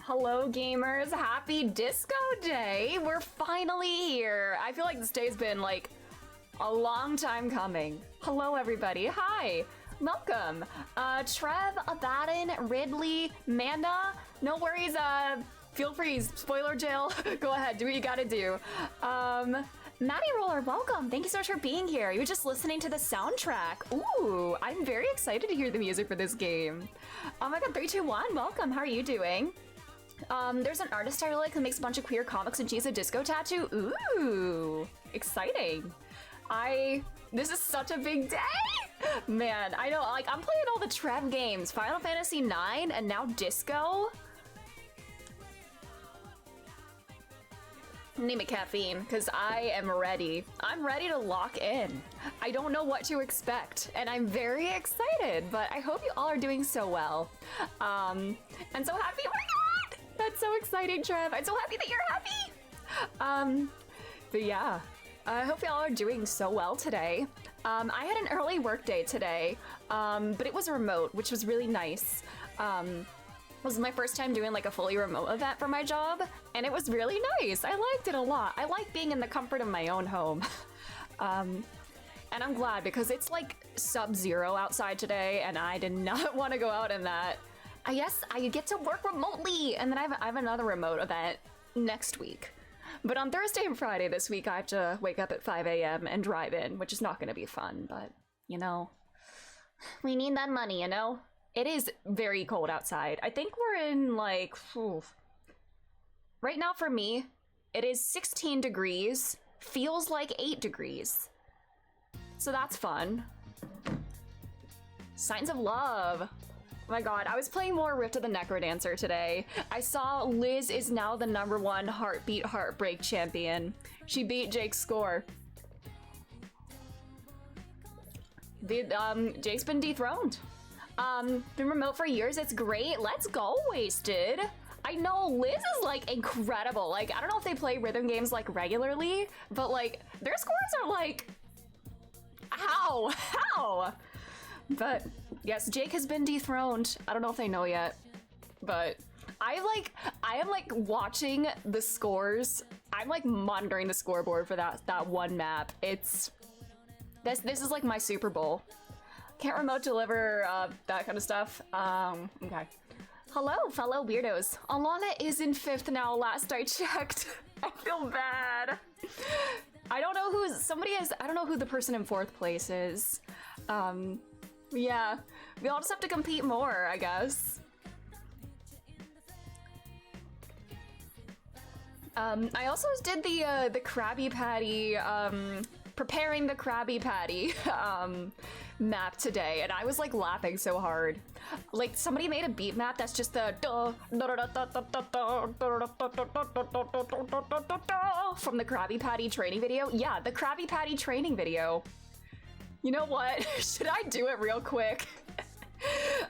Hello gamers, happy disco day! We're finally here! I feel like this day's been like a long time coming. Hello everybody, hi! Welcome! Trev, Abaddon, Ridley, Manda, no worries, feel free, spoiler jail, go ahead, do what you gotta do. Maddie Roller, welcome! Thank you so much for being here. You're just listening to the soundtrack. Ooh, I'm very excited to hear the music for this game. Oh my god, 3, 2, 1, welcome, how are you doing? There's an artist I really like who makes a bunch of queer comics and she's a disco tattoo. Ooh, exciting. This is such a big day! Man, I know, like, I'm playing all the Trev games, Final Fantasy IX, and now disco. Name it caffeine, because I am ready. I'm ready to lock in. I don't know what to expect, and I'm very excited, but I hope you all are doing so well. And so happy, oh my god! That's so exciting, Trev. I'm so happy that you're happy! But yeah, I hope y'all are doing so well today. I had an early work day today, but it was remote, which was really nice. It was my first time doing like a fully remote event for my job, and it was really nice. I liked it a lot. I like being in the comfort of my own home. And I'm glad because it's like sub-zero outside today, and I did not want to go out in that. Yes, I get to work remotely, and then I have another remote event next week. But on Thursday and Friday this week, I have to wake up at 5 a.m. and drive in, which is not going to be fun, but, you know, we need that money, you know? It is very cold outside. I think we're in, like, right now for me, it is 16 degrees, feels like 8 degrees. So that's fun. Signs of love. Oh my god, I was playing more Rift of the Necrodancer today. I saw Liz is now the #1 Heartbeat Heartbreak champion. She beat Jake's score. Jake's been dethroned. Been remote for years, it's great. Let's go, Wasted. I know Liz is like incredible. Like, I don't know if they play rhythm games like regularly, but like their scores are like, how? But yes, Jake has been dethroned. I don't know if they know yet, but I am like watching the scores. I'm like monitoring the scoreboard for that one map. This is like my Super Bowl. Can't remote deliver that kind of stuff. Okay. Hello, fellow weirdos. Alana is in 5th now, last I checked. I feel bad. I don't know I don't know who the person in 4th place is. Yeah, we all just have to compete more, I guess. I also did the Krabby Patty, preparing the Krabby Patty map today, and I was like laughing so hard. Like somebody made a beat map that's just the from the Krabby Patty training video. Yeah, the Krabby Patty training video. You know what? Should I do it real quick?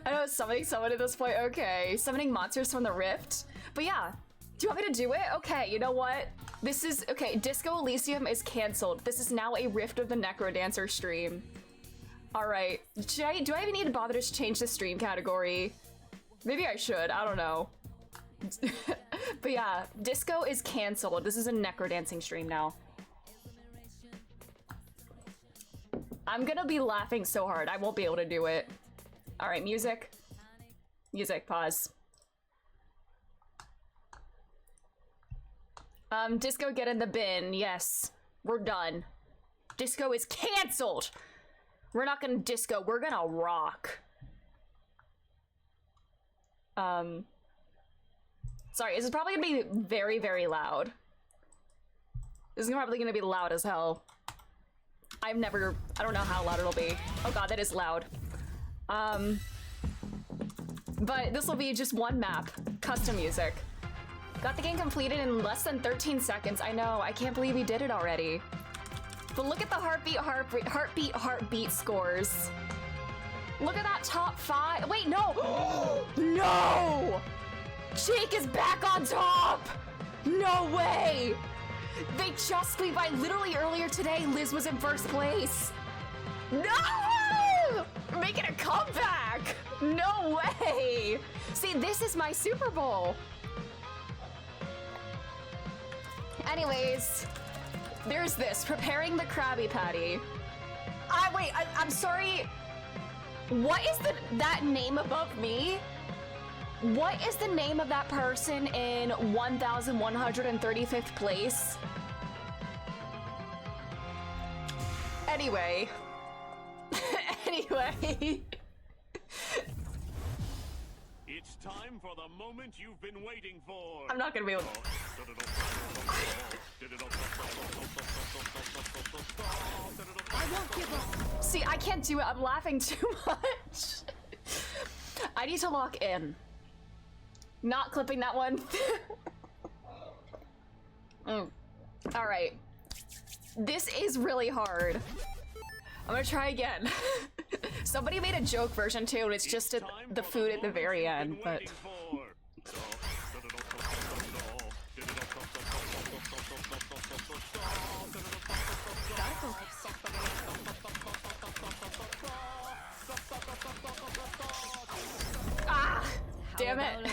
I know summoning someone at this point. Okay, summoning monsters from the Rift. But yeah, do you want me to do it? Okay, you know what? This is, okay, Disco Elysium is canceled. This is now a Rift of the Necrodancer stream. All right, do I even need to bother to change the stream category? Maybe I should, I don't know. But yeah, disco is canceled. This is a necro dancing stream now. I'm gonna be laughing so hard, I won't be able to do it. All right, music. Music, pause. Disco, get in the bin. Yes, we're done. Disco is canceled. We're not gonna disco, we're gonna rock. Sorry, this is probably gonna be very, very loud. This is probably gonna be loud as hell. I don't know how loud it'll be. Oh god, that is loud. But this will be just one map, custom music. Got the game completed in less than 13 seconds. I know, I can't believe we did it already. But look at the heartbeat scores. Look at that top 5. Wait, no! No! Jake is back on top! No way! They just squeaked by. Literally earlier today, Liz was in first place. No! We're making a comeback! No way! See, this is my Super Bowl. Anyways, there's this, preparing the Krabby Patty. Wait, I'm sorry. What is that name above me? What is the name of that person in 1135th place? Anyway. Anyway. It's time for the moment you've been waiting for. I'm not gonna be able to. I won't give up. See, I can't do it. I'm laughing too much. I need to lock in. Not clipping that one. All right. This is really hard. I'm gonna try again. Somebody made a joke version too, and it's just the food at the very end, but. Ah! Damn it.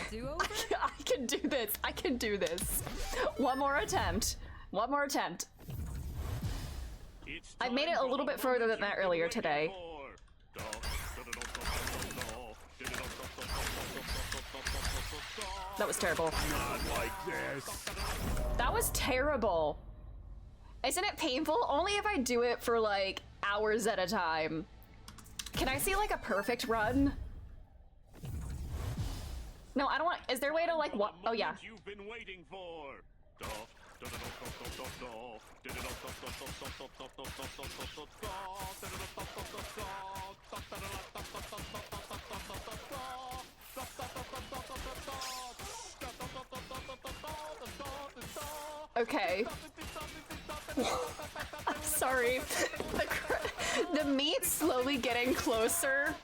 I can do this. I can do this. One more attempt. One more attempt. I made it a little bit further than that earlier today. That was terrible. Not like this. That was terrible. Isn't it painful? Only if I do it for like hours at a time. Can I see like a perfect run? No, I don't want. Is there a way to like what? Oh yeah. You've been waiting for. Okay. I'm sorry. The meat's slowly getting closer.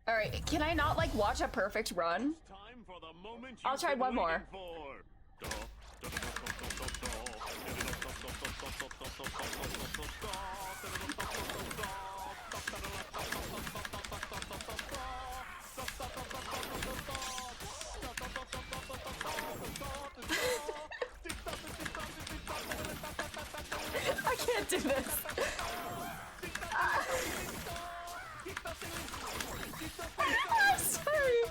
All right, can I not like watch a perfect run? I'll try one more. I can't do this. I'm sorry.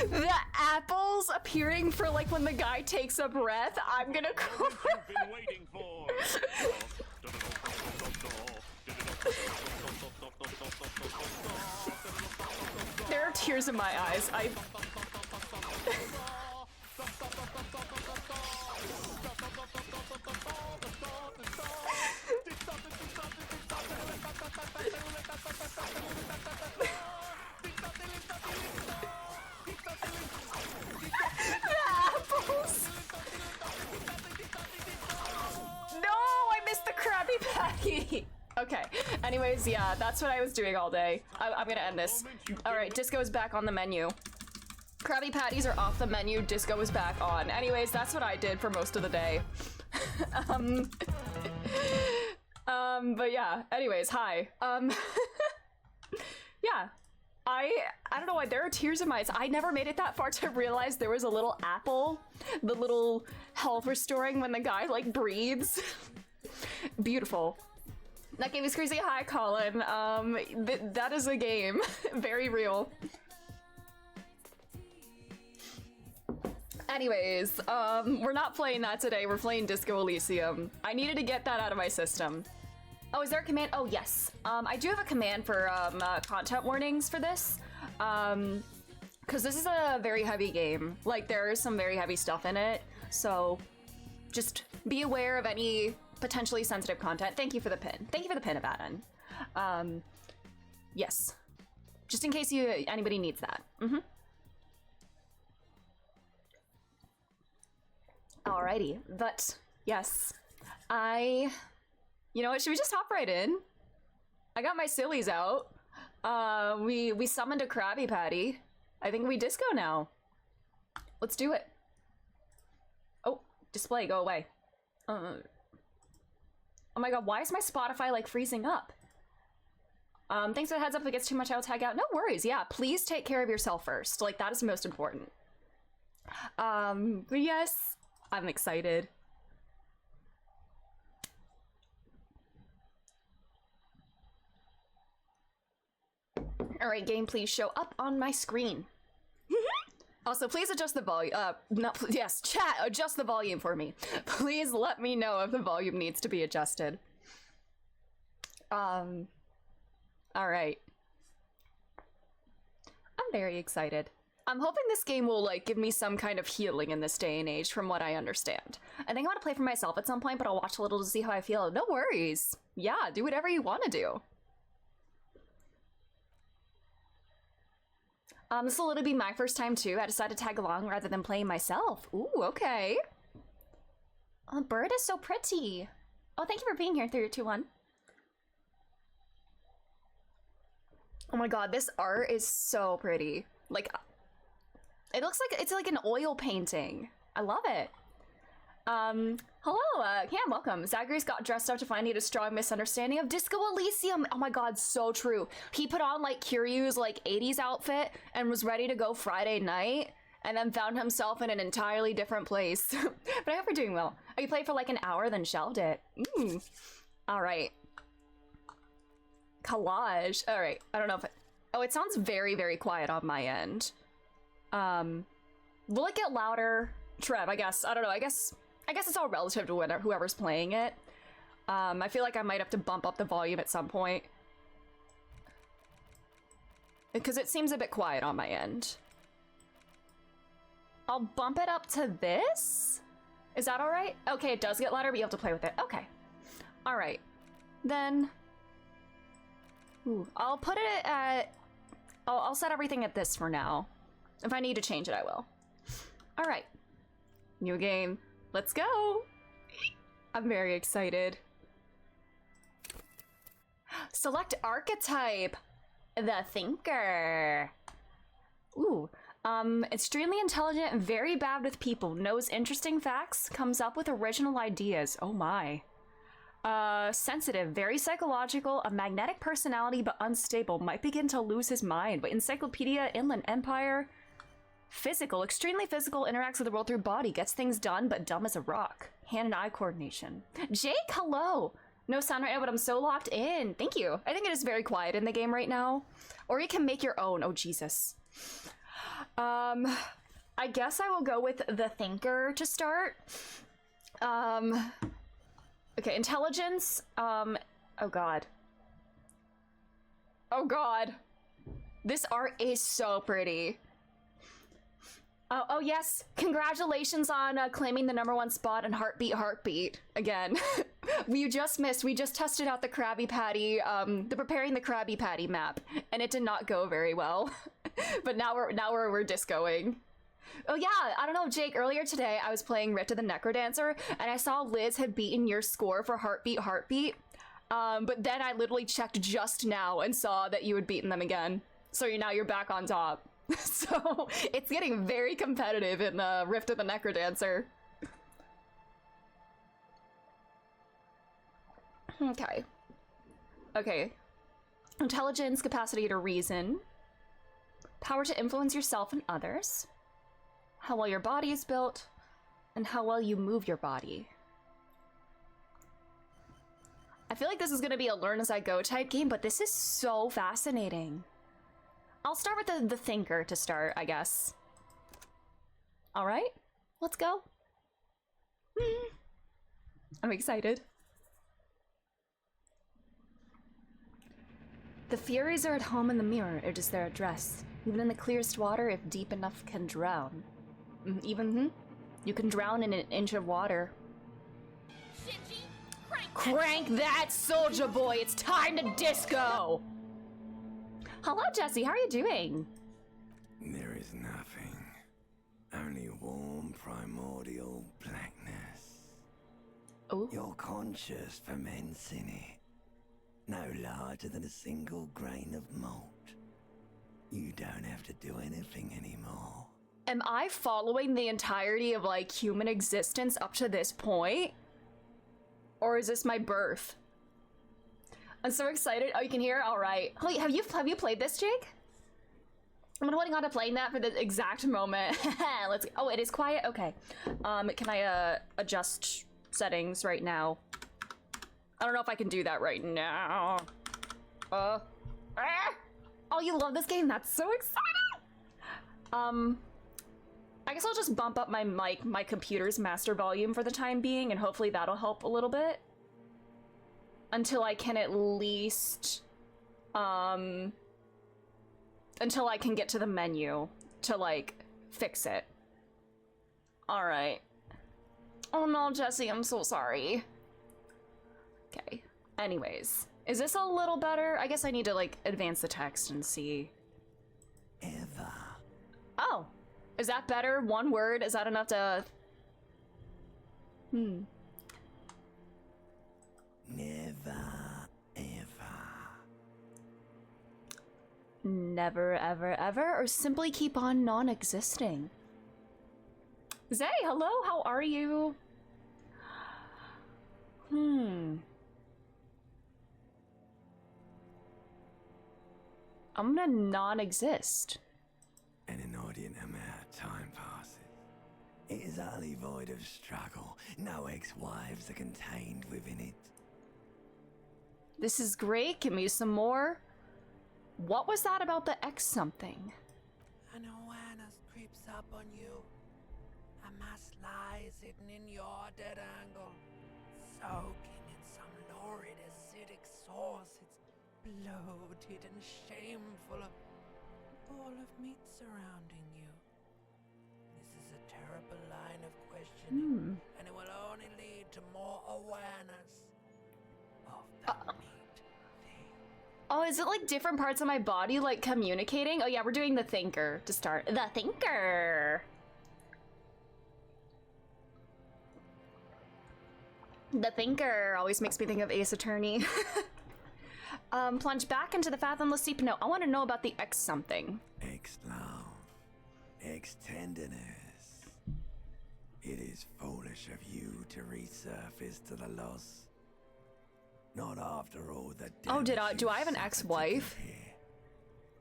The apples appearing for like when the guy takes a breath, I'm gonna cry. There are tears in my eyes. The apples! No, I missed the Krabby Patty! Okay, anyways, yeah, that's what I was doing all day. I'm gonna end this. Alright, disco's back on the menu. Krabby Patties are off the menu, disco is back on. Anyways, that's what I did for most of the day. But yeah, anyways, hi. Yeah. I don't know why there are tears in my eyes. I never made it that far to realize there was a little apple, the little health restoring when the guy like breathes. Beautiful. That game is crazy. Hi, Colin. That is a game. Very real. Anyways, we're not playing that today. We're playing Disco Elysium. I needed to get that out of my system. Oh, is there a command? Oh, yes. I do have a command for content warnings for this. Because this is a very heavy game. Like, there is some very heavy stuff in it. So, just be aware of any potentially sensitive content. Thank you for the pin. Thank you for the pin, Abaddon. Yes. Just in case anybody needs that. Alrighty, but yes, you know what, should we just hop right in? I got my sillies out. We summoned a Krabby Patty. I think we disco now. Let's do it. Oh, display, go away. Oh my god, why is my Spotify like freezing up? Thanks for the heads up if it gets too much, I'll tag out. No worries, yeah, please take care of yourself first. Like, that is most important. But yes, I'm excited. Alright, game, please show up on my screen. Also, please adjust the volume. Yes, chat, adjust the volume for me. Please let me know if the volume needs to be adjusted. Alright. I'm very excited. I'm hoping this game will, like, give me some kind of healing in this day and age, from what I understand. I think I want to play for myself at some point, but I'll watch a little to see how I feel. No worries. Yeah, do whatever you want to do. This will be my first time, too. I decided to tag along rather than playing myself. Ooh, okay. Oh, bird is so pretty. Oh, thank you for being here, 3221. Oh my god, this art is so pretty. Like, it looks like it's like an oil painting. I love it. Hello, Cam, welcome. Zachary's got dressed up to find he had a strong misunderstanding of Disco Elysium. Oh my god, so true. He put on like Kiryu's like 80s outfit and was ready to go Friday night and then found himself in an entirely different place. But I hope you're doing well. Oh, you played for like an hour, then shelved it. All right. Collage. All right, I don't know if oh, it sounds very, very quiet on my end. Will it get louder? Trev, I guess. I don't know. I guess it's all relative to whoever's playing it. I feel like I might have to bump up the volume at some point. Because it seems a bit quiet on my end. I'll bump it up to this? Is that all right? Okay, it does get louder, but you have to play with it. Okay. All right. Then... Ooh, I'll put it at... I'll set everything at this for now. If I need to change it, I will. All right. New game. Let's go. I'm very excited. Select archetype. The Thinker. Ooh. Extremely intelligent and very bad with people. Knows interesting facts. Comes up with original ideas. Oh my. Sensitive, very psychological, a magnetic personality but unstable. Might begin to lose his mind. But Encyclopedia, Inland Empire... Physical, extremely physical, interacts with the world through body, gets things done, but dumb as a rock. Hand and eye coordination. Jake, hello! No sound right now, but I'm so locked in. Thank you. I think it is very quiet in the game right now. Or you can make your own. Oh, Jesus. I guess I will go with the Thinker to start. Okay, intelligence. Oh, God. Oh, God. This art is so pretty. Oh yes, congratulations on claiming the #1 spot in Heartbeat again. We just missed, we just tested out the Krabby Patty, preparing the Krabby Patty map, and it did not go very well. But now we're discoing. Oh yeah, I don't know, Jake, earlier today I was playing Rita the Necrodancer, and I saw Liz had beaten your score for Heartbeat. But then I literally checked just now and saw that you had beaten them again. So now you're back on top. So it's getting very competitive in Rift of the Necrodancer. Okay. Okay. Intelligence, capacity to reason. Power to influence yourself and others. How well your body is built. And how well you move your body. I feel like this is going to be a learn-as-I-go type game, but this is so fascinating. I'll start with the thinker to start, I guess. All right, let's go. I'm excited. The Furies are at home in the mirror, it is their address. Even in the clearest water, if deep enough, can drown. You can drown in an inch of water. Crank that, soldier boy! It's time to disco! Hello, Jesse. How are you doing? There is nothing. Only warm, primordial blackness. Oh. Your conscious ferments in it. No larger than a single grain of malt. You don't have to do anything anymore. Am I following the entirety of, like, human existence up to this point? Or is this my birth? I'm so excited. Oh, you can hear? All right. Wait, have you played this, Jake? I'm holding on to playing that for the exact moment. Let's. Oh, it is quiet. Okay. Can I adjust settings right now? I don't know if I can do that right now. Oh, you love this game? That's so exciting. I guess I'll just bump up my mic, my computer's master volume for the time being, and hopefully that'll help a little bit. Until I can at least, until I can get to the menu to, like, fix it. All right. Oh no, Jesse, I'm so sorry. Okay. Anyways, is this a little better? I guess I need to, like, advance the text and see. Ever. Oh, is that better? One word? Is that enough to... Never, ever. Never, ever, ever? Or simply keep on non-existing? Zay, hello, how are you? I'm gonna non-exist. An inordinate amount of time passes. It is utterly void of struggle. No ex-wives are contained within it. This is great. Give me some more. What was that about the X something? An awareness creeps up on you. A mass lies hidden in your dead angle, soaking in some lurid acidic source. It's bloated and shameful, a ball of meat surrounding you. This is a terrible line of questioning, and it will only lead to more awareness of the meat thing. Oh, is it like different parts of my body like communicating? Oh yeah, we're doing the thinker to start. The thinker. The thinker always makes me think of Ace Attorney. Plunge back into the fathomless deep. No, I want to know about the X something. Ex-love. Ex-tenderness. It is foolish of you to resurface to the loss. Not after all the Oh, damage do you I have an suffered ex-wife? to get here.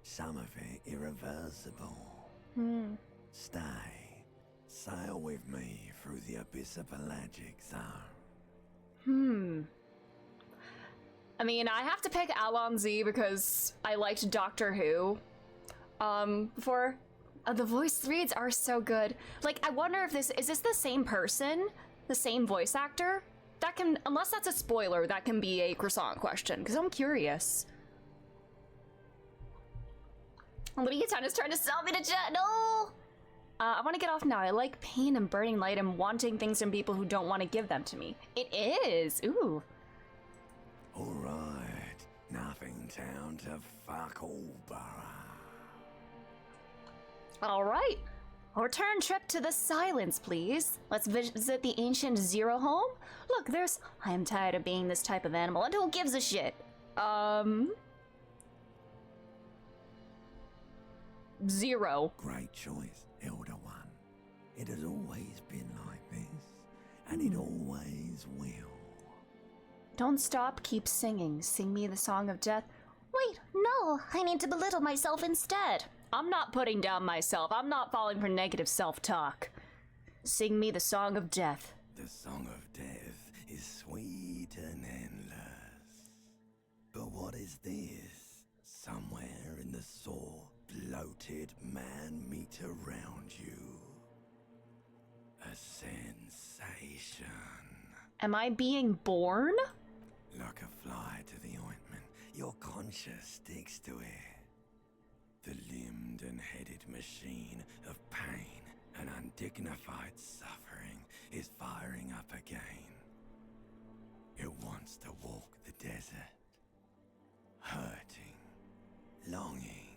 Some of it irreversible. Stay. Sail with me through the abyss of pelagic zone. I mean, I have to pick Alon-Z because I liked Doctor Who. Before. The voice reads are so good. Like, I wonder if is this the same person? The same voice actor? That can, unless that's a spoiler, that can be a croissant question, because I'm curious. Lydia Town is trying to sell me to chat. No! I want to get off now. I like pain and burning light and wanting things from people who don't want to give them to me. It is. Ooh. Alright. Nothing down to fuck all, Borough. All right. A return trip to the silence, please. Let's visit the ancient Zero home. Look, there's... I am tired of being this type of animal, and who gives a shit? 0. Great choice, Elder One. It has always been like this, and it always will. Don't stop, keep singing. Sing me the song of death. Wait, no, I need to belittle myself instead. I'm not putting down myself. I'm not falling for negative self-talk. Sing me the song of death. The song of death is sweet and endless. But what is this? Somewhere in the sore, bloated man-meat around you. A sensation. Am I being born? Like a fly to the ointment, your conscience sticks to it. The limbed and headed machine of pain and undignified suffering is firing up again. It wants to walk the desert, hurting, longing,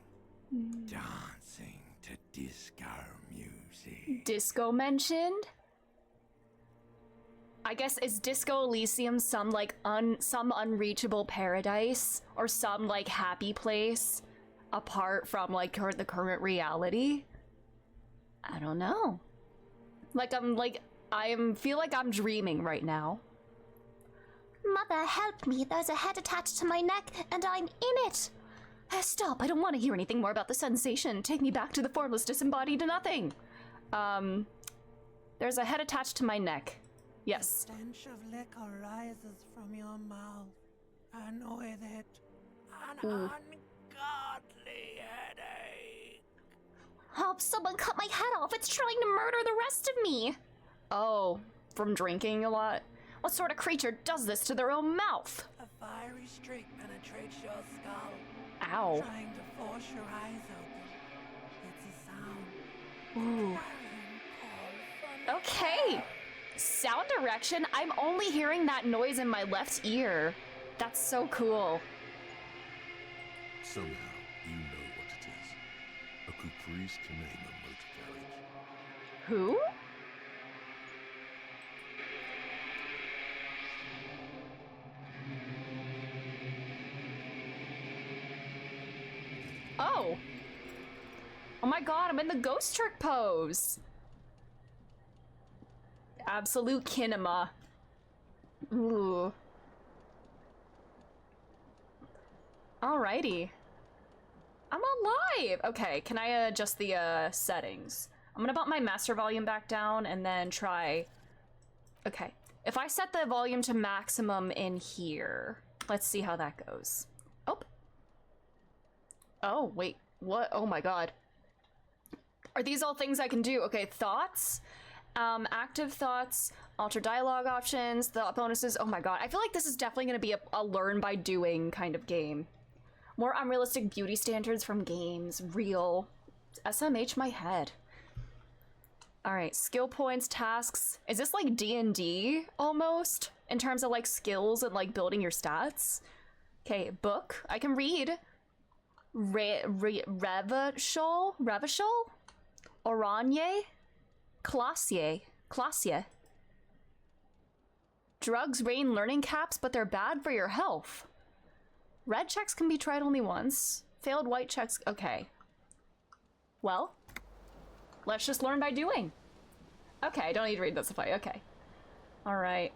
dancing to disco music. Disco mentioned? I guess, is Disco Elysium some like some unreachable paradise or some like happy place apart from like the current reality? I don't know. Feel like I'm dreaming right now. Mother, help me. There's a head attached to my neck, and I'm in it. Stop, I don't want to hear anything more about the sensation. Take me back to the formless disembodied nothing. There's a head attached to my neck. Yes. The stench of liquor rises from your mouth, and with it, an ungodly headache. Help, someone cut my head off. It's trying to murder the rest of me. Oh, from drinking a lot? What sort of creature does this to their own mouth? A fiery streak penetrates your skull, Ow. trying to force your eyes open. It's a sound. Ooh. Clarion call from Okay. Sound direction? I'm only hearing that noise in my left ear. That's so cool. Somehow, you know what it is. A caprice to name a motor carriage. Who? Oh. Oh my god, I'm in the ghost trick pose. Absolute kinema. Ooh. Alrighty. I'm alive! Okay, can I adjust the settings? I'm gonna bump my master volume back down and then try... Okay. If I set the volume to maximum in here, let's see how that goes. Oh. Oh, wait. What? Oh my god. Are these all things I can do? Okay, thoughts. Active thoughts, alter dialogue options, thought bonuses. Oh my god. I feel like this is definitely going to be a learn by doing kind of game. More unrealistic beauty standards from games. Real. SMH my head. Alright, skill points, tasks. Is this like D&D almost? In terms of like skills and like building your stats? Okay, book. I can read. Revachol? Oranje? Classier. Drugs rain learning caps, but they're bad for your health. Red checks can be tried only once. Failed white checks, okay. Well, let's just learn by doing. Okay, I don't need to read this if I, okay. Alright.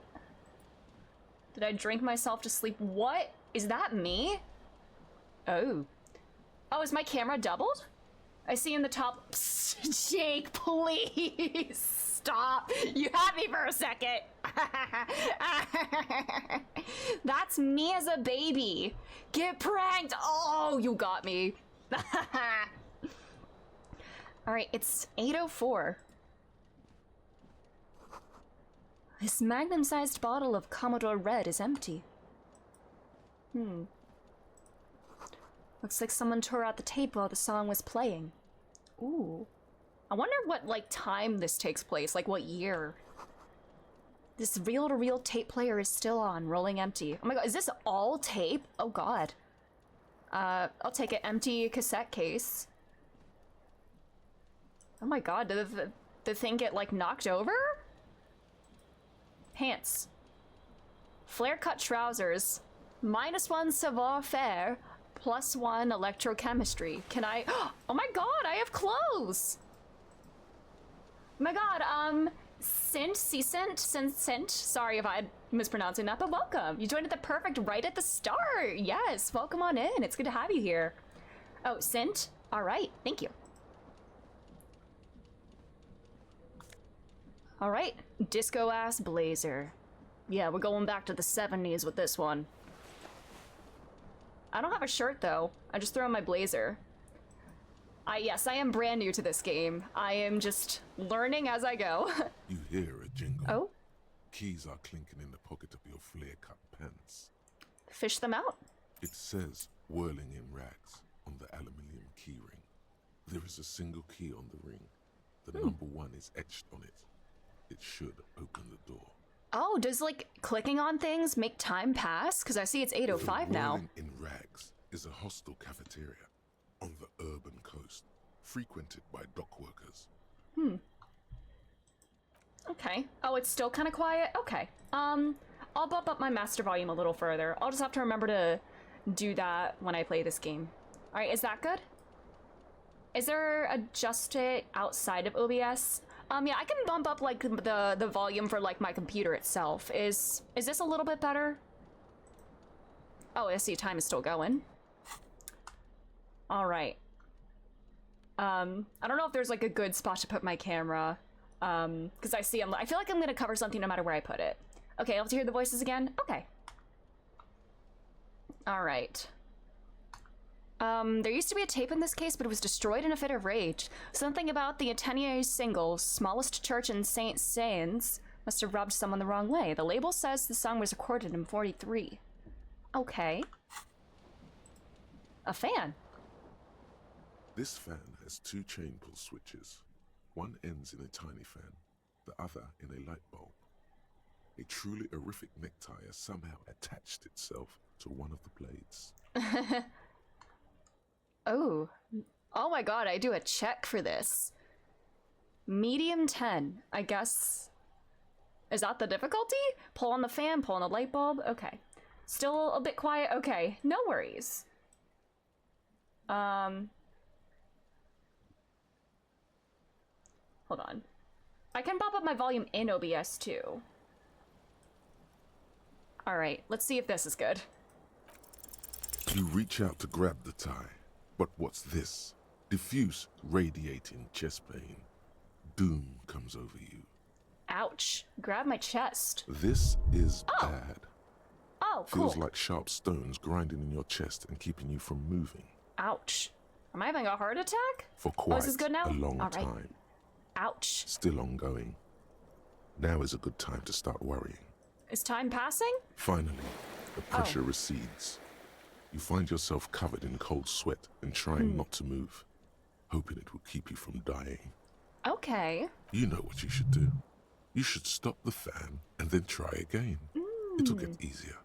Did I drink myself to sleep? What? Is that me? Oh. Oh, is my camera doubled? I see in the top. Psst, Jake, please stop. You had me for a second. That's me as a baby. Get pranked. Oh, you got me. All right, it's 8:04. This magnum-sized bottle of Commodore Red is empty. Looks like someone tore out the tape while the song was playing. Ooh. I wonder what, like, time this takes place, like, what year. This reel-to-reel tape player is still on, rolling empty. Oh my god, is this all tape? Oh god. I'll take an empty cassette case. Oh my god, did the thing get, like, knocked over? Pants. Flare-cut trousers. -1 savoir-faire. +1 electrochemistry. Can I? Oh my god, I have clothes! My god, Sint, sorry if I'm mispronouncing that, but welcome. You joined at the perfect right at the start. Yes, welcome on in. It's good to have you here. Oh, Sint? All right, thank you. All right, disco ass blazer. Yeah, we're going back to the 70s with this one. I don't have a shirt though. I just throw on my blazer. Yes, I am brand new to this game. I am just learning as I go. You hear a jingle. Oh? Keys are clinking in the pocket of your flare-cut pants. Fish them out. It says, whirling in rags, on the aluminium keyring. There is a single key on the ring. The number 1 is etched on it. It should open the door. Oh, does like clicking on things make time pass? Because I see it's 8:05 now. Whirling in rags is a hostel cafeteria on the urban coast, frequented by dock workers. Okay. Oh, it's still kind of quiet? Okay. I'll bump up my master volume a little further. I'll just have to remember to do that when I play this game. All right, is that good? Is there adjust it outside of OBS? Yeah, I can bump up like the volume for like my computer itself. Is this a little bit better? Oh, I see time is still going. All right. I don't know if there's like a good spot to put my camera. Because I feel like I'm gonna cover something no matter where I put it. Okay, I'll have to hear the voices again. Okay. All right. There used to be a tape in this case, but it was destroyed in a fit of rage. Something about the Athénée single, smallest church in St. Saëns, must have rubbed someone the wrong way. The label says the song was recorded in 43. Okay. A fan. This fan has 2 chain pull switches. One ends in a tiny fan, the other in a light bulb. A truly horrific necktie has somehow attached itself to one of the blades. Oh. Oh my god, I do a check for this. Medium 10, I guess. Is that the difficulty? Pull on the fan, pull on the light bulb? Okay. Still a bit quiet? Okay, no worries. Hold on. I can bump up my volume in OBS too. Alright, let's see if this is good. You reach out to grab the tie, but what's this? Diffuse, radiating chest pain. Doom comes over you. Ouch. Grab my chest. This is bad. Oh, cool. Feels like sharp stones grinding in your chest and keeping you from moving. Ouch. Am I having a heart attack? For quite this is good now? a long All right. time. Ouch. Still ongoing. Now is a good time to start worrying. Is time passing? Finally, the pressure recedes. You find yourself covered in cold sweat and trying not to move, hoping it will keep you from dying. Okay. You know what you should do. You should stop the fan and then try again. It'll get easier.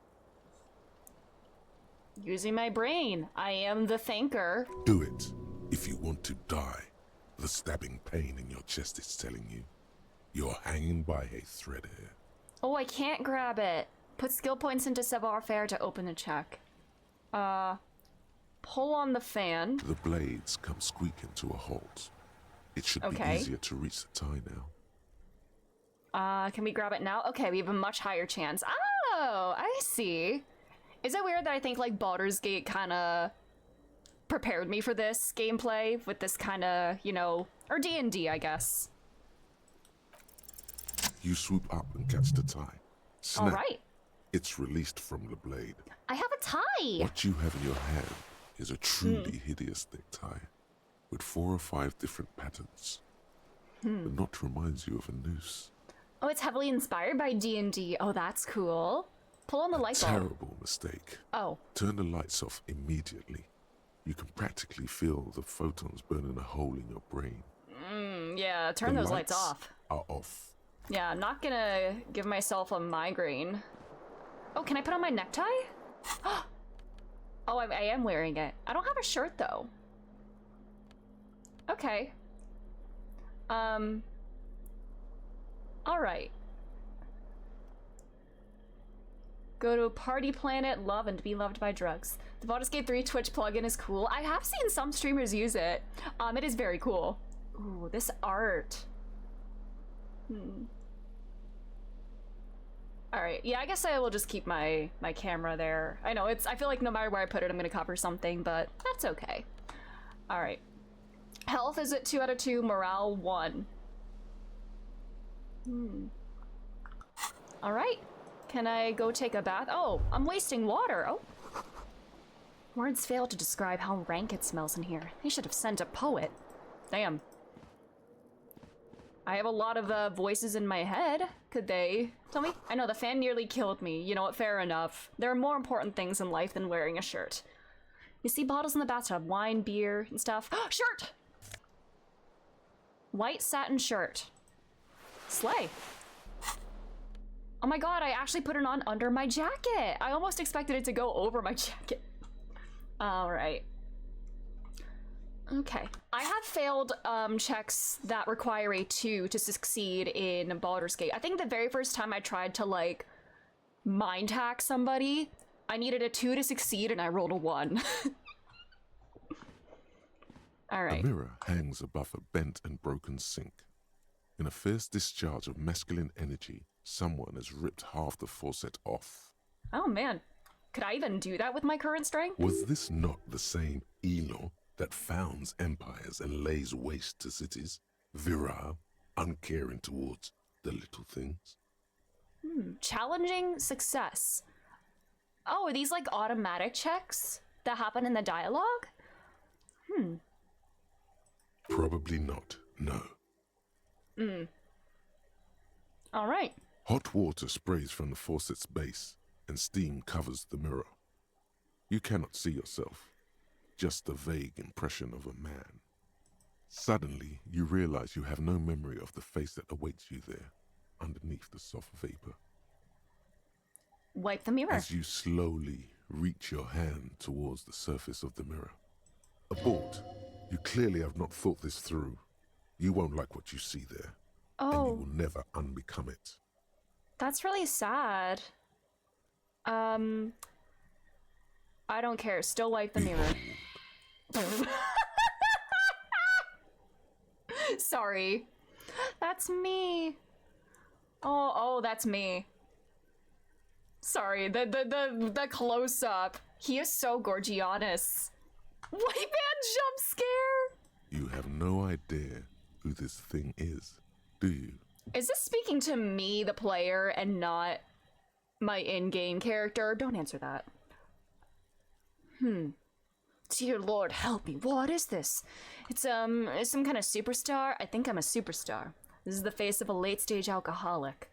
Using my brain. I am the thinker. Do it if you want to die. The stabbing pain in your chest is telling you. You're hanging by a thread here. Oh, I can't grab it. Put skill points into savoir-faire to open the check. Pull on the fan. The blades come squeaking to a halt. It should be easier to reach the tie now. Can we grab it now? Okay, we have a much higher chance. Oh, I see. Is it weird that I think like Baldur's Gate kind of prepared me for this gameplay with this kind of, you know, or D&D, I guess. You swoop up and catch the tie. Snap. All right. It's released from the blade. I have a tie. What you have in your hand is a truly hideous necktie with 4 or 5 different patterns. The knot reminds you of a noose. Oh, it's heavily inspired by D&D. Oh, that's cool. Pull on the light bulb. Terrible mistake. Oh. Turn the lights off immediately. You can practically feel the photons burning a hole in your brain. Yeah, turn those lights off. Are off. Yeah, I'm not gonna give myself a migraine. Oh, can I put on my necktie? Oh, I am wearing it. I don't have a shirt, though. Okay. Alright. Go to Party Planet, love, and be loved by drugs. The Baldur's Gate 3 Twitch plugin is cool. I have seen some streamers use it. It is very cool. Ooh, this art. All right, yeah, I guess I will just keep my camera there. I know I feel like no matter where I put it, I'm gonna cover something, but that's okay. All right. Health is at 2 out of 2, morale 1. All right. Can I go take a bath? Oh, I'm wasting water. Oh. Words fail to describe how rank it smells in here. They should have sent a poet. Damn. I have a lot of voices in my head. Could they tell me? I know the fan nearly killed me. You know what? Fair enough. There are more important things in life than wearing a shirt. You see bottles in the bathtub, wine, beer, and stuff. Shirt! White satin shirt. Slay. Oh my god, I actually put it on under my jacket. I almost expected it to go over my jacket. All right. Okay. I have failed checks that require a 2 to succeed in Baldur's Gate. I think the very first time I tried to, like, mind hack somebody, I needed a 2 to succeed and I rolled a 1. All right. A mirror hangs above a bent and broken sink. In a fierce discharge of masculine energy, someone has ripped half the faucet off. Oh man, could I even do that with my current strength? Was this not the same Elo that founds empires and lays waste to cities? Virile, uncaring towards the little things? Challenging success. Oh, are these like automatic checks that happen in the dialogue? Probably not, no. All right. Hot water sprays from the faucet's base, and steam covers the mirror. You cannot see yourself, just the vague impression of a man. Suddenly, you realize you have no memory of the face that awaits you there, underneath the soft vapor. Wipe the mirror. As you slowly reach your hand towards the surface of the mirror. Abort. You clearly have not thought this through. You won't like what you see there, and you Oh, will never unbecome it. that's really sad. I don't care. Still wipe the mirror. Sorry. That's me. Oh, that's me. Sorry, the close up. He is so gorgianus. White man jump scare. You have no idea who this thing is, do you? Is this speaking to me, the player, and not my in-game character? Don't answer that. Dear Lord, help me. What is this? It's some kind of superstar? I think I'm a superstar. This is the face of a late-stage alcoholic.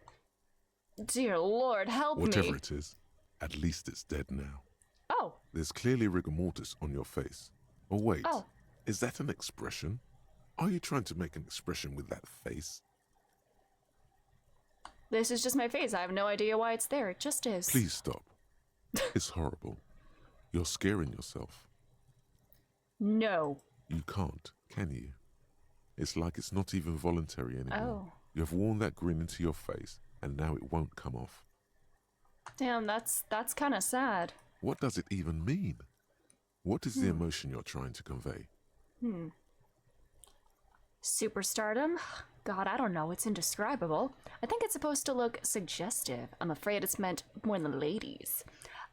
Dear Lord, help me. Whatever it is, at least it's dead now. Oh, There's clearly rigor mortis on your face. Oh wait, Oh. is that an expression? Are you trying to make an expression with that face? this is just my face. I have no idea why it's there. It just is. Please stop. It's horrible. You're scaring yourself. No. You can't, can you? It's like it's not even voluntary anymore. Oh. You have worn that grin into your face, and now it won't come off. Damn, that's kind of sad. What does it even mean? What is the emotion you're trying to convey? Superstardom? God, I don't know. It's indescribable. I think it's supposed to look suggestive. I'm afraid it's meant more than ladies.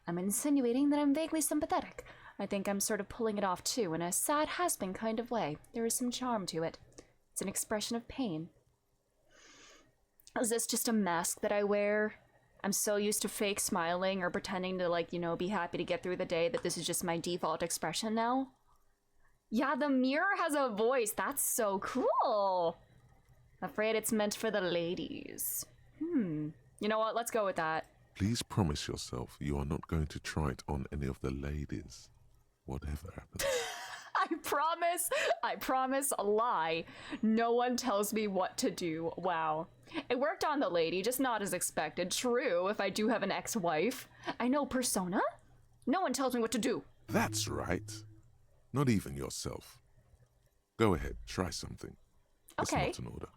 I'm insinuating that I'm vaguely sympathetic. I think I'm sort of pulling it off too, in a sad has-been kind of way. There is some charm to it. It's an expression of pain. Is this just a mask that I wear? I'm so used to fake smiling or pretending to, like, you know, be happy to get through the day that this is just my default expression now. Yeah, the mirror has a voice. That's so cool. Afraid it's meant for the ladies. You know what? Let's go with that. Please promise yourself you are not going to try it on any of the ladies. Whatever happens. I promise a lie. No one tells me what to do. Wow. It worked on the lady, just not as expected. True, if I do have an ex-wife. I know Persona. No one tells me what to do. That's right. Not even yourself. Go ahead, try something. Okay. It's not an order.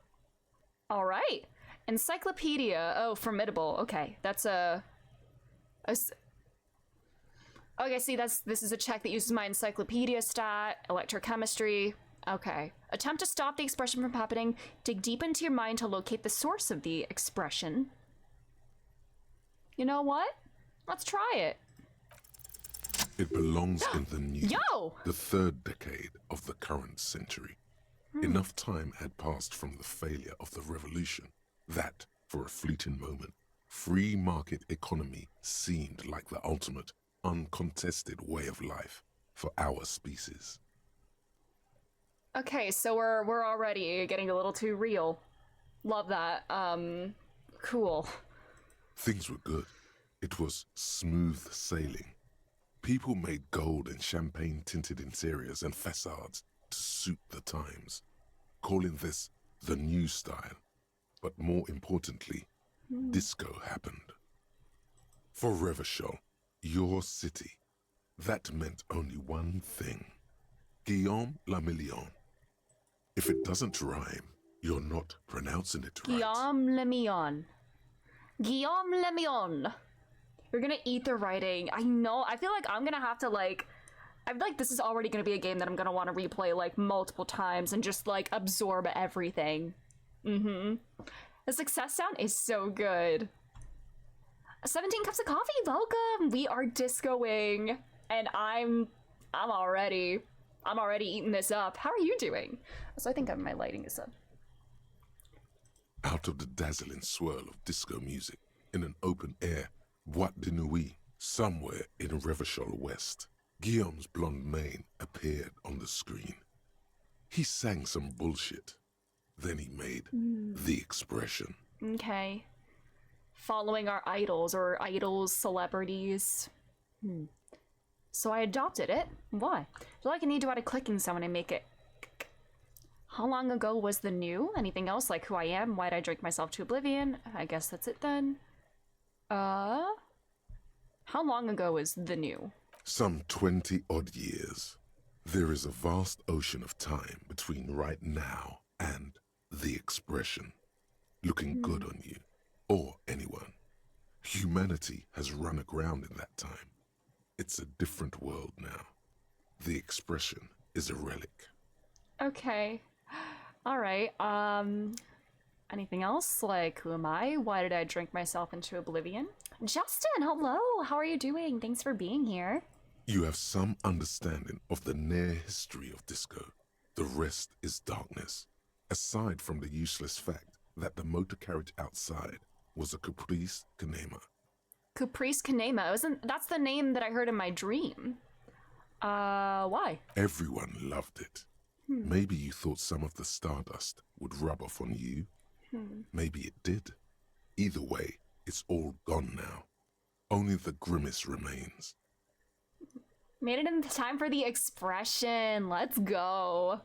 All right. Encyclopedia. Oh, formidable. Okay, that's a Okay, see, this is a check that uses my encyclopedia stat, electrochemistry. Okay. Attempt to stop the expression from happening. Dig deep into your mind to locate the source of the expression. You know what? Let's try it. It belongs in the new, Yo! the third decade of the current century. Enough time had passed from the failure of the revolution that, for a fleeting moment, free market economy seemed like the ultimate, uncontested way of life for our species. Okay, so we're already getting a little too real. Love that. Cool. Things were good. It was smooth sailing. People made gold and champagne-tinted interiors and facades to suit the times, calling this the new style. But more importantly, disco happened. For Revachol, your city, that meant only one thing. Guillaume le Million. If it doesn't rhyme, you're not pronouncing it right. Guillaume le Million. Guillaume le Million. You're gonna eat the writing. I know. I feel like I'm gonna have to, like... I feel like this is already gonna be a game that I'm gonna want to replay, like, multiple times and just, like, absorb everything. The success sound is so good. 17 cups of coffee, welcome! We are discoing, and I'm already eating this up. How are you doing? So I think my lighting is up. Out of the dazzling swirl of disco music, in an open-air boîte de nuit, somewhere in Revachol West, Guillaume's blonde mane appeared on the screen. He sang some bullshit. Then he made the expression. Okay. Following our idols, or idols, celebrities. So I adopted it. Why? I feel like I need to add a clicking sound and make it... How long ago was the new? Anything else, like who I am? Why'd I drink myself to oblivion? I guess that's it then. How long ago is the new? Some 20-odd years. There is a vast ocean of time between right now and the expression. Looking good on you, or anyone. Humanity has run aground in that time. It's a different world now. The expression is a relic. Okay. Alright, anything else? Like, who am I? Why did I drink myself into oblivion? Justin, hello! How are you doing? Thanks for being here. You have some understanding of the near history of disco. The rest is darkness. Aside from the useless fact that the motor carriage outside was a Caprice Canema. Caprice Canema? That's the name that I heard in my dream. Why? Everyone loved it. Maybe you thought some of the stardust would rub off on you. Maybe it did. Either way, it's all gone now. Only the grimace remains. Made it in time for the expression. Let's go.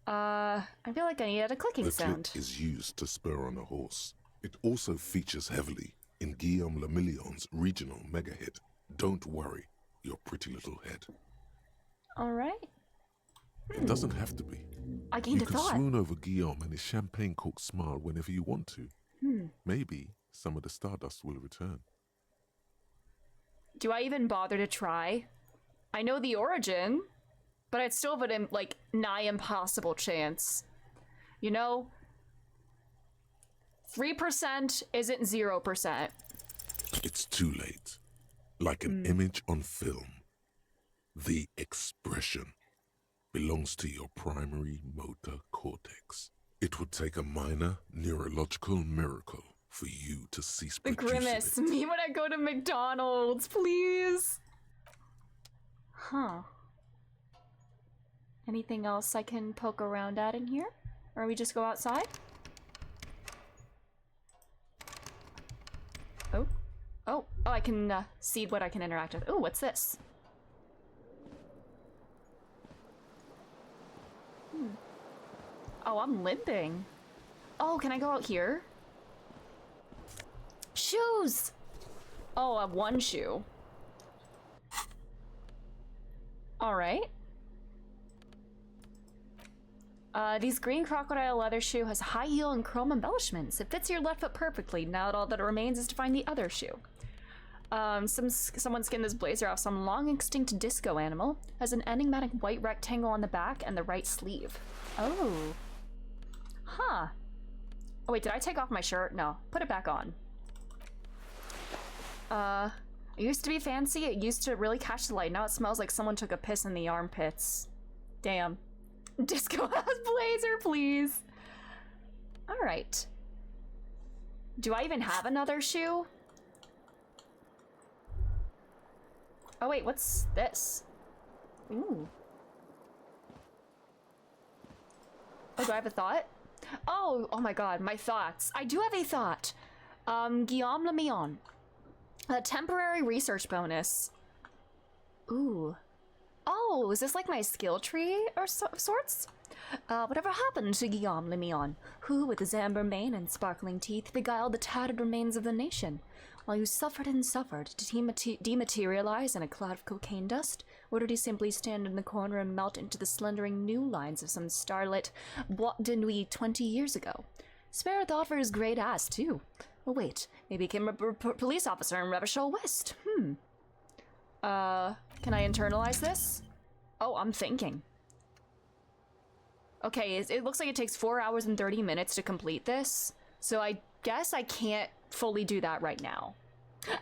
I feel like I needed a clicking sound. The click is used to spur on a horse. It also features heavily in Guillaume le Million's regional mega hit, Don't Worry, Your Pretty Little Head. Alright. It doesn't have to be. I gained You a can thought. swoon over Guillaume and his champagne-corked smile whenever you want to. Maybe some of the stardust will return. Do I even bother to try? I know the origin, but I'd still have a, like, nigh impossible chance. You know? 3% isn't 0%. It's too late. Like an image on film. The expression belongs to your primary motor cortex. It would take a minor neurological miracle for you to cease The producing grimace. it. Me when I go to McDonald's, please. Huh. Anything else I can poke around at in here? Or we just go outside? Oh. Oh, I can see what I can interact with. Oh, what's this? Oh, I'm limping. Oh, can I go out here? Shoes! Oh, I have one shoe. Alright. These green crocodile leather shoe has high heel and chrome embellishments. It fits your left foot perfectly. Now all that remains is to find the other shoe. Someone skinned this blazer off some long extinct disco animal. Has an enigmatic white rectangle on the back and the right sleeve. Oh. Huh. Oh wait, did I take off my shirt? No. Put it back on. It used to be fancy. It used to really catch the light. Now it smells like someone took a piss in the armpits. Damn. Disco ass blazer, please. Alright. Do I even have another shoe? Oh wait, what's this? Ooh. Oh, do I have a thought? Oh my god, my thoughts. I do have a thought. Guillaume Le Mion. A temporary research bonus. Ooh. Oh, is this like my skill tree or sorts? Whatever happened to Guillaume Le Mion, who, with his amber mane and sparkling teeth, beguiled the tattered remains of the nation? While you suffered and suffered, did he dematerialize in a cloud of cocaine dust? Or did he simply stand in the corner and melt into the slendering new lines of some starlit boîte de nuit 20 years ago? Spare a thought for his great ass, too. Oh wait, maybe he became a police officer in Revachol West. Can I internalize this? Oh, I'm thinking. Okay, it looks like it takes 4 hours and 30 minutes to complete this, so I guess I can't fully do that right now.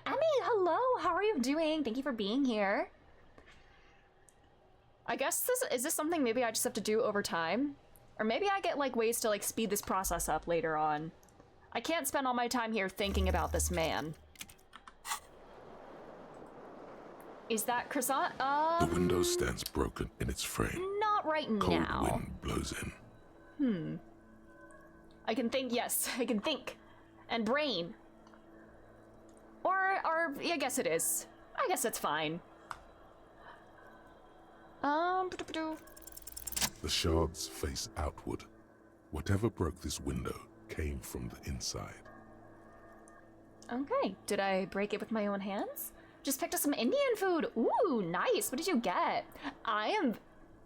Emmy, hello, how are you doing? Thank you for being here. I guess is this something maybe I just have to do over time? Or maybe I get like ways to like speed this process up later on. I can't spend all my time here thinking about this man. Is that croissant? The window stands broken in its frame. Not right Cold now. wind blows in. I can think, yes, I can think. And brain. Or, I guess it is. I guess it's fine. The shards face outward. Whatever broke this window came from the inside. Okay, did I break it with my own hands? Just picked up some Indian food. Ooh, nice. What did you get? I am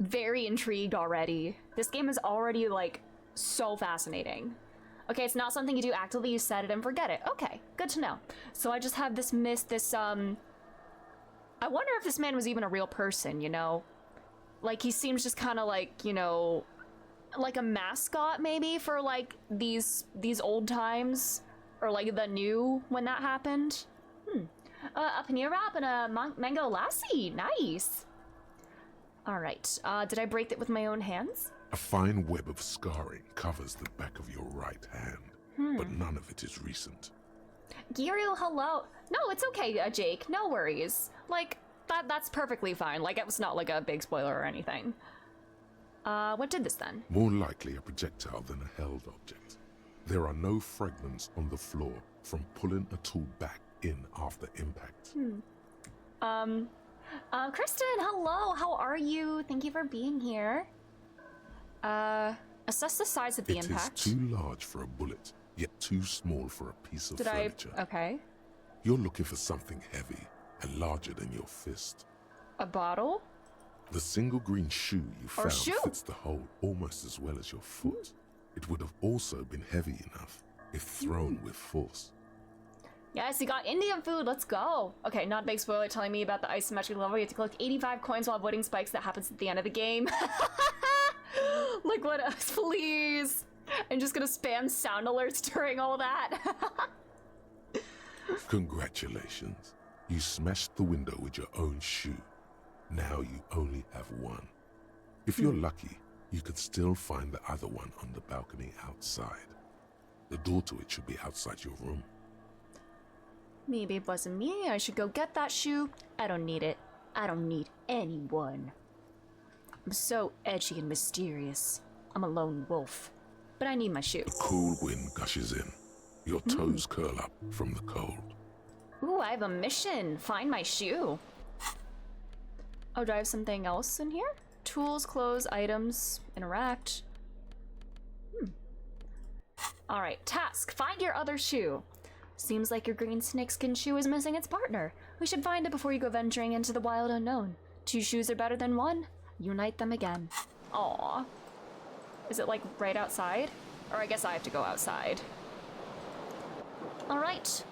very intrigued already. This game is already, like, so fascinating. Okay, it's not something you do actively, you set it and forget it. Okay, good to know. So I just have this I wonder if this man was even a real person, you know? Like, he seems just kind of like, you know, like a mascot maybe for, like, these old times. Or, like, the new when that happened. A paneer wrap and a mango lassi. Nice. All right. Did I break it with my own hands? A fine web of scarring covers the back of your right hand, but none of it is recent. Giru, hello. No, it's okay, Jake. No worries. Like, that's perfectly fine. Like, it was not like a big spoiler or anything. What did this then? More likely a projectile than a held object. There are no fragments on the floor from pulling a tool back in after impact. Kristen, hello. How are you? Thank you for being here. Assess the size of the impact. It is too large for a bullet, yet too small for a piece of furniture. Okay. You're looking for something heavy and larger than your fist. A bottle? The single green shoe you found fits the hole almost as well as your foot. It would have also been heavy enough if thrown with force. Yes, you got Indian food. Let's go. Okay, not a big spoiler telling me about the isometric level. You have to collect 85 coins while avoiding spikes. That happens at the end of the game. Like, what else? Please. I'm just gonna spam sound alerts during all that. Congratulations. You smashed the window with your own shoe. Now you only have one. If you're lucky, you could still find the other one on the balcony outside. The door to it should be outside your room. Maybe it wasn't me. I should go get that shoe. I don't need it. I don't need anyone. I'm so edgy and mysterious. I'm a lone wolf. But I need my shoe. The cool wind gushes in. Your toes curl up from the cold. Ooh, I have a mission. Find my shoe. Oh, do I have something else in here? Tools, clothes, items, interact. Alright, task. Find your other shoe. Seems like your green snakeskin shoe is missing its partner. We should find it before you go venturing into the wild unknown. 2 shoes are better than 1. Unite them again. Aww. Is it like right outside? Or I guess I have to go outside. Alright.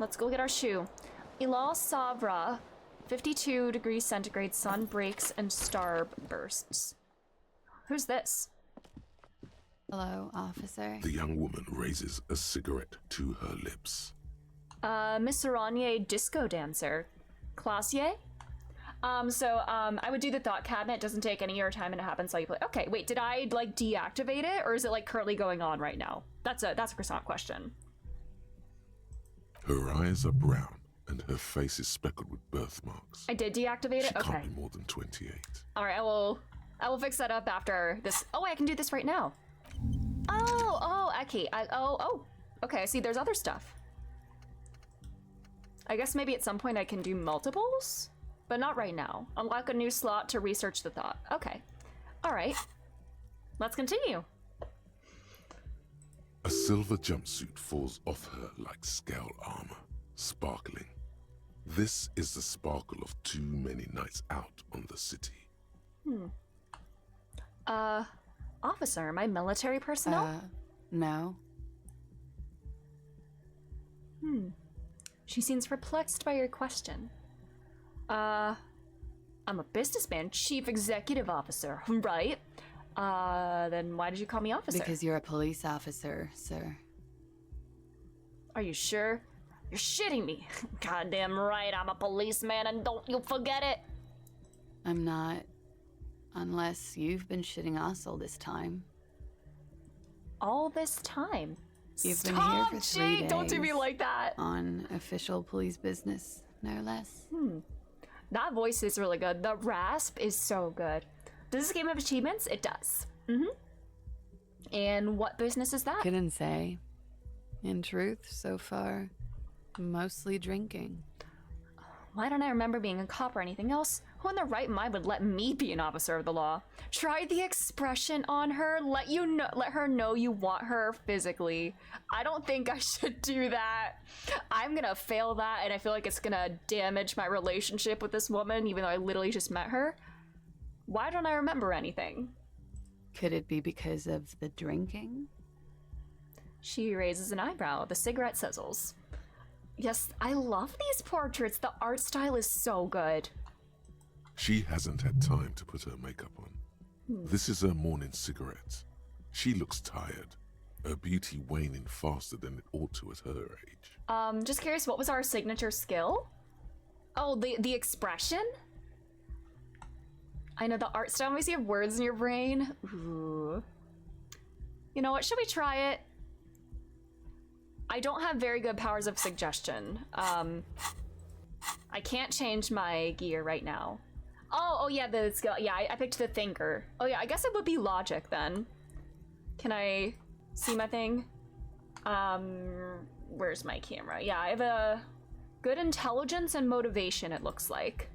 let's go get our shoe. Ilal Savra, 52 degrees centigrade, sun breaks and star bursts. Who's this? Hello, officer. The young woman raises a cigarette to her lips. Miss Aranier, disco dancer. Classier? I would do the thought cabinet. It doesn't take any of your time and it happens while you play. Okay, wait, did I, like, deactivate it? Or is it, like, currently going on right now? That's a croissant question. Her eyes are brown, and her face is speckled with birthmarks. I did deactivate it? She Okay. can't be more than 28. Alright, I will fix that up after this. Oh, I can do this right now. Oh, okay. Okay, see, there's other stuff. I guess maybe at some point I can do multiples? But not right now. Unlock a new slot to research the thought. Okay. Alright. Let's continue. A silver jumpsuit falls off her like scale armor, sparkling. This is the sparkle of too many nights out on the city. Officer, am I military personnel? No. She seems perplexed by your question. I'm a businessman, chief executive officer, right? Then why did you call me officer? Because you're a police officer, sir. Are you sure? You're shitting me. Goddamn right, I'm a policeman and don't you forget it. I'm not. Unless you've been shitting us all this time. All this time? You've been Stop, here for 3 Jake, don't do me days. like that. On official police business, no less. That voice is really good. The rasp is so good. Does this game have achievements? It does. And what business is that? Couldn't say. In truth, so far, mostly drinking. Why don't I remember being a cop or anything else? Who in their right mind would let me be an officer of the law? Try the expression on her. Let her know you want her physically. I don't think I should do that. I'm gonna fail that, and I feel like it's gonna damage my relationship with this woman, even though I literally just met her. Why don't I remember anything? Could it be because of the drinking? She raises an eyebrow. The cigarette sizzles. Yes, I love these portraits. The art style is so good. She hasn't had time to put her makeup on. This is her morning cigarette. She looks tired, her beauty waning faster than it ought to at her age. Just curious, what was our signature skill? Oh, the expression? I know the art style makes you have words in your brain. Ooh. You know what, should we try it? I don't have very good powers of suggestion. I can't change my gear right now. Oh yeah, the skill. Yeah, I picked the thinker. Oh yeah, I guess it would be logic then. Can I see my thing? Where's my camera? Yeah, I have a good intelligence and motivation, it looks like.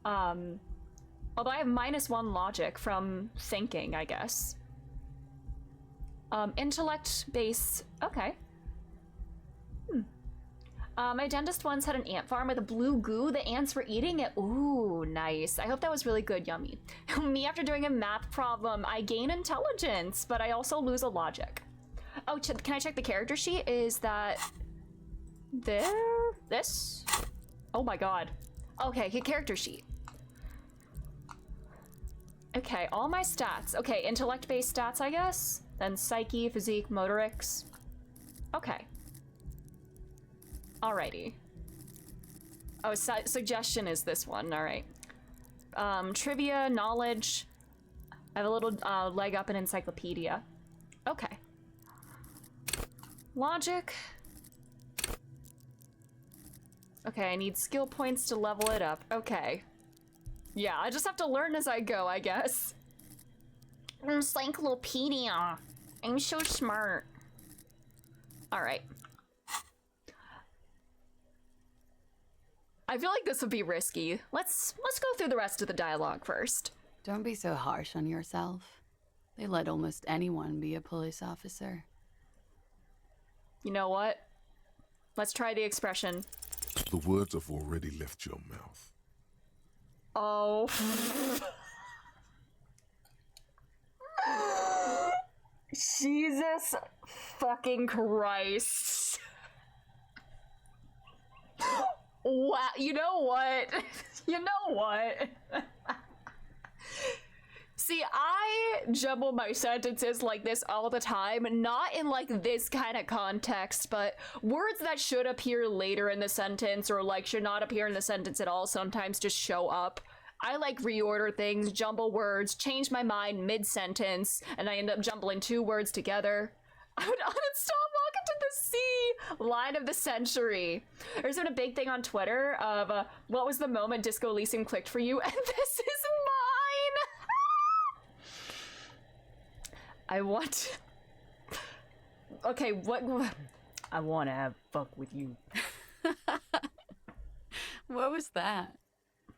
Although I have -1 logic from thinking, I guess. Intellect base, okay. My dentist once had an ant farm with a blue goo. The ants were eating it. Ooh, nice. I hope that was really good, yummy. Me, after doing a math problem, I gain intelligence, but I also lose a logic. Oh, can I check the character sheet? Is that there? This? Oh my god. Okay, character sheet. Okay, all my stats. Okay, intellect-based stats, I guess. Then psyche, physique, motorics. Okay. Alrighty. Oh, suggestion is this one. Alright. Trivia, knowledge. I have a little leg up in encyclopedia. Okay. Logic. Okay, I need skill points to level it up. Okay. Yeah, I just have to learn as I go, I guess. Encyclopedia. I'm so smart. Alright. I feel like this would be risky. Let's go through the rest of the dialogue first. Don't be so harsh on yourself. They let almost anyone be a police officer. You know what? Let's try the expression. The words have already left your mouth. Oh. Jesus fucking Christ. Wow, you know what? You know what? See, I jumble my sentences like this all the time, not in like this kind of context, but words that should appear later in the sentence or like should not appear in the sentence at all sometimes just show up. I like reorder things, jumble words, change my mind mid-sentence, and I end up jumbling two words together. I would uninstall Welcome to the Sea, line of the century. There's been a big thing on Twitter of what was the moment Disco Elysium clicked for you, and this is mine. I want. Okay, what? I want to have fuck with you. What was that?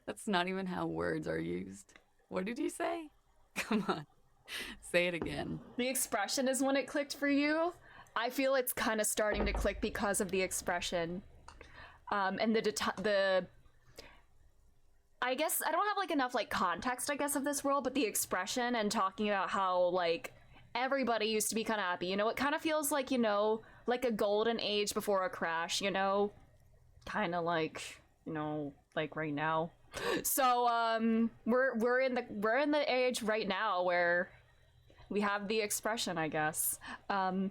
That's not even how words are used. What did you say? Come on. Say it again. The expression is when it clicked for you. I feel it's kind of starting to click because of the expression. And the I guess I don't have like enough like context, I guess, of this world, but the expression and talking about how like everybody used to be kind of happy, you know, it kind of feels like, you know, like a golden age before a crash, you know, kind of like, you know, like right now. So we're in the age right now where we have the expression, I guess. I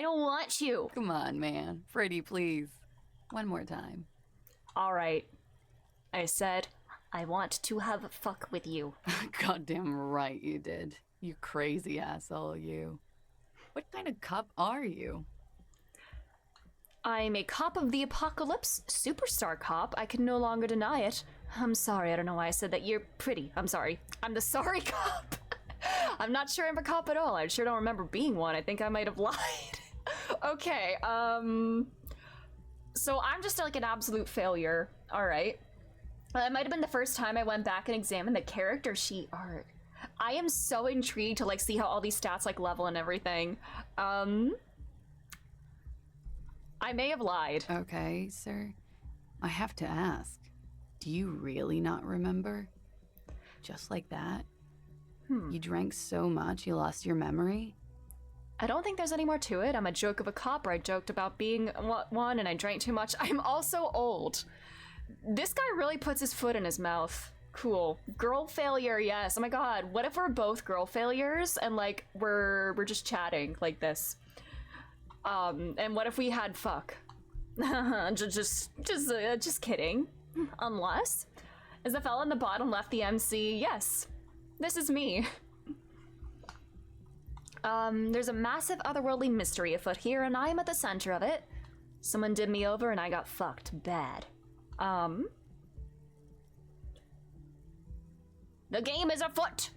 don't want you. Come on, man. Freddy, please. One more time. All right. I said, I want to have fuck with you. Goddamn right you did. You crazy asshole, you. What kind of cop are you? I'm a cop of the apocalypse, superstar cop. I can no longer deny it. I'm sorry, I don't know why I said that. You're pretty. I'm sorry. I'm the sorry cop. I'm not sure I'm a cop at all. I sure don't remember being one. I think I might have lied. Okay, so I'm just like an absolute failure. All right. It might have been the first time I went back and examined the character sheet art. I am so intrigued to like see how all these stats like level and everything. I may have lied. Okay, sir. I have to ask. Do you really not remember? Just like that? You drank so much you lost your memory? I don't think there's any more to it. I'm a joke of a cop, or I joked about being one and I drank too much. I'm also old. This guy really puts his foot in his mouth. Cool. Girl failure, yes. Oh my god, what if we're both girl failures and like we're just chatting like this? And what if we had fuck? just kidding. Unless, is the fella in the bottom left the MC? Yes, this is me. There's a massive otherworldly mystery afoot here, and I am at the center of it. Someone did me over, and I got fucked bad. The game is afoot.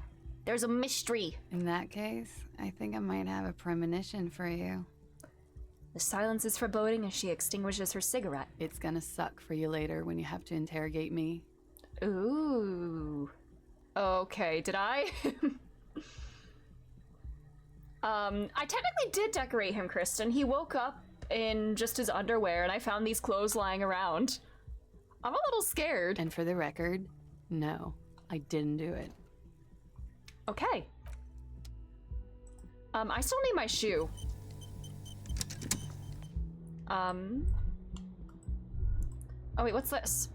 There's a mystery. In that case, I think I might have a premonition for you. The silence is foreboding as she extinguishes her cigarette. It's gonna suck for you later when you have to interrogate me. Ooh. Okay, did I? I technically did decorate him, Kristen. He woke up in just his underwear and I found these clothes lying around. I'm a little scared. And for the record, no, I didn't do it. Okay. I still need my shoe. Oh wait, what's this?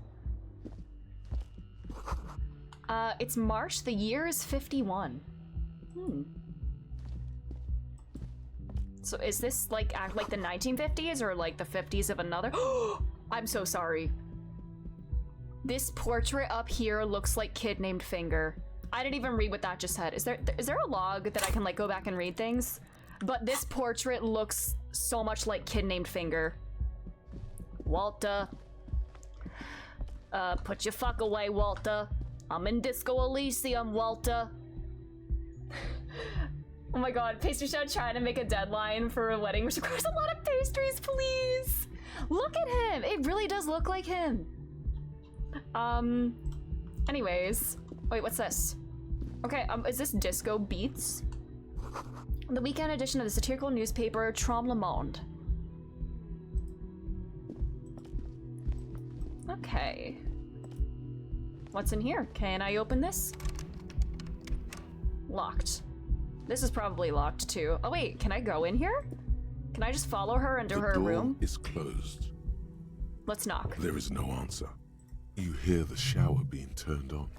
It's March, the year is 51. So is this like act like the 1950s or like the 50s of another? I'm so sorry. This portrait up here looks like Kid Named Finger. I didn't even read what that just said. Is there a log that I can like go back and read things? But this portrait looks so much like Kid Named Finger. Walter. Put your fuck away, Walter. I'm in Disco Elysium, Walter. Oh my god, Pastry Chef trying to make a deadline for a wedding which requires a lot of pastries, please! Look at him! It really does look like him. Anyways. Wait, what's this? Okay, is this Disco Beats? The weekend edition of the satirical newspaper Trom Le Monde. Okay. What's in here? Can I open this? Locked. This is probably locked too. Oh wait, can I go in here? Can I just follow her into her room? The door is closed. Let's knock. There is no answer. You hear the shower being turned on.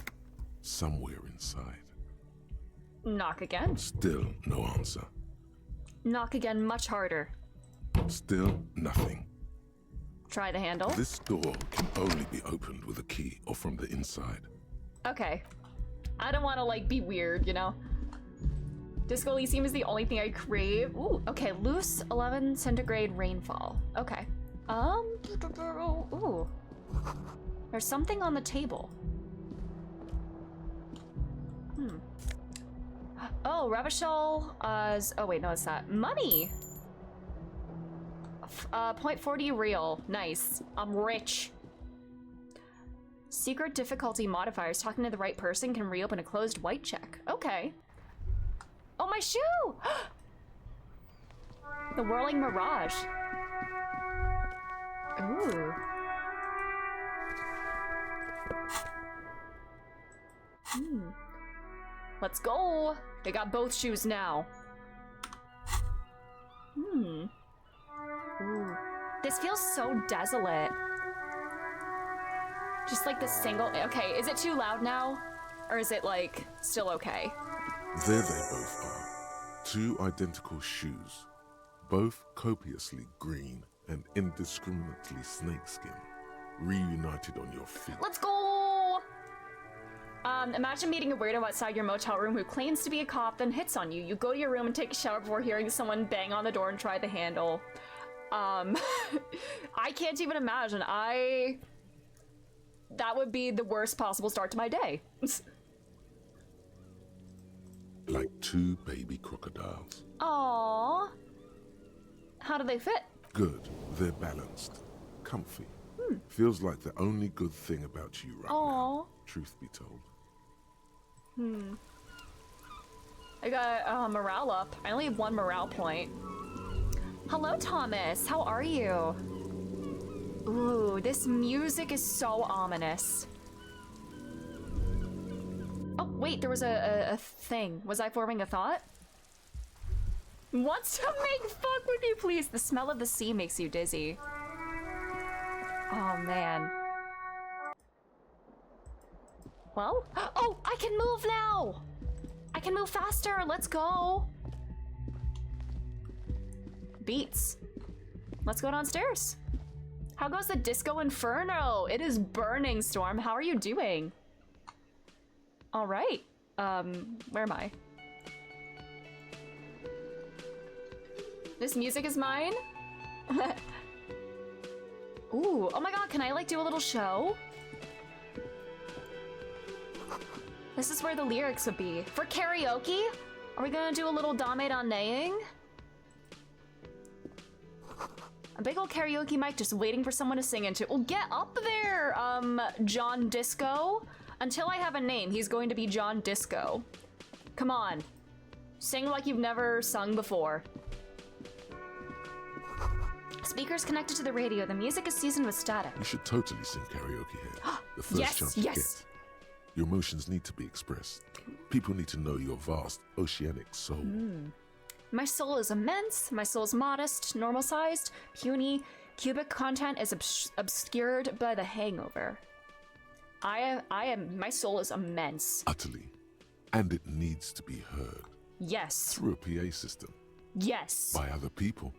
Somewhere inside. Knock again. Still no answer. Knock again much harder. Still nothing. Try the handle. This door can only be opened with a key or from the inside. Okay. I don't want to, like, be weird, you know? Disco Elysium is the only thing I crave. Ooh, okay. Loose 11 centigrade rainfall. Okay. Ooh. There's something on the table. Oh, Ravishal, oh wait, no, it's not. Money! 0.40 real. Nice. I'm rich. Secret difficulty modifiers. Talking to the right person can reopen a closed white check. Okay. Oh, my shoe! The whirling mirage. Ooh. Let's go. They got both shoes now. Ooh. This feels so desolate. Just like the single. Okay, is it too loud now? Or is it like still okay? There they both are. Two identical shoes. Both copiously green and indiscriminately snakeskin. Reunited on your feet. Let's go! Imagine meeting a weirdo outside your motel room who claims to be a cop, then hits on you. You go to your room and take a shower before hearing someone bang on the door and try the handle. I can't even imagine. That would be the worst possible start to my day. Like two baby crocodiles. Aww. How do they fit? Good. They're balanced. Comfy. Feels like the only good thing about you right now. Truth be told. I got morale up. I only have 1 morale point. Hello, Thomas. How are you? Ooh, this music is so ominous. Oh, wait, there was a thing. Was I forming a thought? Wants to make fuck with you, please. The smell of the sea makes you dizzy. Oh, man. Well, oh, I can move now. I can move faster. Let's go. Beats. Let's go downstairs. How goes the Disco Inferno? It is burning, Storm. How are you doing? All right. Where am I? This music is mine? Ooh, oh my god, can I like do a little show? This is where the lyrics would be. For karaoke? Are we gonna do a little dame daneing? A big old karaoke mic just waiting for someone to sing into. Well, get up there, John Disco. Until I have a name, he's going to be John Disco. Come on. Sing like you've never sung before. Speakers connected to the radio. The music is seasoned with static. You should totally sing karaoke here. The first Yes, chance you yes. get. Your emotions need to be expressed. People need to know your vast, oceanic soul. My soul is immense. My soul is modest, normal-sized, puny. Cubic content is obscured by the hangover. My soul is immense. Utterly. And it needs to be heard. Yes. Through a PA system. Yes. By other people.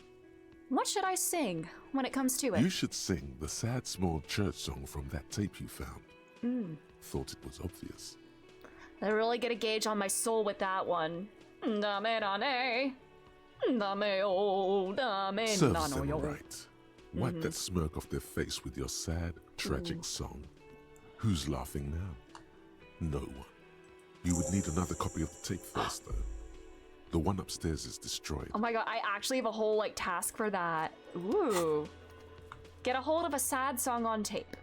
What should I sing when it comes to it? You should sing the sad small church song from that tape you found. Thought it was obvious. I really get a gauge on my soul with that one. Dame dane. Dame oh, dame Serves nano them yo. right. Wipe that smirk off their face with your sad, tragic song. Who's laughing now? No one. You would need another copy of the tape first, though. The one upstairs is destroyed. Oh my god, I actually have a whole like task for that. Ooh. Get a hold of a sad song on tape.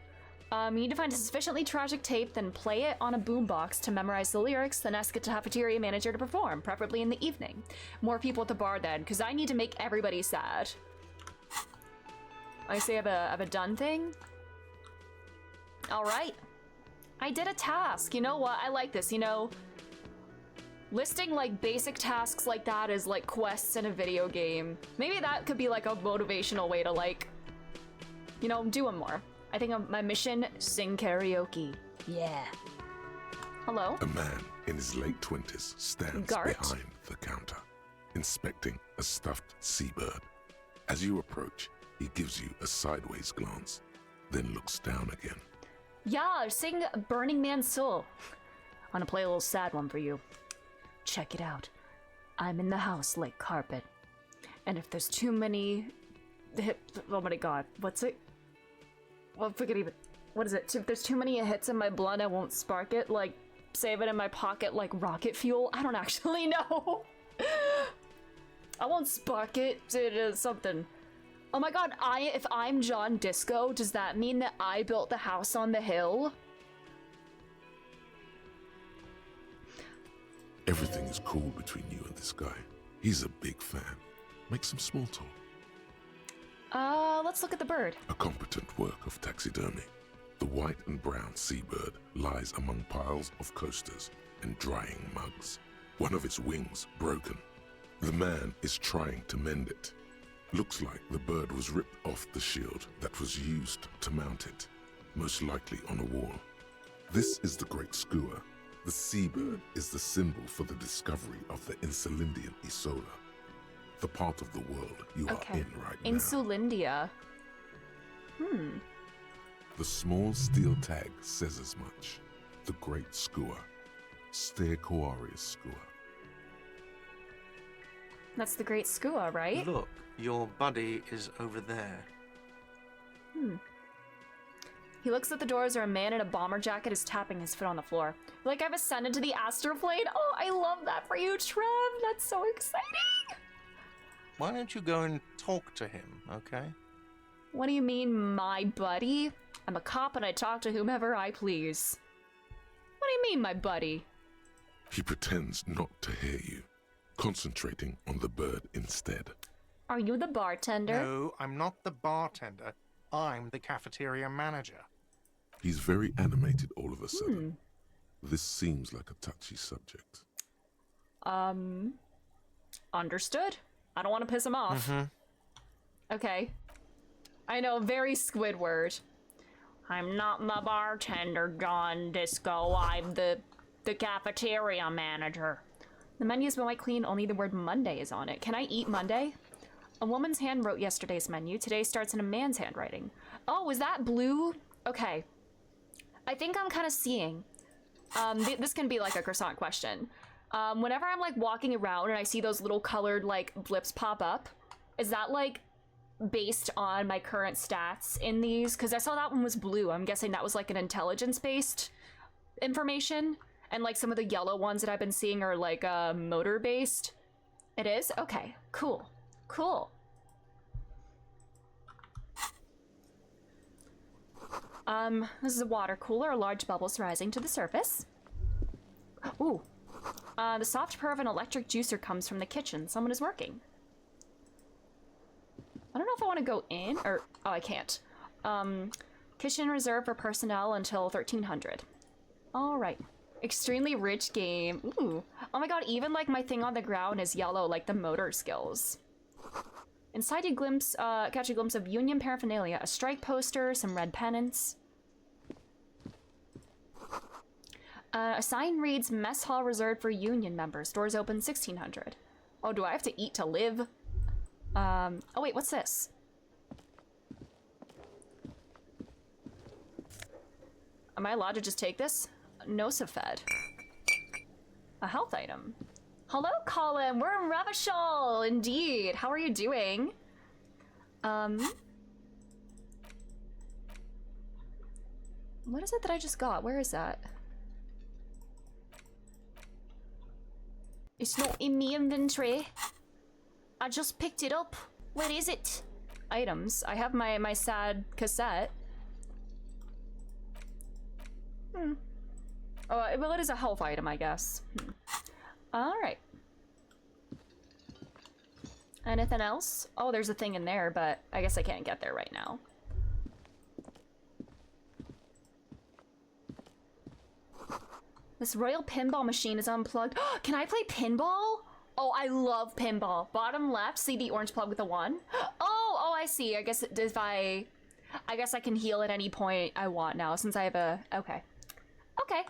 You need to find a sufficiently tragic tape, then play it on a boombox to memorize the lyrics, then ask a cafeteria manager to perform, preferably in the evening. More people at the bar then, because I need to make everybody sad. I say I have a done thing. All right. I did a task. You know what? I like this, you know. Listing like basic tasks like that is like quests in a video game. Maybe that could be like a motivational way to like You know, do one more. I think of my mission, sing karaoke. Yeah. Hello? A man in his late 20s stands Gart? behind the counter, inspecting a stuffed seabird. As you approach, he gives you a sideways glance, then looks down again. Yeah, sing Burning Man's Soul. I'm gonna play a little sad one for you. Check it out. I'm in the house like carpet. And if there's too many... Oh my god, what's it? Well, forget even... What is it? If there's too many hits in my blood, I won't spark it. Like, save it in my pocket like rocket fuel. I don't actually know. I won't spark it. It is something. Oh my god, if I'm John Disco, does that mean that I built the house on the hill? Everything is cool between you and this guy. He's a big fan. Make some small talk. Let's look at the bird. A competent work of taxidermy. The white and brown seabird lies among piles of coasters and drying mugs. One of its wings broken. The man is trying to mend it. Looks like the bird was ripped off the shield that was used to mount it, most likely on a wall. This is the Great Skua. The seabird is the symbol for the discovery of the Insulindian Isola, the part of the world you are in right now. Insulindia. The small steel tag says as much. The Great Skua. Stegosaurus Skua. That's the Great Skua, right? Look, your buddy is over there. He looks at the doors where a man in a bomber jacket is tapping his foot on the floor. Like I've ascended to the astroplane. Oh, I love that for you, Trev. That's so exciting. Why don't you go and talk to him, okay? What do you mean, my buddy? I'm a cop and I talk to whomever I please. What do you mean, my buddy? He pretends not to hear you, concentrating on the bird instead. Are you the bartender? No, I'm not the bartender. I'm the cafeteria manager. He's very animated all of a sudden. This seems like a touchy subject. Understood. I don't want to piss him off. Okay. I know, very Squidward. I'm not the bartender, John Disco. I'm the cafeteria manager. The menu's been wiped clean, only the word Monday is on it. Can I eat Monday? A woman's hand wrote yesterday's menu. Today starts in a man's handwriting. Oh, was that blue? Okay. I think I'm kind of seeing. This can be like a croissant question. Whenever I'm like walking around and I see those little colored like blips pop up, is that like based on my current stats in these? Because I saw that one was blue. I'm guessing that was like an intelligence-based information. And like some of the yellow ones that I've been seeing are like motor-based. It is? Okay, cool. Cool. This is a water cooler, large bubbles rising to the surface. Ooh. The soft purr of an electric juicer comes from the kitchen. Someone is working. I don't know if I want to go in, or... Oh, I can't. Kitchen reserved for personnel until 1300. Alright. Extremely rich game. Ooh. Oh my god, even like my thing on the ground is yellow, like the motor skills. Inside you catch a glimpse of union paraphernalia, a strike poster, some red pennants. A sign reads, Mess Hall reserved for union members. Doors open 1600. Oh, do I have to eat to live? Oh wait, what's this? Am I allowed to just take this? Nosafed. A health item. Hello, Colin. We're in Revachol, indeed. How are you doing? What is it that I just got? Where is that? It's not in my inventory. I just picked it up. Where is it? Items. I have my sad cassette. Oh, well, it is a health item, I guess. Alright. Anything else? Oh, there's a thing in there, but I guess I can't get there right now. This royal pinball machine is unplugged. Can I play pinball? Oh, I love pinball. Bottom left, see the orange plug with the 1. Oh, I see. I guess if I... I guess I can heal at any point I want now since I have a... Okay. Okay.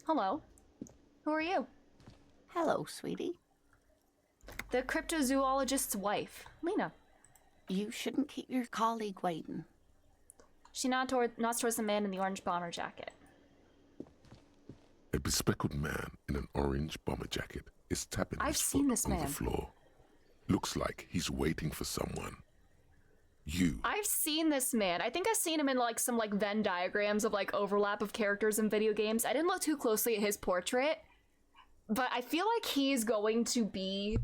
Hello. Who are you? Hello, sweetie. The cryptozoologist's wife, Lena. You shouldn't keep your colleague waiting. She nods towards the man in the orange bomber jacket. A bespectacled man in an orange bomber jacket is tapping I've his seen foot this on man. the floor. Looks like he's waiting for someone. You. I've seen this man. I think I've seen him in like some like Venn diagrams of like overlap of characters in video games. I didn't look too closely at his portrait, but I feel like he's going to be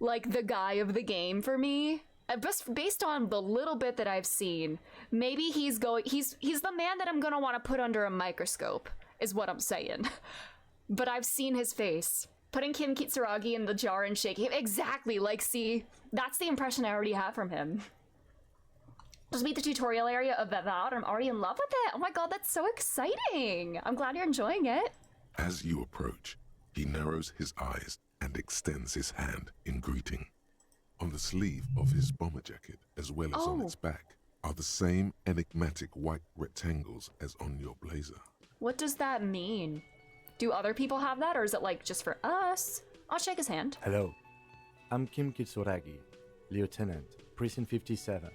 like the guy of the game for me. Just based on the little bit that I've seen, maybe he's the man that I'm gonna want to put under a microscope, is what I'm saying. But I've seen his face. Putting Kim Kitsuragi in the jar and shaking him. Exactly, like, see, that's the impression I already have from him. Just beat the tutorial area of Vavowed. I'm already in love with it. Oh my god, that's so exciting. I'm glad you're enjoying it. As you approach, he narrows his eyes and extends his hand in greeting. On the sleeve of his bomber jacket, as well as on its back, are the same enigmatic white rectangles as on your blazer. What does that mean? Do other people have that, or is it like just for us? I'll shake his hand. Hello, I'm Kim Kitsuragi, Lieutenant, Precinct 57.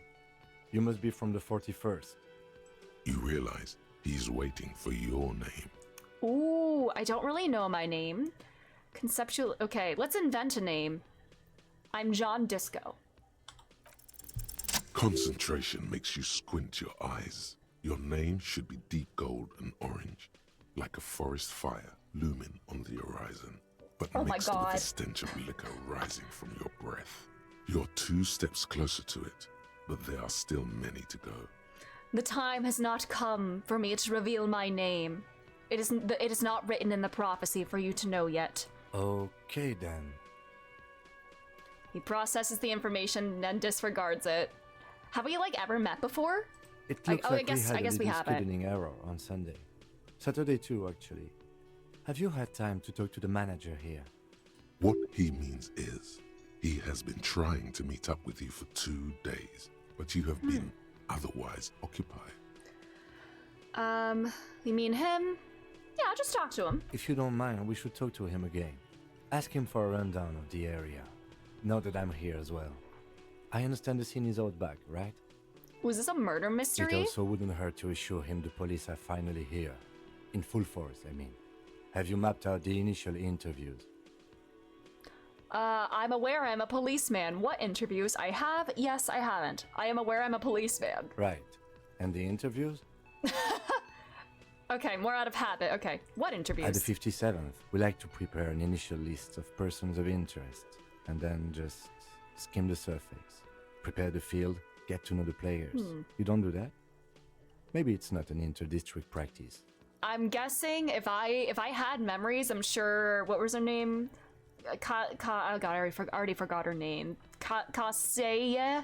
You must be from the 41st. You realize he's waiting for your name. Ooh, I don't really know my name. Conceptual. Okay, let's invent a name. I'm John Disco. Concentration makes you squint your eyes. Your name should be deep gold and orange, like a forest fire looming on the horizon, but Oh my mixed with God. the stench of liquor rising from your breath. You're 2 steps closer to it, but there are still many to go. The time has not come for me to reveal my name. It is not written in the prophecy for you to know yet. Okay then. He processes the information and then disregards it. Have we like ever met before? It looks like I guess we we had a little haven't. scheduling error on Sunday. Saturday too, actually. Have you had time to talk to the manager here? What he means is, he has been trying to meet up with you for 2 days, but you have been otherwise occupied. You mean him? Yeah, I'll just talk to him. If you don't mind, we should talk to him again. Ask him for a rundown of the area. Now that I'm here as well. I understand the scene is out back, right? Was this a murder It mystery? also wouldn't hurt to assure him the police are finally here. In full force, I mean. Have you mapped out the initial interviews? I'm aware I'm a policeman. What interviews I have? Yes, I haven't. I am aware I'm a policeman. Right. And the interviews? Okay, more out of habit. Okay, what interviews? At the 57th, we like to prepare an initial list of persons of interest, and then just skim the surface. Prepare the field, get to know the players. You don't do that? Maybe it's not an inter-district practice. I'm guessing if I had memories, I'm sure. What was her name? Oh God, I already forgot her name. Kaseye?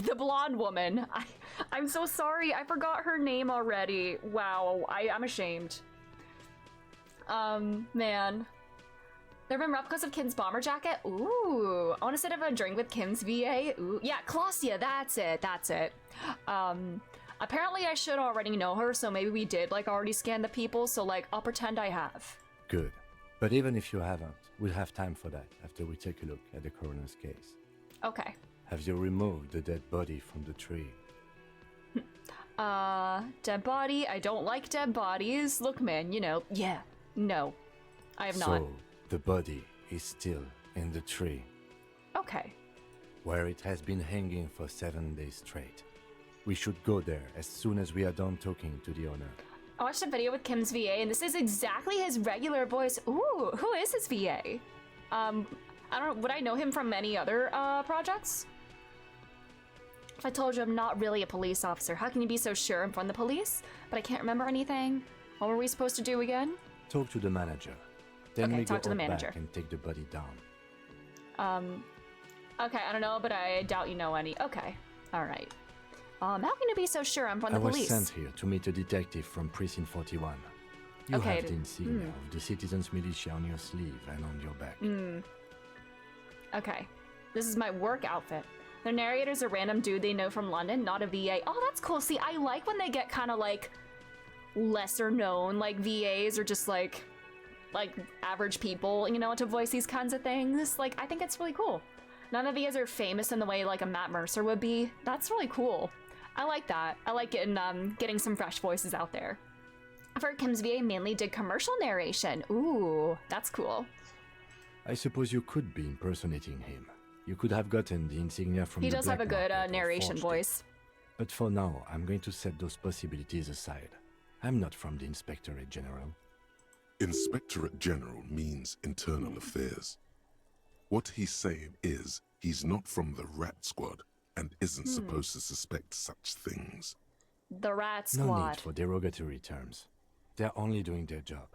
The blonde woman. I'm so sorry. I forgot her name already. Wow, I'm ashamed. Man. There have been replicas of Kim's bomber jacket. Ooh, I want to sit have a drink with Kim's VA. Ooh, yeah, Claudia. That's it. Apparently I should already know her, so maybe we did like already scan the people. So like, I'll pretend I have. Good. But even if you haven't, we'll have time for that after we take a look at the coroner's case. Okay. Have you removed the dead body from the tree? Dead body. I don't like dead bodies. Look, man, you know. Yeah. No. I have not. So, the body is still in the tree, Okay. where it has been hanging for 7 days straight. We should go there as soon as we are done talking to the owner. I watched a video with Kim's VA, and this is exactly his regular voice. Ooh, who is his VA? I don't know. Would I know him from any other projects? If I told you I'm not really a police officer, how can you be so sure I'm from the police? But I can't remember anything. What were we supposed to do again? Talk to the manager. Then Okay, we talk go to the out manager. back and take the body down. Okay, I don't know, but I doubt you know any. Okay, all right. How can you be so sure I'm from I the was police? sent here to meet a detective from Precinct 41. You Okay, have the insignia of the Citizens Militia on your sleeve and on your back. Okay, this is my work outfit. Their narrator's a random dude they know from London, not a VA. Oh, that's cool. See, I like when they get kind of like lesser known, like VAs or just like average people, you know, to voice these kinds of things. Like, I think it's really cool. None of the VAs are famous in the way like a Matt Mercer would be. That's really cool. I like that. I like getting some fresh voices out there. I've heard Kim's VA mainly did commercial narration. Ooh, that's cool. I suppose you could be impersonating him. You could have gotten the insignia from He the does have a black good market or narration forged it. voice. But for now, I'm going to set those possibilities aside. I'm not from the Inspectorate General. Inspectorate General means internal affairs. What he's saying is he's not from the Rat Squad and isn't supposed to suspect such things. The Rat No Squad. need for derogatory terms. They're only doing their job.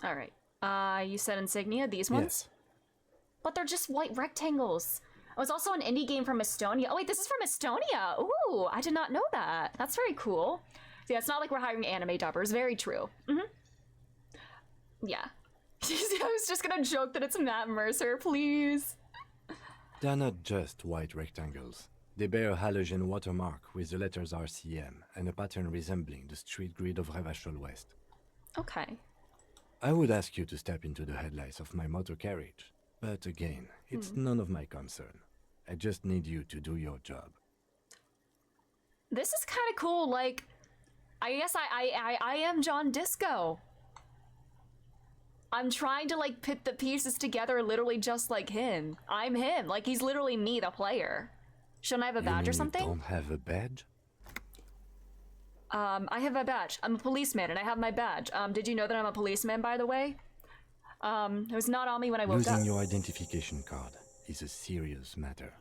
All right. You said insignia, these ones? Yes. But they're just white rectangles. It was also an indie game from Estonia. Oh wait, this is from Estonia. Ooh, I did not know that. That's very cool. So yeah, it's not like we're hiring anime dubbers. Very true. Yeah. I was just gonna joke that it's Matt Mercer, please. They're not just white rectangles. They bear a halogen watermark with the letters RCM and a pattern resembling the street grid of Revachol West. Okay. I would ask you to step into the headlights of my motor carriage, but again, it's none of my concern. I just need you to do your job. This is kind of cool. Like, I guess I am John Disco. I'm trying to like put the pieces together literally just like him. I'm him. Like, he's literally me, the player. Shouldn't I have a badge You or something? don't have a badge? I have a badge. I'm a policeman and I have my badge. Did you know that I'm a policeman, by the way? It was not on me when I woke up. Losing your identification card is a serious matter.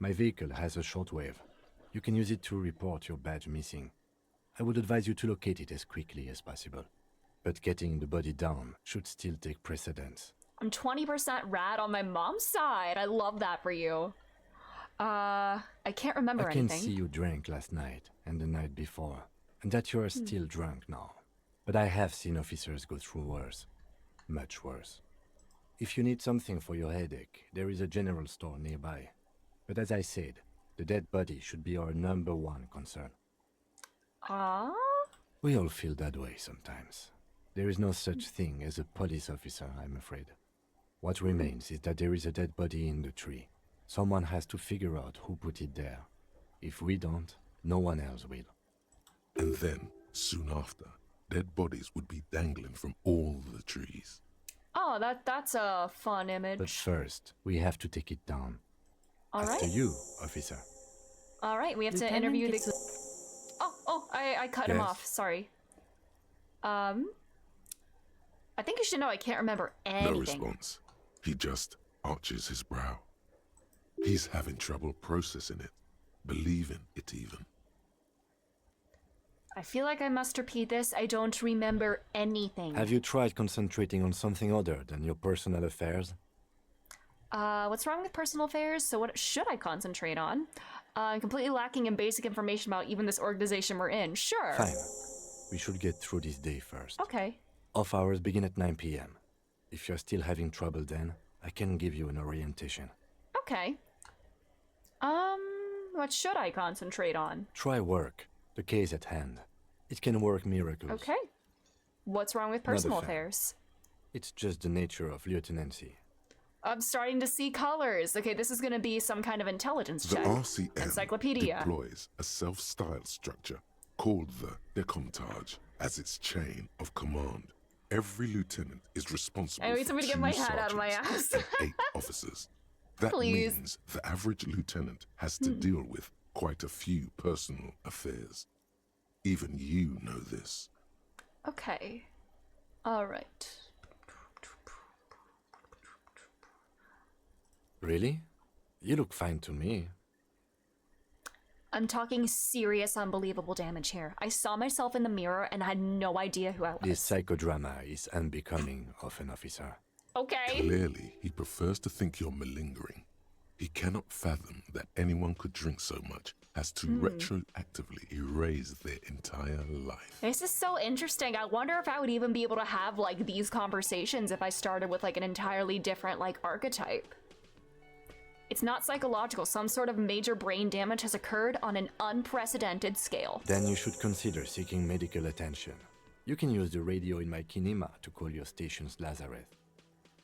My vehicle has a shortwave. You can use it to report your badge missing. I would advise you to locate it as quickly as possible. But getting the body down should still take precedence. I'm 20% rad on my mom's side. I love that for you. I can't remember I can anything. see you drank last night and the night before, and that you are still drunk now. But I have seen officers go through worse. Much worse. If you need something for your headache, there is a general store nearby. But as I said, the dead body should be our #1 concern. We all feel that way sometimes. There is no such thing as a police officer, I'm afraid. What remains is that there is a dead body in the tree. Someone has to figure out who put it there. If we don't, no one else will. And then, soon after, dead bodies would be dangling from all the trees. Oh, that's a fun image. But first, we have to take it down. All After right. you, officer. All right, we have to Lieutenant interview gets the... I cut him Yes. off. Sorry. I think you should know I can't remember anything. No response. He just arches his brow. He's having trouble processing it, believing it even. I feel like I must repeat this. I don't remember anything. Have you tried concentrating on something other than your personal affairs? What's wrong with personal affairs? So what should I concentrate on? I'm completely lacking in basic information about even this organization we're in. Sure. Fine. We should get through this day first. Okay. Off hours begin at 9 p.m. If you're still having trouble then, I can give you an orientation. Okay. What should I concentrate on? Try work. The case at hand. It can work miracles. Okay. What's wrong with Not a personal fan. affairs? It's just the nature of lieutenancy. I'm starting to see colors. Okay, this is going to be some kind of intelligence The check. RCM Encyclopedia. deploys a self-styled structure called the Decomptage as its chain of command. Every lieutenant is responsible I need for somebody to 2 get my hat out of my sergeants ass. and 8 officers. That Please. means the average lieutenant has to deal with quite a few personal affairs. Even you know this. Okay. All right. Really? You look fine to me. I'm talking serious, unbelievable damage here. I saw myself in the mirror and I had no idea who I was. This psychodrama is unbecoming of an officer. Okay. Clearly, he prefers to think you're malingering. He cannot fathom that anyone could drink so much as to retroactively erase their entire life. This is so interesting. I wonder if I would even be able to have like these conversations if I started with like an entirely different like archetype. It's not psychological. Some sort of major brain damage has occurred on an unprecedented scale. Then you should consider seeking medical attention. You can use the radio in my kinema to call your station's Lazareth.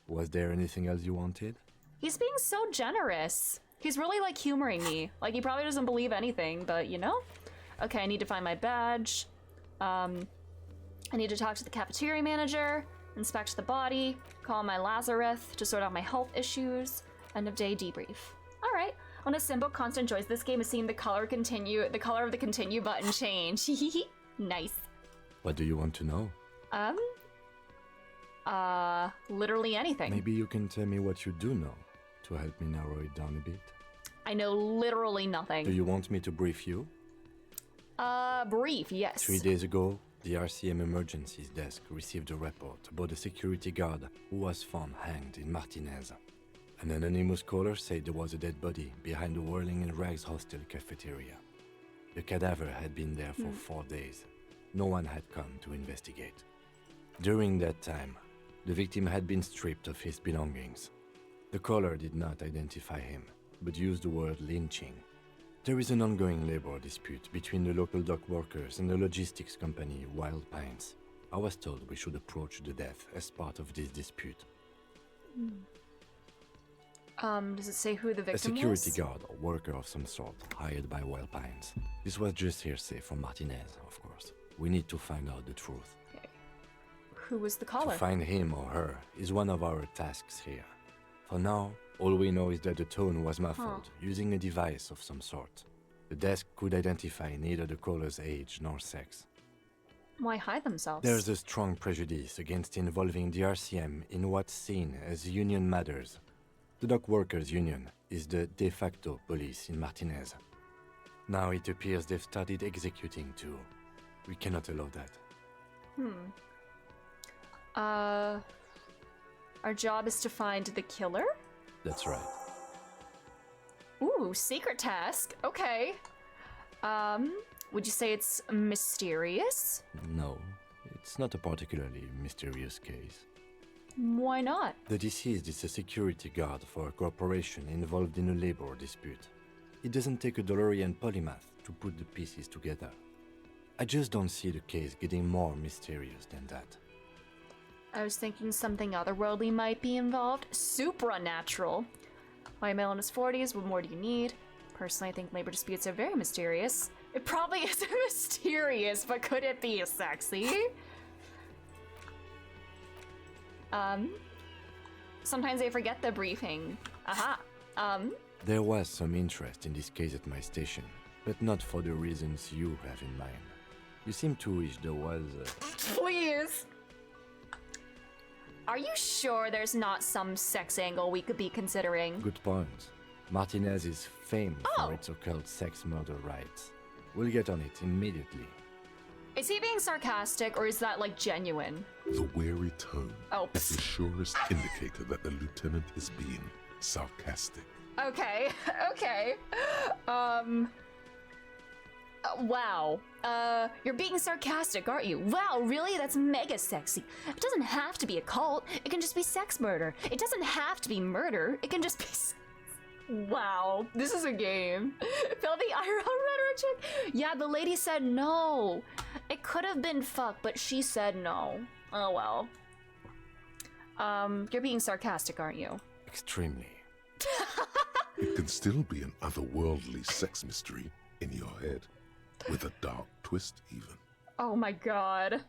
Was there anything else you wanted? He's being so generous. He's really like humoring me. Like he probably doesn't believe anything, but you know? Okay, I need to find my badge. I need to talk to the cafeteria manager, inspect the body, call my Lazareth to sort out my health issues. End of day debrief. All right. One of Simbo constant joys this game is seeing the color of the continue button change. Nice. What do you want to know? Literally anything. Maybe you can tell me what you do know to help me narrow it down a bit. I know literally nothing. Do you want me to brief you? Brief, yes. 3 days ago, the RCM Emergencies Desk received a report about a security guard who was found hanged in Martinez. An anonymous caller said there was a dead body behind the Whirling in Rags hostel cafeteria. The cadaver had been there for 4 days. No one had come to investigate. During that time, the victim had been stripped of his belongings. The caller did not identify him, but used the word lynching. There is an ongoing labor dispute between the local dock workers and the logistics company Wild Pines. I was told we should approach the death as part of this dispute. Does it say who the victim was? A security guard or worker of some sort, hired by Wild Pines. This was just hearsay from Martinez, of course. We need to find out the truth. Okay. Who was the caller? To find him or her is one of our tasks here. For now, all we know is that the tone was muffled, using a device of some sort. The desk could identify neither the caller's age nor sex. Why hide themselves? There's a strong prejudice against involving the RCM in what's seen as union matters. The Dock Workers Union is the de facto police in Martinez. Now it appears they've started executing too. We cannot allow that. Our job is to find the killer? That's right. Ooh, secret task. Okay. Would you say it's mysterious? No, it's not a particularly mysterious case. Why not? The deceased is a security guard for a corporation involved in a labor dispute. It doesn't take a DeLorean polymath to put the pieces together. I just don't see the case getting more mysterious than that. I was thinking something otherworldly might be involved. Supranatural. White male in his 40s, what more do you need? Personally, I think labor disputes are very mysterious. It probably isn't mysterious, but could it be sexy? Sometimes I forget the briefing. Aha. There was some interest in this case at my station, but not for the reasons you have in mind. You seem to wish there was Please! Are you sure there's not some sex angle we could be considering? Good point. Martinez is famed for its occult sex murder rites. We'll get on it immediately. Is he being sarcastic or is that like genuine? The weary tone is psst. the surest indicator that the lieutenant is being sarcastic. Okay, okay. Wow. You're being sarcastic, aren't you? Wow, really? That's mega sexy. It doesn't have to be a cult. It can just be sex murder. It doesn't have to be murder. It can just be Wow, this is a game. Feel the IRL rhetoric check? Yeah, the lady said no. It could have been fuck, but she said no. Oh well. You're being sarcastic, aren't you? Extremely. It can still be an otherworldly sex mystery in your head, with a dark twist even. Oh my god.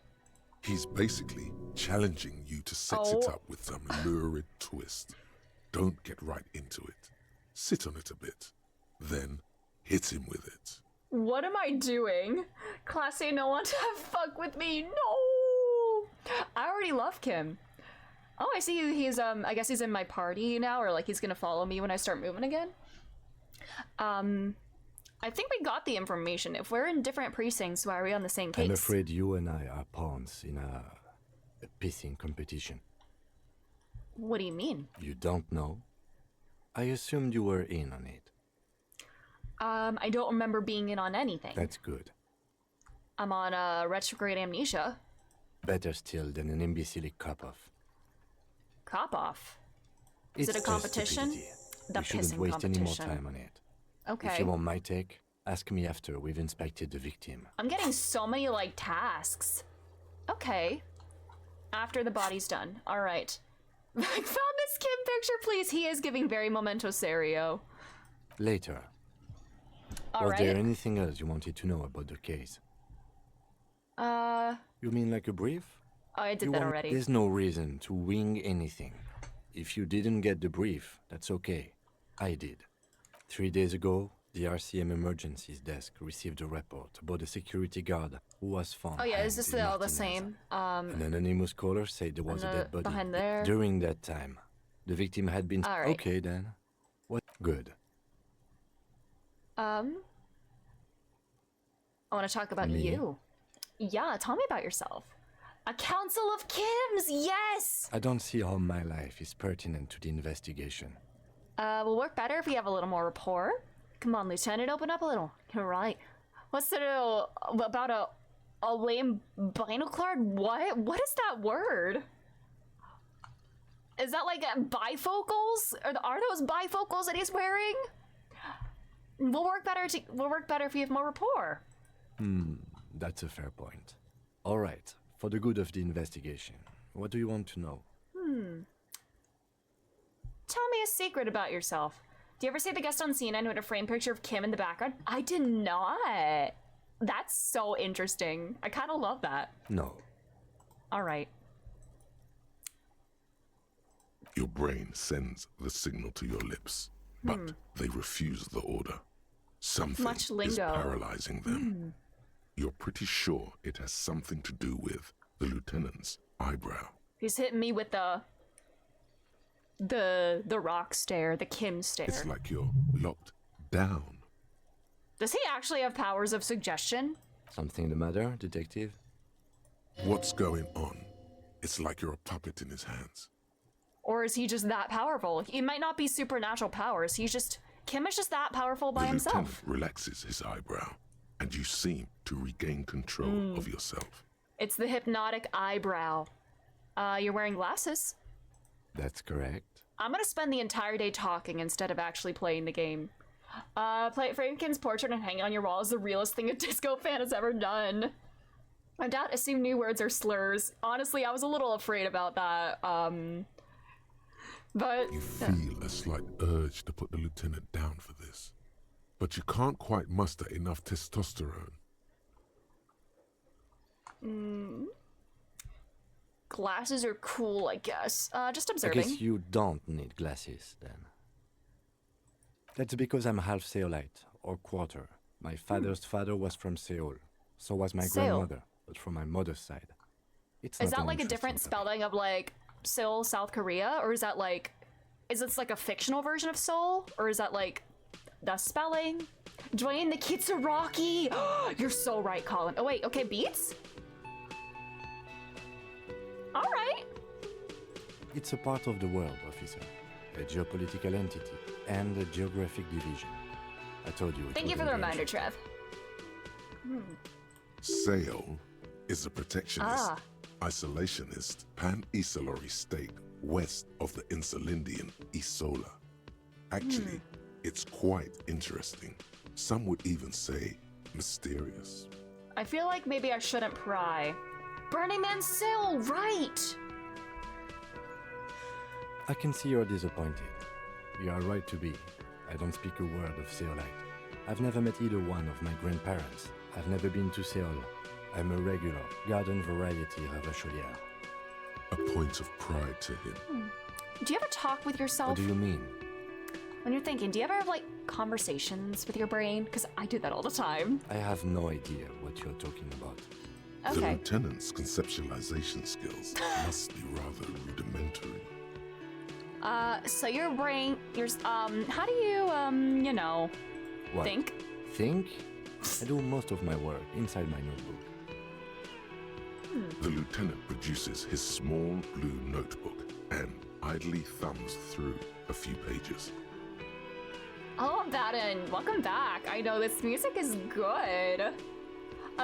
He's basically challenging you to sex it up with some lurid twist. Don't get right into it. Sit on it a bit, then hit him with it. What am I doing? Classy, no one to have fuck with me. No! I already love Kim. Oh, I see he's, I guess he's in my party now, or like he's gonna follow me when I start moving again. I think we got the information. If we're in different precincts, why are we on the same case? I'm afraid you and I are pawns in a pissing competition. What do you mean? You don't know? I assumed you were in on it. I don't remember being in on anything. That's good. I'm on retrograde amnesia. Better still than an imbecilic cop-off. Cop off? Is it a competition? We shouldn't pissing waste any more competition. time on it. Okay. If you want my take, ask me after we've inspected the victim. I'm getting so many, like, tasks. Okay. After the body's done. Alright. I found this Kim picture, please. He is giving very memento serio. Later. Was there anything else you wanted to know about the case? You mean like a brief? Oh, I did that already. There's no reason to wing anything. If you didn't get the brief, that's okay. I did. 3 days ago, the RCM emergencies desk received a report about a security guard who was found. Oh yeah, is this hanged in all the Martinez. same? An anonymous caller said there was a dead body. Behind there. During that time, the victim had been... All right. Okay then. What? Good. I want to talk about Me? you. Yeah, tell me about yourself. A council of Kims, yes! I don't see how my life is pertinent to the investigation. Will work better if we have a little more rapport. Come on, Lieutenant, open up a little. You're right. What's it about a lame binoclard? What? What is that word? Is that like bifocals? Are those bifocals that he's wearing? We'll work better if we have more rapport. That's a fair point. All right, for the good of the investigation, what do you want to know? Tell me a secret about yourself. Do you ever see the guest on CNN who had a framed picture of Kim in the background? I did not. That's so interesting. I kind of love that. No. All right. Your brain sends the signal to your lips, but they refuse the order. Something Much is lingo. paralyzing them. You're pretty sure it has something to do with the lieutenant's eyebrow. He's hitting me with the rock stare, the Kim stare. It's like you're locked down. Does he actually have powers of suggestion? Something the matter, detective? What's going on? It's like you're a puppet in his hands. Or is he just that powerful? He might not be supernatural powers. Kim is just that powerful by The himself. lieutenant relaxes his eyebrow, and you seem to regain control of yourself. It's the hypnotic eyebrow. You're wearing glasses. That's correct. I'm gonna spend the entire day talking instead of actually playing the game. Frame Kim's portrait and hanging on your wall is the realest thing a disco fan has ever done. I doubt assume new words are slurs. Honestly, I was a little afraid about that. But You feel a slight urge to put the lieutenant down for this, but you can't quite muster enough testosterone. Glasses are cool, I guess. Just I observing. guess you don't need glasses, then. That's because I'm half Seolite, or quarter. My father's father was from Seoul. So was my Seoul. grandmother, but from my mother's side. It's Is not that an like a interesting different topic. spelling of like Seoul, South Korea? Or is that like, is this like a fictional version of Seoul? Or is that like the spelling? Dwayne the Kitsuraki! You're so right, Colin. Oh wait, okay, beats? Alright. It's a part of the world, officer. A geopolitical entity and a geographic division. I told you. it Thank you would for the engage reminder, Trev. Seoul is a protectionist, isolationist, pan-Isolari state west of the Insulindian Isola. Actually, it's quite interesting. Some would even say mysterious. I feel like maybe I shouldn't pry. Burning Man Seoul, right! I can see you're disappointed. You are right to be. I don't speak a word of Seolite. I've never met either one of my grandparents. I've never been to Seoul. I'm a regular, garden variety ravacholière. A point of pride to him. Do you ever talk with yourself What do you mean? when you're thinking? Do you ever have like conversations with your brain? Because I do that all the time. I have no idea what you're talking about. The Okay. lieutenant's conceptualization skills must be rather rudimentary. So your brain, how do you, What? think? Think? I do most of my work inside my notebook. The lieutenant produces his small blue notebook and idly thumbs through a few pages. I love that, and welcome back. I know this music is good.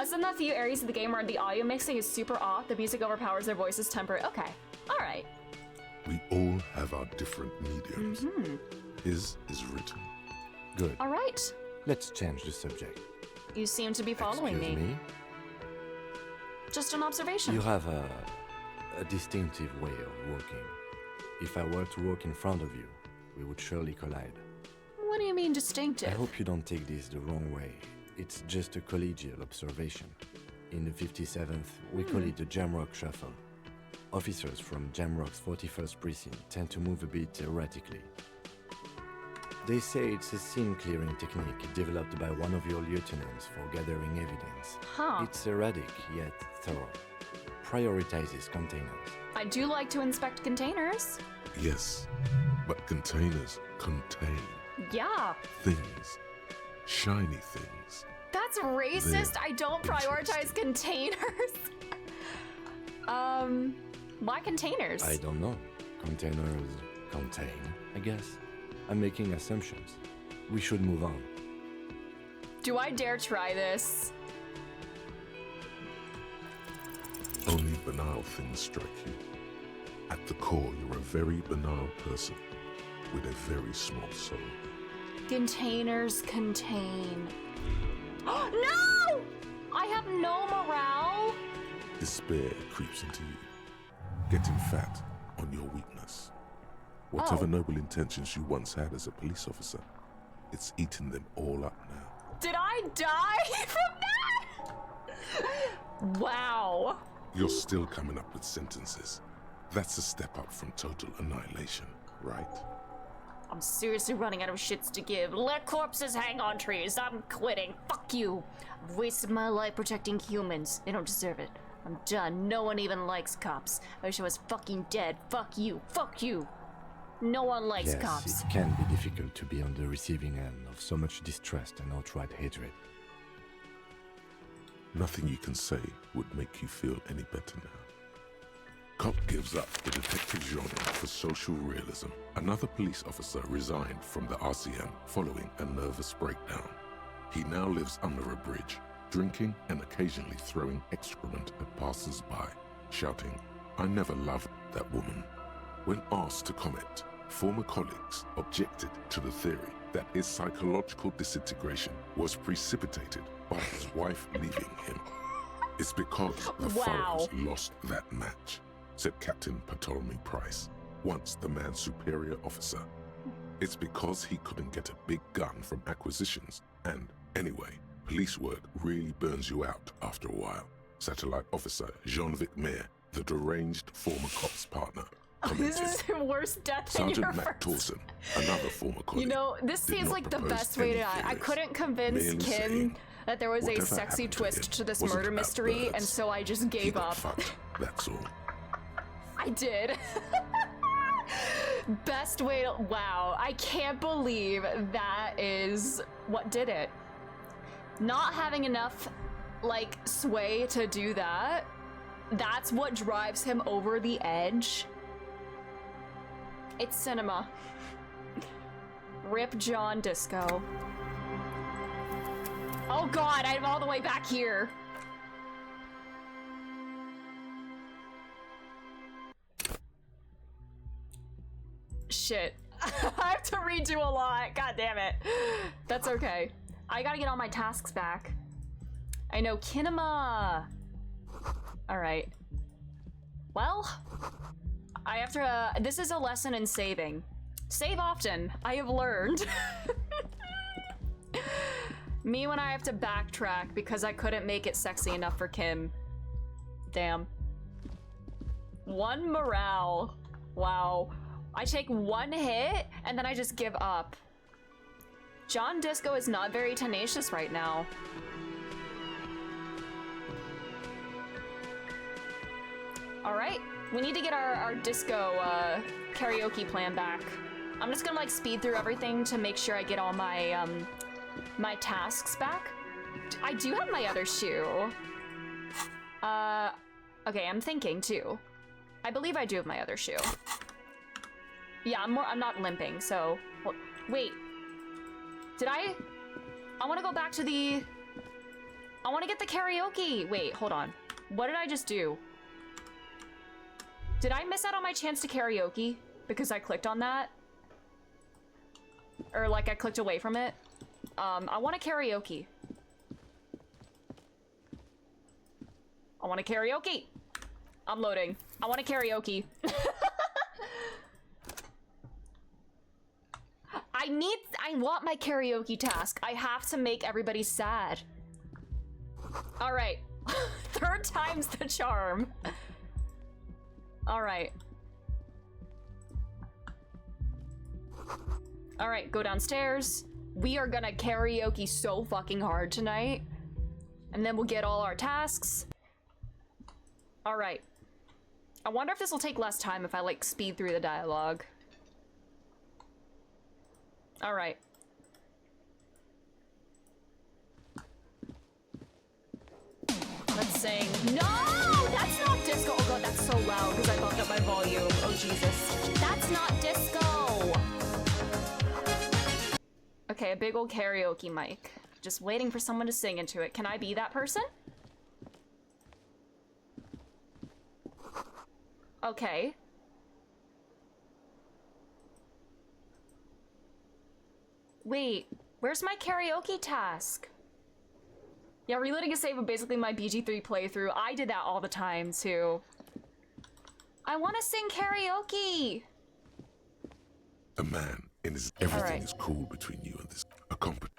Some of the few areas of the game where the audio mixing is super off, the music overpowers their voices temporarily. Okay, alright. We all have our different mediums. His is written. Good. All right. Let's change the subject. You seem to be following Excuse me. Just an observation. You have a distinctive way of walking. If I were to walk in front of you, we would surely collide. What do you mean distinctive? I hope you don't take this the wrong way. It's just a collegial observation. In the 57th, we call it the Jamrock Shuffle. Officers from Jamrock's 41st Precinct tend to move a bit erratically. They say it's a scene-clearing technique developed by one of your lieutenants for gathering evidence. Huh. It's erratic, yet thorough. Prioritizes containers. I do like to inspect containers. Yes, but containers contain Yeah. things. Shiny things. That's racist. They're I don't prioritize containers. Why containers? I don't know. Containers contain, I guess. I'm making assumptions. We should move on. Do I dare try this? Only banal things strike you. At the core, you're a very banal person with a very small soul. Containers contain. No! I have no morale. Despair creeps into you, getting fat on your weakness. Whatever noble intentions you once had as a police officer, it's eaten them all up now. Did I die from that? Wow. You're still coming up with sentences. That's a step up from total annihilation, right? I'm seriously running out of shits to give. Let corpses hang on trees. I'm quitting. Fuck you. I've wasted my life protecting humans. They don't deserve it. I'm done. No one even likes cops. I wish I was fucking dead. Fuck you. Fuck you. No one likes Yes, cops. it can be difficult to be on the receiving end of so much distrust and outright hatred. Nothing you can say would make you feel any better now. Cop gives up the detective genre for social realism. Another police officer resigned from the RCM following a nervous breakdown. He now lives under a bridge, drinking and occasionally throwing excrement at passers-by, shouting, "I never loved that woman." When asked to comment, former colleagues objected to the theory that his psychological disintegration was precipitated by his wife leaving him. It's because the Furrows lost that match, said Captain Ptolemy Price, once the man's superior officer. It's because he couldn't get a big gun from acquisitions, and anyway, police work really burns you out after a while. Satellite officer Jean-Vic Mayer, the deranged former cop's partner, This is the worst death in Sergeant your Matt first. Torson, another former colleague. You know, this did seems not like the propose best way to any die. I theories, couldn't convince merely Kim saying, that there was a "Whatever sexy happened to twist him to this wasn't murder about mystery, and birds. so I just He gave got up. fucked, that's all. I did. Best way to. Wow, I can't believe that is what did it. Not having enough, like, sway to do that, that's what drives him over the edge. It's cinema. Rip John Disco. Oh god, I'm all the way back here. Shit. I have to redo a lot. God damn it. That's okay. I gotta get all my tasks back. I know Kinema. Alright. Well, I have to, this is a lesson in saving. Save often, I have learned. Me when I have to backtrack because I couldn't make it sexy enough for Kim. Damn. 1 morale. Wow. I take 1 hit and then I just give up. John Disco is not very tenacious right now. Alright, we need to get our disco karaoke plan back. I'm just gonna like speed through everything to make sure I get all my my tasks back. I do have my other shoe. Okay, I'm thinking too. I believe I do have my other shoe. Yeah, I'm not limping, so wait. Did I want to go back to the I want to get the karaoke. Wait, hold on. What did I just do? Did I miss out on my chance to karaoke because I clicked on that? Or like I clicked away from it. I want a karaoke. I want a karaoke. I'm loading. I want a karaoke. I want my karaoke task. I have to make everybody sad. All right. Third time's the charm. All right. All right, go downstairs. We are gonna karaoke so fucking hard tonight. And then we'll get all our tasks. All right. I wonder if this will take less time if I like speed through the dialogue. All right. Let's sing. No, that's not disco. Oh god, that's so loud because I bumped up my volume. Oh Jesus. That's not disco. Okay, a big old karaoke mic. Just waiting for someone to sing into it. Can I be that person? Okay. Wait, where's my karaoke task? Yeah, reloading a save of basically my BG3 playthrough. I did that all the time, too. I want to sing karaoke! A man in his everything is cool between you and this.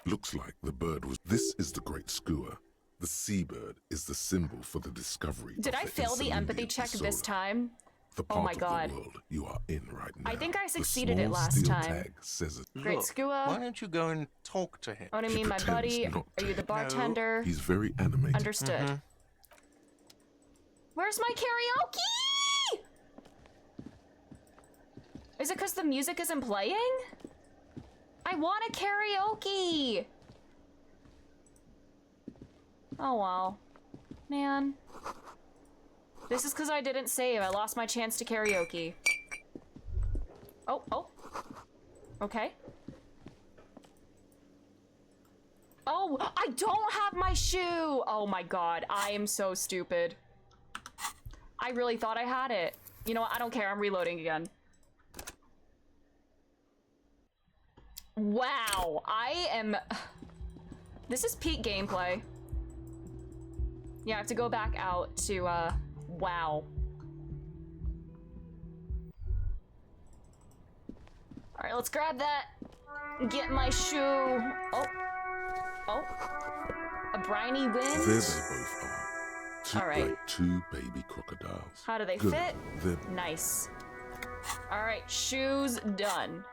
Looks like the bird was. This is the great skua. The seabird is the symbol for the discovery. Did I fail the empathy check this time? The part of the world you are in right now. I think I succeeded it last time. Tag says it. Great skua. Why don't you go and talk to him? What do you mean, my buddy? Are you the bartender? No. He's very animated. Understood. Where's my karaoke? Is it because the music isn't playing? I want a karaoke. Oh well. Man. This is because I didn't save. I lost my chance to karaoke. Oh. Okay. Oh, I don't have my shoe! Oh my god, I am so stupid. I really thought I had it. You know what, I don't care, I'm reloading again. Wow, I am... This is peak gameplay. Yeah, I have to go back out to, wow. Alright, let's grab that. Get my shoe. Oh. A briny wind. There they both are. Alright. Two baby crocodiles. How do they fit? Nice. Alright, shoes done.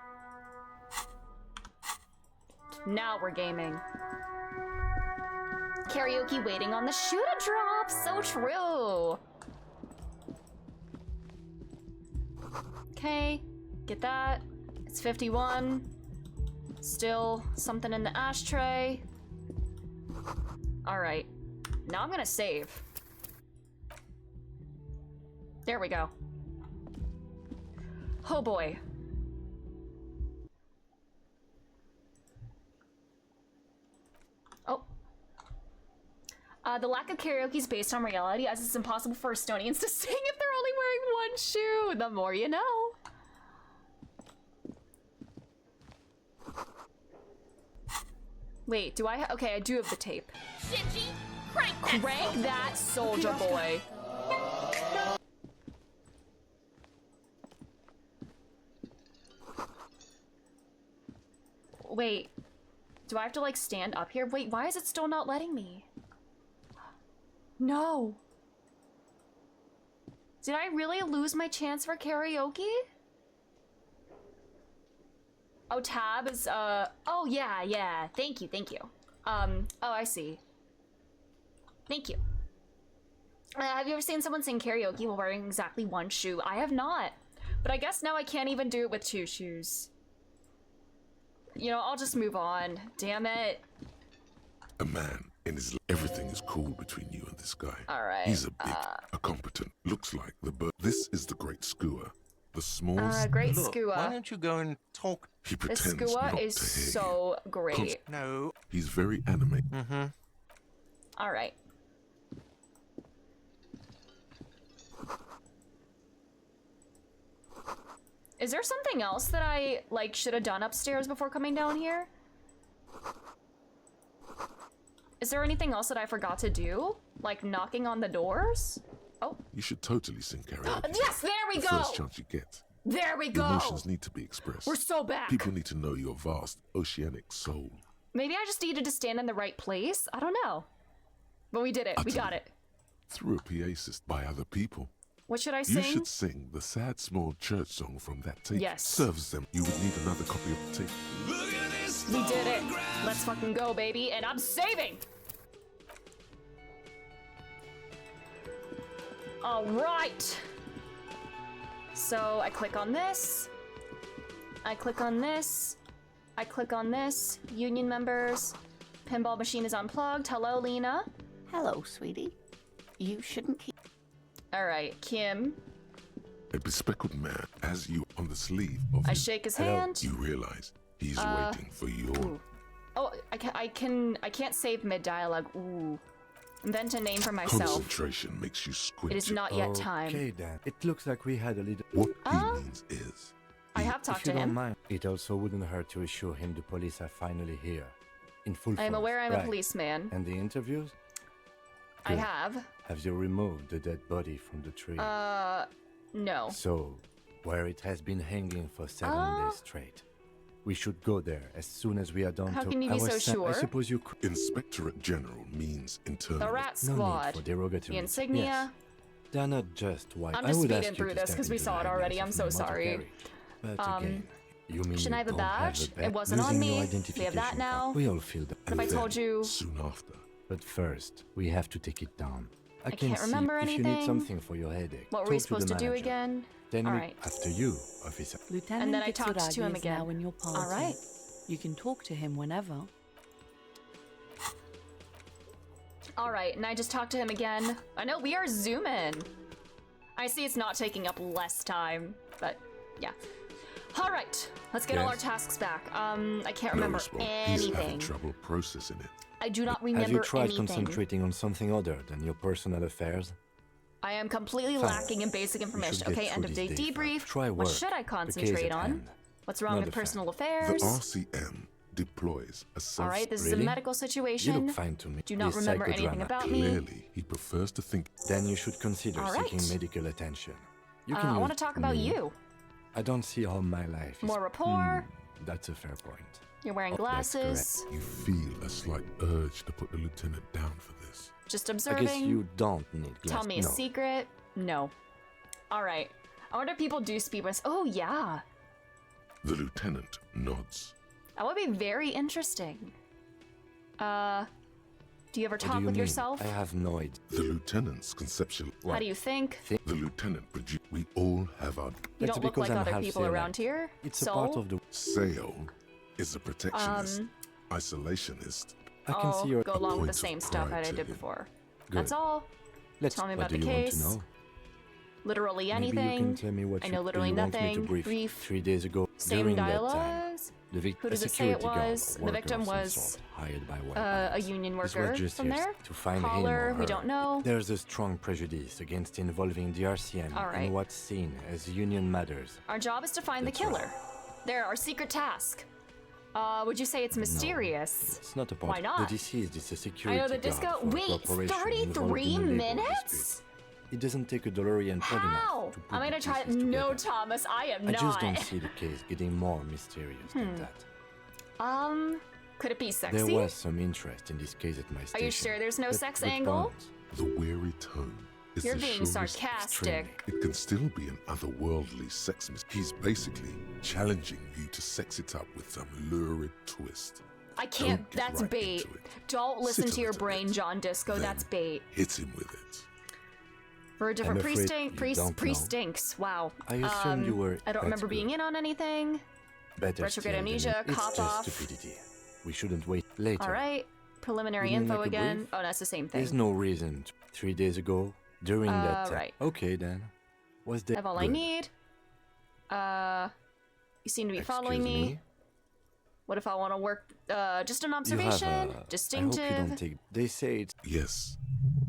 Now we're gaming. Karaoke waiting on the shoe to drop. So true. Okay, get that. It's 51. Still something in the ashtray. All right, now I'm gonna save. There we go. Oh boy. Oh. The lack of karaoke is based on reality, as it's impossible for Estonians to sing if they're only wearing one shoe. The more you know. Wait, do I okay, I do have the tape. Shinji, crank that soldier boy. Wait, do I have to like stand up here? Wait, why is it still not letting me? No. Did I really lose my chance for karaoke? Oh, tab is, oh yeah, thank you. Oh, I see. Thank you. Have you ever seen someone sing karaoke while wearing exactly one shoe? I have not, but I guess now I can't even do it with two shoes. You know, I'll just move on. Damn it. A man in his everything is cool between you and this guy. All right. He's a big, a competent. Looks like the bird. This is the great skua. The small. Great skua. Why don't you go and talk? He pretends the skua not is to hear so great. No. He's very animated. All right. Is there something else that I, like, should have done upstairs before coming down here? Is there anything else that I forgot to do? Like knocking on the doors? Oh. You should totally sing karaoke. Yes, there we go! First chance you get. There we go! Emotions need to be expressed. We're so back! People need to know your vast, oceanic soul. Maybe I just needed to stand in the right place? I don't know. But we did it. We got it. Through a PA system by other people. What should I sing? You should sing the sad small church song from that tape. Yes. Serves them. You would need another copy of the tape. We did it. Let's fucking go, baby. And I'm saving! Alright. So I click on this. I click on this. I click on this. Union members. Pinball machine is unplugged. Hello, Lena. Hello, sweetie. You shouldn't keep... Alright, Kim. A bespectacled man has you on the sleeve of I shake his hand. You realize he's waiting for your... Ooh. Oh, I can't save mid-dialogue. Ooh. Invent a name for myself. Concentration makes you squint. It is not yet time. Okay, Dan. It looks like we had a little... What he means is... I have talked to If you don't him. mind, it also wouldn't hurt to assure him the police are finally here. In full force. I am aware I'm a Right. policeman. And the interviews? I Good. have. Have you removed the dead body from the tree? No. So, where it has been hanging for 7 days straight. We should go there as soon as we are done. How can you be so sure? I suppose you could. Inspectorate General means internal. The Rat No Squad. need for derogatory. The insignia. Yes. They're not just white. I'm I just would speeding ask you through to this step because we into saw it the already. likeness I'm of so my motor sorry. carriage. But again, you mean Shouldn't I have a don't have badge? badge? It wasn't Losing on your me. We identification have that now. card. We all feel that. What if I And told then, you? soon after. But first, we have to take it down. I can can't see remember if you anything. need something for your headache. What were we talk to the supposed to do manager. again? Then All we, right. after you, officer. Lieutenant And then I talked to Kitsuragi him is again. now in your party. All right. You can talk to him whenever. All right, and I just talked to him again. I know we are zooming. I see it's not taking up less time, but yeah. All right, let's get all our Yes. tasks back. I can't No remember response. He's having anything. trouble processing it. I do not remember Have you tried anything. concentrating on something other than your personal affairs? I am completely Fine. lacking in basic We information. should get Okay, end through of this day day debrief. first. Try What work. should I The case concentrate at on? hand. What's wrong Not with a fan. personal The affairs? RCM deploys a self... All right, this is a Really? medical You situation. look fine to me. Do not This remember anything psychodrama. about me. Clearly, he prefers to think... Then you should consider All seeking right. medical attention. You I use want to talk about me. you. I don't see how my life is... More rapport. That's a fair point. You're wearing That's correct. glasses. You feel a slight urge to put the lieutenant down for this. Just I observing. guess you don't need glasses. Tell me a no. secret. No. All right. I wonder if people do speed runs. Oh yeah, The lieutenant nods. that would be very interesting. Do you ever What do talk you with mean? yourself? I have no idea. The lieutenant's conceptual... How do you think? The lieutenant produced... We all have our... You That's don't look because like I'm other half people Sailite. around here. It's so? a part of the... Sail is a protectionist, isolationist. I can I'll see your... go along with the point of same stuff pride that I to did him. before. Good. That's all. Let's... Tell me what about the do you case. want to know? Literally Maybe anything. you can tell me what I you, know literally do you want me to nothing. brief? Brief. 3 days ago, Same during that time, dialogues. the Who does a it say it security guard was? or The worker victim of some was, sort, hired by white A guys. union This was worker just from here there. to find Caller, him or we her. don't know. There's a strong prejudice against involving the RCM All right. in what's seen as union matters. Our job is to find That's the killer. There, our secret task. Would you say it's mysterious? It's not a point. Why not? The deceased is a I security know the guard disco. for a Wait, corporation involved 33 in a labor minutes? dispute. It doesn't take a DeLorean How? polymath to put I'm gonna the try. pieces No, together. Thomas, I am I not. just don't see the case getting more mysterious than that. Could it be sexy? There was some interest in this case at my Are station. you sure there's no but sex the angle? point- The weary tone is You're the being surest sarcastic. It can still be an otherworldly sex mis- He's basically challenging you to sex it up with some lurid twist. I can't. Don't get That's right bait. into it. Don't listen Sit a to your little brain, bit. John Disco. Then That's bait. Hit him with it. For a different afraid pre-stink, you don't know. pre-stinks. Wow. I assumed you were. I don't remember that's being good. in on anything. Better retrograde still than amnesia, it's cop just off. stupidity. We shouldn't wait later. All right. Preliminary You mean info like a again. brief? Oh, that's the same thing. There's no reason. 3 days ago, during that time. right. Okay then. Was I there? have all I Good. need. You seem to be following Excuse me. What if I want to work? Just an You have observation. I hope you Distinctive. don't take. They say it's Yes,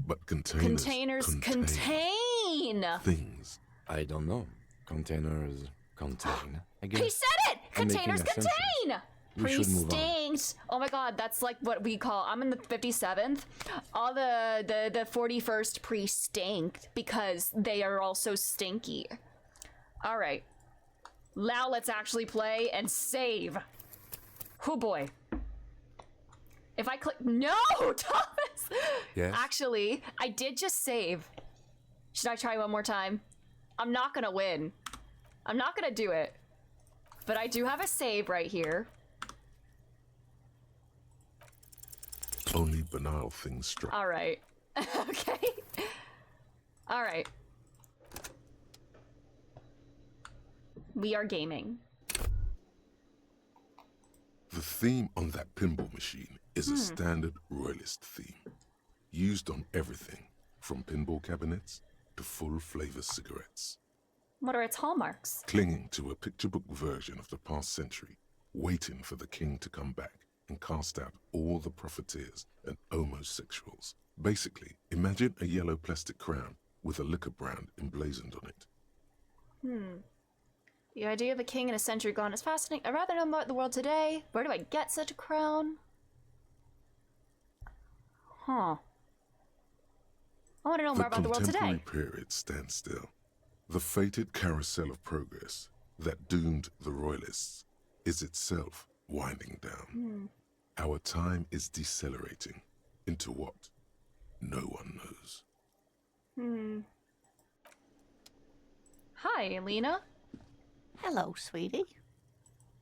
but containers Containers contain contain. things. I don't know. Containers Contain. I guess. He said it! I'm making Containers assumptions. contain! We should move on. Pre-stinks. Oh my god, that's like what we call. I'm in the 57th. All the 41st pre-stink because they are all so stinky. All right. Now let's actually play and save. Oh boy. If I click, no, Thomas. Yes. Actually, I did just save. Should I try one more time? I'm not gonna win. I'm not gonna do it. But I do have a save right here. Only banal things strike. All right. Okay. All right. We are gaming. The theme on that pinball machine is a standard royalist theme, used on everything from pinball cabinets to full flavor cigarettes. What are its hallmarks? Clinging to a picture book version of the past century, waiting for the king to come back and cast out all the profiteers and homosexuals. Basically, imagine a yellow plastic crown with a liquor brand emblazoned on it. The idea of a king in a century gone is fascinating. I'd rather know about the world today. Where do I get such a crown? Huh. I want to know more about the world today. The contemporary period stands still. The fated carousel of progress that doomed the royalists is itself winding down. Our time is decelerating into what no one knows. Hi, Alina. Hello, sweetie.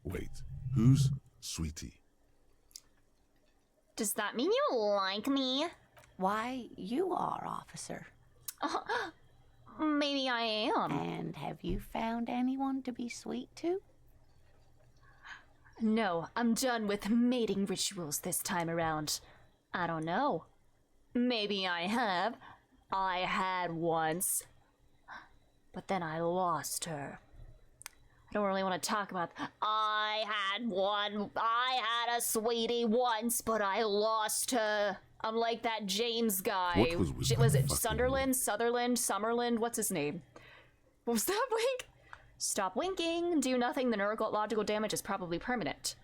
Wait, who's Sweetie? Does that mean you like me? Why, you are, officer. Maybe I am. And have you found anyone to be sweet to? No, I'm done with mating rituals this time around. I don't know. Maybe I have. I had once. But then I lost her. I don't really want to talk about. I had a sweetie once, but I lost her. I'm like that James guy. What was with Was that it fucking Sunderland, Sutherland, Summerland? What's his name? What was that wink? Stop winking. Do nothing. The neurological damage is probably permanent.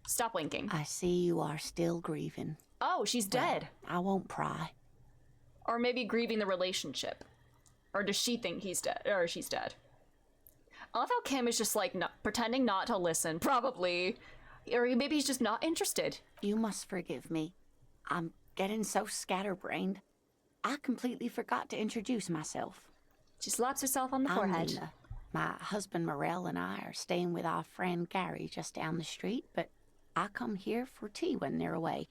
Stop winking. I see you are still grieving. Oh, she's dead. I won't pry. Or maybe grieving the relationship. Or does she think he's dead? Or she's dead? I love how Kim is just like pretending not to listen. Probably. Or maybe he's just not interested. You must forgive me. I'm getting so scatterbrained. I completely forgot to introduce myself. She slaps herself on the I'm forehead. Lena. My husband Morel and I are staying with our friend Gary just down the street, but I come here for tea when they're away.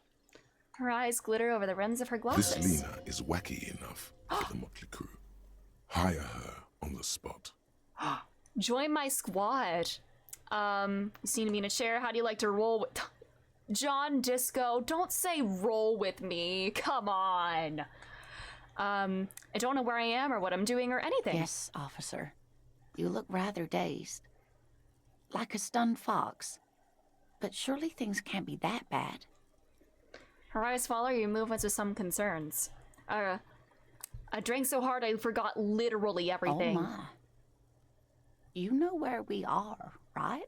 Her eyes glitter over the rims of her glasses. This Lena is wacky enough for the Motley Crew. Hire her on the spot. Join my squad. You seem to be in a chair. How do you like to roll with... John Disco, don't say roll with me. Come on. I don't know where I am or what I'm doing or anything. Yes, officer. You look rather dazed. Like a stunned fox. But surely things can't be that bad. Her eyes follow your movements with some concerns. I drank so hard I forgot literally everything. Oh my. You know where we are, right?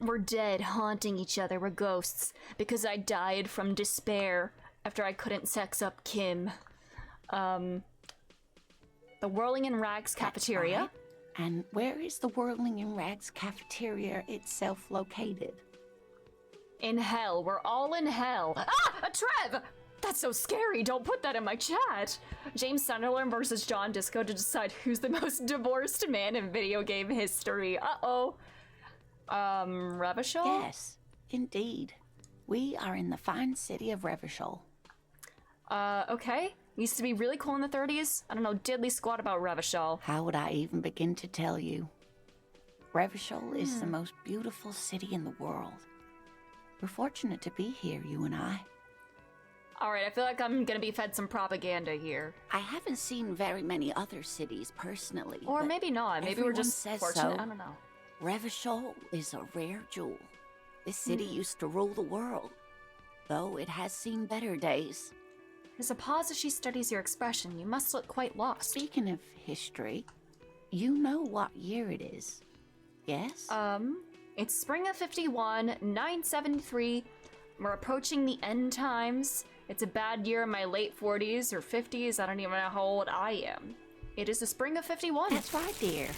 We're dead, haunting each other. We're ghosts. Because I died from despair after I couldn't sex up Kim. The Whirling in Rags cafeteria. Right. And where is the Whirling in Rags cafeteria itself located? In hell. We're all in hell. Ah! A Trev! That's so scary. Don't put that in my chat. James Sunderland versus John Disco to decide who's the most divorced man in video game history. Uh-oh. Revachol? Yes, indeed. We are in the fine city of Revachol. Okay. Used to be really cool in the 30s. I don't know diddly squat about Revachol. How would I even begin to tell you? Revachol is the most beautiful city in the world. We're fortunate to be here, you and I. Alright, I feel like I'm gonna be fed some propaganda here. I haven't seen very many other cities personally. Or but maybe not. Maybe we're everyone just says fortunate. so. I don't know. Revachol is a rare jewel. This city used to rule the world, though it has seen better days. There's a pause as she studies your expression. You must look quite lost. Speaking of history, You know what year it is, yes? It's spring of 51, 973. We're approaching the end times. It's a bad year in my late 40s or 50s. I don't even know how old I am. It is the spring of 51. That's right, dear.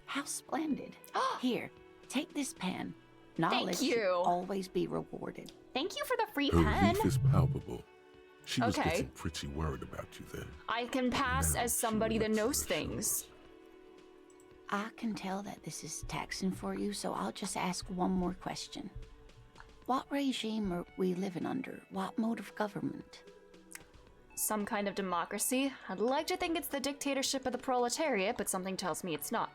How splendid. Here, take this pen. Knowledge should always be rewarded. Thank you for the free Her pen. relief is palpable. She was Okay. getting pretty worried about you then. I can pass Now as she somebody that looks knows reassured. things. I can tell that this is taxing for you, so I'll just ask one more question. What regime are we living under? What mode of government? Some kind of democracy. I'd like to think it's the dictatorship of the proletariat, but something tells me it's not.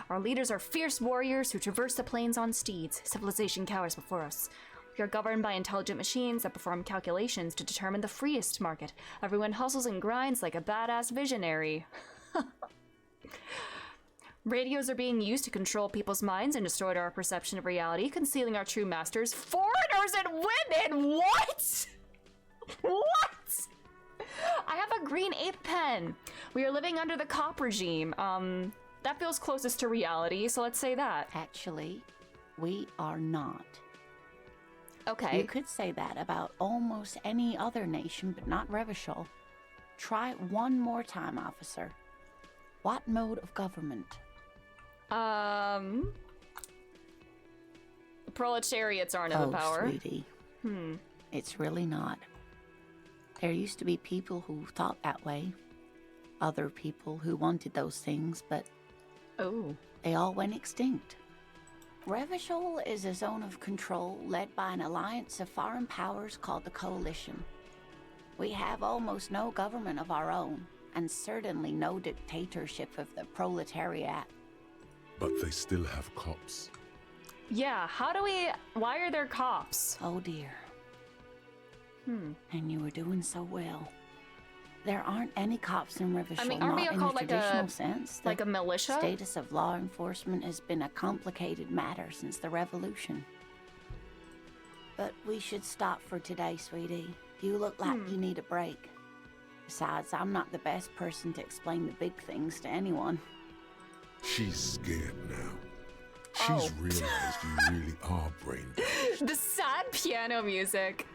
Our leaders are fierce warriors who traverse the plains on steeds. Civilization cowers before us. We are governed by intelligent machines that perform calculations to determine the freest market. Everyone hustles and grinds like a badass visionary. Radios are being used to control people's minds and distort our perception of reality, concealing our true masters. Foreigners and women! What? What? I have a green ape pen. We are living under the cop regime. That feels closest to reality, so let's say that. Actually, we are not. Okay. You could say that about almost any other nation, but not Revachol. Try it one more time, officer. What mode of government? The proletariats aren't in the power. Sweetie. It's really not. There used to be people who thought that way. Other people who wanted those things, but they all went extinct. Revachol is a zone of control led by an alliance of foreign powers called the Coalition. We have almost no government of our own, and certainly no dictatorship of the proletariat. But they still have cops. Yeah, why are there cops? Oh dear. And you were doing so well. There aren't any cops in Revachol, I mean, aren't we not in called the like traditional a sense. like a militia? Status of law enforcement has been a complicated matter since the revolution. But we should stop for today, sweetie. You look like you need a break. Besides, I'm not the best person to explain the big things to anyone. She's scared now. She's realized you really are brain damaged. The sad piano music.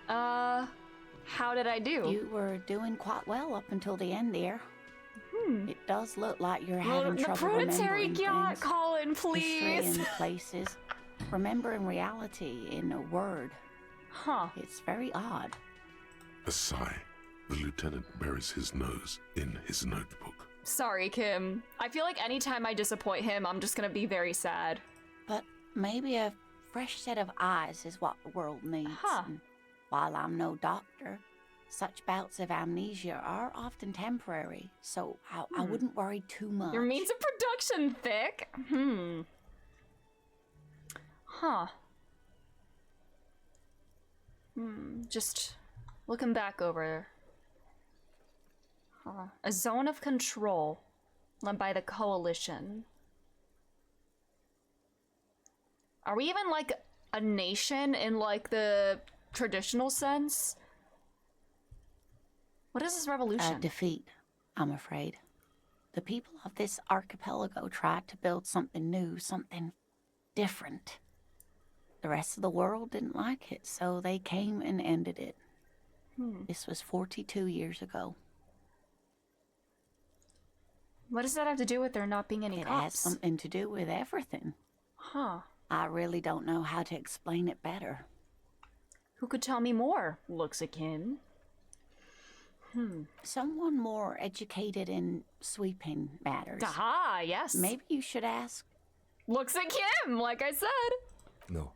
How did I do? You were doing quite well up until the end there. It does look like you're having the trouble proletariat remembering yacht, things. Colin, History please. and places. Remembering reality in a word. It's very odd. A sigh. The lieutenant buries his nose in his notebook. Sorry, Kim. I feel like anytime I disappoint him, I'm just gonna be very sad. But maybe a fresh set of eyes is what the world needs. And while I'm no doctor, such bouts of amnesia are often temporary, so I wouldn't worry too much. Your means of production thick. Just looking back over. A zone of control led by the Coalition. Are we even like a nation in like the traditional sense? What is this revolution? Defeat, I'm afraid. The people of this archipelago tried to build something new, something different. The rest of the world didn't like it, so they came and ended it. This was 42 years ago. What does that have to do with there not being any It cops? has something to do with everything. I really don't know how to explain it better. Who could tell me more? Looks akin. Someone more educated in sweeping matters. Aha, yes. Maybe you should ask. Looks at Kim, like I said. No.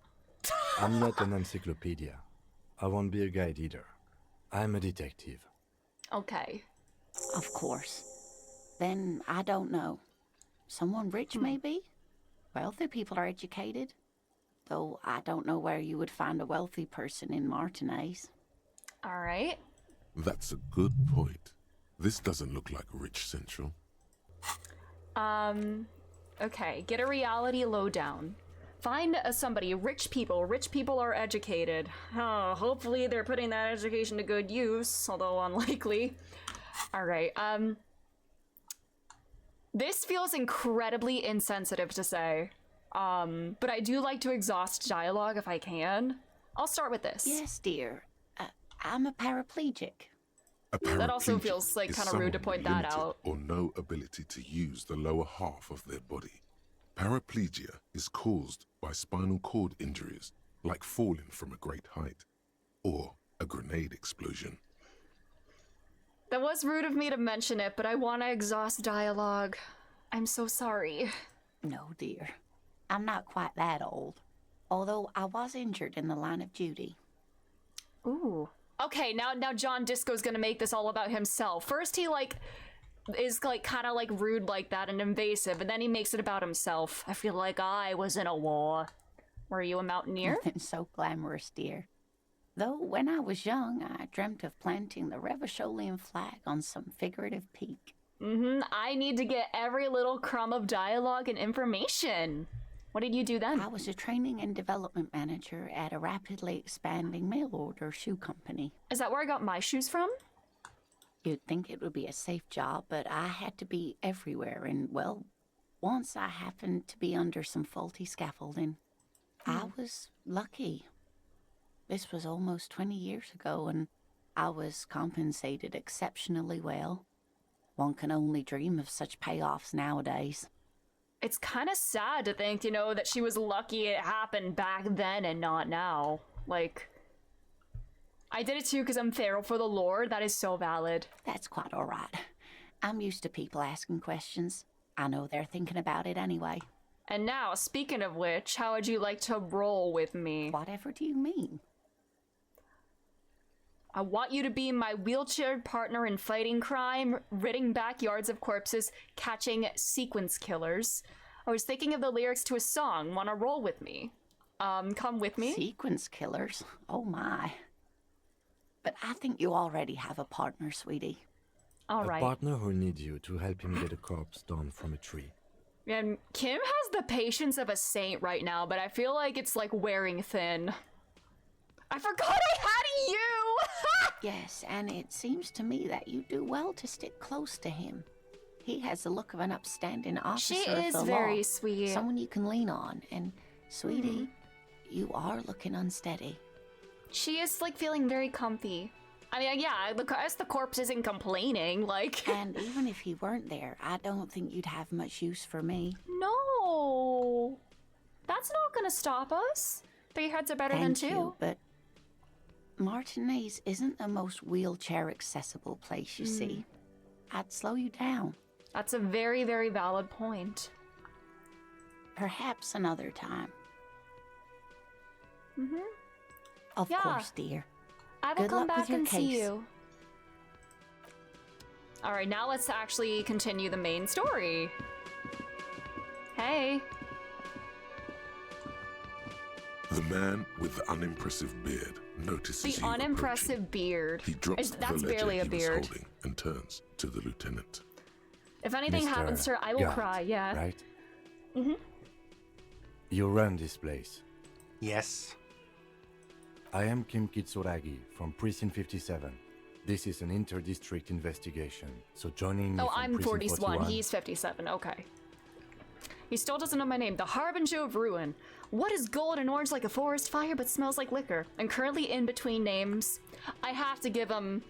I'm not an encyclopedia. I won't be a guide either. I'm a detective. Okay. Of course. Then I don't know. Someone rich, maybe? Wealthy people are educated. Though I don't know where you would find a wealthy person in Martinez. All right. That's a good point. This doesn't look like Rich Central. Okay, get a reality lowdown. Find somebody, rich people. Rich people are educated. Hopefully they're putting that education to good use, although unlikely. All right, This feels incredibly insensitive to say. But I do like to exhaust dialogue if I can. I'll start with this. Yes, dear. I'm a paraplegic. That also feels like kind of rude to point that out. Or no ability to use the lower half of their body. Paraplegia is caused by spinal cord injuries, like falling from a great height, or a grenade explosion. That was rude of me to mention it, but I want to exhaust dialogue. I'm so sorry. No, dear. I'm not quite that old. Although I was injured in the line of duty. Ooh. Okay, now John Disco's gonna make this all about himself. First he is kind of rude like that and invasive, and then he makes it about himself. I feel like I was in a war. Were you a mountaineer? Nothing so glamorous, dear. Though when I was young, I dreamt of planting the Revacholian flag on some figurative peak. I need to get every little crumb of dialogue and information. What did you do then? I was a training and development manager at a rapidly expanding mail-order shoe company. Is that where I got my shoes from? You'd think it would be a safe job, but I had to be everywhere, and, well, once I happened to be under some faulty scaffolding. I was lucky. This was almost 20 years ago, and I was compensated exceptionally well. One can only dream of such payoffs nowadays. It's kind of sad to think, that she was lucky it happened back then and not now. I did it too because I'm feral for the Lord. That is so valid. That's quite all right. I'm used to people asking questions. I know they're thinking about it anyway. And now, speaking of which, how would you like to roll with me? Whatever do you mean? I want you to be my wheelchaired partner in fighting crime, ridding backyards of corpses, catching sequence killers. I was thinking of the lyrics to a song. Wanna roll with me? Come with me? Sequence killers? Oh my. But I think you already have a partner, sweetie. All right. A partner who needs you to help him get a corpse down from a tree. And Kim has the patience of a saint right now, but I feel like it's wearing thin. I forgot I had you! Yes, and it seems to me that you do well to stick close to him. He has the look of an upstanding officer of the law. She is very sweet. Someone you can lean on. And, sweetie, you are looking unsteady. She is, feeling very comfy. I mean, yeah, because the corpse isn't complaining, And even if he weren't there, I don't think you'd have much use for me. No! That's not gonna stop us. 3 heads are better than 2. Thank you, but Martinez isn't the most wheelchair-accessible place, you see. I'd slow you down. That's a very, very valid point. Perhaps another time. Of course, dear. I will Good come luck back with your and see case. you. Alright, now let's actually continue the main story. Hey. The man with the unimpressive beard notices The you unimpressive approaching. beard. He drops That's the ledger barely a he was beard. holding and turns to the lieutenant. If anything happens to her, I will Guard, cry, yeah. Right? You run this place. Yes. I am Kim Kitsuragi from Precinct 57. This is an inter-district investigation, so joining me Oh, from I'm Precinct 41. 41, He's 57. Okay. He still doesn't know my name. The Harbinger of Ruin. What is gold and orange like a forest fire but smells like liquor? I'm currently in between names. I have to give him...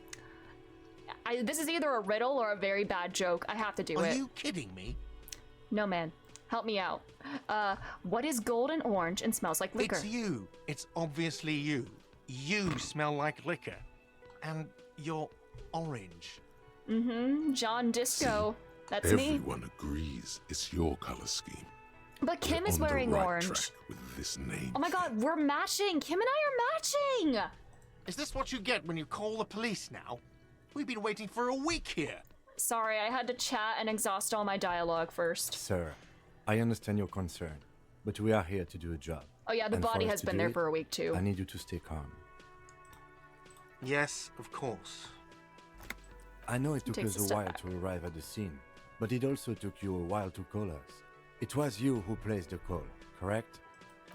this is either a riddle or a very bad joke. I have to do it. Are you kidding me? No, man. Help me out. What is gold and orange and smells like liquor? It's you. It's obviously you. You smell like liquor. And you're orange. John Disco. That's me. Everyone agrees it's your color scheme. But Kim We're is on the wearing right orange. track with this name. Oh my god, we're matching! Kim and I are matching! Is this what you get when you call the police now? We've been waiting for a week here. Sorry, I had to chat and exhaust all my dialogue first. Sir, I understand your concern, but we are here to do a job. Oh yeah, the And for body us has to been do there it, for a week too. I need you to stay calm. Yes, of course. I know it took Takes a us a step while back. to arrive at the scene, but it also took you a while to call us. It was you who placed the call, correct?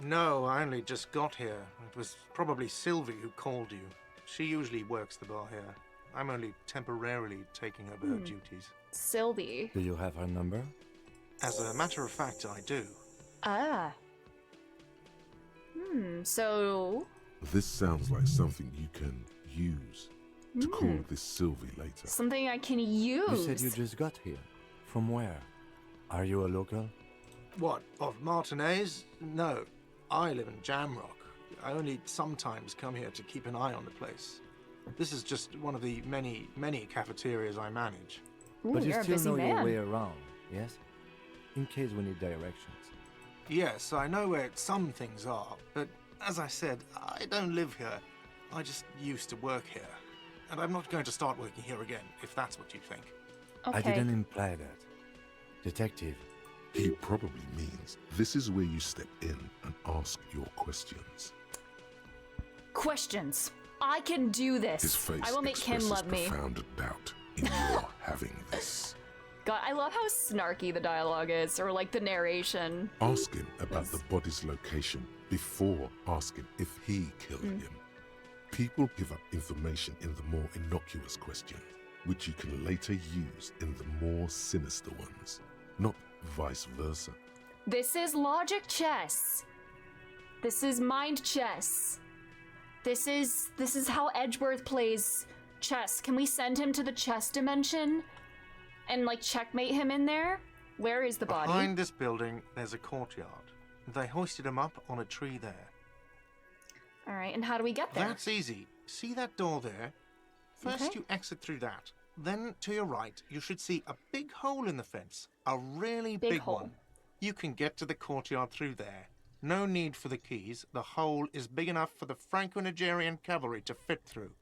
No, I only just got here. It was probably Sylvie who called you. She usually works the bar here. I'm only temporarily taking over her duties. Sylvie. Do you have her number? As a matter of fact, I do. Ah. So... This sounds like something you can use to call this Sylvie later. something I can use. You said you just got here. From where? Are you a local? What, of Martinez? No, I live in Jamrock. I only sometimes come here to keep an eye on the place. This is just one of the many, many cafeterias I manage. Ooh, But you you're a still busy know man. your way around, yes? In case we need directions. Yes, I know where some things are, but as I said, I don't live here. I just used to work here. And I'm not going to start working here again, if that's what you think. Okay. I didn't imply that. Detective, He probably means this is where you step in and ask your questions. Questions. I can do this. His face I will make Kim expresses love me. profound doubt in your having this. God, I love how snarky the dialogue is, or like the narration. Ask him about the body's location before asking if he killed him. People give up information in the more innocuous questions, which you can later use in the more sinister ones, not vice versa. This is logic chess. This is mind chess. This is how Edgeworth plays chess. Can we send him to the chess dimension and like checkmate him in there? Where is the body? Behind this building, there's a courtyard. They hoisted him up on a tree there. All right, and how do we get there? That's easy. See that door there? First, Okay. you exit through that. Then, to your right, you should see a big hole in the fence. A really big hole. one. You can get to the courtyard through there. No need for the keys. The hole is big enough for the Franco-Nigerian cavalry to fit through.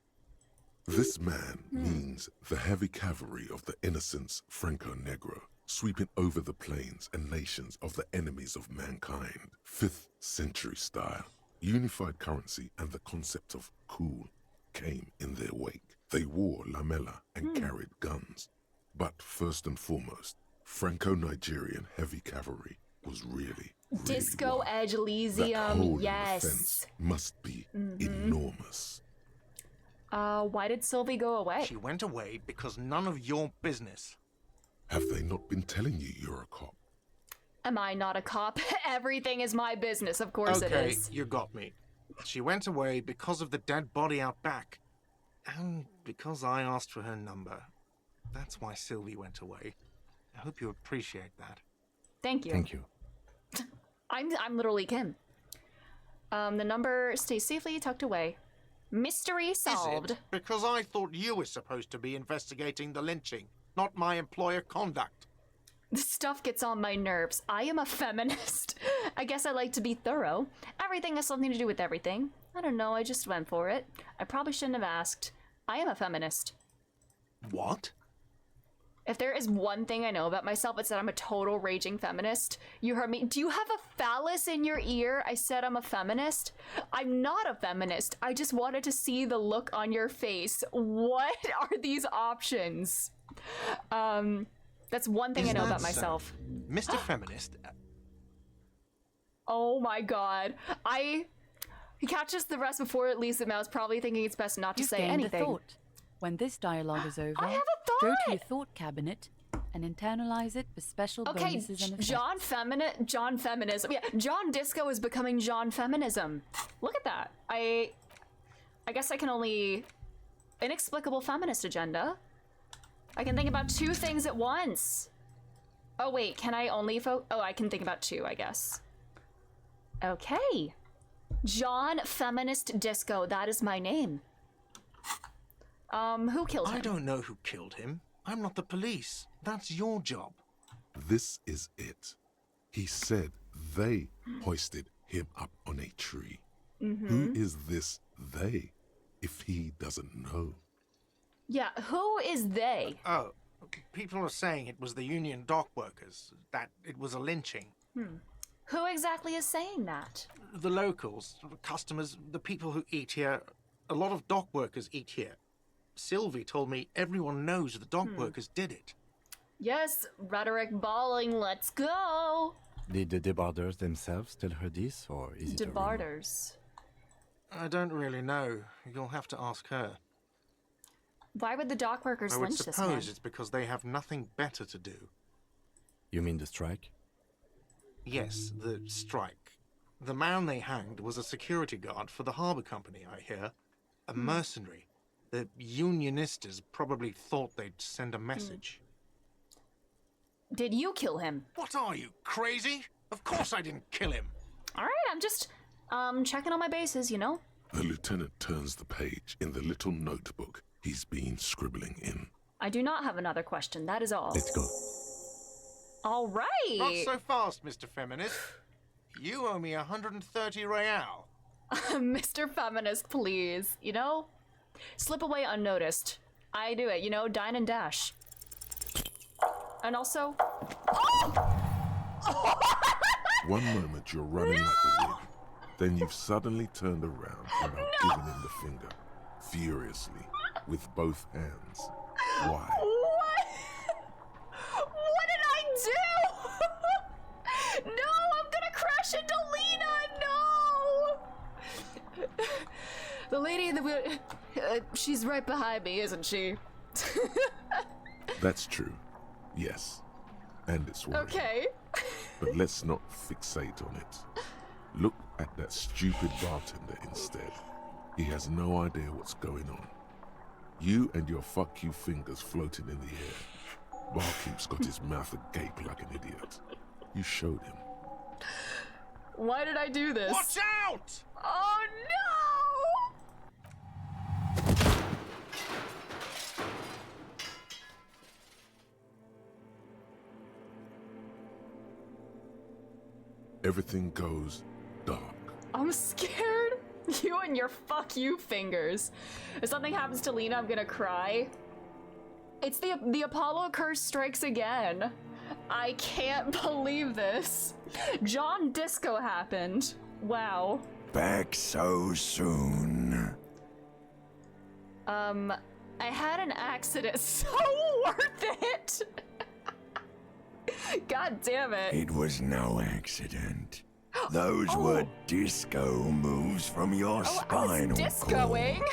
This man means the heavy cavalry of the innocents Franco-Negro, sweeping over the plains and nations of the enemies of mankind. 5th century style. Unified currency and the concept of cool came in their wake. They wore lamella and carried guns. But first and foremost, Franco-Nigerian heavy cavalry was really Disco wild. Edge That Elysium, hole in the yes. fence must be enormous. Why did Sylvie go away? She went away because none of your business. Have they not been telling you you're a cop? Am I not a cop? Everything is my business, of course it Okay, is. you got me. She went away because of the dead body out back. And because I asked for her number. That's why Sylvie went away. I hope you appreciate that. Thank you. thank you. I'm literally Kim. The number stays safely tucked away. Mystery solved. Is it? Because I thought you were supposed to be investigating the lynching, not my employer conduct. This stuff gets on my nerves. I am a feminist. I guess I like to be thorough. Everything has something to do with everything. I don't know, I just went for it. I probably shouldn't have asked. I am a feminist. What? If there is one thing I know about myself, it's that I'm a total raging feminist. You heard me. Do you have a phallus in your ear? I said I'm a feminist. I'm not a feminist. I just wanted to see the look on your face. What are these options? That's one thing I know about myself. Mr. Feminist. Oh my god. He catches the rest before it leaves the mouse, probably thinking it's best not to You've say gained anything. a thought. When this dialogue is over, I have a go thought! to your thought cabinet and internalize it for special Okay, bonuses and effects. John Feminism. Yeah, John Disco is becoming John Feminism. Look at that. I guess I can only... Inexplicable feminist agenda. I can think about 2 things at once. Oh wait, can I only Oh, I can think about 2, I guess. Okay. John Feminist Disco, that is my name. Who killed him? I don't know who killed him. I'm not the police. That's your job. This is it. He said they hoisted him up on a tree. Who is this they, if he doesn't know? Yeah, who is they? Oh, people are saying it was the union dock workers, that it was a lynching. Who exactly is saying that? The locals, customers, the people who eat here, a lot of dock workers eat here. Sylvie told me everyone knows the dock workers did it. Yes, rhetoric balling, let's go! Did the debarders themselves tell her this, or is it a rumor? Debarders. I don't really know. You'll have to ask her. Why would the dock workers I would lynch this man? suppose it's because they have nothing better to do. You mean the strike? Yes, the strike. The man they hanged was a security guard for the harbour company, I hear. A mercenary. The unionistas probably thought they'd send a message. Did you kill him? What are you, crazy? Of course I didn't kill him. All right, I'm just checking on my bases, you know? The lieutenant turns the page in the little notebook he's been scribbling in. I do not have another question. That is all. Let's go. All right. Not so fast, Mr. Feminist. You owe me 130 real. Mr. Feminist, please. You know? Slip away unnoticed. I do it, you know? Dine and dash. And also... Oh! One moment you're running like the wind, then you've suddenly turned around and are giving him the finger, furiously, with both hands. Why? What? What did I do? No, I'm gonna crash into Lena. No. The lady in the wheel. She's right behind me, isn't she? That's true. Yes. And it's worrying. Okay. But let's not fixate on it. Look at that stupid bartender instead. He has no idea what's going on. You and your fuck you fingers floating in the air. Barkeep's got his mouth agape like an idiot. You showed him. Why did I do this? Watch out! Oh no! Everything goes dark. I'm scared. You and your fuck you fingers. If something happens to Lena, I'm gonna cry. It's the Apollo curse strikes again. I can't believe this. John Disco happened. Wow. Back so soon. I had an accident. So worth it. God damn it. It was no accident. Those were disco moves from your spinal discoing. cord.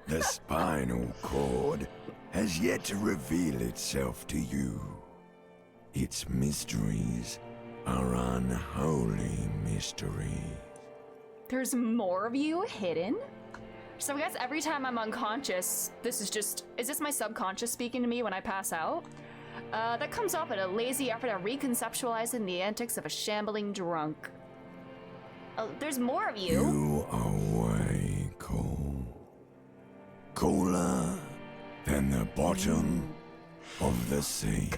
The spinal cord has yet to reveal itself to you. Its mysteries are unholy mysteries. There's more of you hidden? So I guess every time I'm unconscious, is this my subconscious speaking to me when I pass out? That comes off at a lazy effort at reconceptualizing the antics of a shambling drunk. Oh, there's more of you. You are way cool. Cooler than the bottom of the sea.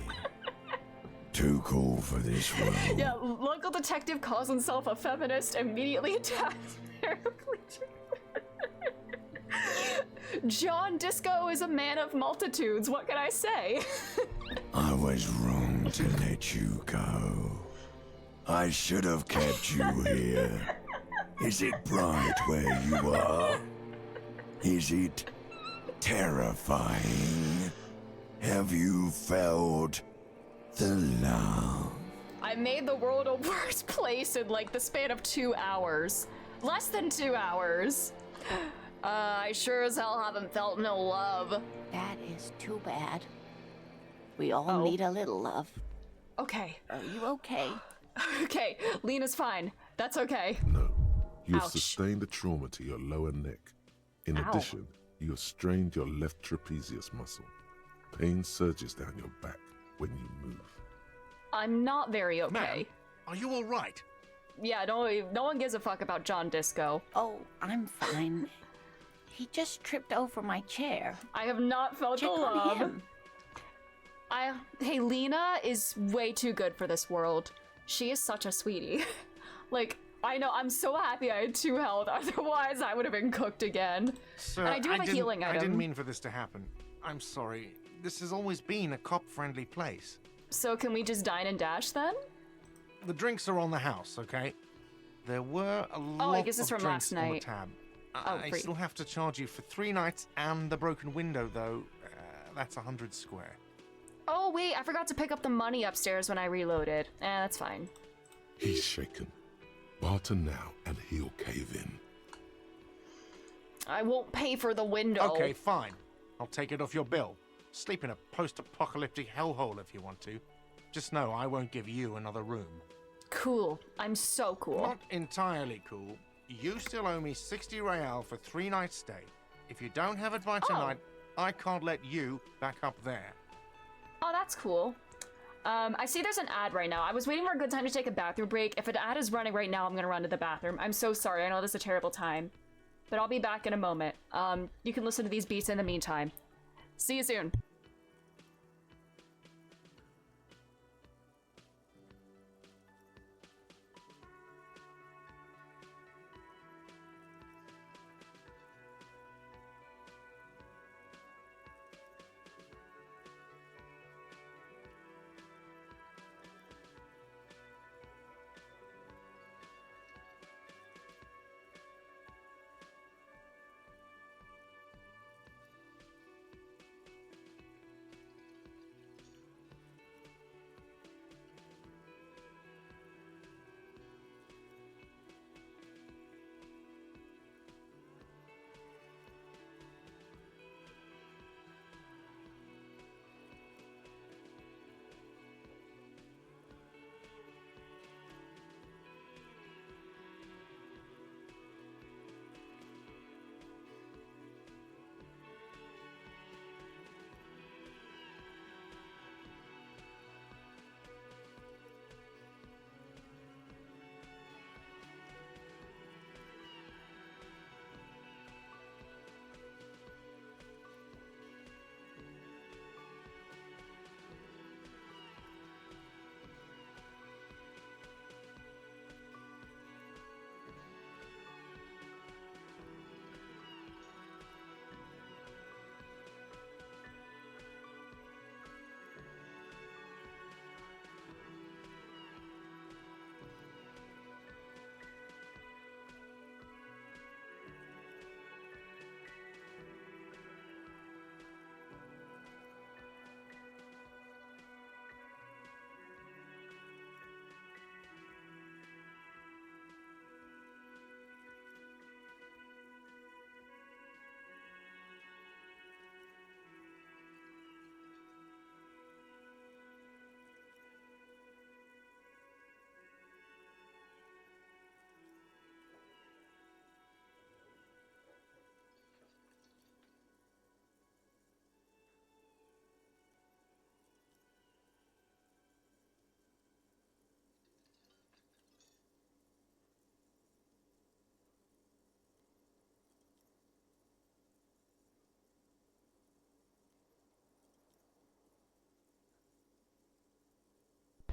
Too cool for this world. Yeah, local detective calls himself a feminist, immediately attacks paraplegic. John Disco is a man of multitudes, what can I say? I was wrong to let you go. I should have kept you here. Is it bright where you are? Is it terrifying? Have you felt the love? I made the world a worse place in like the span of 2 hours. Less than 2 hours. I sure as hell haven't felt no love. That is too bad. We all need a little love. Okay. Are you okay? Okay, Lena's fine. That's okay. No. You've Ouch. sustained a trauma to your lower neck. In Ow. addition, you have strained your left trapezius muscle. Pain surges down your back when you move. I'm not very okay. Ma'am, are you all right? Yeah, no one gives a fuck about John Disco. Oh, I'm fine. He just tripped over my chair. I have not felt Check the on love. him. Hey, Lena is way too good for this world. She is such a sweetie. Like, I know, I'm so happy I had 2 health, otherwise I would have been cooked again. Sir, And I do have a healing I item. didn't mean for this to happen. I'm sorry. This has always been a cop-friendly place. So can we just dine and dash then? The drinks are on the house, okay? There were a lot I guess it's of from drinks last on the night. tab. Oh, I free. still have to charge you for 3 nights and the broken window, though. That's 100 square. Oh wait, I forgot to pick up the money upstairs when I reloaded. That's fine. He's shaken. Barter now and he'll cave in. I won't pay for the window. Okay, fine. I'll take it off your bill. Sleep in a post-apocalyptic hellhole if you want to. Just know I won't give you another room. Cool. I'm so cool. Not entirely cool. You still owe me 60 real for 3 nights stay. If you don't have it by tonight, I can't let you back up there. Oh, that's cool. I see there's an ad right now. I was waiting for a good time to take a bathroom break. If an ad is running right now, I'm gonna run to the bathroom. I'm so sorry. I know this is a terrible time. But I'll be back in a moment. You can listen to these beats in the meantime. See you soon.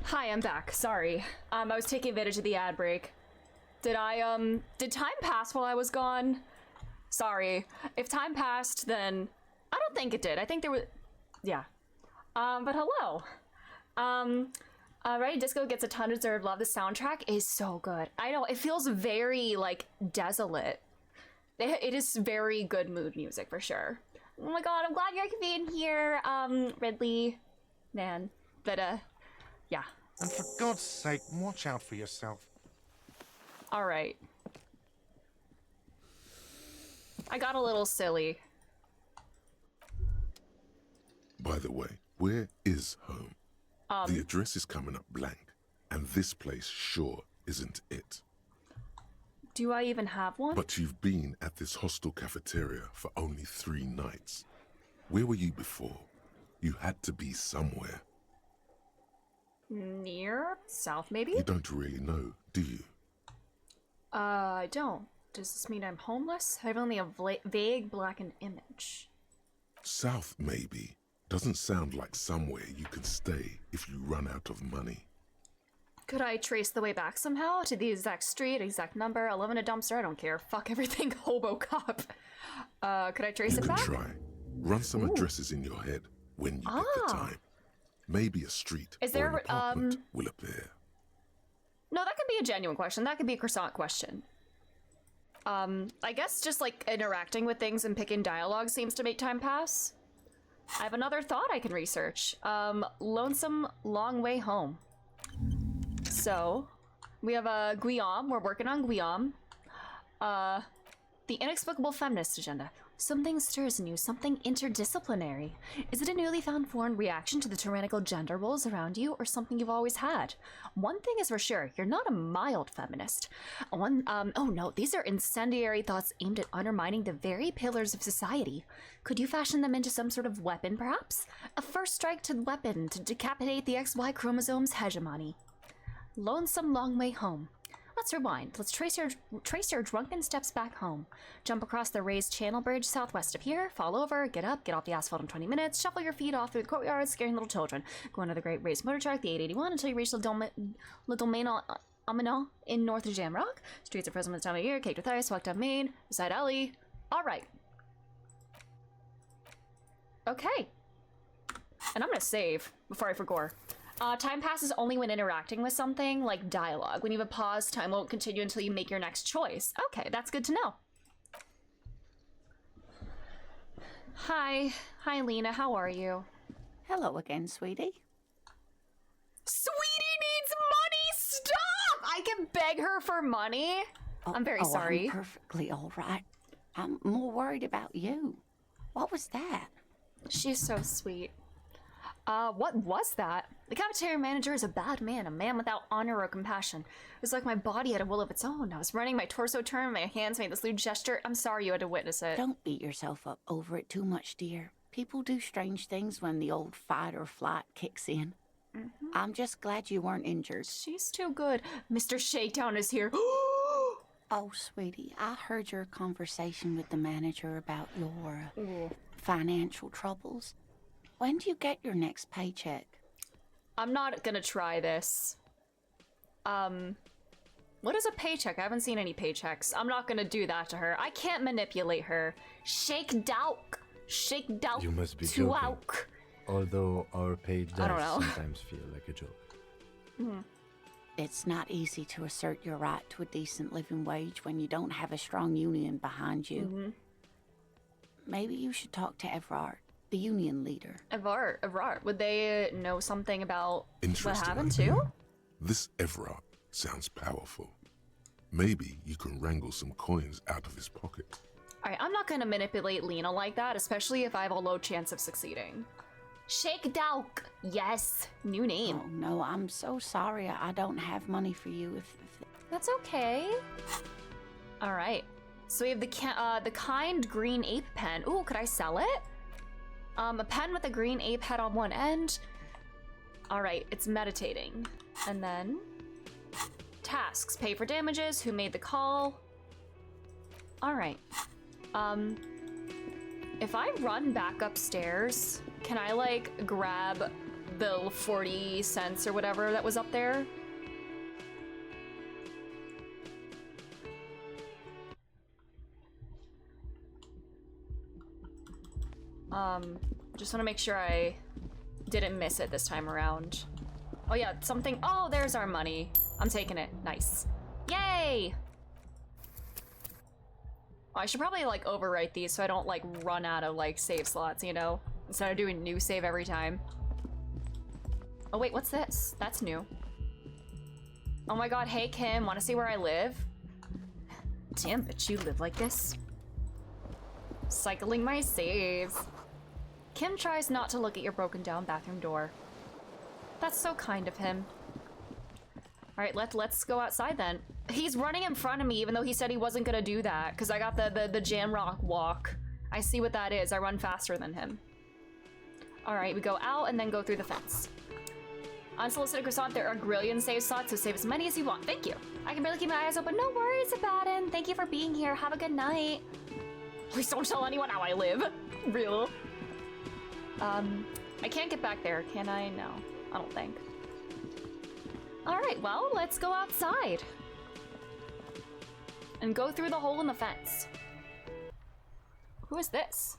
Hi, I'm back. Sorry. I was taking advantage of the ad break. Did time pass while I was gone? Sorry. If time passed, then I don't think it did. I think there was, yeah. But hello. Ready Disco gets a ton of deserved love. The soundtrack is so good. I know, it feels very, like, desolate. It is very good mood music, for sure. Oh my god, I'm glad you're being here, Ridley. Man. But, yeah. And for God's sake, watch out for yourself. Alright. I got a little silly. By the way, where is home? The address is coming up blank, and this place sure isn't it. Do I even have one? But you've been at this hostel cafeteria for only 3 nights. Where were you before? You had to be somewhere. Near? South, maybe? You don't really know, do you? I don't. Does this mean I'm homeless? I have only a vague blackened image. South, maybe. Doesn't sound like somewhere you can stay if you run out of money. Could I trace the way back somehow? To the exact street, exact number, 11 a dumpster, I don't care. Fuck everything, hobo cop. Could I trace it back? You can try. Run some addresses in your head when you get the time. Maybe a street or an apartment will appear. No, that could be a genuine question. That could be a croissant question. I guess just like interacting with things and picking dialogue seems to make time pass. I have another thought I can research. Lonesome Long Way Home. So, we have Guillaume. We're working on Guillaume. The inexplicable feminist agenda. Something stirs in you, something interdisciplinary. Is it a newly found foreign reaction to the tyrannical gender roles around you, or something you've always had? One thing is for sure, you're not a mild feminist. Oh no, these are incendiary thoughts aimed at undermining the very pillars of society. Could you fashion them into some sort of weapon, perhaps? A first strike to weapon to decapitate the XY chromosome's hegemony. Lonesome long way home. Let's rewind. Let's trace your drunken steps back home. Jump across the raised channel bridge southwest of here, fall over, get up, get off the asphalt in 20 minutes, shuffle your feet off through the courtyard, scaring little children. Go under the Great Race Motor Track, the 881, until you reach Le Domaine Aminal in north of Jamrock. Streets are frozen this time of year, caked with ice, walked up Main, beside alley. Alright. Okay. And I'm gonna save before I forget. Time passes only when interacting with something, like dialogue. When you have a pause, time won't continue until you make your next choice. Okay, that's good to know. Hi. Hi, Lena. How are you? Hello again, sweetie. Sweetie needs money! Stop! I can beg her for money. I'm very sorry. I'm perfectly all right. I'm more worried about you. What was that? She's so sweet. What was that? The cafeteria manager is a bad man, a man without honor or compassion. It was like my body had a will of its own. I was running, my torso turned, my hands made this lewd gesture. I'm sorry you had to witness it. Don't beat yourself up over it too much, dear. People do strange things when the old fight or flight kicks in. I'm just glad you weren't injured. She's too good. Mr. Shakedown is here. Oh, sweetie, I heard your conversation with the manager about your financial troubles. When do you get your next paycheck? I'm not gonna try this. What is a paycheck? I haven't seen any paychecks. I'm not gonna do that to her. I can't manipulate her. Shake douk. Shake douk. You must be joking. Although our pay does sometimes feel like a joke. It's not easy to assert your right to a decent living wage when you don't have a strong union behind you. Maybe you should talk to Evrard, the union leader. Evrard. Would they know something about what happened idea. too? This Evrard sounds powerful. Maybe you can wrangle some coins out of his pocket. Alright, I'm not gonna manipulate Lena like that, especially if I have a low chance of succeeding. Shake Dauk. Yes, new name. Oh no, I'm so sorry. I don't have money for you. If That's okay. All right. So we have the kind green ape pen. Ooh, could I sell it? A pen with a green ape head on one end. All right, it's meditating. And then tasks. Pay for damages. Who made the call? All right. If I run back upstairs, can I like grab the 40 cents or whatever that was up there? Just want to make sure I didn't miss it this time around. Oh yeah, something. Oh, there's our money. I'm taking it. Nice. Yay! Oh, I should probably like overwrite these so I don't like run out of like save slots, you know? Instead of doing new save every time. Oh wait, what's this? That's new. Oh my god, hey Kim, wanna see where I live? Damn bitch, you live like this? Cycling my saves. Kim tries not to look at your broken down bathroom door. That's so kind of him. Alright, let's go outside then. He's running in front of me even though he said he wasn't gonna do that because I got the Jamrock walk. I see what that is. I run faster than him. Alright, we go out and then go through the fence. Unsolicited croissant, there are grillion save slots, so save as many as you want. Thank you. I can barely keep my eyes open. No worries about it. Thank you for being here. Have a good night. Please don't tell anyone how I live. Real. I can't get back there, can I? No, I don't think. Alright, well, let's go outside. And go through the hole in the fence. Who is this?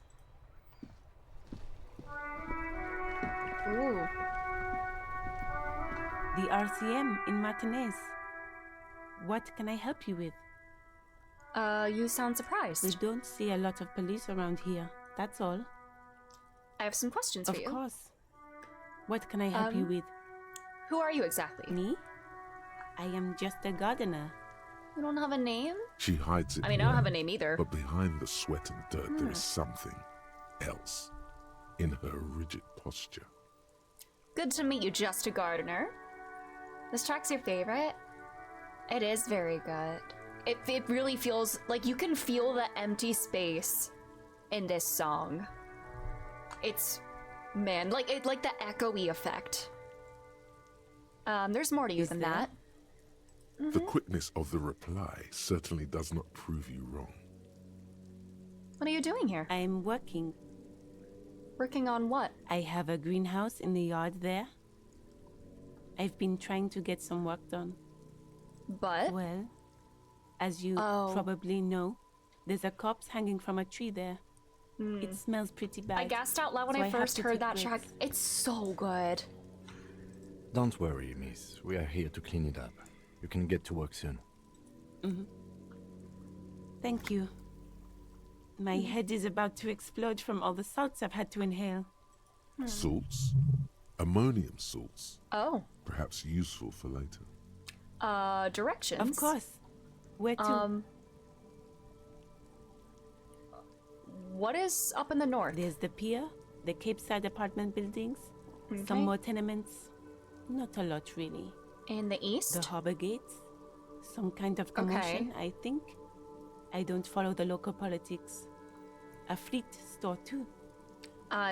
Ooh. The RCM in Martinez. What can I help you with? You sound surprised. We don't see a lot of police around here, that's all. I have some questions for you. Of course. What can I help you with? Who are you exactly? Me? I am just a gardener. You don't have a name? She hides it. I mean, I don't have a name either. But behind the sweat and dirt, there is something else in her rigid posture. Good to meet you, Just a Gardener. This track's your favorite? It is very good. It really feels like you can feel the empty space in this song. It's, man, like the echoey effect. There's more to you than that. The quickness of the reply certainly does not prove you wrong. What are you doing here? I'm working. Working on what? I have a greenhouse in the yard there. I've been trying to get some work done. But? Well, as you probably know, there's a corpse hanging from a tree there. It smells pretty bad. I gasped out loud when I first heard that track. It's so good. Don't worry, miss. We are here to clean it up. You can get to work soon. Thank you. My head is about to explode from all the salts I've had to inhale. Salts? Ammonium salts. Oh. Perhaps useful for later. Directions. Of course. Where to? What is up in the north? There's the pier, the Cape Side apartment buildings, some more tenements. Not a lot, really. In the east? The harbor gates. Some kind of commotion, I think. I don't follow the local politics. A fleet store, too.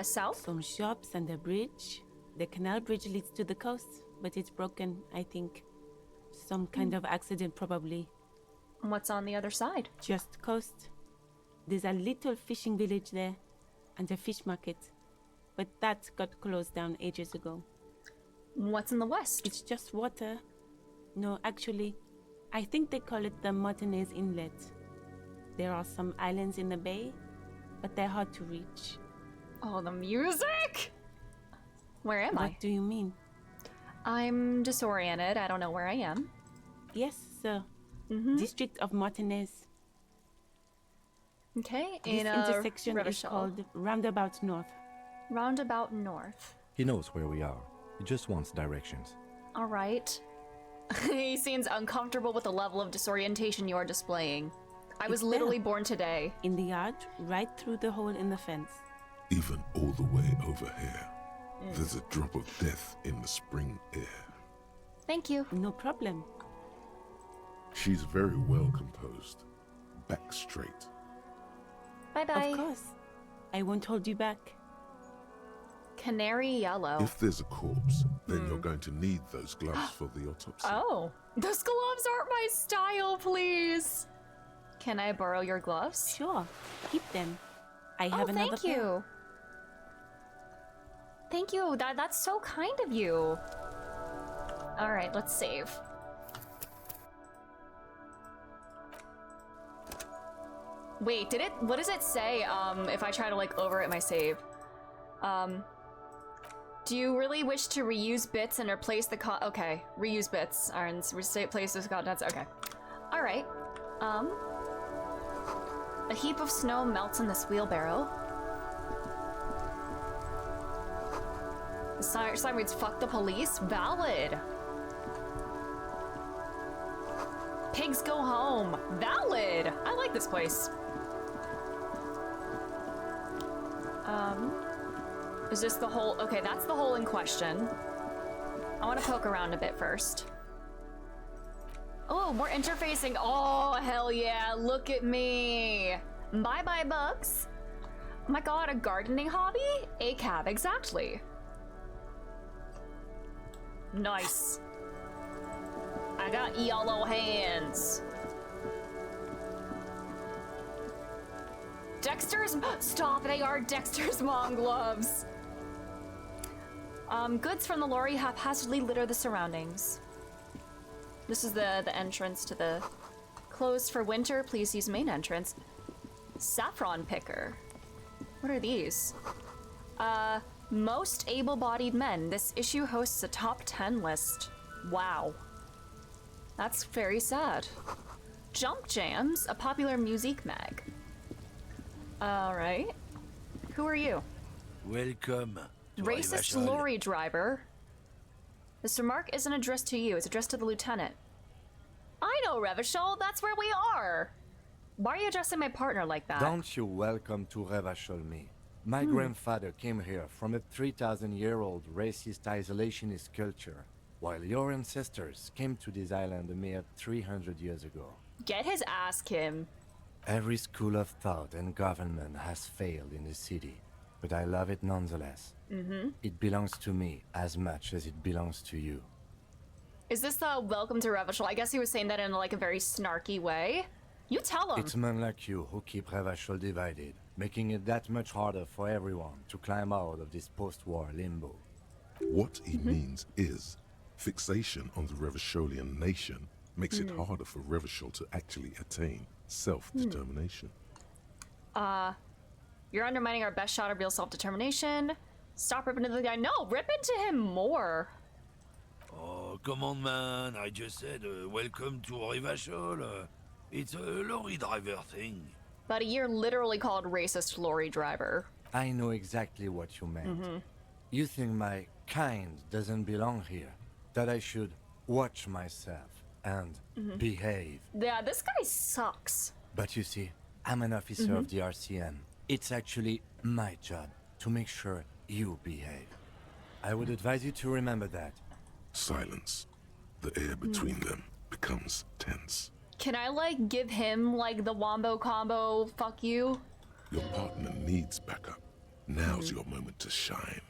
South? Some shops and a bridge. The canal bridge leads to the coast, but it's broken, I think. Some kind of accident, probably. What's on the other side? Just coast. There's a little fishing village there, and a fish market. But that got closed down ages ago. What's in the west? It's just water. No, actually, I think they call it the Martinez Inlet. There are some islands in the bay, but they're hard to reach. Oh, the music! Where am I? What do you mean? I'm disoriented. I don't know where I am. Yes, sir. District of Martinez. Okay, this in intersection is called Roundabout North. Roundabout North. He knows where we are. He just wants directions. All right. He seems uncomfortable with the level of disorientation you are displaying. I was literally born today. In the yard, right through the hole in the fence. Even all the way over here, there's a drop of death in the spring air. Thank you. No problem. She's very well composed. Back straight. Bye-bye. Of course. I won't hold you back. Canary yellow. If there's a corpse, then you're going to need those gloves for the autopsy. Oh, those gloves aren't my style, please. Can I borrow your gloves? Sure. Keep them. I have another thank you. Thank you. That's so kind of you. All right, let's save. Wait, what does it say if I try to like overwrite my save? Do you really wish to reuse bits and replace the okay, reuse bits and replace those contents. Okay. All right. A heap of snow melts in this wheelbarrow. The sign reads, fuck the police. Valid. Pigs go home. Valid. I like this place. Is this the hole? Okay, that's the hole in question. I want to poke around a bit first. Oh, more interfacing. Oh, hell yeah. Look at me. Bye-bye, bugs. Oh my god, a gardening hobby? A cab, exactly. Nice. I got yellow hands. Dexter's, stop, they are Dexter's mom gloves. Goods from the lorry haphazardly litter the surroundings. This is the entrance to the closed for winter. Please use main entrance. Saffron picker. What are these? Most able-bodied men. This issue hosts a top 10 list. Wow. That's very sad. Jump Jams, a popular music mag. All right. Who are you? Welcome. Racist lorry driver. This remark isn't addressed to you, it's addressed to the lieutenant. I know, Revachol. That's where we are. Why are you addressing my partner like that? Don't you welcome to Revachol me. My grandfather came here from a 3,000-year-old racist isolationist culture, while your ancestors came to this island a mere 300 years ago. Get his ass, Kim. Every school of thought and government has failed in the city, but I love it nonetheless. It belongs to me as much as it belongs to you. Is this the welcome to Revachol? I guess he was saying that in like a very snarky way. You tell him. It's men like you who keep Revachol divided, making it that much harder for everyone to climb out of this post-war limbo. What he means is, fixation on the Revacholian nation makes it harder for Revachol to actually attain self-determination. You're undermining our best shot of real self-determination. Stop ripping into the guy. No, rip into him more. Oh, come on, man. I just said, welcome to Revachol. It's a lorry driver thing. Buddy, you're literally called racist lorry driver. I know exactly what you meant. You think my kind doesn't belong here, that I should watch myself and behave. Yeah, this guy sucks. But you see, I'm an officer of the RCM. It's actually my job to make sure you behave. I would advise you to remember that. Silence. The air between them becomes tense. Can I, like, give him, like, the wombo combo fuck you? Your partner needs backup. Now's your moment to shine.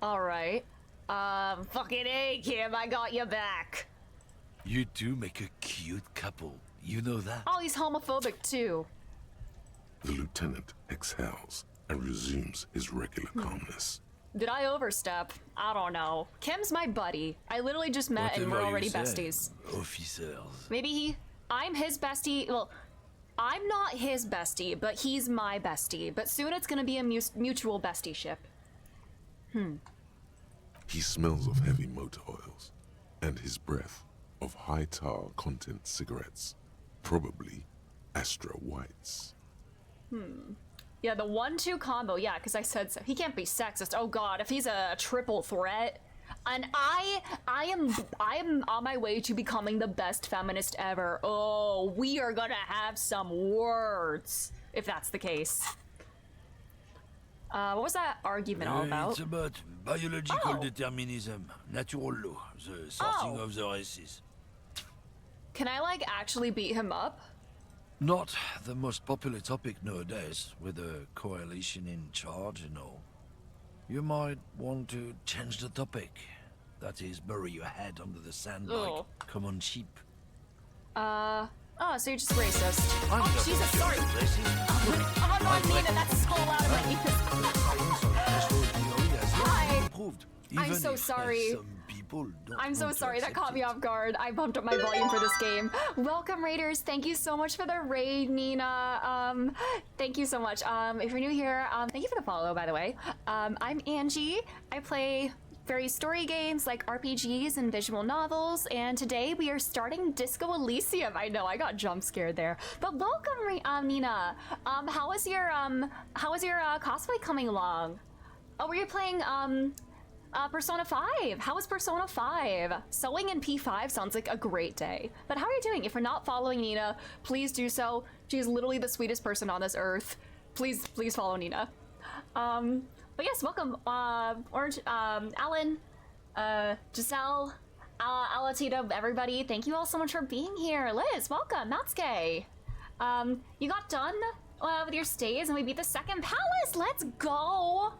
Alright. Fucking A, Kim, I got you back. You two make a cute couple. You know that? Oh, he's homophobic, too. The lieutenant exhales and resumes his regular calmness. Did I overstep? I don't know. Kim's my buddy. I literally just met and we're already besties. Officers. Maybe I'm his bestie. Well, I'm not his bestie, but he's my bestie. But soon it's gonna be a mutual bestie-ship. He smells of heavy motor oils and his breath of high tar content cigarettes, probably Astra Whites. Yeah, the 1-2 combo. Yeah, because I said so. He can't be sexist. Oh God, if he's a triple threat, and I am on my way to becoming the best feminist ever. Oh, we are gonna have some words if that's the case. What was that argument all about? It's about biological determinism, natural law, the sorting of the races. Can I like actually beat him up? Not the most popular topic nowadays, with a coalition in charge and all. You might want to change the topic. That is, bury your head under the sand like common sheep. Oh, so you're just racist. I'm Oh, Jesus, sorry. Oh, no, I mean it. That's so loud in my ears. Hi. I'm so sorry. I'm so sorry, that caught me off guard. I bumped up my volume for this game. Welcome, Raiders. Thank you so much for the raid, Nina. Thank you so much. If you're new here, thank you for the follow, by the way. I'm Angie. I play various story games like RPGs and visual novels, and today we are starting Disco Elysium. I know, I got jump scared there. But welcome, Nina. How was your cosplay coming along? Oh, were you playing, Persona 5. How was Persona 5? Sewing in P5 sounds like a great day. But how are you doing? If you're not following Nina, please do so. She's literally the sweetest person on this earth. Please follow Nina. But yes, welcome, Orange, Alan, Giselle, Alatita, everybody. Thank you all so much for being here. Liz, welcome. Natsuke. You got done with your stays and we beat the second palace. Let's go.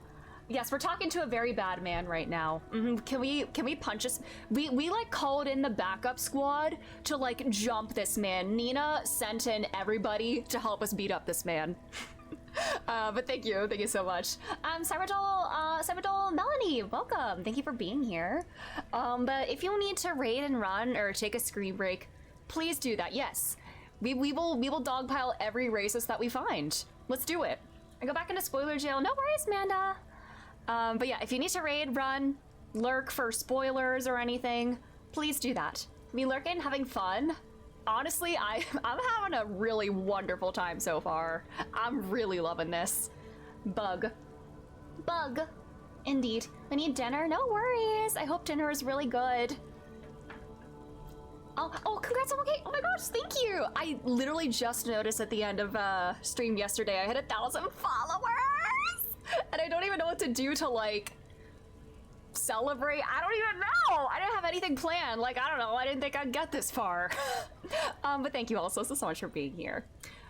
Yes, we're talking to a very bad man right now. Can we punch us? We like called in the backup squad to like jump this man. Nina sent in everybody to help us beat up this man. But thank you so much. Cyberdol Melanie, welcome. Thank you for being here. But if you need to raid and run or take a screen break, please do that. Yes, we will dogpile every racist that we find. Let's do it. And go back into spoiler jail. No worries, Amanda. But yeah, if you need to raid, run, lurk for spoilers or anything, please do that. Me lurking, having fun. Honestly, I'm having a really wonderful time so far. I'm really loving this. Bug. Indeed. I need dinner? No worries. I hope dinner is really good. Oh, congrats on 1K. Oh my gosh, thank you. I literally just noticed at the end of stream yesterday I had 1,000 followers, and I don't even know what to do to like celebrate. I don't even know. I didn't have anything planned. Like, I don't know. I didn't think I'd get this far. But thank you also so much for being here.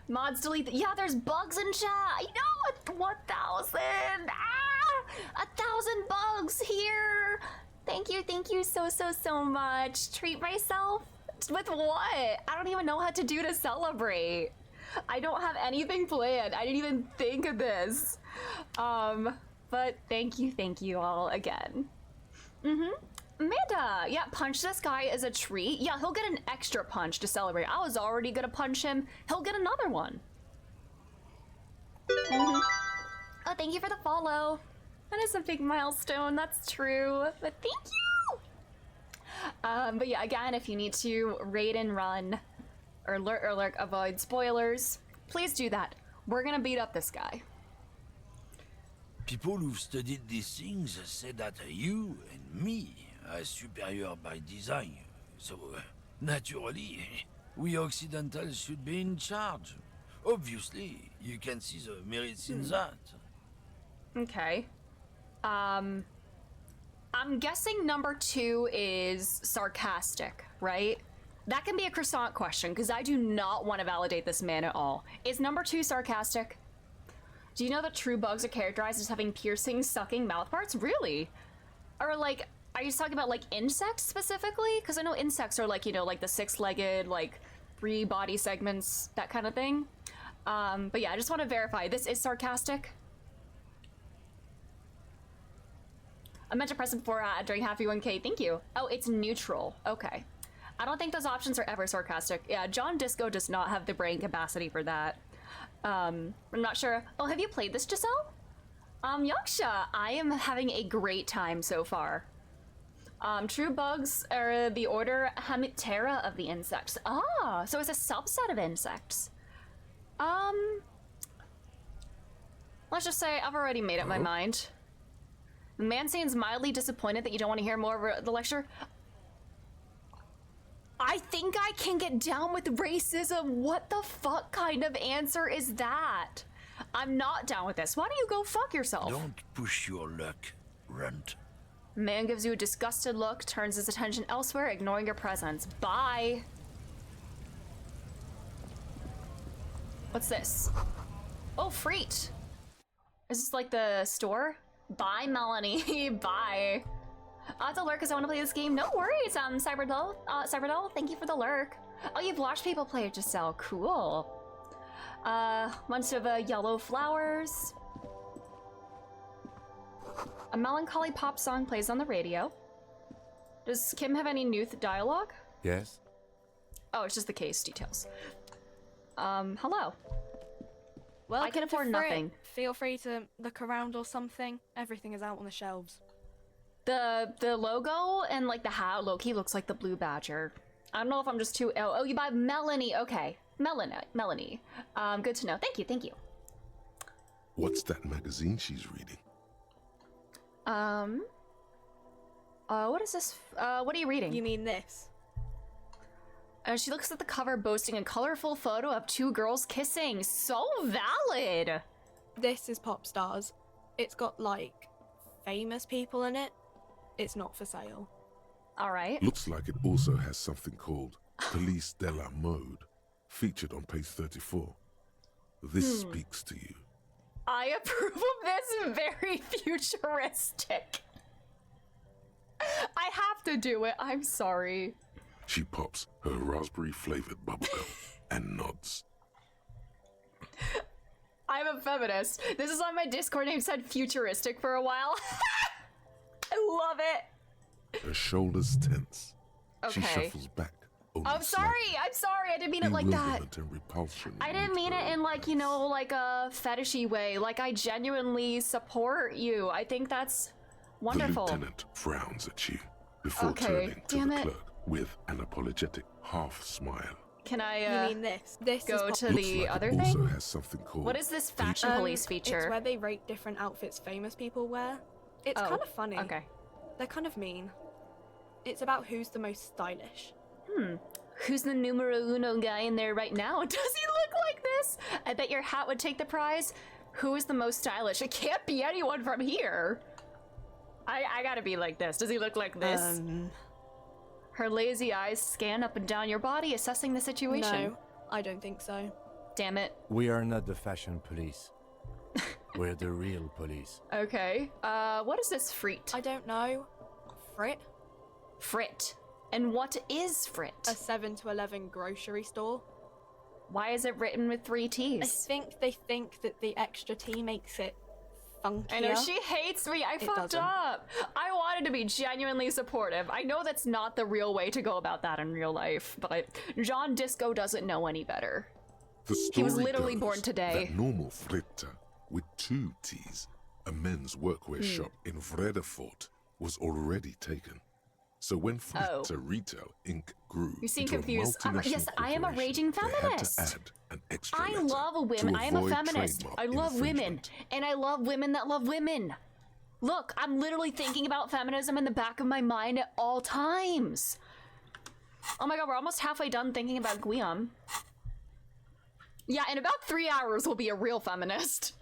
Mods delete. Yeah, there's bugs in chat. I know. 1,000. 1,000 bugs here. Thank you so much. Treat myself with what? I don't even know how to do to celebrate. I don't have anything planned. I didn't even think of this. But thank you all again. Amanda, yeah, punch this guy as a treat. Yeah, he'll get an extra punch to celebrate. I was already gonna punch him. He'll get another one. Oh, thank you for the follow. That is a big milestone, that's true. But thank you! But yeah, again, if you need to raid and run, or lurk, avoid spoilers, please do that. We're gonna beat up this guy. People who've studied these things say that you and me are superior by design. So, naturally, we Occidentals should be in charge. Obviously, you can see the merits in that. Okay. I'm guessing number 2 is sarcastic, right? That can be a croissant question, because I do not want to validate this man at all. Is number 2 sarcastic? Do you know that true bugs are characterized as having piercing, sucking mouth parts? Really? Or like, are you talking about like insects specifically? Because I know insects are like, you know, like the 6-legged, like 3 body segments, that kind of thing. But yeah, I just want to verify. This is sarcastic? I meant to press it before during Happy 1K. Thank you. Oh, it's neutral. Okay. I don't think those options are ever sarcastic. Yeah, John Disco does not have the brain capacity for that. I'm not sure. Oh, have you played this, Giselle? Yaksha, I am having a great time so far. True bugs are the order Hemiptera of the insects. Ah, so it's a subset of insects. Let's just say I've already made up my mind. The man seems mildly disappointed that you don't want to hear more of the lecture. I think I can get down with racism. What the fuck kind of answer is that? I'm not down with this. Why don't you go fuck yourself? Don't push your luck, runt. Man gives you a disgusted look, turns his attention elsewhere, ignoring your presence. Bye. What's this? Oh, Freet. Is this like the store? Bye, Melanie. Bye. It's a lurk because I want to play this game. No worries, Cyberdoll, thank you for the lurk. Oh, you've watched people play it, Giselle. Cool. Bunch of yellow flowers. A melancholy pop song plays on the radio. Does Kim have any new dialogue? Yes. Oh, it's just the case details. Hello. Well, I can afford nothing. Feel free to look around or something. Everything is out on the shelves. The logo and like the hat low-key looks like the blue badger. I don't know if I'm just too oh you buy Melanie. Okay. Melanie. Good to know. Thank you. What's that magazine she's reading? What is this? What are you reading? You mean this? She looks at the cover boasting a colorful photo of 2 girls kissing. So valid! This is Pop Stars. It's got, like, famous people in it. It's not for sale. Alright. Looks like it also has something called Police de la Mode, featured on page 34. This speaks to you. I approve of this. Very futuristic. I have to do it. I'm sorry. She pops her raspberry-flavored bubblegum and nods. I'm a feminist. This is why my Discord name said futuristic for a while. I love it. Her shoulders tense. Okay. She shuffles back. I'm sorry. I didn't mean it like that. And repulsion I didn't mean it in like, you know, like a fetishy way. Like I genuinely support you. I think that's wonderful. The lieutenant frowns at you before turning to the clerk with an apologetic half smile. Can I you mean this go is to Looks the like other it thing? also has something called What is this fashion police feature? It's where they rate different outfits famous people wear. It's kind of funny. Okay. They're kind of mean. It's about who's the most stylish. Who's the numero uno guy in there right now? Does he look like this? I bet your hat would take the prize. Who is the most stylish? It can't be anyone from here. I gotta be like this. Does he look like this? Her lazy eyes scan up and down your body, assessing the situation. No, I don't think so. Damn it. We are not the fashion police. We're the real police. Okay. What is this Frit? I don't know. Frit? Frit. And what is Frit? A 7 to 11 grocery store. Why is it written with 3 T's? I think they think that the extra T makes it funkier. I know, she hates me. I fucked up. I wanted to be genuinely supportive. I know that's not the real way to go about that in real life, but John Disco doesn't know any better. The story He was literally goes born today. That normal Fritta with 2 T's, a men's workwear shop in Vredefort, was already taken. So when Fritta Retail Inc. grew You seem into confused. a multinational Yes, I am a raging corporation, feminist. They had to add an extra I letter love women. to I am a avoid feminist. trademark I love women. infringement. And I love women that love women. Look, I'm literally thinking about feminism in the back of my mind at all times. Oh my god, we're almost halfway done thinking about Guillaume. Yeah, in about 3 hours we'll be a real feminist.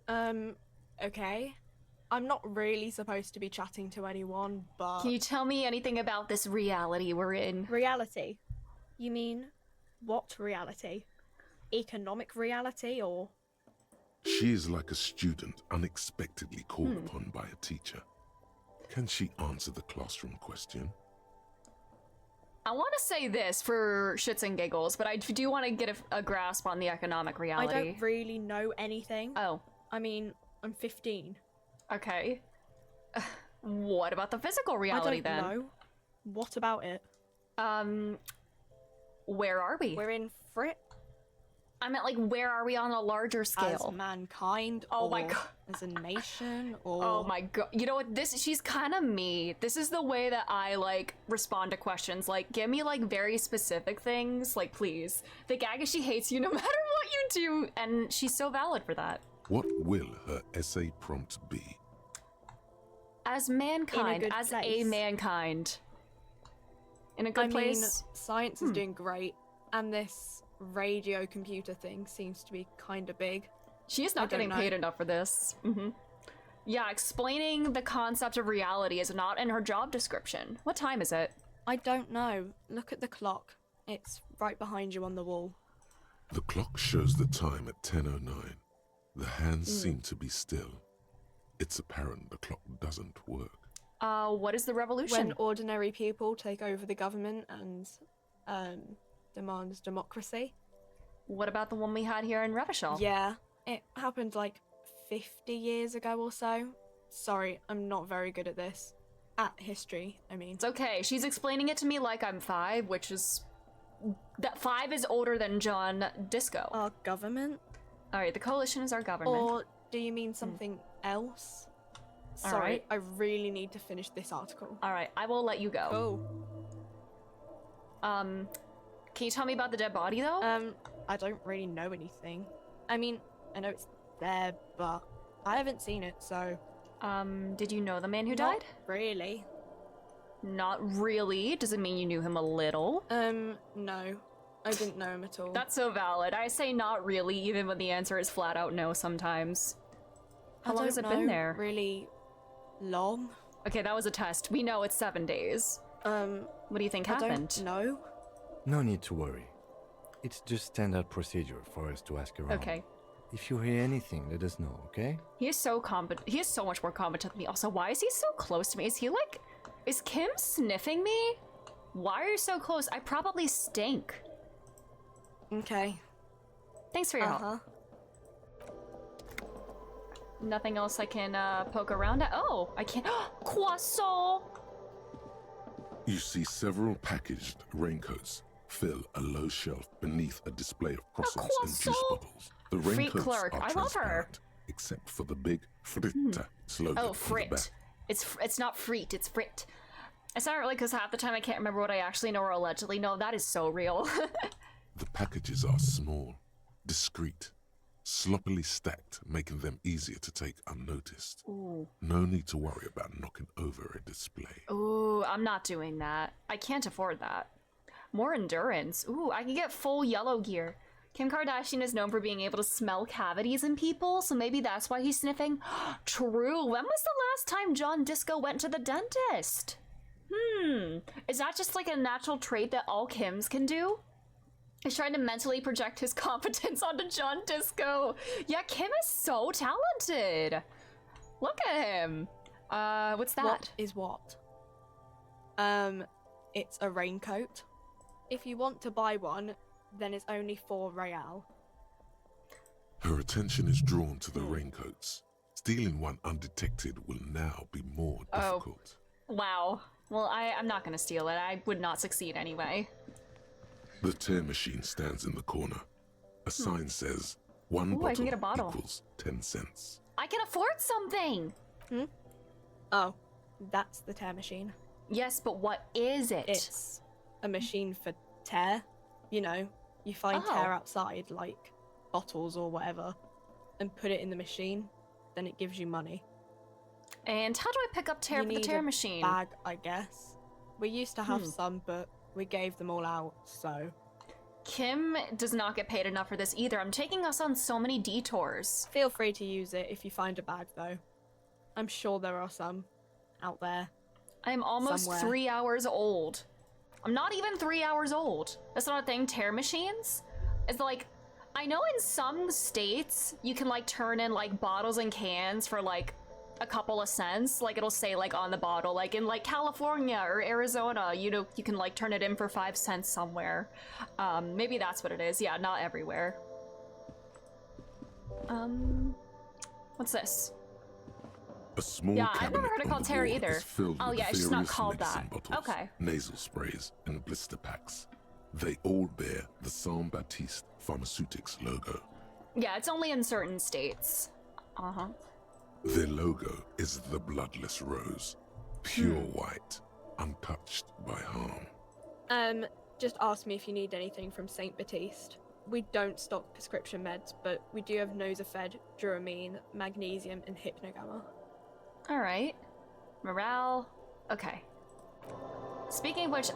Okay. I'm not really supposed to be chatting to anyone, but... Can you tell me anything about this reality we're in? Reality? You mean, what reality? Economic reality, or...? She is like a student unexpectedly called upon by a teacher. Can she answer the classroom question? I want to say this for shits and giggles, but I do want to get a grasp on the economic reality. I don't really know anything. Oh. I mean, I'm 15. Okay. What about the physical reality then? I don't know. What about it? Where are we? We're in Frit. I meant, like, where are we on a larger scale? As mankind, oh or my god, as a nation, or... Oh my god, you know what, she's kind of me. This is the way that I, like, respond to questions. Like, give me, like, very specific things, like, please. The gag is she hates you no matter what you do, and she's so valid for that. What will her essay prompt be? As mankind, as place. a mankind. In a good place? Mean, science is doing great, and this radio computer thing seems to be kind of big. She is not getting paid enough for this. Yeah, explaining the concept of reality is not in her job description. What time is it? I don't know. Look at the clock. It's right behind you on the wall. The clock shows the time at 10:09. The hands seem to be still. It's apparent the clock doesn't work. What is the revolution? When ordinary people take over the government and demand democracy. What about the one we had here in Revachol? Yeah, it happened like 50 years ago or so. Sorry, I'm not very good at this. At history, I mean. It's okay. She's explaining it to me like I'm 5, which is... That 5 is older than John Disco. Our government? Alright, the coalition is our government. Or do you mean something else? Sorry, I really need to finish this article. Alright, I will let you go. Oh. Can you tell me about the dead body, though? I don't really know anything. I mean, I know it's there, but I haven't seen it, so... Did you know the man who died? Really. Not really. Does it mean you knew him a little? No. I didn't know him at all. That's so valid. I say not really, even when the answer is flat out no sometimes. How long has it been there? Really long. Okay, that was a test. We know it's 7 days. What do you think happened? I don't know. No need to worry. It's just standard procedure for us to ask around. Okay. If you hear anything, let us know, okay? He is so competent. He is so much more competent than me. Also, why is he so close to me? Is he like... Is Kim sniffing me? Why are you so close? I probably stink. Okay. Thanks for your help. Nothing else I can poke around at? Oh, I can't. Croissant! You see several packaged raincoats fill a low shelf beneath a display of croissants and juice bottles. The raincoats clerk. are I love her. transparent, except for the big Fritta slogan Oh, on the Frit. back. It's not Frit, it's Frit. It's not really because half the time I can't remember what I actually know or allegedly know. That is so real. The packages are small, discreet, sloppily stacked, making them easier to take unnoticed. Ooh. No need to worry about knocking over a display. Ooh, I'm not doing that. I can't afford that. More endurance. Ooh, I can get full yellow gear. Kim Kardashian is known for being able to smell cavities in people, so maybe that's why he's sniffing. True. When was the last time John Disco went to the dentist? Is that just like a natural trait that all Kims can do? He's trying to mentally project his competence onto John Disco. Yeah, Kim is so talented. Look at him. What's that? What is what? It's a raincoat. If you want to buy one, then it's only 4 real. Her attention is drawn to the raincoats. Stealing one undetected will now be more difficult. Wow. Well, I'm not gonna steal it. I would not succeed anyway. The tear machine stands in the corner. A sign says, one Ooh, I can bottle get a bottle. equals 10 cents. I can afford something! Oh, that's the tear machine. Yes, but what is it? It's a machine for tear. You know, you find tear outside, like bottles or whatever, and put it in the machine, then it gives you money. And how do I pick up tear for the tear machine? Bag, I guess. We used to have some, but we gave them all out, so... Kim does not get paid enough for this either. I'm taking us on so many detours. Feel free to use it if you find a bag, though. I'm sure there are some out there. I'm almost somewhere. 3 hours old. I'm not even 3 hours old. That's not a thing. Tear machines? It's like, I know in some states you can like turn in like bottles and cans for like a couple of cents. Like it'll say like on the bottle, like in like California or Arizona, you know, you can like turn it in for 5 cents somewhere. Maybe that's what it is. Yeah, not everywhere. What's this? A small Yeah, I've cabinet never heard it on called the tear wall either. is filled Oh with yeah, it's just not various called medicine that. bottles, Okay. nasal sprays, and blister packs. They all bear the Saint Baptiste Pharmaceutics logo. Yeah, it's only in certain states. Their logo is the bloodless rose, pure white, untouched by harm. Just ask me if you need anything from Saint Baptiste. We don't stock prescription meds, but we do have Nosafed, Duramine, Magnesium, and Hypnogamma. Alright. Morale. Okay. Speaking of which,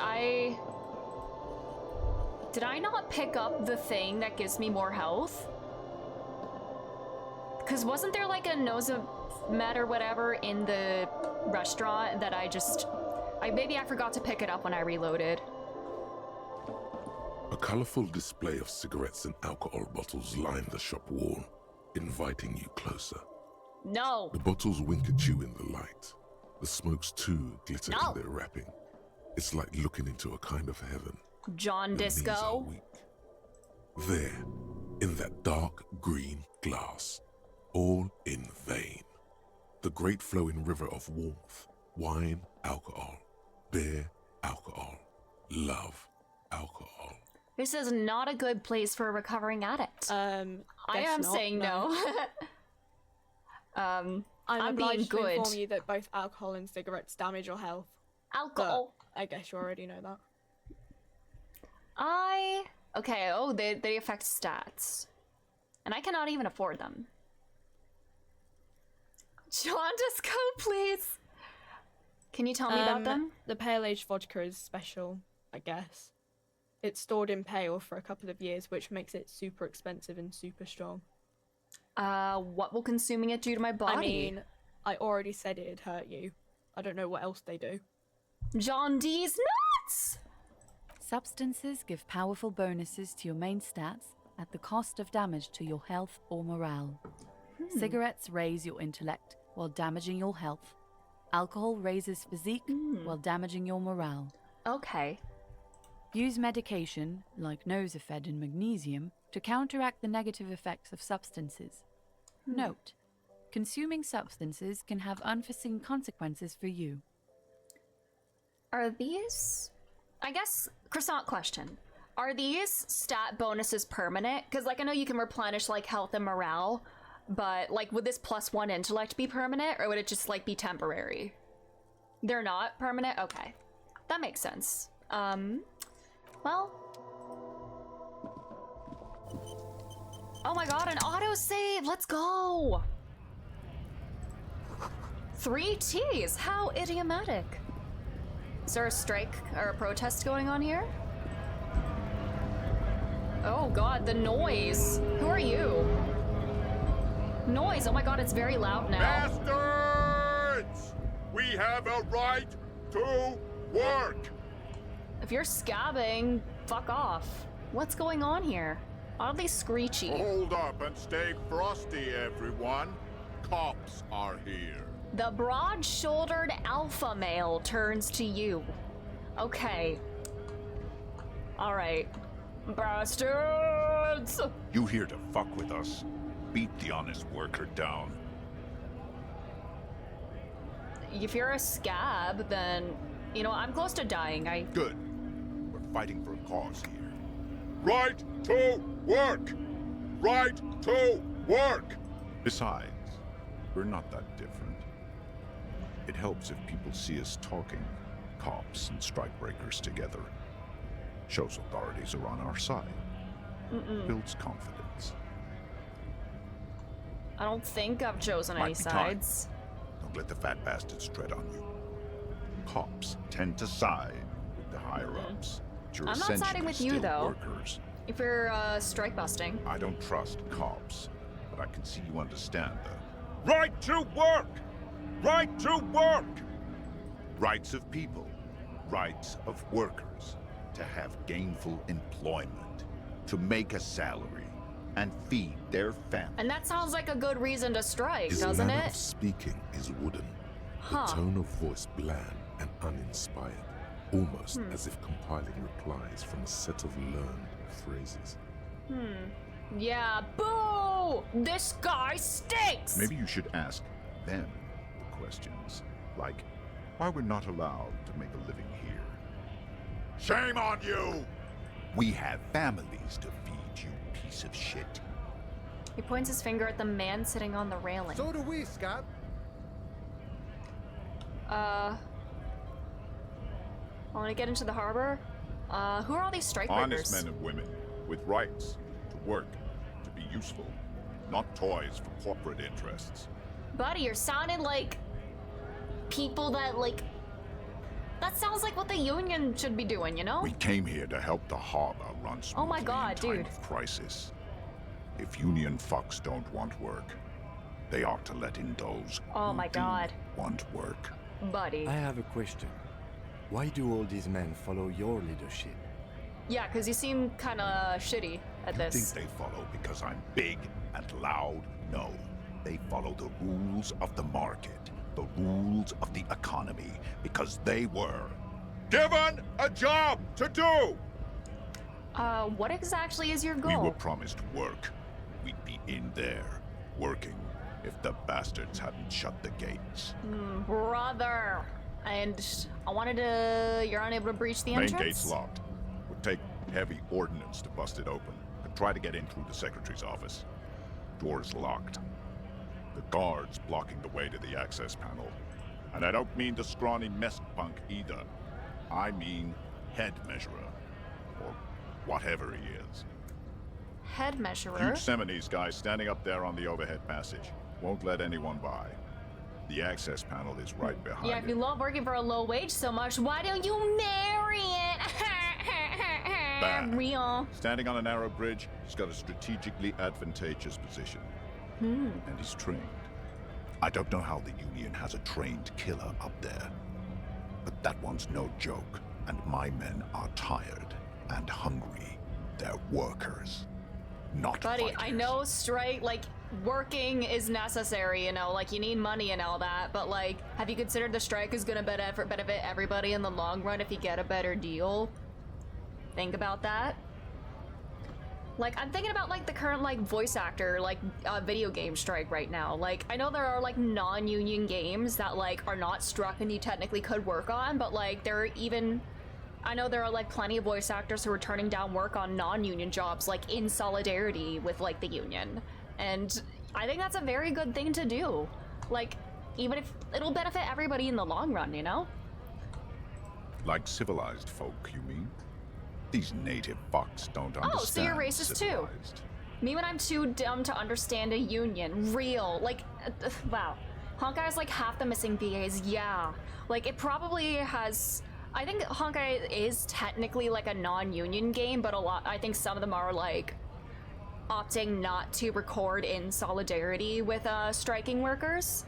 did I not pick up the thing that gives me more health? Because wasn't there like a Nosamed or whatever in the restaurant that maybe I forgot to pick it up when I reloaded. A colorful display of cigarettes and alcohol bottles line the shop wall, inviting you closer. No! The bottles wink at you in the light. The smokes too glitter in their wrapping. It's like looking into a kind of heaven. John Your knees are Disco. weak. There, in that dark green glass, all in vain. The great flowing river of warmth, wine, alcohol, beer, alcohol, love, alcohol. This is not a good place for a recovering addict. I am saying no. I'm I'm being obliged to good. inform you that both alcohol and cigarettes damage your health. Alcohol. But I guess you already know that. Okay, oh, they affect stats. And I cannot even afford them. John Disco, please! Can you tell me about them? The Pale Age vodka is special, I guess. It's stored in pale for a couple of years, which makes it super expensive and super strong. What will consuming it do to my body? I mean, I already said it'd hurt you. I don't know what else they do. John D's nuts! Substances give powerful bonuses to your main stats at the cost of damage to your health or morale. Cigarettes raise your intellect while damaging your health. Alcohol raises physique while damaging your morale. Okay. Use medication, like Nosafed and Magnesium, to counteract the negative effects of substances. Note: consuming substances can have unforeseen consequences for you. Are these... I guess, croissant question. Are these stat bonuses permanent? Because, like, I know you can replenish, like, health and morale, but, like, would this +1 intellect be permanent, or would it just, like, be temporary? They're not permanent? Okay. That makes sense. Well... Oh my god, an autosave! Let's go! 3 Ts! How idiomatic! Is there a strike or a protest going on here? Oh god, the noise. Who are you? Noise, oh my god, it's very loud now. Bastards! We have a right to work! If you're scabbing, fuck off. What's going on here? Why are they screechy? Hold up and stay frosty, everyone. Cops are here. The broad-shouldered alpha male turns to you. Okay. Alright. Bastards! You here to fuck with us? Beat the honest worker down. If you're a scab, then, you know, I'm close to dying. Good. We're fighting for a cause here. Right to work! Right to work! Besides, we're not that different. It helps if people see us talking, cops and strikebreakers together. Shows authorities are on our side. Builds confidence. I don't think I've chosen any sides. Don't let the fat bastards tread on you. Cops tend to side with the higher-ups. You're I'm not siding with you, still though. Workers. If you're strike busting. I don't trust cops, but I can see you understand the right to work! Right to work! Rights of people, rights of workers, to have gainful employment, to make a salary, and feed their family. And that sounds like a good reason to strike, His doesn't manner it? of speaking is wooden, Huh. the tone of voice bland and uninspired, almost as if compiling replies from a set of learned phrases. Yeah, boo! This guy stinks! Maybe you should ask them the questions, like why we're not allowed to make a living here. Shame on you! We have families to feed, you piece of shit. He points his finger at the man sitting on the railing. So do we, Scott. I want to get into the harbor. Who are all these strikebreakers? Honest men and women with rights to work, to be useful, not toys for corporate interests. Buddy, you're sounding like people that, like... That sounds like what the union should be doing, you know? We came here to help the harbor run smoothly Oh my god, in time dude. of crisis. If union fucks don't want work, they ought to let in those Oh who my do god. want work. Buddy. I have a question. Why do all these men follow your leadership? Yeah, because you seem kind of shitty at You this. think they follow because I'm big and loud? No. They follow the rules of the market, the rules of the economy, because they were given a job to do! What exactly is your goal? We were promised work. We'd be in there, working, if the bastards hadn't shut the gates. Brother. And I wanted to... You're unable to breach the Main entrance? gate's locked. Would take heavy ordnance to bust it open. Could try to get in through the secretary's office. Door's locked. The guard's blocking the way to the access panel. And I don't mean the scrawny mess punk either. I mean head measurer. Or whatever he is. Head measurer? Huge Seminoles guy standing up there on the overhead passage. Won't let anyone by. The access panel is right behind Yeah, if it. you love working for a low wage so much, why don't you marry it? Bad. Real. Standing on a narrow bridge, he's got a strategically advantageous position. And he's trained. I don't know how the Union has a trained killer up there. But that one's no joke. And my men are tired and hungry. They're workers, not Buddy, fighters. I know strike, like, working is necessary, you know, like, you need money and all that, but, like, have you considered the strike is gonna benefit everybody in the long run if you get a better deal? Think about that. Like, I'm thinking about, like, the current, like, voice actor, like, video game strike right now. Like, I know there are, like, non-union games that, like, are not struck and you technically could work on, but, like, there are even... I know there are, like, plenty of voice actors who are turning down work on non-union jobs, like, in solidarity with, like, the union. And I think that's a very good thing to do. Like, even if it'll benefit everybody in the long run, you know? Like civilized folk, you mean? These native fucks don't understand. Oh, so you're racist too? civilized. Me when I'm too dumb to understand a union. Real. Like, wow. Honkai has, like, half the missing BAs, yeah. Like, it probably has I think Honkai is technically like a non-union game, but I think some of them are like opting not to record in solidarity with striking workers.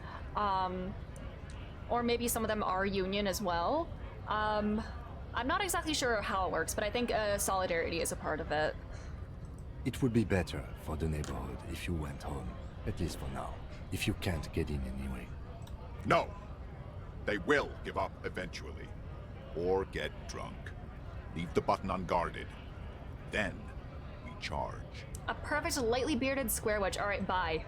Or maybe some of them are union as well. I'm not exactly sure how it works, but I think solidarity is a part of it. It would be better for the neighborhood if you went home, at least for now, if you can't get in anyway. No! They will give up eventually. Or get drunk. Leave the button unguarded. Then, we charge. A perfect lightly bearded square wedge. Alright, bye.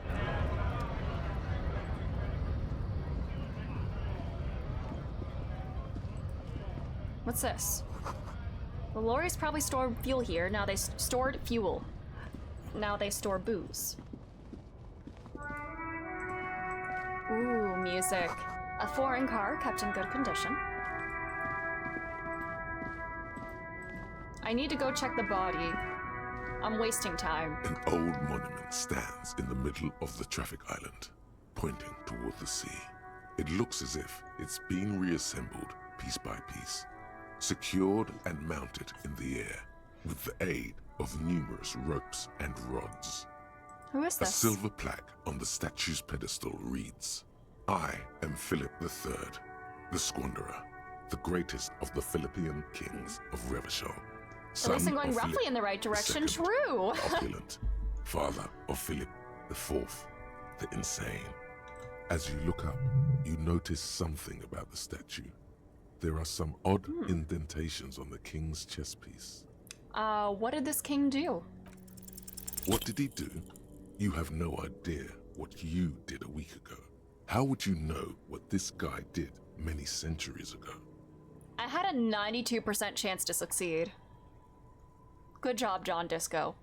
What's this? The lorries probably store fuel here. Now they stored fuel. Now they store booze. Ooh, music. A foreign car kept in good condition. I need to go check the body. I'm wasting time. An old monument stands in the middle of the traffic island, pointing toward the sea. It looks as if it's being reassembled piece by piece, secured and mounted in the air with the aid of numerous ropes and rods. Who is this? A silver plaque on the statue's pedestal reads, "I am Philip III, the Squanderer, the greatest of the Philippian kings of Revachol. At least I'm going roughly in the right direction. True. Opulent, father of Philip IV, the insane." As you look up, you notice something about the statue. There are some odd indentations on the king's chest piece. What did this king do? What did he do? You have no idea what you did a week ago. How would you know what this guy did many centuries ago? I had a 92% chance to succeed. Good job, John Disco.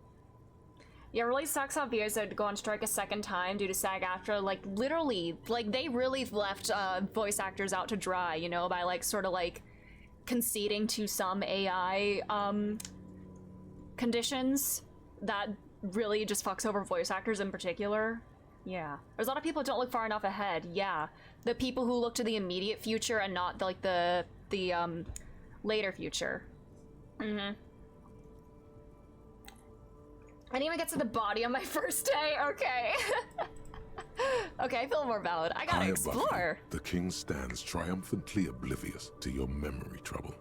Yeah, it really sucks how VAs had to go on strike a second time due to SAG-AFTRA. Like, literally, like, they really left voice actors out to dry, you know, by, like, sort of, like, conceding to some AI, conditions that really just fucks over voice actors in particular. Yeah. There's a lot of people who don't look far enough ahead, yeah. The people who look to the immediate future and not, like, the later future. Mm-hmm. I didn't even get to the body on my first day. Okay. Okay, I feel more valid. I gotta explore. The king stands triumphantly oblivious to your memory trouble.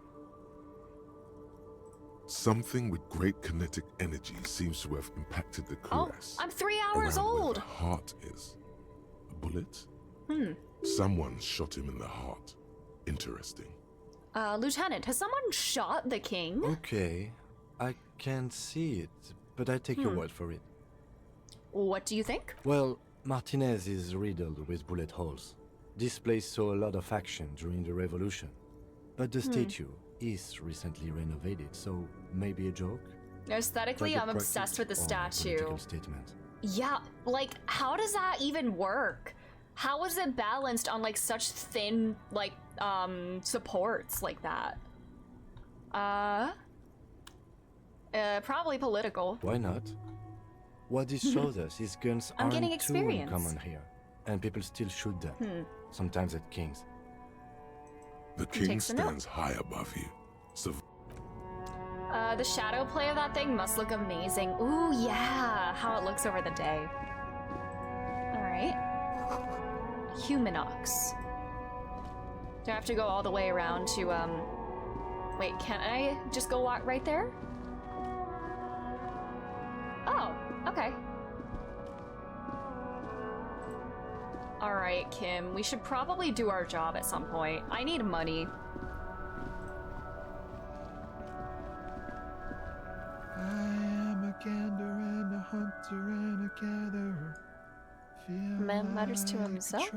Something with great kinetic energy seems to have impacted the cuirass. Oh, I'm 3 hours around where old. the heart is. A bullet? Someone shot him in the heart. Interesting. Lieutenant, has someone shot the king? Okay, I can't see it, but I take your word for it. What do you think? Well, Martinez is riddled with bullet holes. This place saw a lot of action during the revolution. But the statue is recently renovated, so maybe a joke? Aesthetically, I'm obsessed with the statue. Statement. Yeah, like, how does that even work? How is it balanced on, like, such thin, like, supports like that? Probably political. Why not? What this shows us is guns I'm getting aren't too experience. common here, and people still shoot them, sometimes at kings. The king stands high above you. So The shadow play of that thing must look amazing. Ooh, yeah, how it looks over the day. Alright. Humanox. Do I have to go all the way around to, wait, can I just go walk right there? Oh, okay. Alright, Kim, we should probably do our job at some point. I need money. I am a gander and a hunter and a gatherer. Man matters to himself?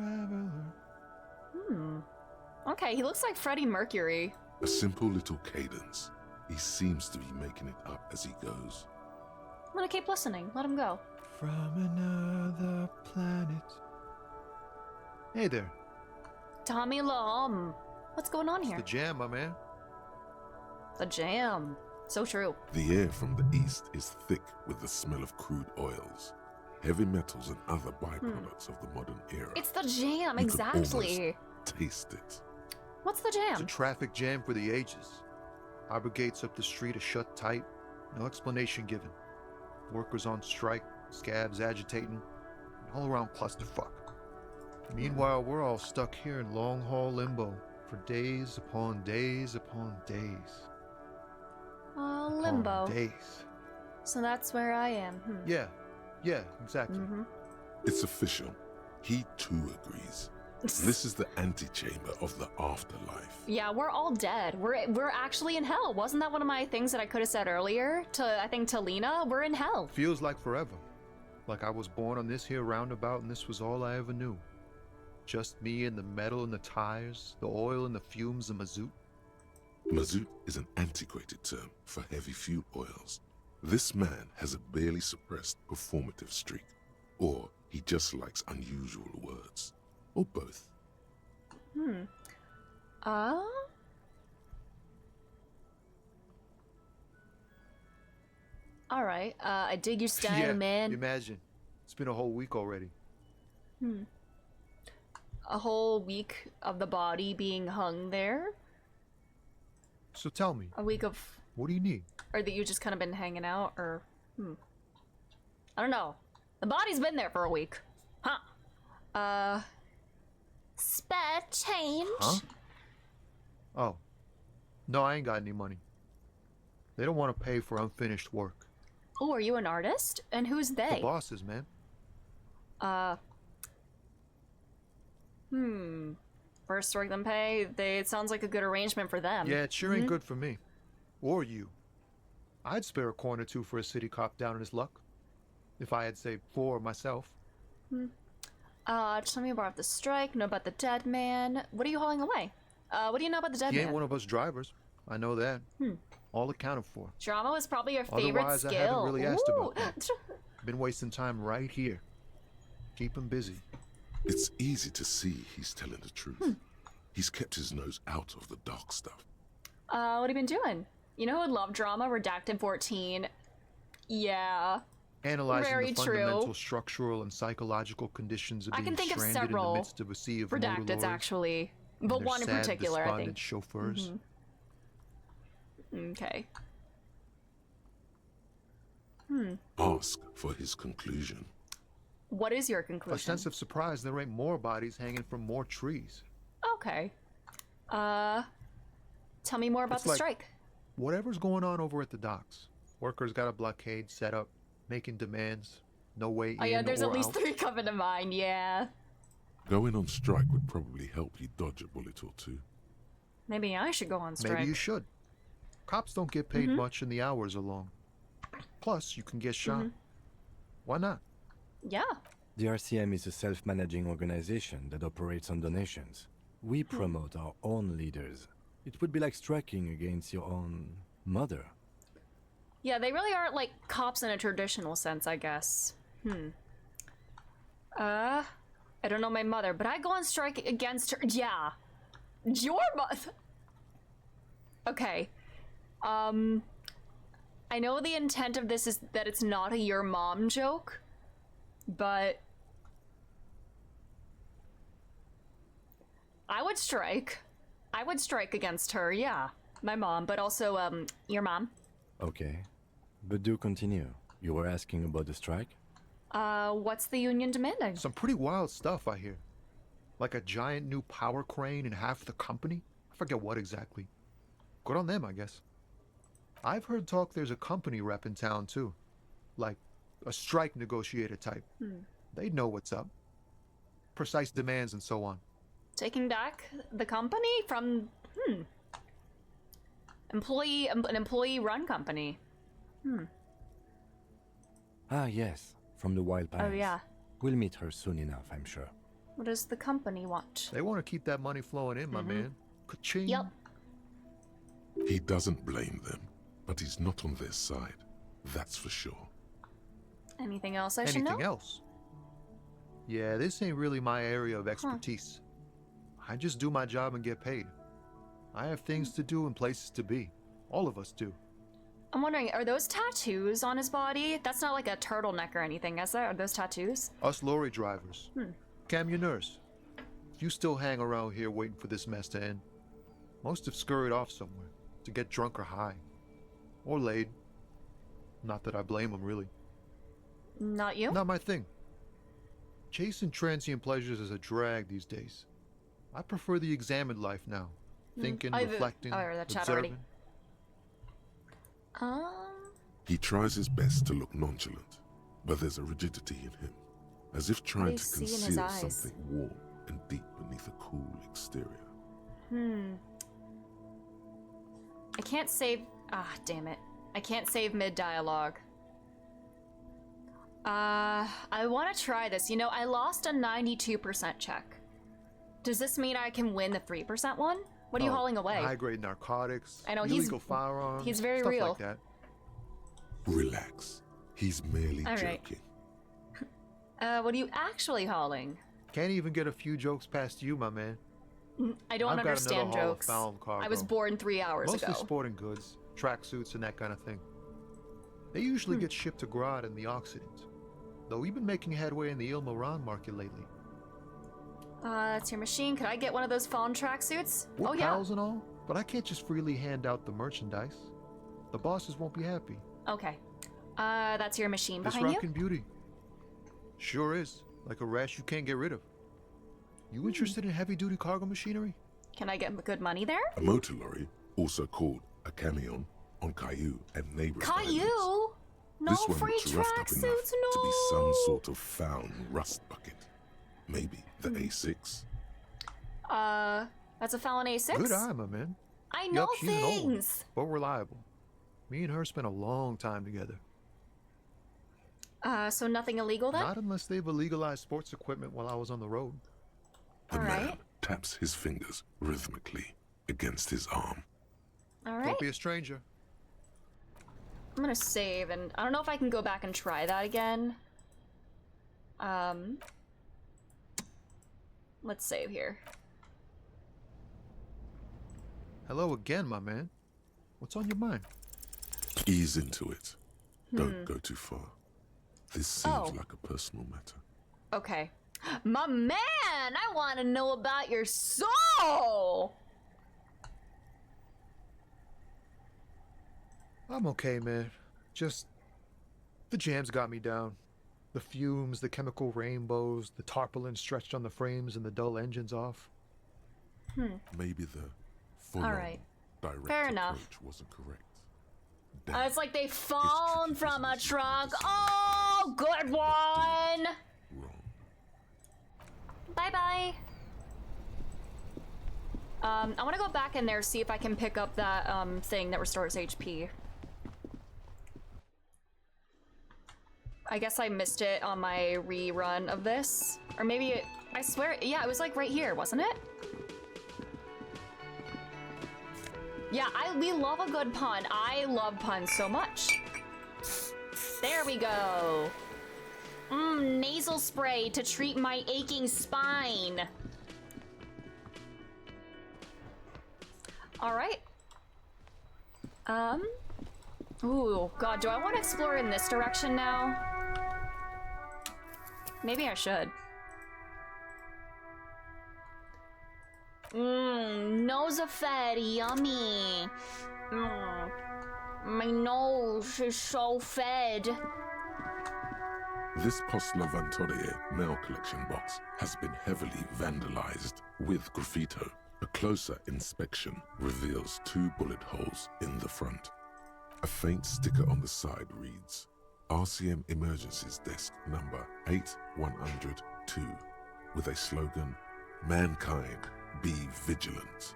Okay, he looks like Freddie Mercury. a simple little cadence. He seems to be making it up as he goes. I'm gonna keep listening. Let him go. From another planet. Hey there. Tommy Lom. What's going on here? The jam, my man. The jam. So true. The air from the east is thick with the smell of crude oils, heavy metals, and other byproducts of the modern era. It's the jam, You could exactly. almost taste it. What's the It's a jam? traffic jam for the ages. Harbor gates up the street are shut tight. No explanation given. Workers on strike, scabs agitating, an all-around clusterfuck. Meanwhile, we're all stuck here in long-haul limbo for days upon days upon days. Limbo. Upon days. So that's where I am. Yeah, exactly. It's official. He too agrees. This is the antechamber of the afterlife. Yeah, we're all dead. We're actually in hell. Wasn't that one of my things that I could have said earlier to, I think, to Lena? We're in hell. Feels like forever. Like I was born on this here roundabout and this was all I ever knew. Just me and the metal and the tires, the oil and the fumes of mazout. Mazout is an antiquated term for heavy fuel oils. This man has a barely suppressed performative streak, or he just likes unusual words, or both. All right. I dig your style, Yeah, man. imagine. It's been a whole week already. A whole week of the body being hung there. So tell me, A week of, what do you need? or that you just kind of been hanging out, or I don't know. The body's been there for a week, huh? Spare change? Huh? Oh. No, I ain't got any money. They don't want to pay for unfinished work. Oh, are you an artist? And who's they? The bosses, man. First work then pay. It sounds like a good arrangement for them. Yeah, it sure ain't good for me. Or you. I'd spare a coin or two for a city cop down in his luck. If I had, say, 4 myself. Tell me more about the strike, know about the dead man. What are you hauling away? What do you know about the dead He man? ain't one of us drivers. I know that. All accounted for. Drama was probably your favorite Otherwise, skill. I haven't really asked Ooh. about that. Been wasting time right here. Keep him busy. It's easy to see he's telling the truth. He's kept his nose out of the dark stuff. What have you been doing? You know who would love drama? Redacted 14. Yeah. Analyzing Very the fundamental true. structural and psychological conditions of I being can think of stranded in the several midst of a sea of motor redacteds, lorries actually. and But their one in sad, particular, I despondent think. chauffeurs. Okay. Ask for his conclusion. What is your A conclusion? sense of surprise there ain't more bodies hanging from more trees. Okay. Tell me more about It's the like- strike. Whatever's going on over at the docks. Workers got a blockade set up, making demands. No way in Oh yeah, there's or at least out. 3 coming to mind, yeah. Going on strike would probably help you dodge a bullet or two. Maybe I should go on strike. Maybe you should. Cops don't get paid much and the hours are long. Plus, you can get shot. Why not? Yeah. The RCM is a self-managing organization that operates on donations. We promote our own leaders. It would be like striking against your own mother. Yeah, they really aren't like cops in a traditional sense, I guess. I don't know my mother, but I go on strike against her. Yeah. Your mother. Okay. I know the intent of this is that it's not a your mom joke, but I would strike. I would strike against her, yeah. My mom, but also, your mom. Okay. But do continue. You were asking about the strike? What's the union demanding? Some pretty wild stuff, I hear. Like a giant new power crane in half the company? I forget what exactly. Good on them, I guess. I've heard talk there's a company rep in town, too. Like, a strike negotiator type. They know what's up. Precise demands and so on. Taking back the company from, an employee-run company. Ah, yes. From the Wild Pines. Oh, yeah. We'll meet her soon enough, I'm sure. What does the company want? They want to keep that money flowing in, my man. Ka-ching. Yep. He doesn't blame them, but he's not on their side. That's for sure. Anything else I should know? Anything else? Yeah, this ain't really my area of expertise. I just do my job and get paid. I have things to do and places to be. All of us do. I'm wondering, are those tattoos on his body? That's not like a turtleneck or anything, is there? Are those tattoos? Us lorry drivers. Cam, your nurse. If you still hang around here waiting for this mess to end, Most have scurried off somewhere to get drunk or high. Or laid. Not that I blame them, really. Not you? Not my thing. Chasing transient pleasures is a drag these days. I prefer the examined life now. Thinking, reflecting, observing. He tries his best to look nonchalant, but there's a rigidity in him, as if trying to conceal something warm and deep beneath a cool exterior. I can't save... Ah, damn it. I can't save mid-dialogue. I want to try this. You know, I lost a 92% check. Does this mean I can win the 3% one? What are you hauling away? High-grade narcotics, I know, illegal firearms, he's very stuff real. like that. Relax. He's merely joking. What are you actually hauling? Can't even get a few jokes past you, my man. I don't understand jokes. I was born 3 hours ago. Mostly sporting goods, tracksuits, and that kind of thing. They usually get shipped to Grodd in the Occident, though we've been making headway in the Ilmaran market lately. That's your machine. Could I get one of those fawn tracksuits? We're pals and all, but I can't just freely hand out the merchandise. The bosses won't be happy. Okay. That's your machine This behind you? rockin' beauty. Sure is. Like a rash you can't get rid of. You interested in heavy-duty cargo machinery? Can I get good money there? A motor lorry, also called a camion, on Caillou and neighboring Caillou? No this one free looks roughed up enough tracksuits, no! to be some sort of found rust bucket. Maybe the A6. That's a Fallon A6? Good eye, my man. I know Yup, she's an old one, things! but reliable. Me and her spent a long time together. So nothing illegal then? Not unless they've illegalized sports equipment while I was on the road. The man taps his fingers rhythmically against his arm. Alright. Don't be a stranger. I'm gonna save, and I don't know if I can go back and try that again. Let's save here. Hello again, my man. What's on your mind? Ease into it. Don't go too far. This seems like a personal matter. Okay. My man, I want to know about your soul! I'm okay, man. Just... the jams got me down. The fumes, the chemical rainbows, the tarpaulin stretched on the frames and the dull engines off. Maybe the full-on direct Fair enough. approach wasn't correct. It's like they fallen from a truck. Oh, good one! Bye-bye. I want to go back in there, see if I can pick up that thing that restores HP. I guess I missed it on my rerun of this. Or maybe it, I swear, yeah, it was like right here, wasn't it? Yeah, we love a good pun. I love puns so much. There we go. Nasal spray to treat my aching spine. All right. Ooh, God, do I want to explore in this direction now? Maybe I should. Nose of fed, yummy. My nose is so fed. This Post Levantorie mail collection box has been heavily vandalized with graffito. A closer inspection reveals 2 bullet holes in the front. A faint sticker on the side reads, RCM Emergencies Desk number 8102, with a slogan, Mankind, be vigilant.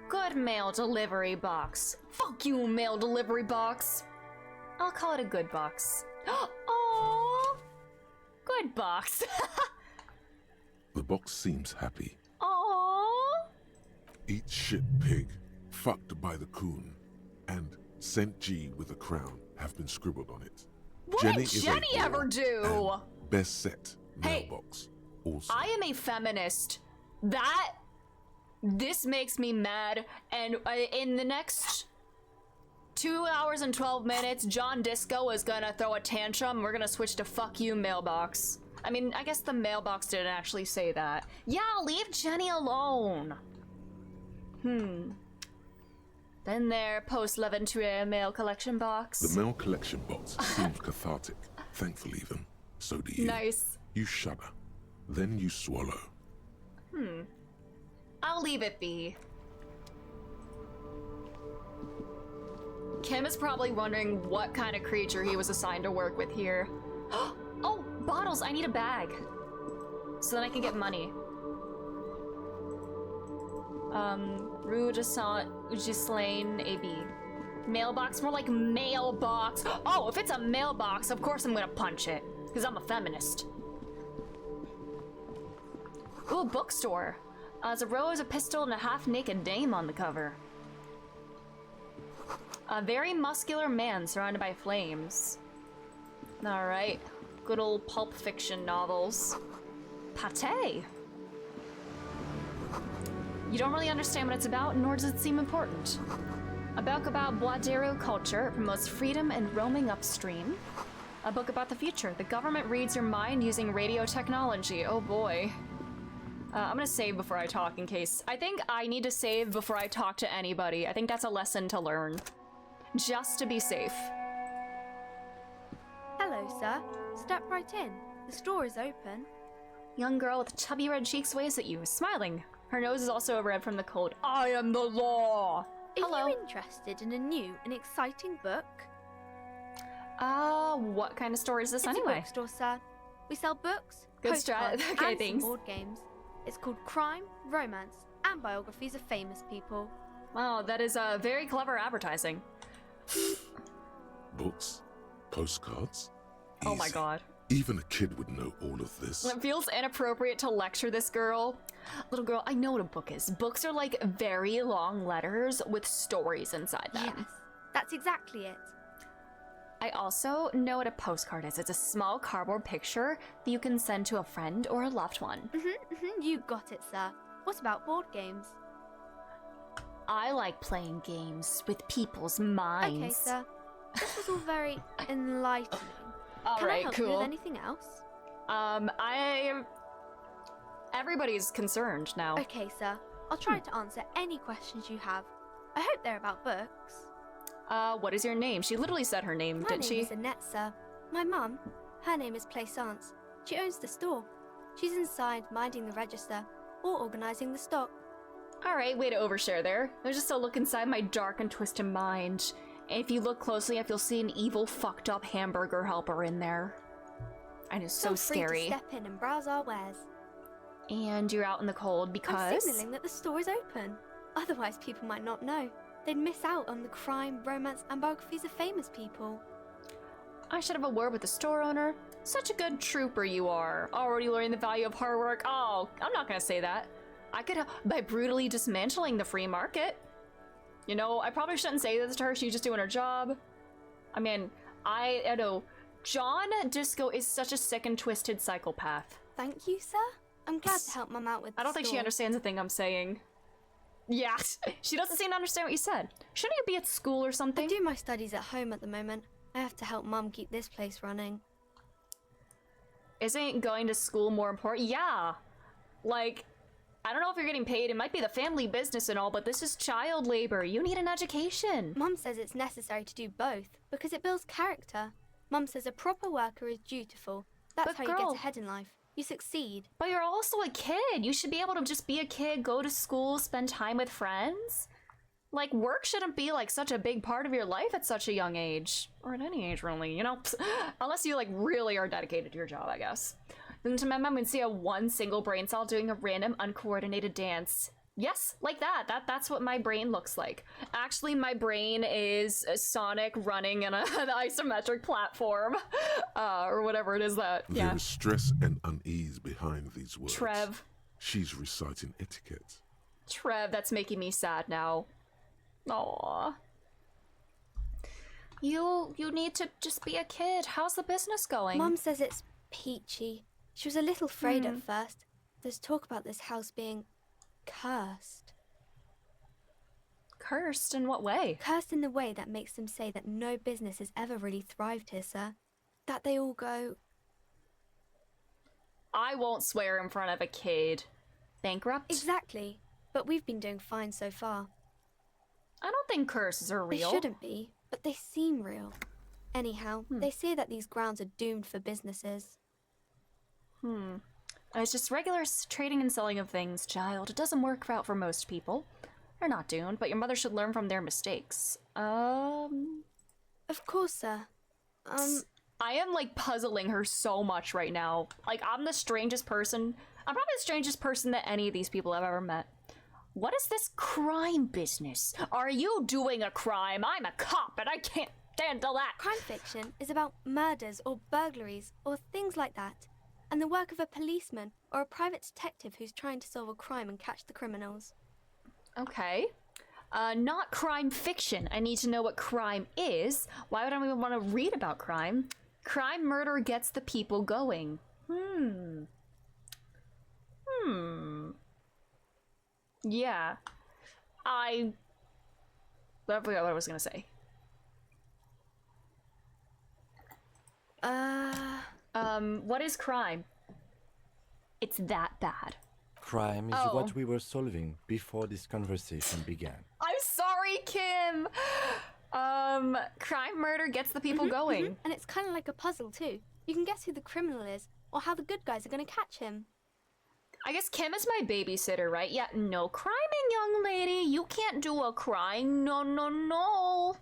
Good mail delivery box. Fuck you, mail delivery box. I'll call it a good box. Oh, good box. The box seems happy. Oh. Eat shit pig, fucked by the coon, and Saint G with a crown have been scribbled on it. What Jenny did Jenny ever do? Best set Hey, mailbox. Also, I am a feminist. This makes me mad, and in the next 2 hours and 12 minutes, John Disco is gonna throw a tantrum. We're gonna switch to fuck you mailbox. I mean, I guess the mailbox didn't actually say that. Yeah, leave Jenny alone. Been there, post-L'Aventure mail collection box. The mail collection box seems cathartic. Thankful even. So do you. Nice. You shudder. Then you swallow. I'll leave it be. Kim is probably wondering what kind of creature he was assigned to work with here. Oh, bottles! I need a bag. So then I can get money. Rue de Saint Ghislaine AB. Mailbox? More like mailbox. Oh, if it's a mailbox, of course I'm gonna punch it. Because I'm a feminist. Ooh, bookstore. There's a rose, a pistol, and a half-naked dame on the cover. A very muscular man surrounded by flames. Alright. Good old pulp fiction novels. Pate. You don't really understand what it's about, nor does it seem important. A book about Boisdero culture. It promotes freedom and roaming upstream. A book about the future. The government reads your mind using radio technology. Oh boy. I'm gonna save before I talk in case. I think I need to save before I talk to anybody. I think that's a lesson to learn. Just to be safe. Hello, sir. Step right in. The store is open. Young girl with chubby red cheeks waves at you, smiling. Her nose is also red from the cold. I am the law! Hello. Are you interested in a new and exciting book? What kind of store is this It's anyway? a bookstore, sir. We sell books, Good postcards, strat. Okay, and thanks. some board games. It's called Crime, Romance, and Biographies of Famous People. Wow, that is very clever advertising. Books? Postcards? Oh my Easy. god. Even a kid would know all of this. It feels inappropriate to lecture this girl. Little girl, I know what a book is. Books are like very long letters with stories inside them. Yes, that's exactly it. I also know what a postcard is. It's a small cardboard picture that you can send to a friend or a loved one. You got it, sir. What about board games? I like playing games with people's minds. Okay, sir. This was all very enlightening. Can I help you with anything else? Everybody's concerned now. Okay, sir. I'll try to answer any questions you have. I hope they're about books. What is your name? She literally said her name, didn't she? My name is Annette, sir. My mum, her name is Plaisance. She owns the store. She's inside minding the register or organising the stock. Alright, way to overshare there. There's just a look inside my dark and twisted mind. And if you look closely, you'll see an evil, fucked up hamburger helper in there. And it's so scary. Feel free to step in and browse our wares. And you're out in the cold because... I'm signalling that the store is open. Otherwise, people might not know. They'd miss out on the crime, romance, and biographies of famous people. I should have a word with the store owner. Such a good trooper you are. Already learning the value of hard work. Oh, I'm not gonna say that. I could help by brutally dismantling the free market. You know, I probably shouldn't say this to her. She's just doing her job. I mean, I know. John Disco is such a sick and twisted psychopath. Thank you, sir. I'm glad to help Mum out with the I don't think she understands the thing I'm saying. Yeah, she doesn't seem to understand what you said. Shouldn't you be at school or something? I do my studies at home at the moment. I have to help Mum keep this place running. Isn't going to school more important? Yeah. Like, I don't know if you're getting paid. It might be the family business and all, but this is child labor. You need an education. Mum says it's necessary to do both because it builds character. Mum says a proper worker is dutiful. That's how you get ahead in life. You succeed. But you're also a kid. You should be able to just be a kid, go to school, spend time with friends. Like, work shouldn't be like such a big part of your life at such a young age. Or at any age, really, you know? Unless you like really are dedicated to your job, I guess. Then to my mom and see a one single brain cell doing a random uncoordinated dance. Yes, like that. That's what my brain looks like. Actually, my brain is a Sonic running in an isometric platform. Or whatever it is that, yeah. There is stress and unease behind these words. Trev. She's reciting etiquette. Trev, that's making me sad now. Aww. You need to just be a kid. How's the business going? Mum says it's peachy. She was a little afraid at first. There's talk about this house being cursed. Cursed in what way? Cursed in the way that makes them say that no business has ever really thrived here, sir. That they all go... I won't swear in front of a kid. Bankrupt? Exactly. But we've been doing fine so far. I don't think curses are real. They shouldn't be, but they seem real. Anyhow, they say that these grounds are doomed for businesses. It's just regular trading and selling of things, child. It doesn't work out for most people. They're not doomed, but your mother should learn from their mistakes. Of course, sir. I am, like, puzzling her so much right now. Like, I'm the strangest person. I'm probably the strangest person that any of these people have ever met. What is this crime business? Are you doing a crime? I'm a cop, and I can't handle that. Crime fiction is about murders or burglaries or things like that, and the work of a policeman or a private detective who's trying to solve a crime and catch the criminals. Okay. Not crime fiction. I need to know what crime is. Why would I even want to read about crime? Crime murder gets the people going. Yeah. I forgot what I was gonna say. What is crime? It's that bad. Crime is what we were solving before this conversation began. I'm sorry, Kim! Crime murder gets the people going. And it's kind of like a puzzle, too. You can guess who the criminal is, or how the good guys are going to catch him. I guess Kim is my babysitter, right? Yeah, no criming, young lady. You can't do a crime. No, no, no.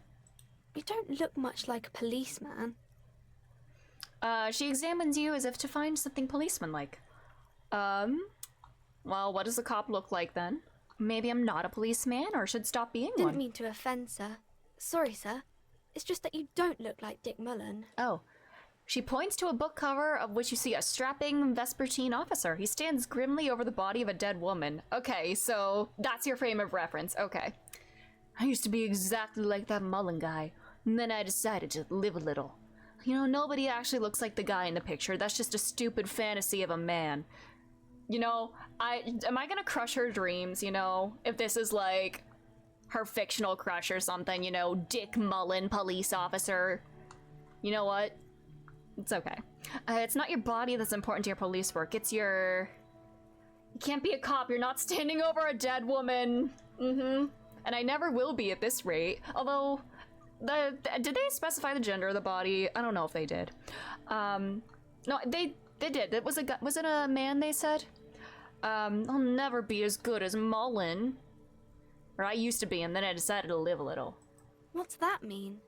You don't look much like a policeman. She examines you as if to find something policeman-like. Well, what does a cop look like then? Maybe I'm not a policeman or should stop being one. Didn't mean to offend, sir. Sorry, sir. It's just that you don't look like Dick Mullen. Oh. She points to a book cover of which you see a strapping Vespertine officer. He stands grimly over the body of a dead woman. Okay, so that's your frame of reference. Okay. I used to be exactly like that Mullen guy, and then I decided to live a little. You know, nobody actually looks like the guy in the picture. That's just a stupid fantasy of a man. You know, am I gonna crush her dreams, you know? If this is like her fictional crush or something, you know, Dick Mullen, police officer. You know what? It's okay. It's not your body that's important to your police work. It's your... You can't be a cop. You're not standing over a dead woman. And I never will be at this rate. Although, did they specify the gender of the body? I don't know if they did. No, they did. Was it a man, they said? I'll never be as good as Mullen. Or I used to be, and then I decided to live a little. What's that mean?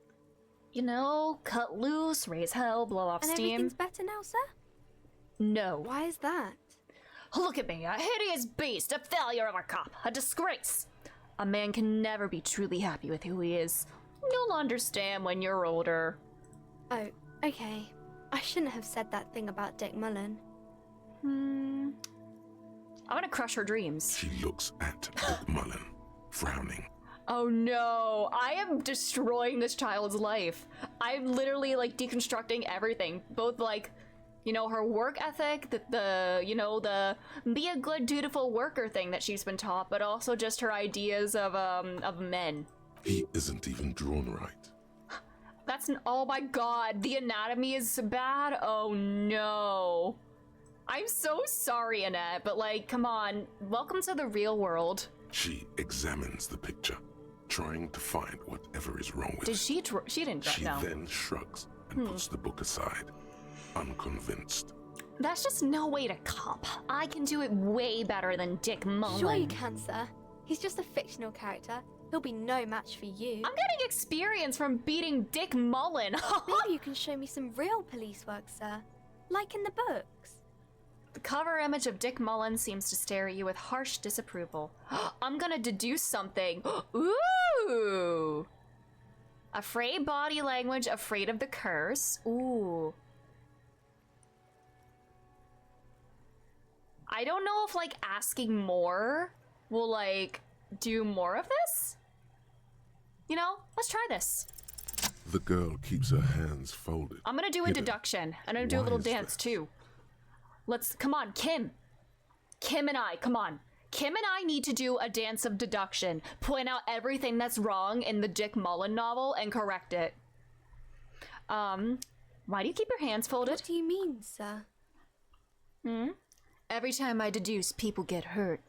You know, cut loose, raise hell, blow off and steam. Everything's better now, sir? No. Why is that? Look at me, a hideous beast, a failure of a cop, a disgrace. A man can never be truly happy with who he is. You'll understand when you're older. Oh, okay. I shouldn't have said that thing about Dick Mullen. I'm gonna crush her dreams. She looks at Dick Mullen, frowning. Oh no, I am destroying this child's life. I'm literally like deconstructing everything. Both like, you know, her work ethic, the you know, the be a good dutiful worker thing that she's been taught, but also just her ideas of men. He isn't even drawn right. Oh my god, the anatomy is bad? Oh no. I'm so sorry, Annette, but like, come on, welcome to the real world. She examines the picture, trying to find whatever is wrong with it. She didn't draw, She no. then shrugs and puts the book aside, unconvinced. That's just no way to cop. I can do it way better than Dick Mullen. Sure you can, sir. He's just a fictional character. He'll be no match for you. I'm getting experience from beating Dick Mullen. Maybe you can show me some real police work, sir. Like in the books. The cover image of Dick Mullen seems to stare at you with harsh disapproval. I'm gonna deduce something. Ooh! Afraid body language, afraid of the curse. Ooh. I don't know if, like, asking more will, like, do more of this? You know, let's try this. The girl keeps her hands folded. I'm gonna do a deduction. I'm gonna do a little dance, too. Come on, Kim. Kim and I, come on. Kim and I need to do a dance of deduction. Point out everything that's wrong in the Dick Mullen novel and correct it. Why do you keep your hands folded? What do you mean, sir? Every time I deduce, people get hurt.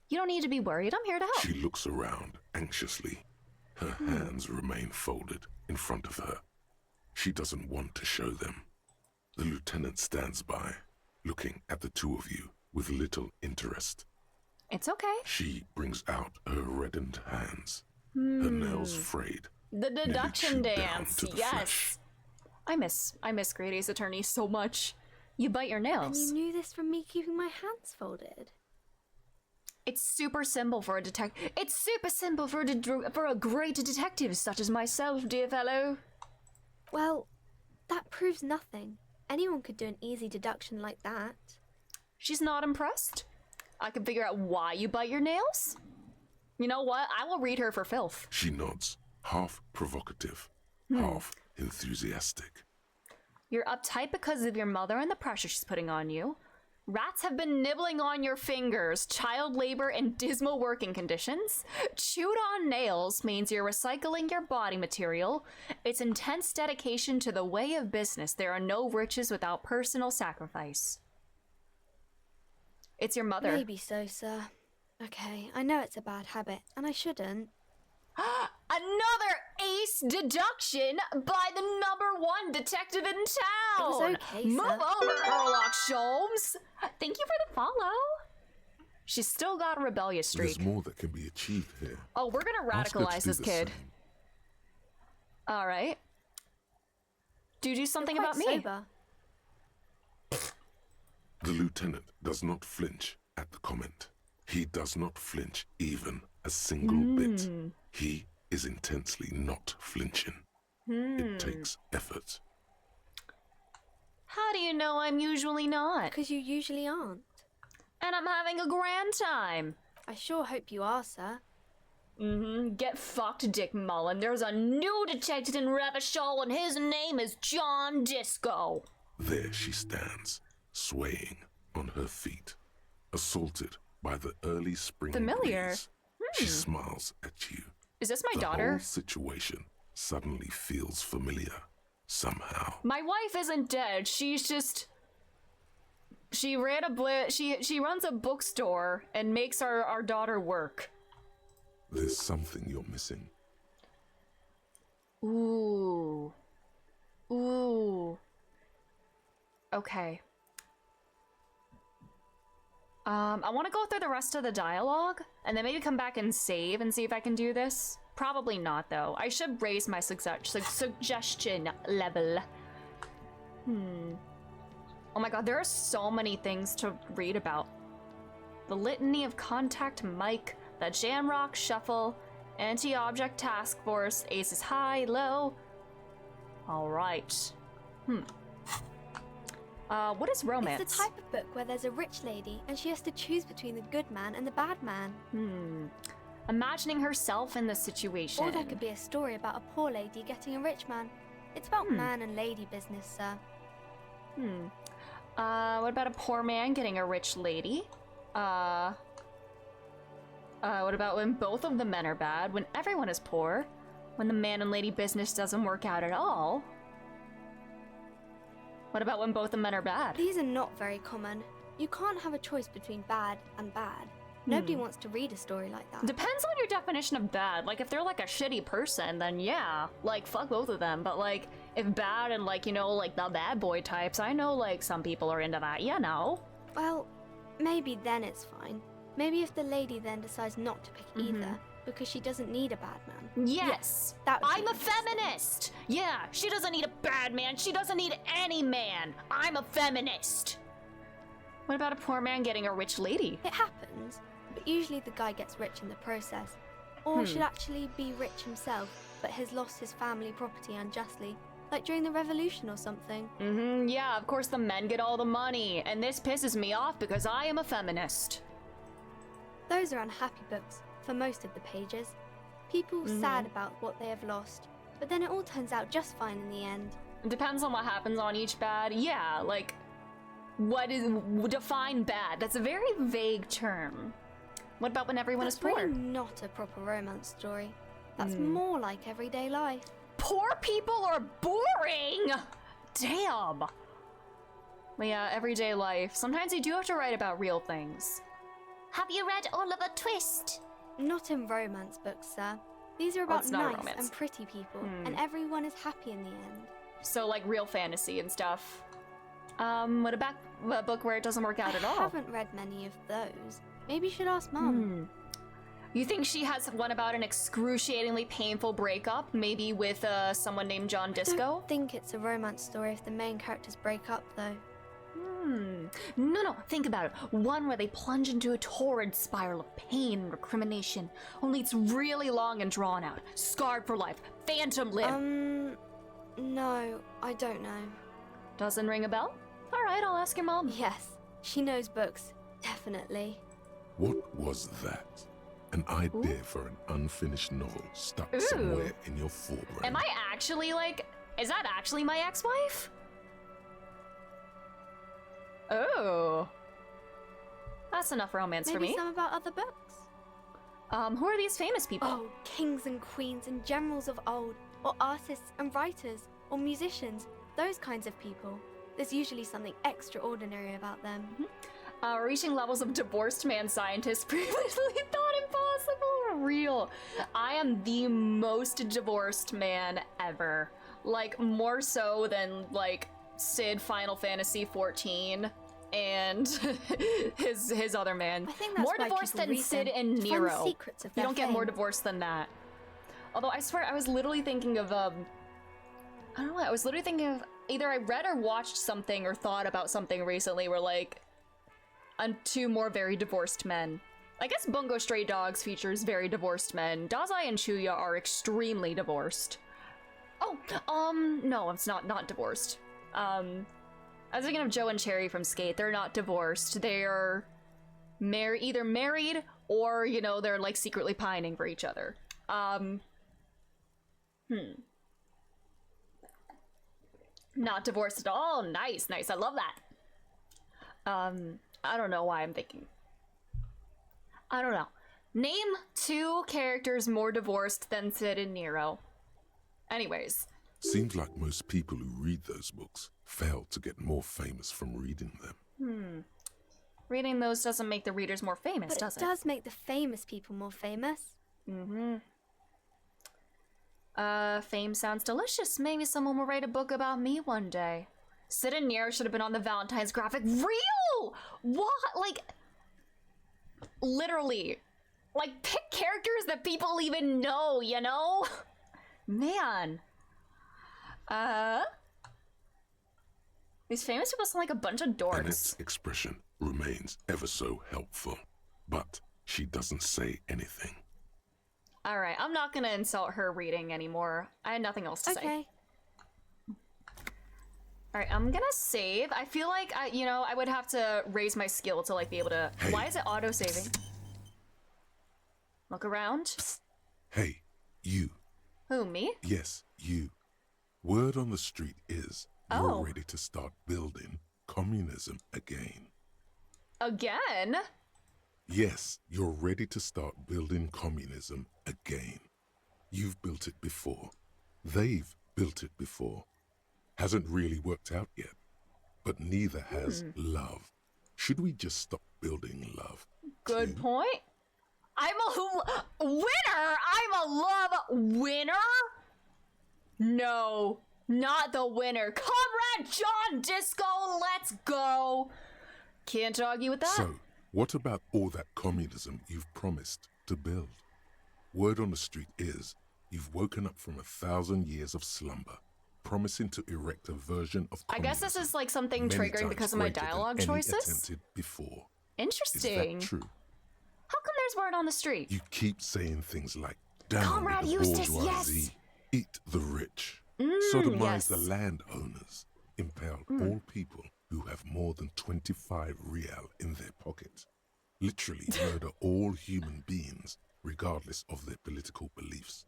You don't need to be worried. I'm here to help. She looks around anxiously. Her hands remain folded in front of her. She doesn't want to show them. The lieutenant stands by, looking at the two of you with little interest. It's okay. She brings out her reddened hands, her nails frayed. The deduction chewed down dance. to the Yes. flesh. I miss Great Ace Attorney so much. You bite your nails. And you knew this from me keeping my hands folded. It's super simple for a detective. It's super simple for a great detective such as myself, dear fellow. Well, that proves nothing. Anyone could do an easy deduction like that. She's not impressed. I can figure out why you bite your nails. You know what? I will read her for filth. She nods, half provocative, half enthusiastic. You're uptight because of your mother and the pressure she's putting on you. Rats have been nibbling on your fingers, child labor, and dismal working conditions. Chewed on nails means you're recycling your body material. It's intense dedication to the way of business. There are no riches without personal sacrifice. It's your mother. Maybe so, sir. Okay, I know it's a bad habit, and I shouldn't. Another ace deduction by the #1 detective in town! It was okay, Move sir. over, Herlock Sholmes! Thank you for the follow. She's still got a rebellious streak. There's more that can be achieved here. Oh, we're gonna Ask her to radicalize do this the kid. same. Alright. Do something You're about quite me. sober. The lieutenant does not flinch at the comment. He does not flinch even a single bit. He is intensely not flinching. It takes effort. How do you know I'm usually not? Because you usually aren't. And I'm having a grand time. I sure hope you are, sir. Get fucked, Dick Mullen. There's a new detective in Revachol and his name is John Disco. There she stands, swaying on her feet, assaulted by the early spring Familiar. breeze. She smiles at you. Is this my The daughter? whole situation suddenly feels familiar, somehow. My wife isn't dead. She's just... She ran she runs a bookstore and makes our daughter work. There's something you're missing. Ooh. Ooh. Okay. I want to go through the rest of the dialogue and then maybe come back and save and see if I can do this. Probably not, though. I should raise my suggestion level. Oh my god, there are so many things to read about. The Litany of Contact Mike, the Jamrock Shuffle, Anti-Object Task Force, Aces High, Low. Alright. What is romance? It's the type of book where there's a rich lady and she has to choose between the good man and the bad man. Imagining herself in the situation. Or there could be a story about a poor lady getting a rich man. It's about man and lady business, sir. What about a poor man getting a rich lady? What about when both of the men are bad, when everyone is poor, when the man and lady business doesn't work out at all? What about when both the men are bad? These are not very common. You can't have a choice between bad and bad. Nobody wants to read a story like that. Depends on your definition of bad. Like, if they're like a shitty person, then yeah, like, fuck both of them. But like, if bad and like, you know, like the bad boy types, I know like some people are into that, you know? Well, maybe then it's fine. Maybe if the lady then decides not to pick either, because she doesn't need a bad man. Yes! that would be I'm a interesting. feminist! Yeah, she doesn't need a bad man, she doesn't need any man! I'm a feminist! What about a poor man getting a rich lady? It happens, but usually the guy gets rich in the process. Or should actually be rich himself, but has lost his family property unjustly, like during the revolution or something. Yeah, of course the men get all the money, and this pisses me off because I am a feminist. Those are unhappy books, for most of the pages. People sad about what they have lost, but then it all turns out just fine in the end. It depends on what happens on each bad. Yeah, like, what is, define bad? That's a very vague term. What about when everyone That's is poor? really not a proper romance story. That's more like everyday life. Poor people are boring! Damn! But yeah, everyday life. Sometimes you do have to write about real things. Have you read Oliver Twist? Not in romance books, sir. These are about it's not a nice romance. and pretty people, and everyone is happy in the end. So like real fantasy and stuff. What about a book where it doesn't work out at all? I haven't read many of those. Maybe you should ask Mum. You think she has one about an excruciatingly painful breakup, maybe with someone named John Disco? I don't think it's a romance story if the main characters break up, though. No, think about it. One where they plunge into a torrid spiral of pain and recrimination, only it's really long and drawn out. Scarred for life. Phantom limb. No, I don't know. Doesn't ring a bell? Alright, I'll ask your mom. Yes, she knows books. Definitely. What was that? An idea for an unfinished novel stuck somewhere in your forebrain. Am I actually like... Is that actually my ex-wife? Oh. That's enough romance for me. Maybe some about other books. Who are these famous people? Oh, kings and queens and generals of old, or artists and writers, or musicians, those kinds of people. There's usually something extraordinary about them. Reaching levels of divorced man scientists previously thought impossible. Real. I am the most divorced man ever. Like, more so than, like, Sid Final Fantasy XIV and his other man. I think that's more why divorced people than read Sid them, and to find the Nero. secrets of You their don't get more fame. divorced than that. Although I swear I was literally thinking of I don't know. I was literally thinking of either I read or watched something or thought about something recently where like two more very divorced men. I guess Bungo Stray Dogs features very divorced men. Dazai and Chuya are extremely divorced. Oh, no, it's not divorced. I was thinking of Joe and Cherry from Skate. They're not divorced. They're either married or, you know, they're like secretly pining for each other. Not divorced at all. Nice. I love that. I don't know why I'm thinking. I don't know. Name 2 characters more divorced than Sid and Nero. Anyways. Seems like most people who read those books fail to get more famous from reading them. Reading those doesn't make the readers more famous, But does it does make the famous people more famous. Fame sounds delicious. Maybe someone will write a book about me one day. Sid and Nero should have been on the Valentine's graphic. Real! What? Like, literally. Like, pick characters that people even know, you know? Man. These famous people sound like a bunch of dorks. Annette's expression remains ever so helpful, but she doesn't say anything. Alright, I'm not gonna insult her reading anymore. I had nothing else to say. Alright, I'm gonna save. I feel like I would have to raise my skill to like be able to. Hey. Why is it auto saving? Look around. Hey, you. Who, me? Yes, you. Word on the street is you're ready to start building communism again. Again? Yes, you're ready to start building communism again. You've built it before. They've built it before. Hasn't really worked out yet. But neither has love. Should we just stop building love? Good point. I'm a winner? I'm a love winner? No, not the winner. Comrade John Disco, let's go. Can't argue with that. So, what about all that communism you've promised to build? Word on the street is you've woken up from 1,000 years of slumber, promising to erect a version of I guess this is like something many triggering times because of my greater than dialogue any choices. attempted before. Interesting. Is that true? How come there's word on the street? You keep saying things like, down Comrade with the Eustace, bourgeoisie, yes. eat the rich, sodomize yes. the landowners, impale all people who have more than 25 real in their pocket, literally murder all human beings regardless of their political beliefs.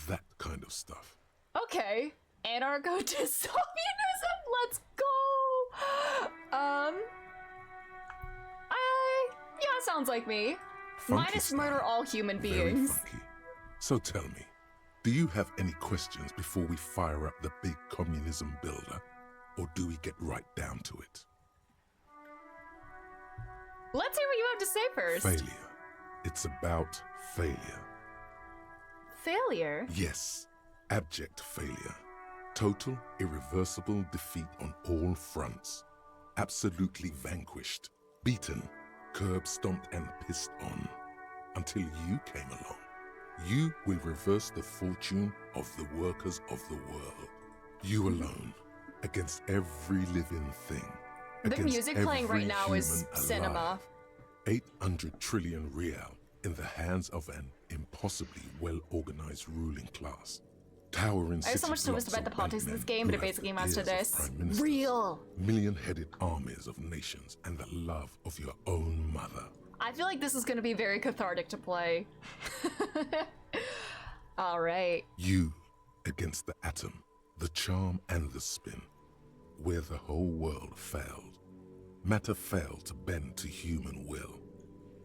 That kind of stuff. Okay. Anarcho-dystopianism, let's go! Yeah, sounds like me. Funky Minus style. murder all human Very beings. funky. So tell me, do you have any questions before we fire up the big communism builder? Or do we get right down to it? Let's hear what you have to say first. Failure. It's about failure. Failure? Yes, abject failure. Total, irreversible defeat on all fronts. Absolutely vanquished, beaten, curb-stomped and pissed on. Until you came along. You will reverse the fortune of the workers of the world. You alone, against every living thing. The music playing right now is cinema. 800 trillion real in the hands of an impossibly well-organized ruling class. Towering I have so much to list about the politics of this game, but it basically amounts to this. Real. Million-headed armies of nations and the love of your own mother. I feel like this is going to be very cathartic to play. All right. You against the atom, the charm and the spin, where the whole world failed. Matter failed to bend to human will.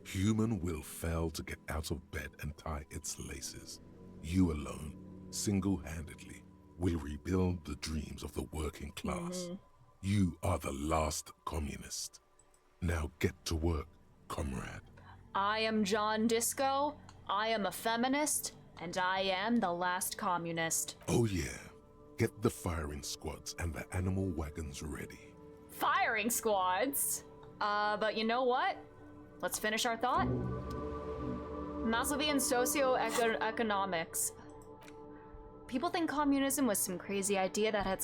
Human will failed to get out of bed and tie its laces. You alone, single-handedly, will rebuild the dreams of the working class. You are the last communist. Now get to work, comrade. I am John Disco, I am a feminist, and I am the last communist. Oh yeah, get the firing squads and the animal wagons ready. Firing squads? But you know what? Let's finish our thought. Maslowian socioeconomics. People think communism was some crazy idea that had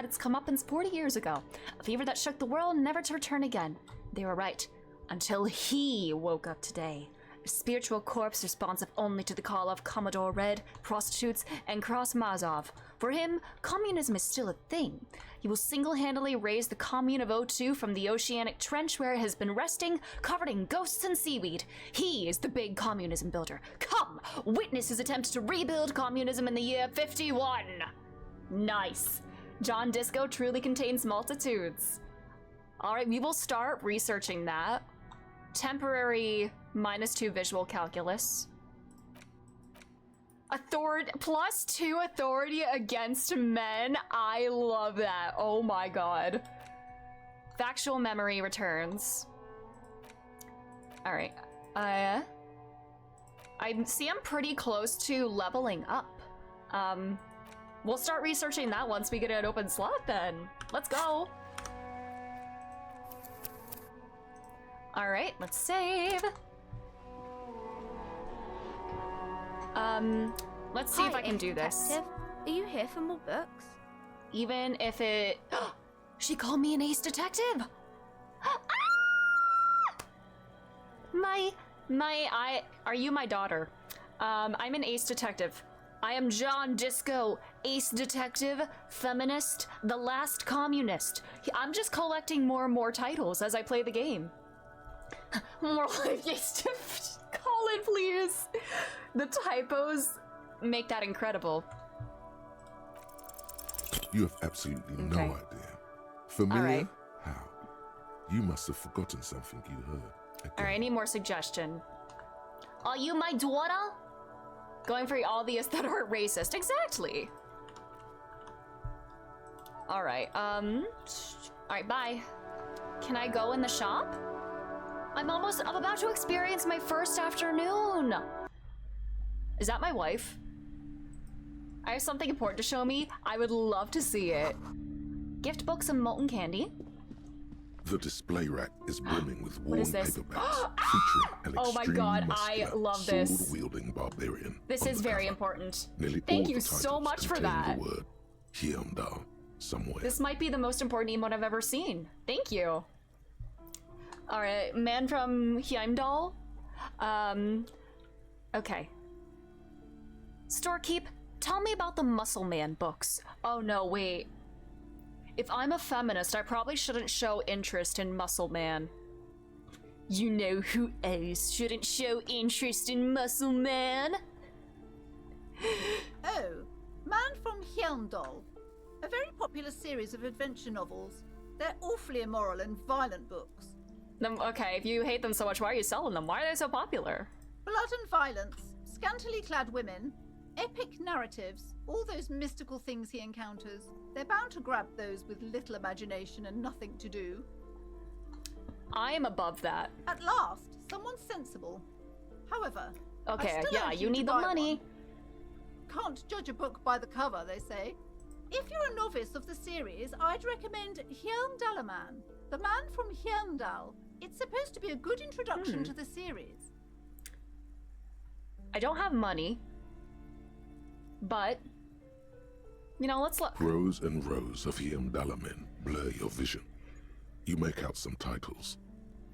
its comeuppance 40 years ago. A fever that shook the world, never to return again. They were right. Until he woke up today. A spiritual corpse responsive only to the call of Commodore Red, prostitutes, and Krasmazov. For him, communism is still a thing. He will single-handedly raise the commune of O2 from the oceanic trench where it has been resting, covered in ghosts and seaweed. He is the big communism builder. Come, witness his attempt to rebuild communism in the year 51. Nice. John Disco truly contains multitudes. All right, we will start researching that. Temporary -2 visual calculus. +2 authority against men. I love that. Oh my god. Factual memory returns. All right. I see I'm pretty close to leveling up. We'll start researching that once we get an open slot then. Let's go. All right, let's save. Let's see if I can do this. Detective. Are you here for more books? Even if it... She called me an ace detective! Are you my daughter? I'm an ace detective. I am John Disco, ace detective, feminist, the last communist. I'm just collecting more and more titles as I play the game. More life, yes. Call it, please. The typos make that incredible. You have absolutely no idea. Familiar? Right. How? You must have forgotten something you heard. All right, I need more suggestion. Are you my daughter? Going for all the that are racist. Exactly. All right. All right. Bye. Can I go in the shop? I'm about to experience my first afternoon. Is that my wife? I have something important to show me. I would love to see it. Gift books and molten candy. The display rack is brimming with worn is this? paperbacks featuring an Oh my god, I love this. sword-wielding barbarian. This is very important. Nearly Thank all you the so titles much for contain that. the word Hyundai somewhere. This might be the most important emote I've ever seen. Thank you. All right, man from Heimdall. Okay. Storekeep, tell me about the Muscle Man books. Oh no, wait. If I'm a feminist, I probably shouldn't show interest in Muscle Man. You know who else shouldn't show interest in Muscle Man? Oh, Man from Heimdall. A very popular series of adventure novels. They're awfully immoral and violent books. Okay, if you hate them so much, why are you selling them? Why are they so popular? Blood and violence, scantily clad women, epic narratives, all those mystical things he encounters. They're bound to grab those with little imagination and nothing to do. I am above that. At last, someone sensible. However, Okay, I still yeah, urge you to need the buy money. one. Can't judge a book by the cover, they say. If you're a novice of the series, I'd recommend Hjelmdalaman, the man from Hjelmdal. It's supposed to be a good introduction to the series. I don't have money, but you know, let's look. Rows and rows of Hjelmdalamen blur your vision. You make out some titles.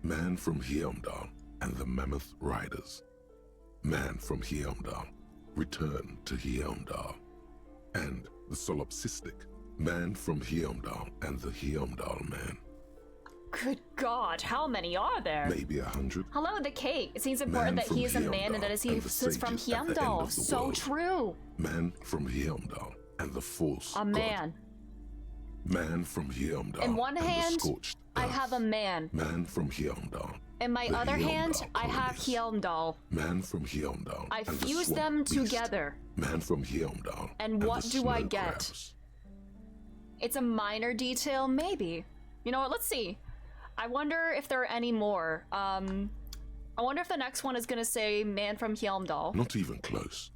Man from Hjelmdal and the Mammoth Riders. Man from Hjelmdal, Return to Hjelmdal. And the solipsistic Man from Hjelmdal and the Hjelmdal Man. Good God, how many are there? Maybe 100. Hello, the cake. It seems important Man that he is a from man and that Hjelmdal he and the is from sages at the end Hjelmdal. of the So world. true. Man from Hjelmdal and the false A god. man. Man from Hjelmdal In one and hand, the scorched I earth. have a man. Man from Hjelmdal. In my the other hand, Hjelmdal I have colonies. Hjelmdal. Man from Hjelmdal. I and the fuse swamp them beast. together. Man from Hjelmdal. And what the do I snow get? crabs. It's a minor detail, maybe. You know what? Let's see. I wonder if there are any more. I wonder if the next one is gonna say man from Hjelmdal. Not even close.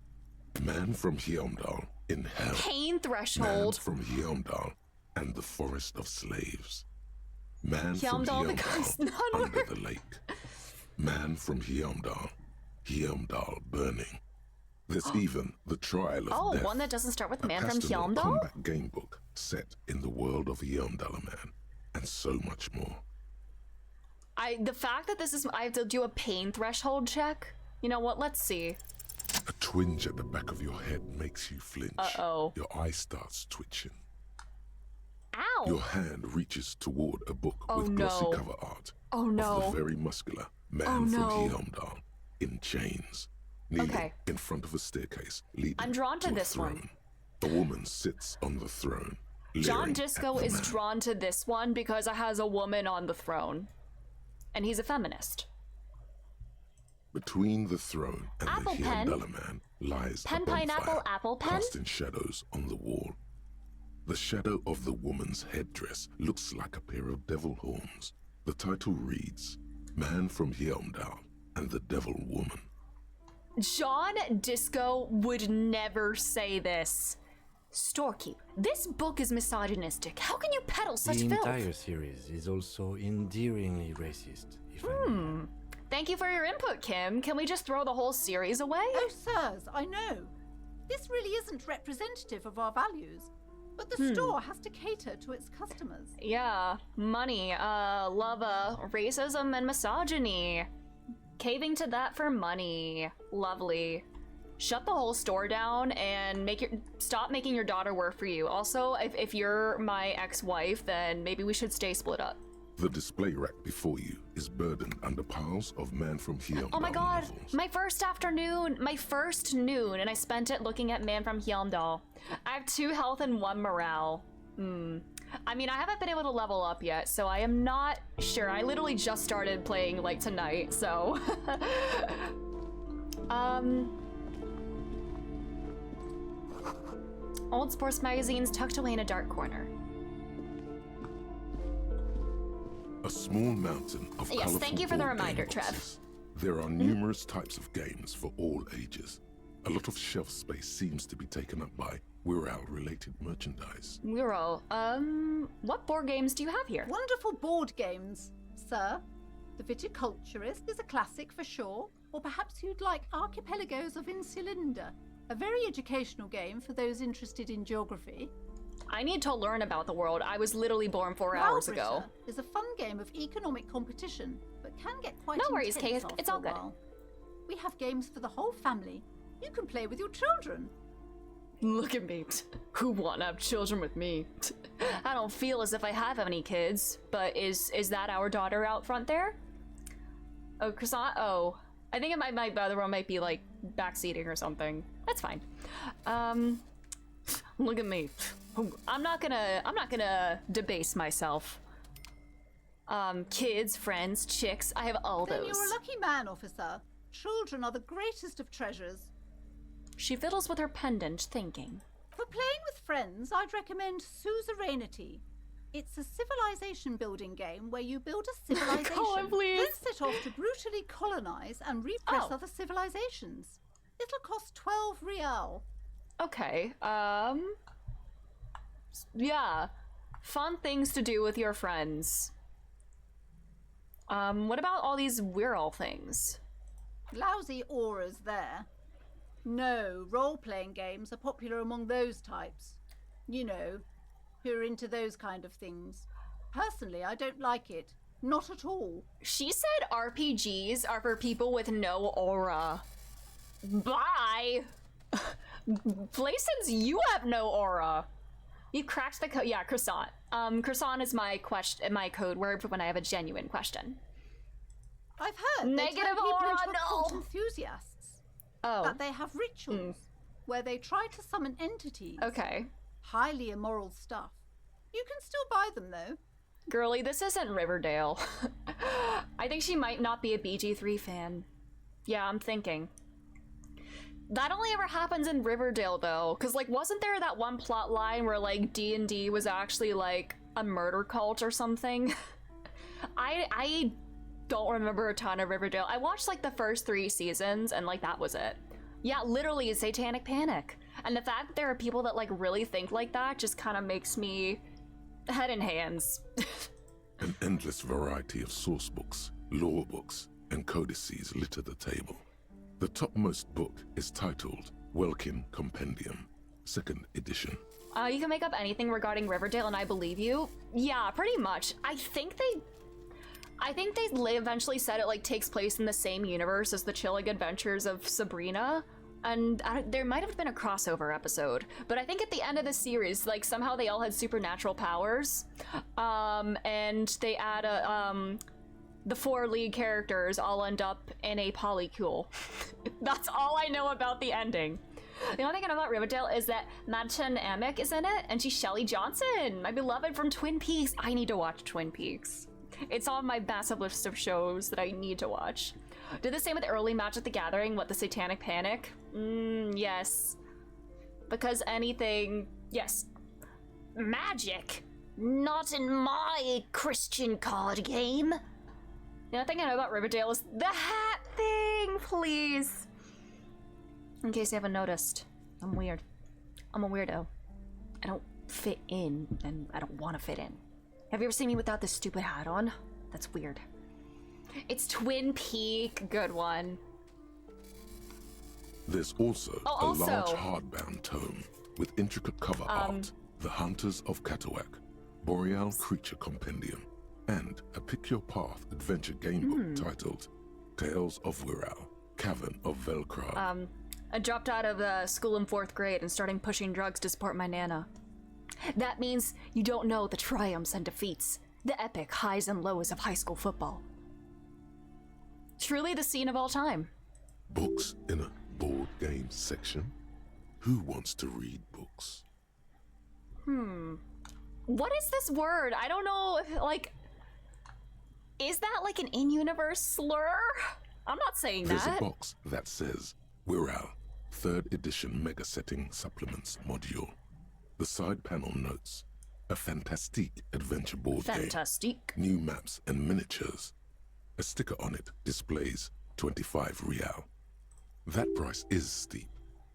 Man from Hjelmdal in hell. Pain Man threshold. from Hjelmdal and the forest of slaves. Man Hjelmdal from becomes Hjelmdal none under the lake. Man from Hjelmdal. Hjelmdal burning. There's even the trial of Oh, death. one that doesn't start with a man from custom Hjelmdal? combat game book set in the world of Hjelmdalaman, and so much more. The fact that this is, I have to do a pain threshold check. You know what? Let's see. A twinge at the back of your head makes you flinch. Uh-oh. Your eye starts twitching. Ow! Your hand reaches toward a book Oh, with glossy no. cover art Oh, no. of the very muscular man Oh, no. from Hjelmdal in chains, kneeling Okay. in front of a staircase leading I'm drawn to a this one. throne. A woman sits on the throne. John leering Disco at the is man. drawn to this one because it has a woman on the throne. And he's a feminist. Between the throne and Apple the pen. Hjelmdalaman lies Pen, a bonfire, pineapple, apple pen? casting shadows on the wall. The shadow of the woman's headdress looks like a pair of devil horns. The title reads, Man from Hjelmdal and the Devil Woman. John Disco would never say this. Storekeep, this book is misogynistic. How can you peddle such The filth? entire series is also endearingly racist, if I may. Thank you for your input, Kim. Can we just throw the whole series away? Oh, sirs, I know. This really isn't representative of our values, but the store has to cater to its customers. Yeah, money, love, racism and misogyny. Caving to that for money. Lovely. Shut the whole store down and stop making your daughter work for you. Also, if you're my ex-wife, then maybe we should stay split up. The display rack before you is burdened under piles of Man from Hjelmdal Oh my god, novels. my first noon, and I spent it looking at Man from Hjelmdal. I have 2 health and 1 morale. I mean, I haven't been able to level up yet, so I am not sure. I literally just started playing, like, tonight, so... Old sports magazines tucked away in a dark corner. A small mountain of Yes, colorful thank you for the board game reminder, Trev. boxes. There are numerous types of games for all ages. A lot of shelf space seems to be taken up by Wirral-related merchandise. Wirral, what board games do you have here? Wonderful board games, sir. The Viticulturist is a classic for sure, or perhaps you'd like Archipelagos of Insulinda, a very educational game for those interested in geography. I need to learn about the world. I was literally born 4 hours ago. Wowbritter is a fun game of economic competition, but can get quite No worries, intense Kate. after It's all a good. while. We have games for the whole family. You can play with your children. Look at me. Who wanna have children with me? I don't feel as if I have any kids, but is that our daughter out front there? Oh, croissant? Oh. I think my other one might be like backseating or something. That's fine. Look at me. I'm not gonna debase myself. Kids, friends, chicks, I have all Then those. you're a lucky man, officer. Children are the greatest of treasures. She fiddles with her pendant, thinking. For playing with friends, I'd recommend Suzerainty. It's a civilization building game where you build a civilization, Colin, please. then set off to brutally colonize and repress other civilizations. It'll cost 12 real. Okay, yeah. Fun things to do with your friends. What about all these Wirral things? Lousy auras there. No, role-playing games are popular among those types. You know, who are into those kind of things. Personally, I don't like it. Not at all. She said RPGs are for people with no aura. Bye! Places, you have no aura. You cracked the code. Yeah, croissant. Croissant is my code word for when I have a genuine question. I've heard Negative they turn people aura, into occult no. enthusiasts. Oh. That they have rituals where they try to summon entities. Okay. Highly immoral stuff. You can still buy them though. Girly, this isn't Riverdale. I think she might not be a BG3 fan. Yeah, I'm thinking. That only ever happens in Riverdale though, because like wasn't there that one plot line where like D&D was actually like a murder cult or something? I don't remember a ton of Riverdale. I watched like the first 3 seasons and like that was it. Yeah, literally a satanic panic. And the fact that there are people that like really think like that just kind of makes me head in hands. An endless variety of source books, lore books, and codices litter the table. The topmost book is titled Welkin Compendium, 2nd edition. You can make up anything regarding Riverdale and I believe you. Yeah, pretty much. I think they eventually said it like takes place in the same universe as the Chilling Adventures of Sabrina. And there might have been a crossover episode, but I think at the end of the series, like somehow they all had supernatural powers. And they add the 4 lead characters all end up in a polycule. That's all I know about the ending. The only thing I know about Riverdale is that Madchen Amick is in it, and she's Shelley Johnson, my beloved from Twin Peaks. I need to watch Twin Peaks. It's on my massive list of shows that I need to watch. Did the same with early Magic the Gathering, what, the Satanic Panic? Yes. Because anything, yes. Magic? Not in my Christian card game. The only thing I know about Riverdale is the hat thing, please. In case you haven't noticed, I'm weird. I'm a weirdo. I don't fit in, and I don't want to fit in. Have you ever seen me without this stupid hat on? That's weird. It's Twin Peak. Good one. There's also a large hardbound tome with intricate cover art, The Hunters of Catawak, Boreal Creature Compendium, and a Pick Your Path adventure game book titled Tales of Wirral, Cavern of Velkrag. I dropped out of school in 4th grade and started pushing drugs to support my nana. That means you don't know the triumphs and defeats, the epic highs and lows of high school football. Truly the scene of all time. Books in a board game section? Who wants to read books? What is this word? I don't know if, like, is that like an in-universe slur? I'm not saying There's that. a box that says Wirral, 3rd edition Mega Setting Supplements module. The side panel notes, a fantastique adventure board game. New maps and miniatures. A sticker on it displays 25 real. That price is steep,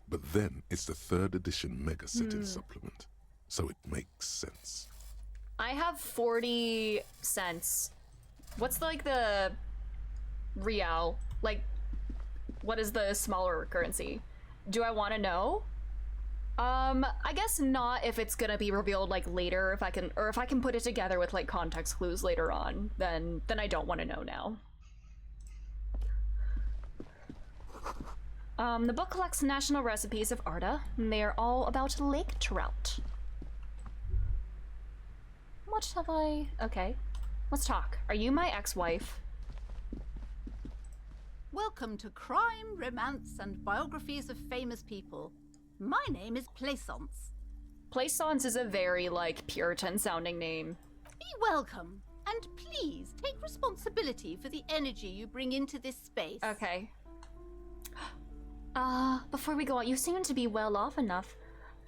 but then it's the 3rd edition Mega Setting supplement, so it makes sense. I have 40 cents. What's like the real? Like, what is the smaller currency? Do I want to know? I guess not if it's gonna be revealed like later, if I can put it together with like context clues later on, then I don't want to know now. The book collects national recipes of Arda, and they are all about lake trout. What have I... Okay, let's talk. Are you my ex-wife? Welcome to Crime, Romance, and Biographies of Famous People. My name is Plaisance. Plaisance is a very, like, Puritan-sounding name. Be welcome, and please take responsibility for the energy you bring into this space. Okay. Before we go on, you seem to be well off enough.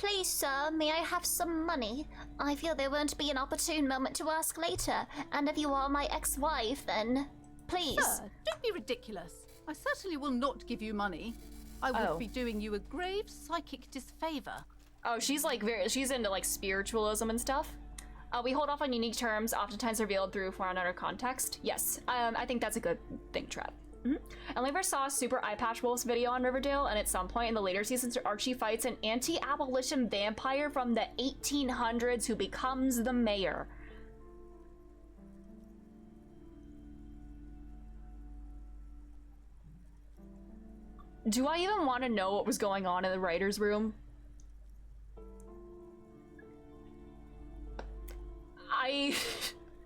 Please, sir, may I have some money? I feel there won't be an opportune moment to ask later, and if you are my ex-wife, then please. Sir, don't be ridiculous. I certainly will not give you money. I would be doing you a grave psychic disfavor. Oh, she's like she's into like spiritualism and stuff. We hold off on unique terms, oftentimes revealed through foreign or context. Yes, I think that's a good thing, Trev. I never saw a Super Eye Patch Wolves video on Riverdale, and at some point in the later seasons, Archie fights an anti-abolition vampire from the 1800s who becomes the mayor. Do I even want to know what was going on in the writer's room?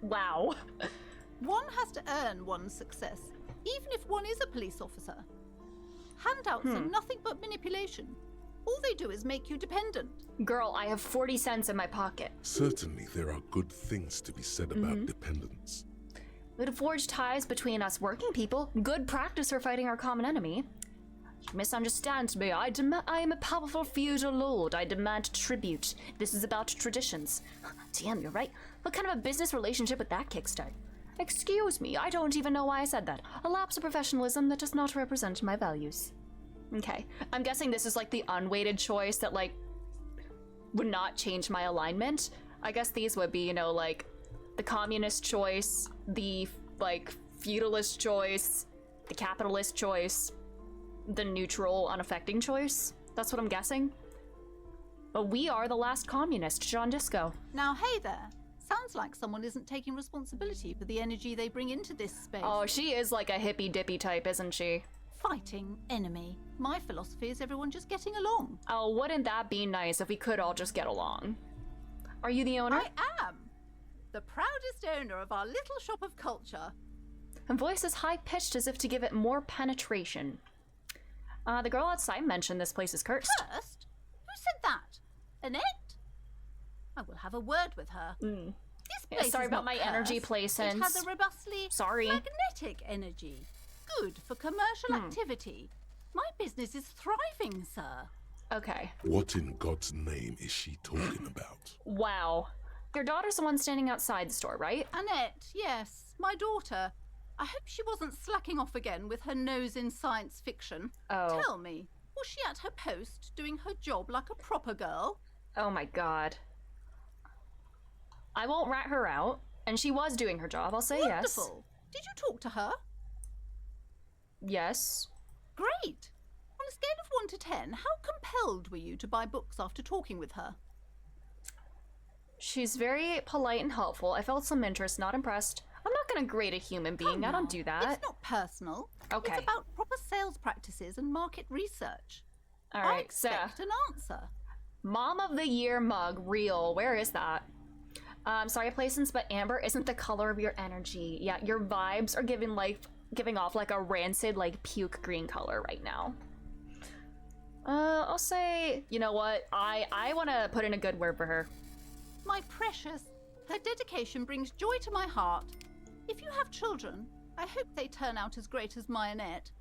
Wow. One has to earn one's success, even if one is a police officer. Handouts are nothing but manipulation. All they do is make you dependent. Girl, I have 40 cents in my pocket. Certainly there are good things to be said about dependence. It forged ties between us working people. Good practice for fighting our common enemy. You misunderstand me. I am a powerful feudal lord. I demand tribute. This is about traditions. Damn, you're right. What kind of a business relationship would that kickstart? Excuse me, I don't even know why I said that. A lapse of professionalism that does not represent my values. Okay, I'm guessing this is like the unweighted choice that like would not change my alignment. I guess these would be, you know, like the communist choice, the like feudalist choice, the capitalist choice, the neutral, unaffecting choice. That's what I'm guessing. But we are the last communist, John Disco. Now, hey there. Sounds like someone isn't taking responsibility for the energy they bring into this space. Oh, she is like a hippy-dippy type, isn't she? Fighting enemy. My philosophy is everyone just getting along. Oh, wouldn't that be nice if we could all just get along? Are you the owner? I am. The proudest owner of our little shop of culture. Her voice is high-pitched as if to give it more penetration. The girl outside mentioned this place is cursed. Cursed? Who said that? Annette? I will have a word with her. This place sorry is about not my cursed. energy placements. It has a robustly magnetic energy. Good for commercial activity. My business is thriving, sir. Okay. What in God's name is she talking about? Wow. Your daughter's the one standing outside the store, right? Annette, yes, my daughter. I hope she wasn't slacking off again with her nose in science fiction. Oh. Tell me, was she at her post doing her job like a proper girl? Oh my god. I won't rat her out, and she was doing her job, I'll say yes. Wonderful. Did you talk to her? Yes. Great. On a scale of 1 to 10, how compelled were you to buy books after talking with her? She's very polite and helpful. I felt some interest, not impressed. I'm not gonna grade a human being, I don't do that. It's not personal. Okay. It's about proper sales practices and market research. Alright, I expect an answer. Mom of the Year mug, real. Where is that? Sorry, Placence, but amber isn't the color of your energy. Yeah, your vibes are giving off like a rancid, like puke green color right now. I'll say, you know what? I want to put in a good word for her. My precious, her dedication brings joy to my heart. If you have children, I hope they turn out as great as my Annette.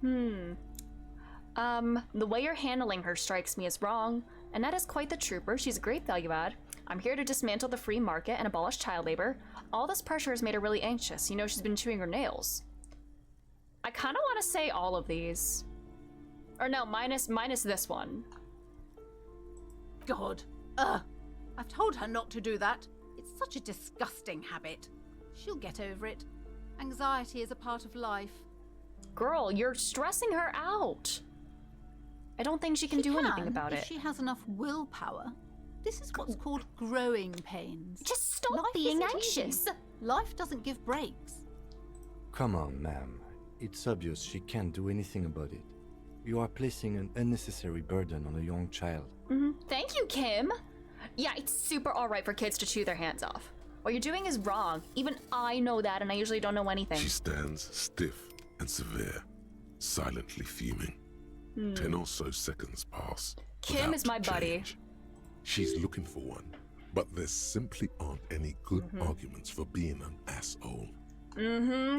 The way you're handling her strikes me as wrong. Annette is quite the trooper. She's a great value add. I'm here to dismantle the free market and abolish child labor. All this pressure has made her really anxious. You know, she's been chewing her nails. I kind of want to say all of these. Or no, minus this one. God. I've told her not to do that. It's such a disgusting habit. She'll get over it. Anxiety is a part of life. Girl, you're stressing her out. I don't think she can do anything about it. If she has enough willpower. This is what's called growing pains. Just stop Life being isn't anxious. easy. Life doesn't give breaks. Come on, ma'am. It's obvious she can't do anything about it. You are placing an unnecessary burden on a young child. Thank you, Kim. Yeah, it's super alright for kids to chew their hands off. What you're doing is wrong. Even I know that, and I usually don't know anything. She stands stiff and severe, silently fuming. 10 or so seconds pass. Kim is my buddy. She's looking for one, but there simply aren't any good arguments for being an asshole.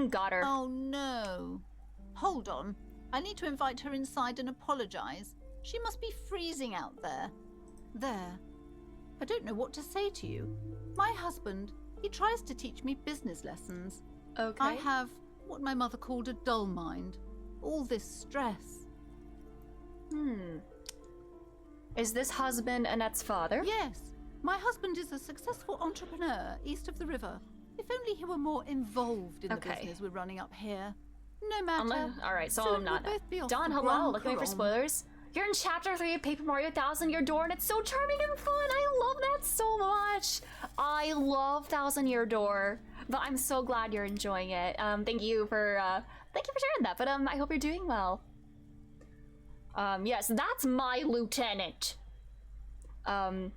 Got her. Oh no. Hold on. I need to invite her inside and apologize. She must be freezing out there. There. I don't know what to say to you. My husband, he tries to teach me business lessons. Okay. I have what my mother called a dull mind. All this stress. Is this husband Annette's father? Yes. My husband is a successful entrepreneur east of the river. If only he were more involved in the business we're running up here. No matter. Alright, so Soon I'm not. we'll both be off Don, to hello. Grand Looking for Couronne. spoilers. You're in Chapter 3 of Paper Mario 1000-Year Door, and it's so charming and fun. I love that so much. I love 1000-Year Door, but I'm so glad you're enjoying it. Thank you for sharing that. But I hope you're doing well. Yes, that's my lieutenant. And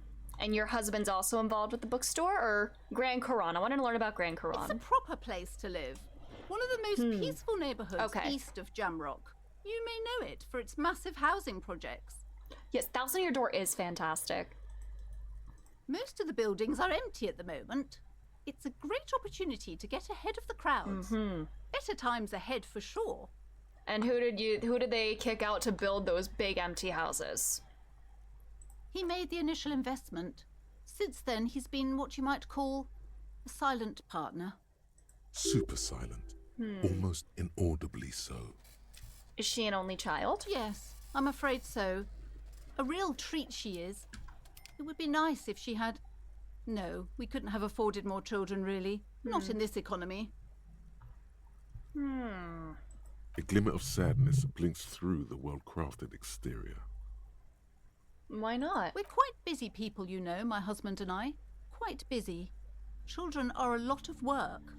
your husband's also involved with the bookstore, or Grand Couronne? I want to learn about Grand Couronne. It's a proper place to live. One of the most peaceful neighborhoods east of Jamrock. You may know it for its massive housing projects. Yes, 1000-Year Door is fantastic. Most of the buildings are empty at the moment. It's a great opportunity to get ahead of the crowds. Better times ahead for sure. And who did they kick out to build those big empty houses? He made the initial investment. Since then, he's been what you might call a silent partner. Super silent. Almost inaudibly so. Is she an only child? Yes, I'm afraid so. A real treat she is. It would be nice if she had... No, we couldn't have afforded more children, really. Not in this economy. A glimmer of sadness blinks through the well-crafted exterior. Why not? We're quite busy people, you know, my husband and I. Quite busy. Children are a lot of work.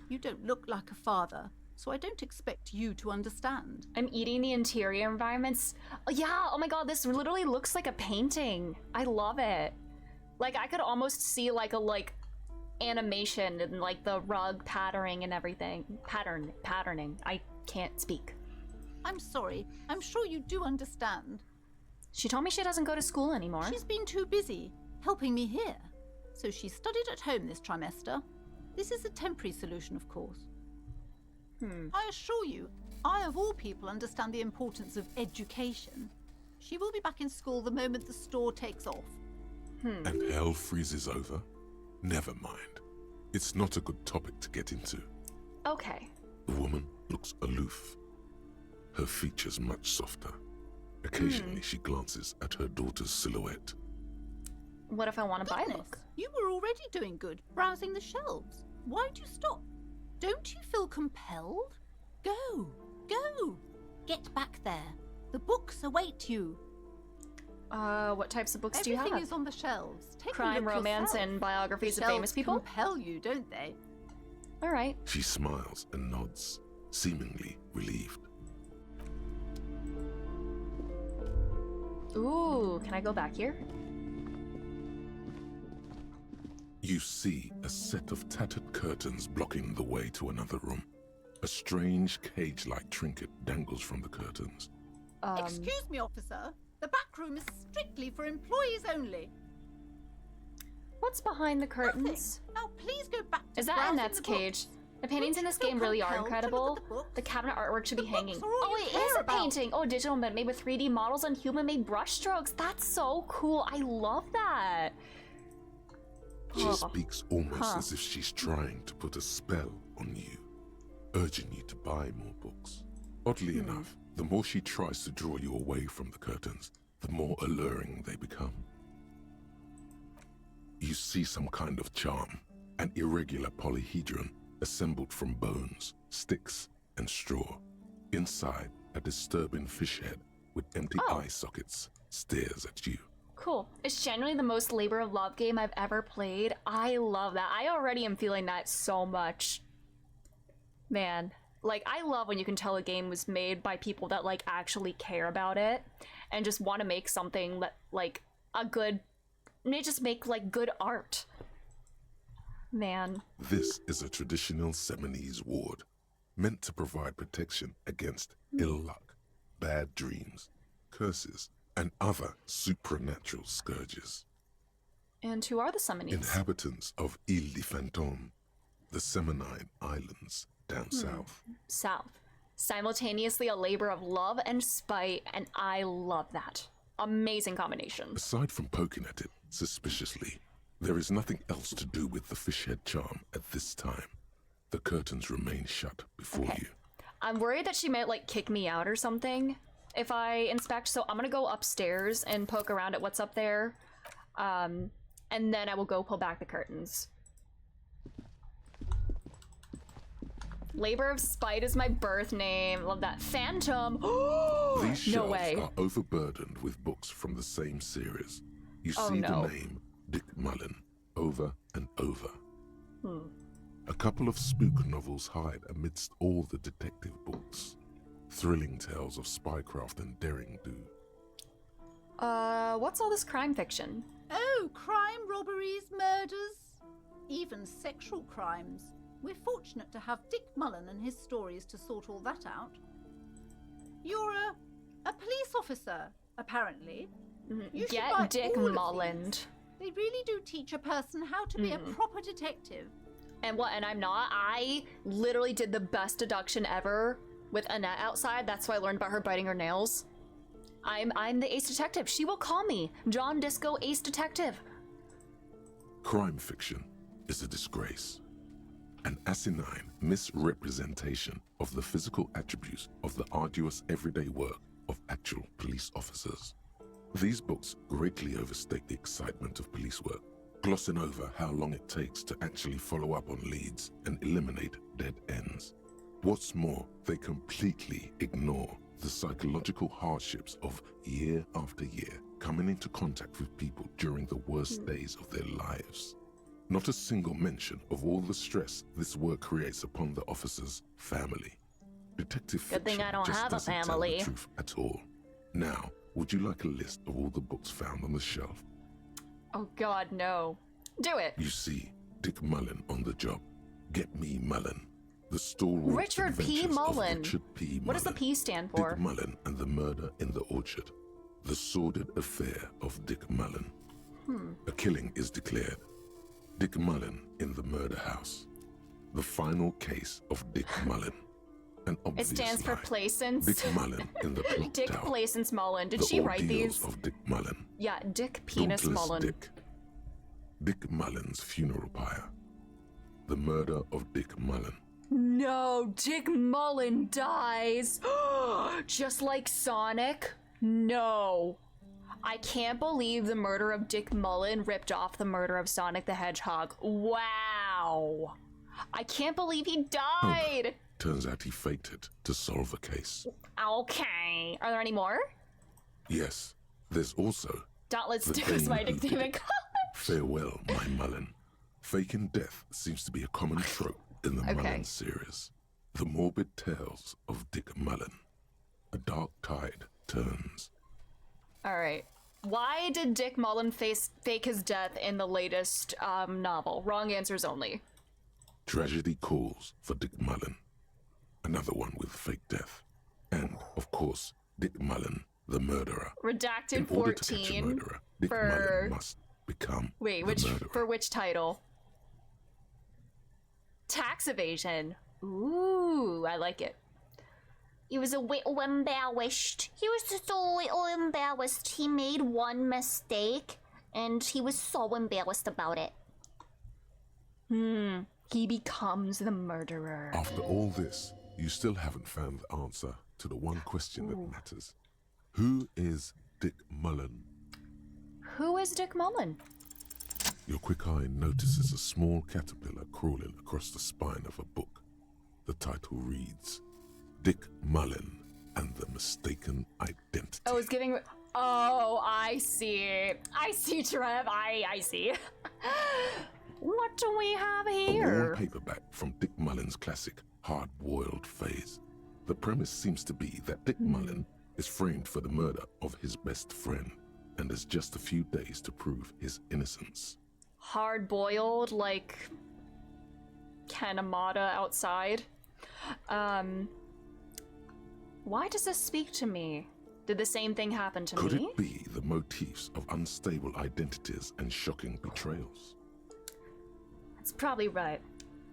You don't look like a father, so I don't expect you to understand. I'm eating the interior environments. Oh, yeah, oh my god, this literally looks like a painting. I love it. Like, I could almost see like animation and like the rug patterning and everything. Patterning. I can't speak. I'm sorry. I'm sure you do understand. She told me she doesn't go to school anymore. She's been too busy helping me here. So she studied at home this trimester. This is a temporary solution, of course. I assure you, I of all people understand the importance of education. She will be back in school the moment the store takes off. And hell freezes over? Never mind. It's not a good topic to get into. Okay. The woman looks aloof. Her features much softer. Occasionally she glances at her daughter's silhouette. What if I want to buy a book? You were already doing good, browsing the shelves. Why'd you stop? Don't you feel compelled? Go, go. Get back there. The books await you. What types of books do you have? Everything is on the shelves. Take Crime, a look romance, yourself. and biographies The of famous shelves people? compel you, don't they? All right. She smiles and nods, seemingly relieved. Ooh, can I go back here? You see a set of tattered curtains blocking the way to another room. A strange cage-like trinket dangles from the curtains. Excuse me, officer. The back room is strictly for employees only. What's behind the curtains? Now please go back to Is that browsing Annette's the books. cage? The paintings in Don't this you game feel really are compelled to look incredible. at the books? The cabinet artwork should be hanging. books are all Oh, you it care is a about. painting. Oh, digital made with 3D models and human-made brushstrokes. That's so cool. I love that. She speaks almost as if she's trying to put a spell on you, urging you to buy more books. Oddly enough, the more she tries to draw you away from the curtains, the more alluring they become. You see some kind of charm, an irregular polyhedron assembled from bones, sticks, and straw. Inside, a disturbing fish head with empty eye sockets stares at you. Cool. It's genuinely the most labor of love game I've ever played. I love that. I already am feeling that so much. Man, like, I love when you can tell a game was made by people that, like, actually care about it and just want to make something that, like, a good... They just make, like, good art. Man. This is a traditional Seminese ward, meant to provide protection against ill luck, bad dreams, curses, and other supernatural scourges. And who are the Seminese? Inhabitants of Ile de Fantôme, the Seminine Islands down south. South. Simultaneously a labor of love and spite, and I love that. Amazing combination. Aside from poking at it suspiciously, there is nothing else to do with the fish head charm at this time. The curtains remain shut before you. I'm worried that she might like kick me out or something if I inspect, so I'm gonna go upstairs and poke around at what's up there. And then I will go pull back the curtains. Labor of Spite is my birth name. Love that. Phantom. These No shelves way. are overburdened with books from the same series. You Oh, see no. the name Dick Mullen over and over. Hmm. A couple of spook novels hide amidst all the detective books. Thrilling tales of spycraft and daring do. What's all this crime fiction? Oh, crime, robberies, murders, even sexual crimes. We're fortunate to have Dick Mullen and his stories to sort all that out. You're a police officer, apparently. You should buy Get Dick all of Mullen. these. They really do teach a person how to be a proper detective. And what? And I'm not? I literally did the best deduction ever with Annette outside. That's why I learned about her biting her nails. I'm the ace detective. She will call me John Disco Ace Detective. Crime fiction is a disgrace. An asinine misrepresentation of the physical attributes of the arduous everyday work of actual police officers. These books greatly overstate the excitement of police work, glossing over how long it takes to actually follow up on leads and eliminate dead ends. What's more, they completely ignore the psychological hardships of year after year coming into contact with people during the worst days of their lives. Not a single mention of all the stress this work creates upon the officer's family. Detective Good thing fiction I don't just have a doesn't tell family. the truth at all. Now, would you like a list of all the books found on the shelf? Oh God, no. Do it. You see Dick Mullen on the job. Get me Mullen. The stalwart Richard P. adventures of Mullen. Richard P. Mullen. What does the P stand for? Dick Mullen and the Murder in the Orchard. The sordid affair of Dick Mullen. A killing is declared. Dick Mullen in the murder house. The final case of Dick Mullen. An It obvious stands for lie. Placence. Dick Mullen in the clock Dick tower. Placence Mullen. Did The she write ordeals these? of Dick Mullen. Yeah, Dick Penis Dauntless Mullen. Dick. Dick Mullen's funeral pyre. The murder of Dick Mullen. No, Dick Mullen dies. Just like Sonic? No. I can't believe the murder of Dick Mullen ripped off the murder of Sonic the Hedgehog. Wow. I can't believe he died. Turns out he faked it to solve a case. Okay. Are there any more? Yes, there's also Dauntless The Dick was Dane my Who nickname Did in It. college. Farewell, my Mullen. Faking death seems to be a common trope in the Okay. Mullen series. The morbid tales of Dick Mullen. A dark tide turns. All right. Why did Dick Mullen fake his death in the latest novel? Wrong answers only. Tragedy calls for Dick Mullen. Another one with fake death. And, of course, Dick Mullen, the murderer. Redacted In order to catch a 14 murderer, Dick for Mullen must become wait, the murderer. for which title? Tax evasion. Ooh, I like it. He was a little embarrassed. He was just a little embarrassed. He made one mistake, and he was so embarrassed about it. He becomes the murderer. After all this, you still haven't found the answer to the one question that matters. Who is Dick Mullen? Who is Dick Mullen? Your quick eye notices a small caterpillar crawling across the spine of a book. The title reads, Dick Mullen and the Mistaken Identity. Oh, it's giving. Oh, I see. I see, Trev. I see. What do we have A here? worn paperback from Dick Mullen's classic hard-boiled phase. The premise seems to be that Dick Mullen is framed for the murder of his best friend and has just a few days to prove his innocence. Hard boiled, like Kanemata outside. Why does this speak to me? Did the same thing happen to Could me? it be the motifs of unstable identities and shocking betrayals? That's probably right.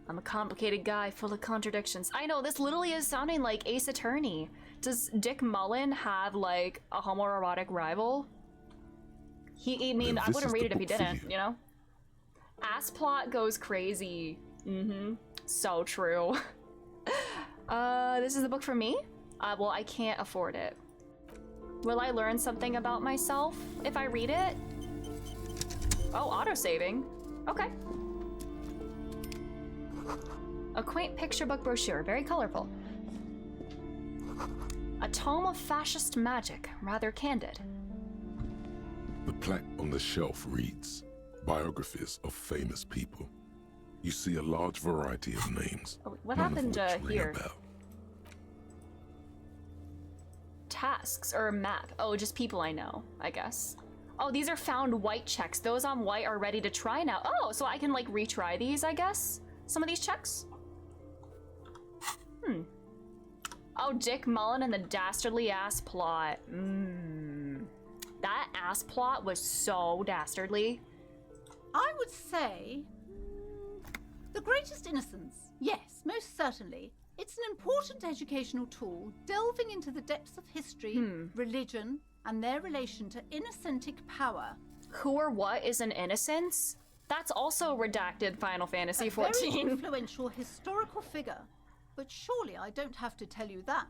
I'm a complicated guy full of contradictions. I know, this literally is sounding like Ace Attorney. Does Dick Mullen have, like, a homoerotic rival? I mean, Then I this wouldn't is read the it if he book for didn't, you know? Ass plot goes crazy. Mm-hmm. So true. This is the book for me? Well, I can't afford it. Will I learn something about myself if I read it? Oh, autosaving. Okay. A quaint picture book brochure, very colorful. A tome of fascist magic, rather candid. The plaque on the shelf reads, Biographies of Famous People. You see a large variety of names. Oh, what none happened of which ring here? a bell. Tasks or map. Oh, just people I know, I guess. Oh, these are found white checks. Those on white are ready to try now. Oh, so I can like retry these, I guess? Some of these checks? Oh, Dick Mullen and the dastardly ass plot. That ass plot was so dastardly. I would say The Greatest Innocence. Yes, most certainly. It's an important educational tool delving into the depths of history, religion, and their relation to innocentic power. Who or what is an innocence? That's also redacted Final Fantasy XIV. Very influential historical figure. But surely I don't have to tell you that.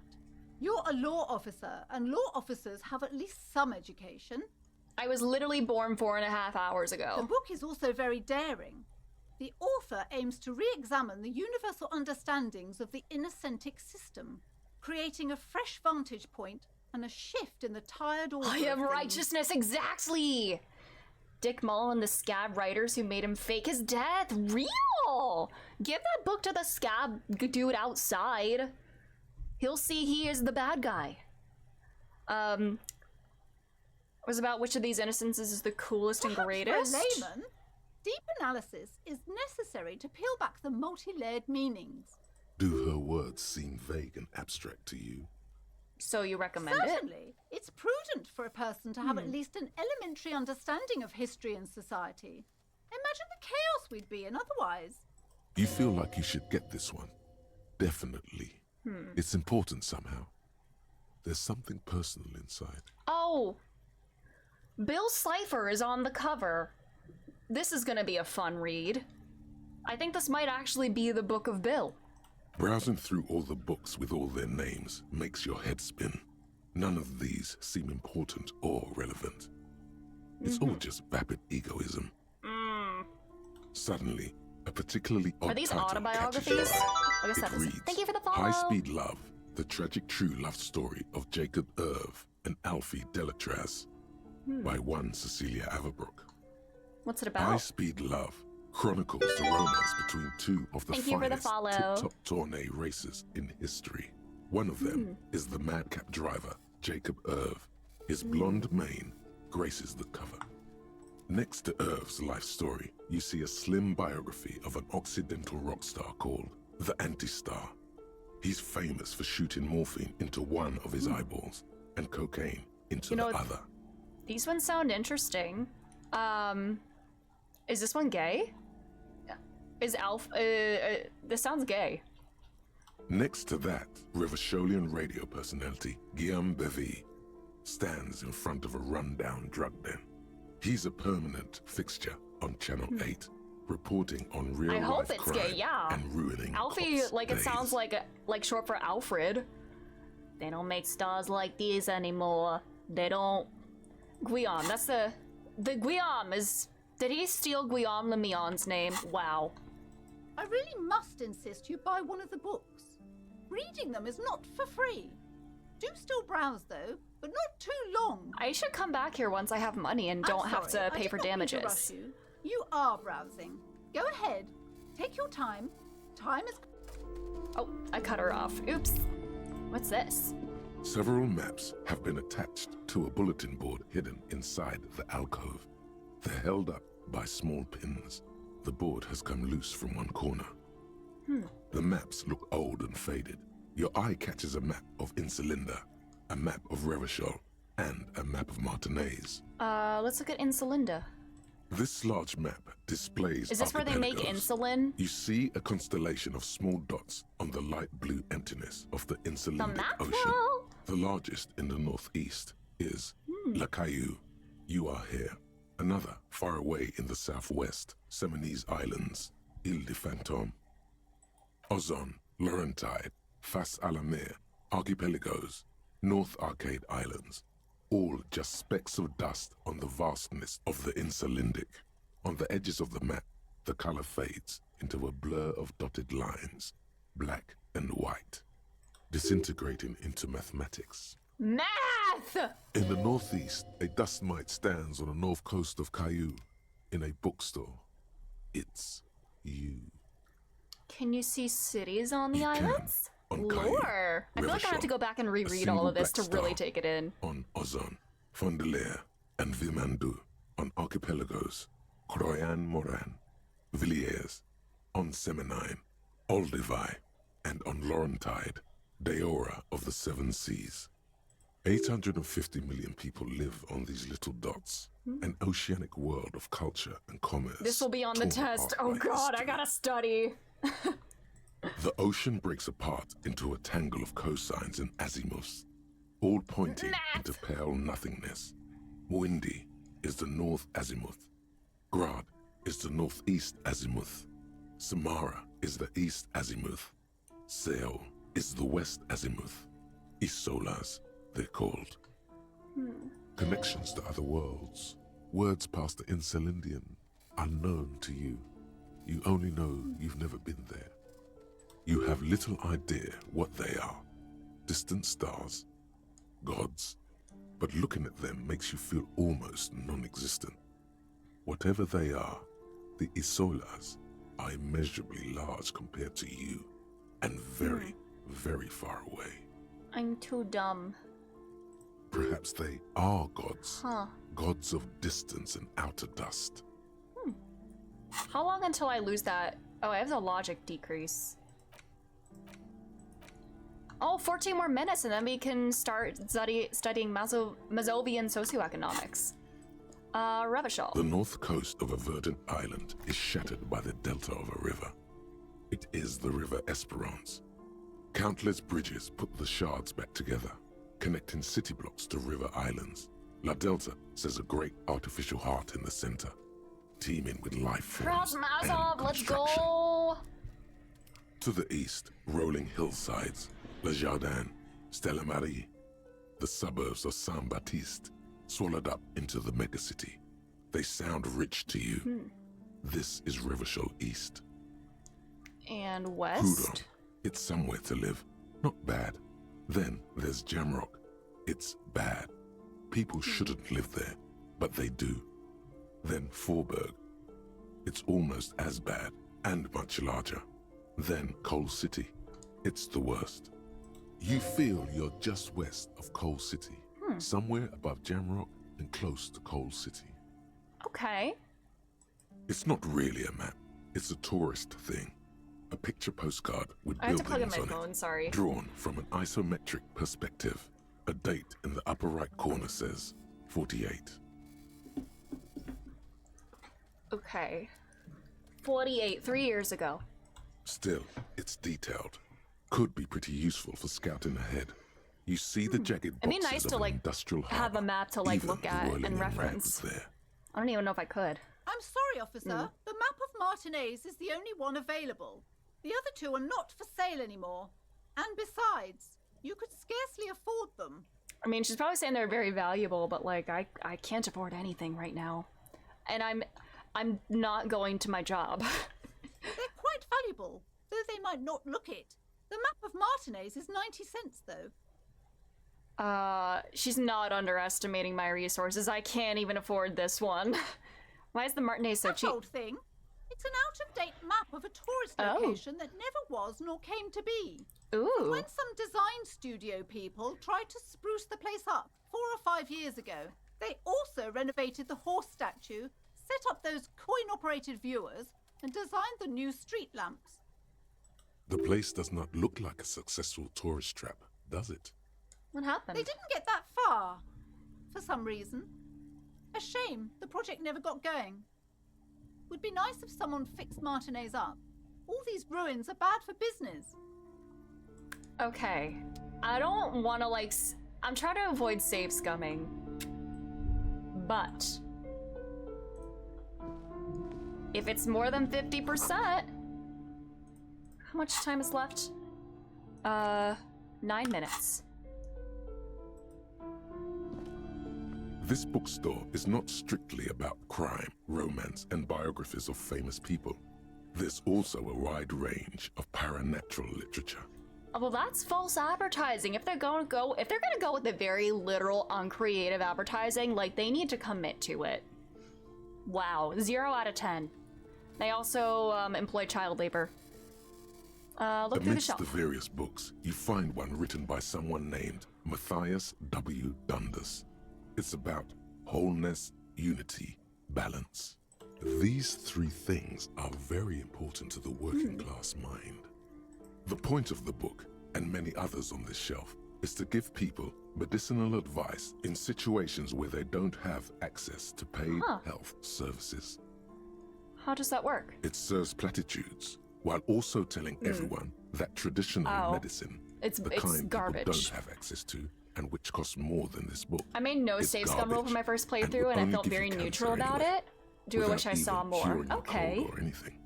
You're a law officer, and law officers have at least some education. I was literally born 4.5 hours ago. The book is also very daring. The author aims to re-examine the universal understandings of the innocentic system, creating a fresh vantage point and a shift in the tired order. I have righteousness, exactly! Dick Mullen and the scab writers who made him fake his death. Real! Give that book to the scab dude outside. He'll see he is the bad guy. It was about which of these innocences is the coolest and greatest. For a layman, deep analysis is necessary to peel back the multi-layered meanings. Do her words seem vague and abstract to you? So you recommend it? Certainly. It's prudent for a person to have at least an elementary understanding of history and society. Imagine the chaos we'd be in otherwise. You feel like you should get this one? Definitely. It's important somehow. There's something personal inside. Oh! Bill Cipher is on the cover. This is gonna be a fun read. I think this might actually be the Book of Bill. Browsing through all the books with all their names makes your head spin. None of these seem important or relevant. It's all just vapid egoism. Suddenly, a particularly odd Are these title autobiographies? catches your eye. I guess It that is. reads, Thank you for the follow. High-Speed Love, the tragic true love story of Jacob Irv and Alfie Delatraz by one Cecilia Averbrook. What's it about? High-Speed Love chronicles the romance between two of the Thank you for the finest follow. tip-top tourney racers in history. One of them is the madcap driver, Jacob Irv. His blonde mane graces the cover. Next to Irv's life story, you see a slim biography of an Occidental rock star called the Anti-Star. He's famous for shooting morphine into one of his eyeballs and cocaine into the other. These ones sound interesting. Is this one gay? Is this sounds gay. Next to that, Revacholian radio personality Guillaume Bevy stands in front of a rundown drug den. He's a permanent fixture on Channel 8, reporting on I real-life hope it's crime gay, yeah. and ruining Alfie, cops' like it days. sounds like short for Alfred. They don't make stars like these anymore. They don't. Guillaume, that's the Guillaume is. Did he steal Guillaume Lemion's name? Wow. I really must insist you buy one of the books. Reading them is not for free. Do still browse though, but not too long. I should come back here once I have money and don't have to pay for damages. Rush you. You are browsing. Go ahead. Take your time. Time is... Oh, I cut her off. Oops. What's this? Several maps have been attached to a bulletin board hidden inside the alcove. They're held up by small pins. The board has come loose from one corner. The maps look old and faded. Your eye catches a map of Insulinda, a map of Revachol, and a map of Martinez. Let's look at Insulinda. This large map displays Is this where they make archipelagos. insulin? You see a constellation of small dots on the light blue emptiness of the Insulindic Ocean. The largest in the northeast is La Caillou. You are here. Another far away in the southwest, Seminese Islands, Ile de Fantôme. Ozon, Laurentide, Fas a la Mer, Archipelagos, North Arcade Islands, all just specks of dust on the vastness of the Insulindic. On the edges of the map, the color fades into a blur of dotted lines, black and white, disintegrating into mathematics. Math! In the northeast, a dust mite stands on the north coast of Caillou in a bookstore. It's you. Can you see cities on the islands? On Lore! I feel like I have to go back and reread all of this to really take it in. On Ozon, Fondelaire, and Vilmandu. On Archipelagos, Croyan Moran, Villiers. On Seminine, Olduvai, and on Laurentide, Deora of the Seven Seas. 850 million people live on these little dots, an oceanic world of culture and commerce. This will be on the test. Oh god, I gotta study. The ocean breaks apart into a tangle of cosines and azimuths, all pointing into pale nothingness. Windy is the north azimuth. Grad is the northeast azimuth. Samara is the east azimuth. Seo is the west azimuth. Isolas, they're called. Connections to other worlds. Words past the Insulindian, unknown to you. You only know you've never been there. You have little idea what they are. Distant stars, gods, but looking at them makes you feel almost non-existent. Whatever they are, the Isolas are immeasurably large compared to you, and very, very far away. I'm too dumb. Perhaps they are gods. Huh. Gods of distance and outer dust. How long until I lose that? Oh, I have the logic decrease. Oh, 14 more minutes and then we can start studying Mazovian socioeconomics. Revachol. The north coast of a verdant island is shattered by the delta of a river. It is the River Esperance. Countless bridges put the shards back together, connecting city blocks to river islands. La Delta says a great artificial heart in the center, teeming with life forms and Mazov, let's construction. go! To the east, rolling hillsides, Le Jardin, Stella Marie, the suburbs of Saint-Baptiste, swallowed up into the megacity. They sound rich to you. This is Revachol East. And west? Houdon, it's somewhere to live. Not bad. Then there's Jamrock. It's bad. People shouldn't live there, but they do. Then Forberg. It's almost as bad, and much larger. Then Coal City. It's the worst. You feel you're just west of Coal City, somewhere above Jamrock and close to Coal City. Okay. It's not really a map. It's a tourist thing. A picture postcard with I have to buildings plug in my on phone, it, sorry. drawn from an isometric perspective. A date in the upper right corner says 48. Okay. 48, 3 years ago. Still, it's detailed. Could be pretty useful for scouting ahead. You see the jagged It'd be boxes nice of to, an like, industrial have harbor. a map to, like, Even look the at Royal and Union reference. Rand was there. I don't even know if I could. I'm sorry, officer. The map of Martinez is the only one available. The other two are not for sale anymore. And besides, you could scarcely afford them. I mean, she's probably saying they're very valuable, but like I can't afford anything right now. And I'm not going to my job. They're quite valuable, though they might not look it. The map of Martinez is 90 cents, though. She's not underestimating my resources. I can't even afford this one. Why is the Martinez so cheap? Old thing. It's an out-of-date map of a tourist location that never was nor came to be. Ooh. But when some design studio people tried to spruce the place up 4 or 5 years ago, they also renovated the horse statue, set up those coin-operated viewers, and designed the new street lamps. The place does not look like a successful tourist trap, does it? What happened? They didn't get that far, for some reason. A shame the project never got going. Would be nice if someone fixed Martinez up. All these ruins are bad for business. Okay. I don't want to, like... I'm trying to avoid save scumming. But... If it's more than 50%. How much time is left? 9 minutes. This bookstore is not strictly about crime, romance, and biographies of famous people. There's also a wide range of paranatural literature. Oh, well, that's false advertising. If they're gonna go with the very literal, uncreative advertising, like, they need to commit to it. Wow, 0 out of 10. They also employ child labor. Look through the shelf. Amidst the various books, you find one written by someone named Matthias W. Dundas. It's about wholeness, unity, balance. These 3 things are very important to the working class mind. The point of the book, and many others on this shelf, is to give people medicinal advice in situations where they don't have access to paid health services. How does that work? It serves platitudes, while also telling everyone that traditional medicine, the kind garbage. people don't have access to, and which costs more than this book. I made no save scum roll for my first playthrough, and I felt very neutral about it. Do I wish I saw more? Okay. Or anything.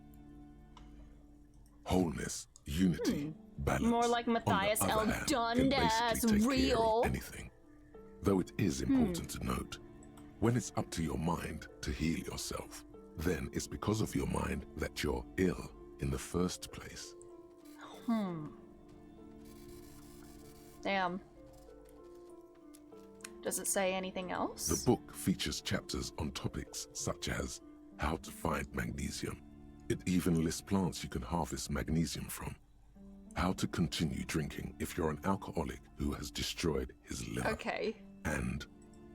Wholeness, unity, balance. More like Matthias L. Dundas, real. Anything. Though it is important to note, when it's up to your mind to heal yourself, then it's because of your mind that you're ill in the first place. Damn. Does it say anything else? The book features chapters on topics such as how to find magnesium. It even lists plants you can harvest magnesium from. How to continue drinking if you're an alcoholic who has destroyed his liver. Okay. And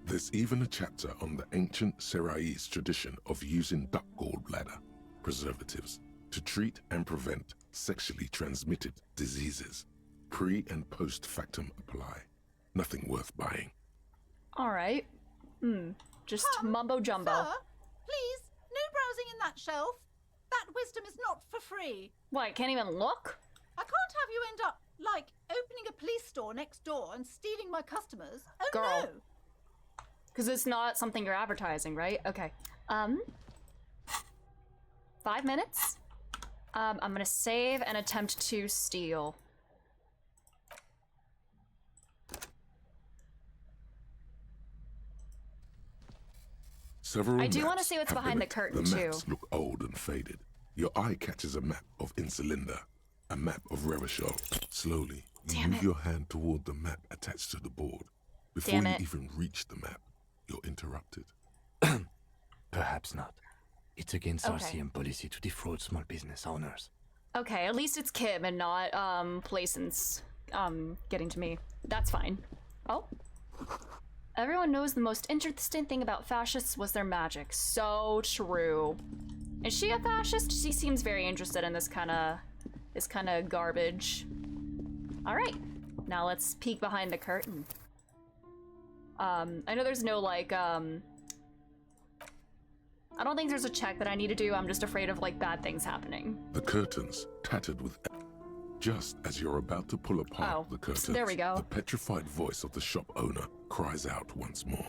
there's even a chapter on the ancient Seraïs tradition of using duck gallbladder preservatives to treat and prevent sexually transmitted diseases. Pre and post factum apply. Nothing worth buying. All right. Just mumbo jumbo. Sir, please, no browsing in that shelf. That wisdom is not for free. What, I can't even look? I can't have you end up, like, opening a police store next door and stealing my customers. Oh, Girl. no. Because it's not something you're advertising, right? Okay. 5 minutes. I'm gonna save and attempt to steal. Several I do maps want to see what's have behind the been- curtain, The too. maps look old and faded. Your eye catches a map of Insulinda, a map of Revachol. Slowly, you Damn move it. your hand toward the map attached to the board. Before Damn you it. even reach the map, you're interrupted. Perhaps not. It's against Okay. RCM policy to defraud small business owners. Okay, at least it's Kim and not, Plaisance, getting to me. That's fine. Oh. Everyone knows the most interesting thing about fascists was their magic. So true. Is she a fascist? She seems very interested in this kind of garbage. All right, now let's peek behind the curtain. I know there's no like, I don't think there's a check that I need to do. I'm just afraid of like bad things happening. The curtains, tattered with... Just as you're about to pull apart the curtains, there we go. the petrified voice of the shop owner cries out once more.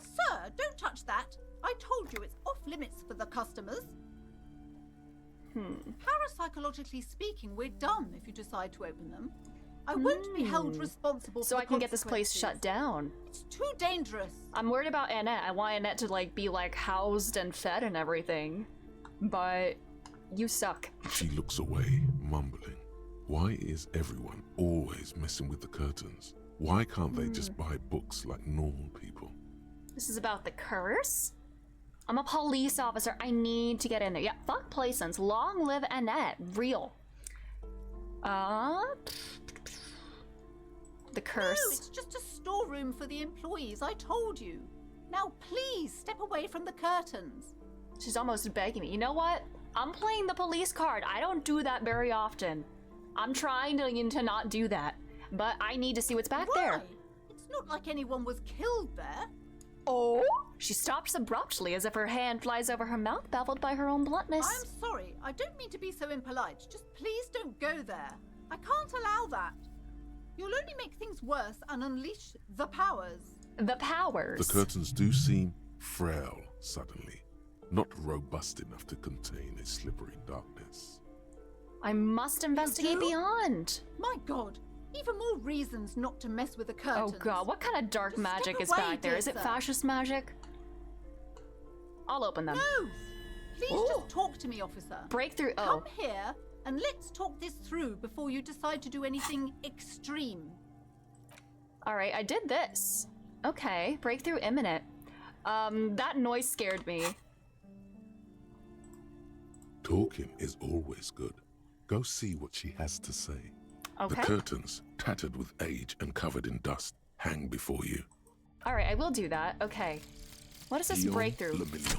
Sir, don't touch that. I told you it's off limits for the customers. Parapsychologically speaking, we're done if you decide to open them. I won't be held responsible So for I can get this place shut down. It's too dangerous. I'm worried about Annette. I want Annette to like be like housed and fed and everything. But you suck. She looks away, mumbling. Why is everyone always messing with the curtains? Why can't they just buy books like normal people? This is about the curse? I'm a police officer. I need to get in there. Yeah, fuck Plaisance. Long live Annette. Real. The curse. No, it's just a storeroom for the employees. I told you. Now please step away from the curtains. She's almost begging me. You know what? I'm playing the police card. I don't do that very often. I'm trying to not do that. But I need to see what's back there. It's not like anyone was killed there. Oh? She stops abruptly as if her hand flies over her mouth, baffled by her own bluntness. I'm sorry. I don't mean to be so impolite. Just please don't go there. I can't allow that. You'll only make things worse and unleash the powers. The powers? The curtains do seem frail suddenly. not robust enough to contain a slippery darkness. I must investigate beyond. My god, even more reasons not to mess with the curtains. Oh god, what kind of dark Just step magic is away, back there? dear Is it sir. fascist magic? I'll open them. No! Please just talk to me, officer. Breakthrough. Come here and let's talk this through before you decide to do anything extreme. Alright, I did this. Okay, breakthrough imminent. That noise scared me. Talking is always good. Go see what she has to say. Okay. The curtains, tattered with age and covered in dust, hang before you. Alright, I will do that. Okay. What is this Guillaume breakthrough? Le Million.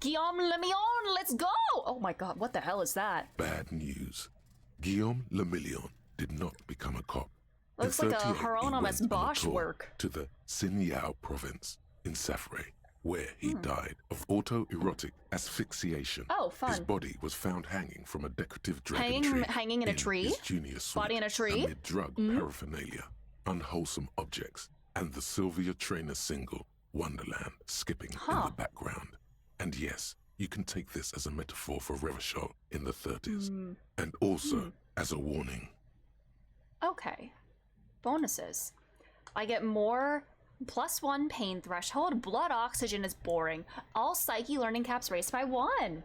Guillaume Le Million, let's go! Oh my god, what the hell is that? Bad news. Guillaume Le Million did not become a cop. Looks In like a 38, he Hieronymus went on a Bosch tour work. to the Sinyao province in Safre, where he died of autoerotic asphyxiation. Oh, fun. His body was found hanging from a decorative dragon tree Hanging in a tree? his junior suite, Body in a tree? amid drug paraphernalia, unwholesome objects, and the Sylvia Trainer single, Wonderland, skipping in the background. And yes, you can take this as a metaphor for Revachol in the 30s, and also as a warning. Okay. Bonuses. I get more +1 pain threshold. Blood oxygen is boring. All psyche learning caps raised by 1.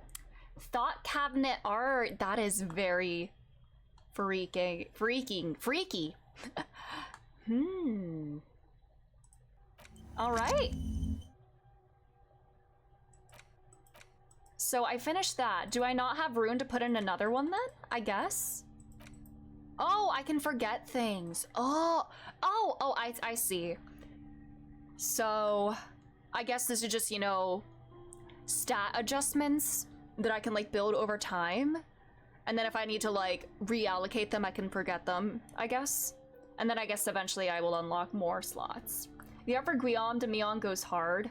Thought cabinet art. That is very freaky. All right. So I finished that. Do I not have room to put in another one then? I guess. Oh, I can forget things. I see. So, I guess this is just, you know, stat adjustments that I can, like, build over time. And then if I need to, like, reallocate them, I can forget them, I guess. And then I guess eventually I will unlock more slots. The upper Guillaume de Mion goes hard.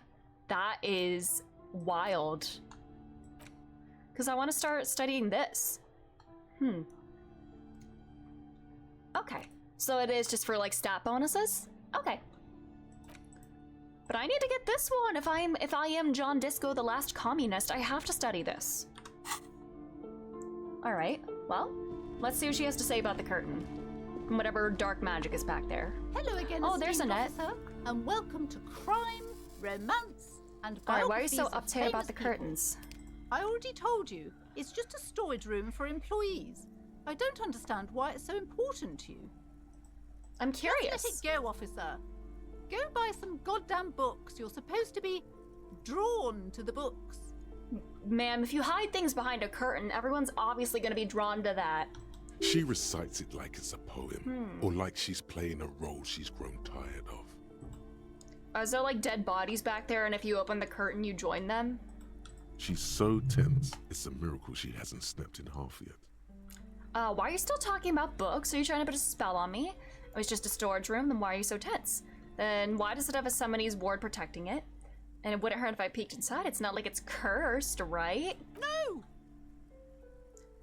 That is wild. Because I want to start studying this. Okay, so it is just for like stat bonuses? Okay. But I need to get this one. If I am John Disco, the last communist, I have to study this. All right, well, let's see what she has to say about the curtain. And whatever dark magic is back there. Hello again, Oh, there's esteemed Annette. officer, and welcome to Crime, Romance, and All right, why are you Biographies so of uptight about Famous the People. curtains? I already told you, it's just a storage room for employees. I don't understand why it's so important to you. I'm curious. Just let it go, officer. Go buy some goddamn books. You're supposed to be drawn to the books. Ma'am, if you hide things behind a curtain, everyone's obviously going to be drawn to that. She recites it like it's a poem, or like she's playing a role she's grown tired of. Is there like dead bodies back there, and if you open the curtain, you join them? She's so tense, it's a miracle she hasn't snapped in half yet. Why are you still talking about books? Are you trying to put a spell on me? It was just a storage room, then why are you so tense? Then why does it have a summonese ward protecting it? And it wouldn't hurt if I peeked inside. It's not like it's cursed, right? No!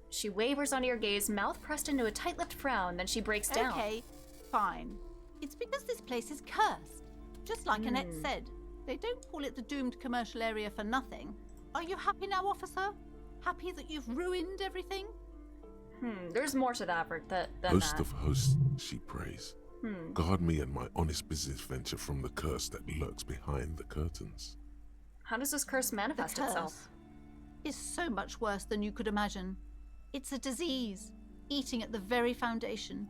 She wavers under your gaze, mouth pressed into a tight-lipped frown, then she breaks down. Okay, fine. It's because this place is cursed. Just like Annette said, they don't call it the doomed commercial area for nothing. Are you happy now, officer? Happy that you've ruined everything? There's more to that than Host that. of hosts, she prays. Guard me and my honest business venture from the curse that lurks behind the curtains. How does this curse manifest The curse itself? is so much worse than you could imagine. It's a disease, eating at the very foundation.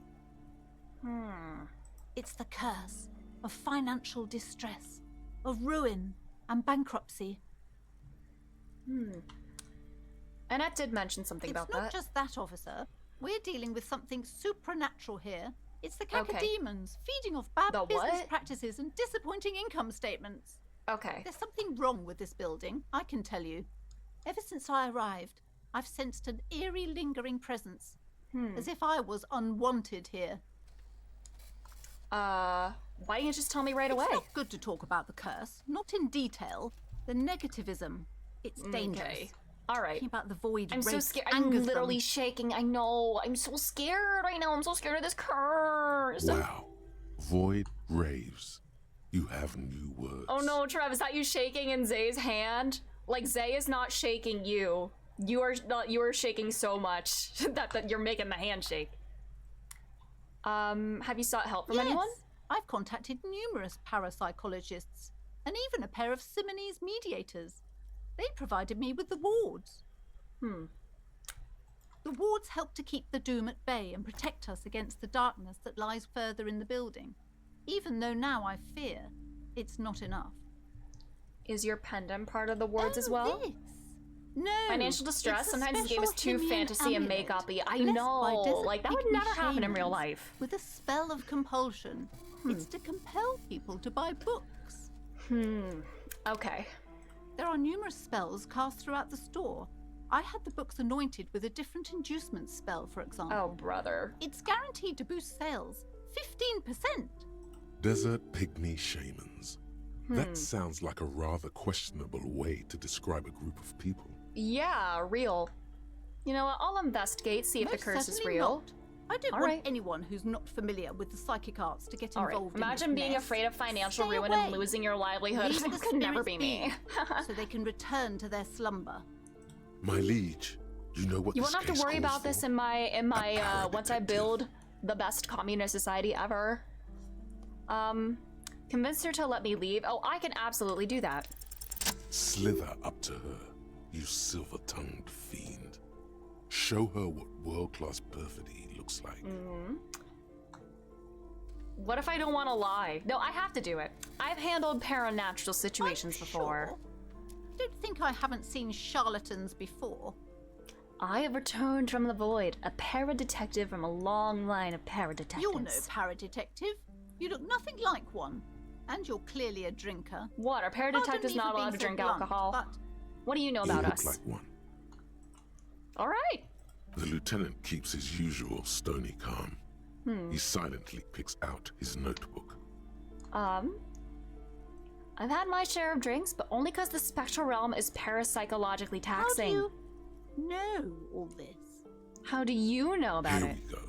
It's the curse of financial distress, of ruin and bankruptcy. Annette did mention something about It's not that. just that, officer. We're dealing with something supernatural here. It's the cacodemons feeding off bad The business what? practices and disappointing income statements. Okay. There's something wrong with this building, I can tell you. Ever since I arrived, I've sensed an eerie lingering presence, as if I was unwanted here. Why didn't you just tell me right away? It's not good to talk about the curse, not in detail. The negativism, it's dangerous. Okay. All right. Talking about the void I'm so wraiths scared. I'm angers literally them. shaking. I know. I'm so scared right now. I'm so scared of this curse. Wow. Void raves. You have new words. Oh no, Trev, is that you shaking in Zay's hand? Like, Zay is not shaking you. You are shaking so much that you're making the handshake. Have you sought help from anyone? I've contacted numerous parapsychologists and even a pair of Simonese mediators. They provided me with the wards. The wards help to keep the doom at bay and protect us against the darkness that lies further in the building. Even though now I fear, it's not enough. Is your pendant part of the wards as well? This. No. Financial distress. It's a Sometimes the game is too special fantasy and amulet, make-up-y. I blessed by know. desert Like, that would pygmy never happen in real shamans life. With a spell of compulsion. It's to compel people to buy books. Okay. There are numerous spells cast throughout the store. I had the books anointed with a different inducement spell, for example. Oh, brother. It's guaranteed to boost sales 15%. Desert pygmy shamans. That sounds like a rather questionable way to describe a group of people. Yeah, real. You know what? I'll investigate, see if the Most curse is certainly real. not. I don't want anyone who's not familiar with the psychic arts to get involved in Imagine this being mess. afraid of financial Stay ruin away. and losing your livelihood. Leave That the could never spirits be me. so they can return to their slumber. My liege, you know what You this won't have to case worry calls about for? this in my once I build the best communist society ever. Convince her to let me leave. Oh, I can absolutely do that. Slither up to her, you silver-tongued fiend. Show her what world-class perfidy looks like. What if I don't want to lie? No, I have to do it. I've handled paranatural situations before. Don't think I haven't seen charlatans before. I have returned from the void, a para-detective from a long line of para-detectives. You're no para-detective. You look nothing like one. And you're clearly a drinker. What? Are para-detectives not allowed to drink alcohol? But what do you know You about look us? like one. All right. The lieutenant keeps his usual stony calm. He silently picks out his notebook. I've had my share of drinks, but only because the spectral realm is parapsychologically taxing. how do you know all this? How do you know about Here it? we go.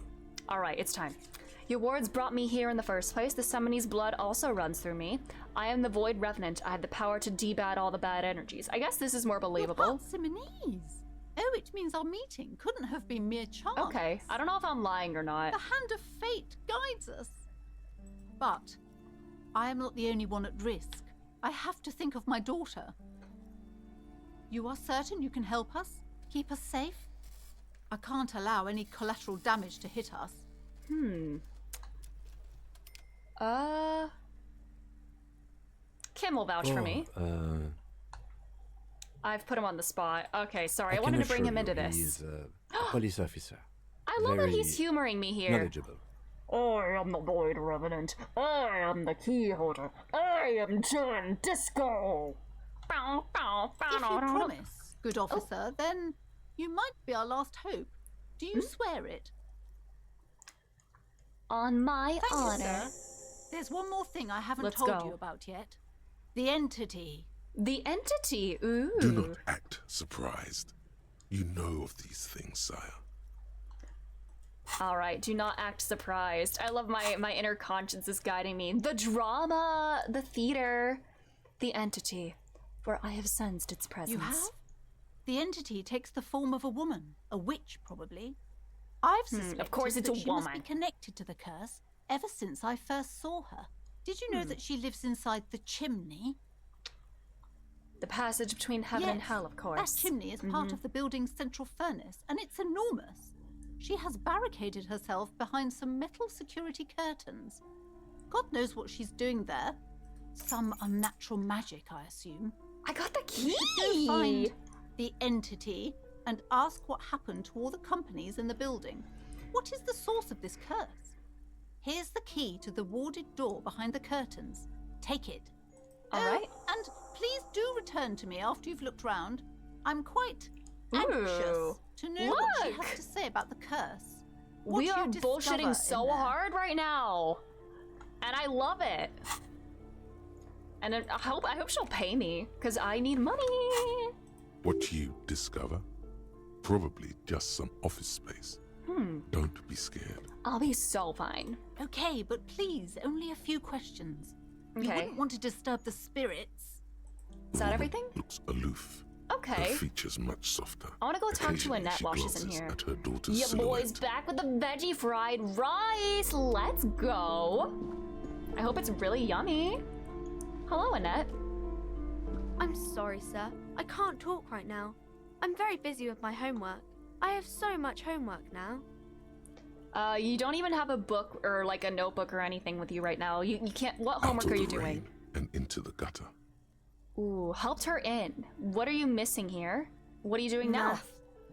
All right, it's time. Your wards brought me here in the first place. The Summonese blood also runs through me. I am the Void Revenant. I have the power to debat all the bad energies. I guess this is more believable. You're Simonese. Oh, it means our meeting couldn't have been mere chance. Okay, I don't know if I'm lying or not. The hand of fate guides us. But I am not the only one at risk. I have to think of my daughter. You are certain you can help us? Keep us safe? I can't allow any collateral damage to hit us. Kim will vouch for me. I've put him on the spot. Okay, sorry. I can wanted to bring assure him into you this. He's a police officer. I love that Very he's humoring me here. knowledgeable. I am the Void Revenant. I am the key holder. I am John Disco. If you promise, good officer, then you might be our last hope. Do you swear it? On my Thank you, honor. sir. There's one more thing I haven't Let's told go. you about yet. The entity. The entity. Ooh. Do not act surprised. You know of these things, sire. All right, do not act surprised. I love my inner conscience is guiding me. The drama, the theater, the entity, where I have sensed its presence. You have? The entity takes the form of a woman, a witch probably. I've suspected of course it's that a she must be woman. connected to the curse ever since I first saw her. Did you know that she lives inside the chimney? The passage between heaven and Yes, hell, of course. That chimney is part of the building's central furnace, and it's enormous. She has barricaded herself behind some metal security curtains. God knows what she's doing there. Some unnatural magic, I assume. I got the You should key. go find the entity and ask what happened to all the companies in the building. What is the source of this curse? Here's the key to the warded door behind the curtains. Take it. All right. And please do return to me after you've looked round. I'm quite anxious Ooh. to know what she Look. has to say about the curse. What We you are discover bullshitting in so there. hard right now, and I love it. And I hope she'll pay me because I need money. What you discover? Probably just some office space. Don't be scared. I'll be so fine. Okay, but please, only a few questions. We Okay. wouldn't want to disturb the spirits. Is that everything? Looks aloof. Okay. Her features much softer. I want to go talk to Occasionally Annette she while she's in glances here. at her daughter's Yeah, silhouette. boys, back with the veggie fried rice. Let's go. I hope it's really yummy. Hello, Annette. I'm sorry, sir. I can't talk right now. I'm very busy with my homework. I have so much homework now. You don't even have a book or like a notebook or anything with you right now. You can't. What Out homework of are you the doing? rain and into the gutter. Ooh, helped her in. What are you missing here? What are you doing now? Math.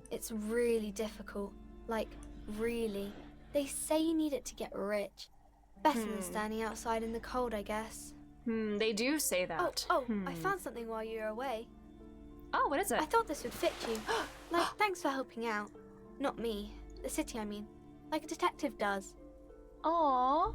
It's really difficult. Like, really. They say you need it to get rich. Better than standing outside in the cold, I guess. They do say that. I found something while you were away. Oh, what is it? I thought this would fit you. Like, thanks for helping out. Not me. The city, I mean. Like a detective does. Aw,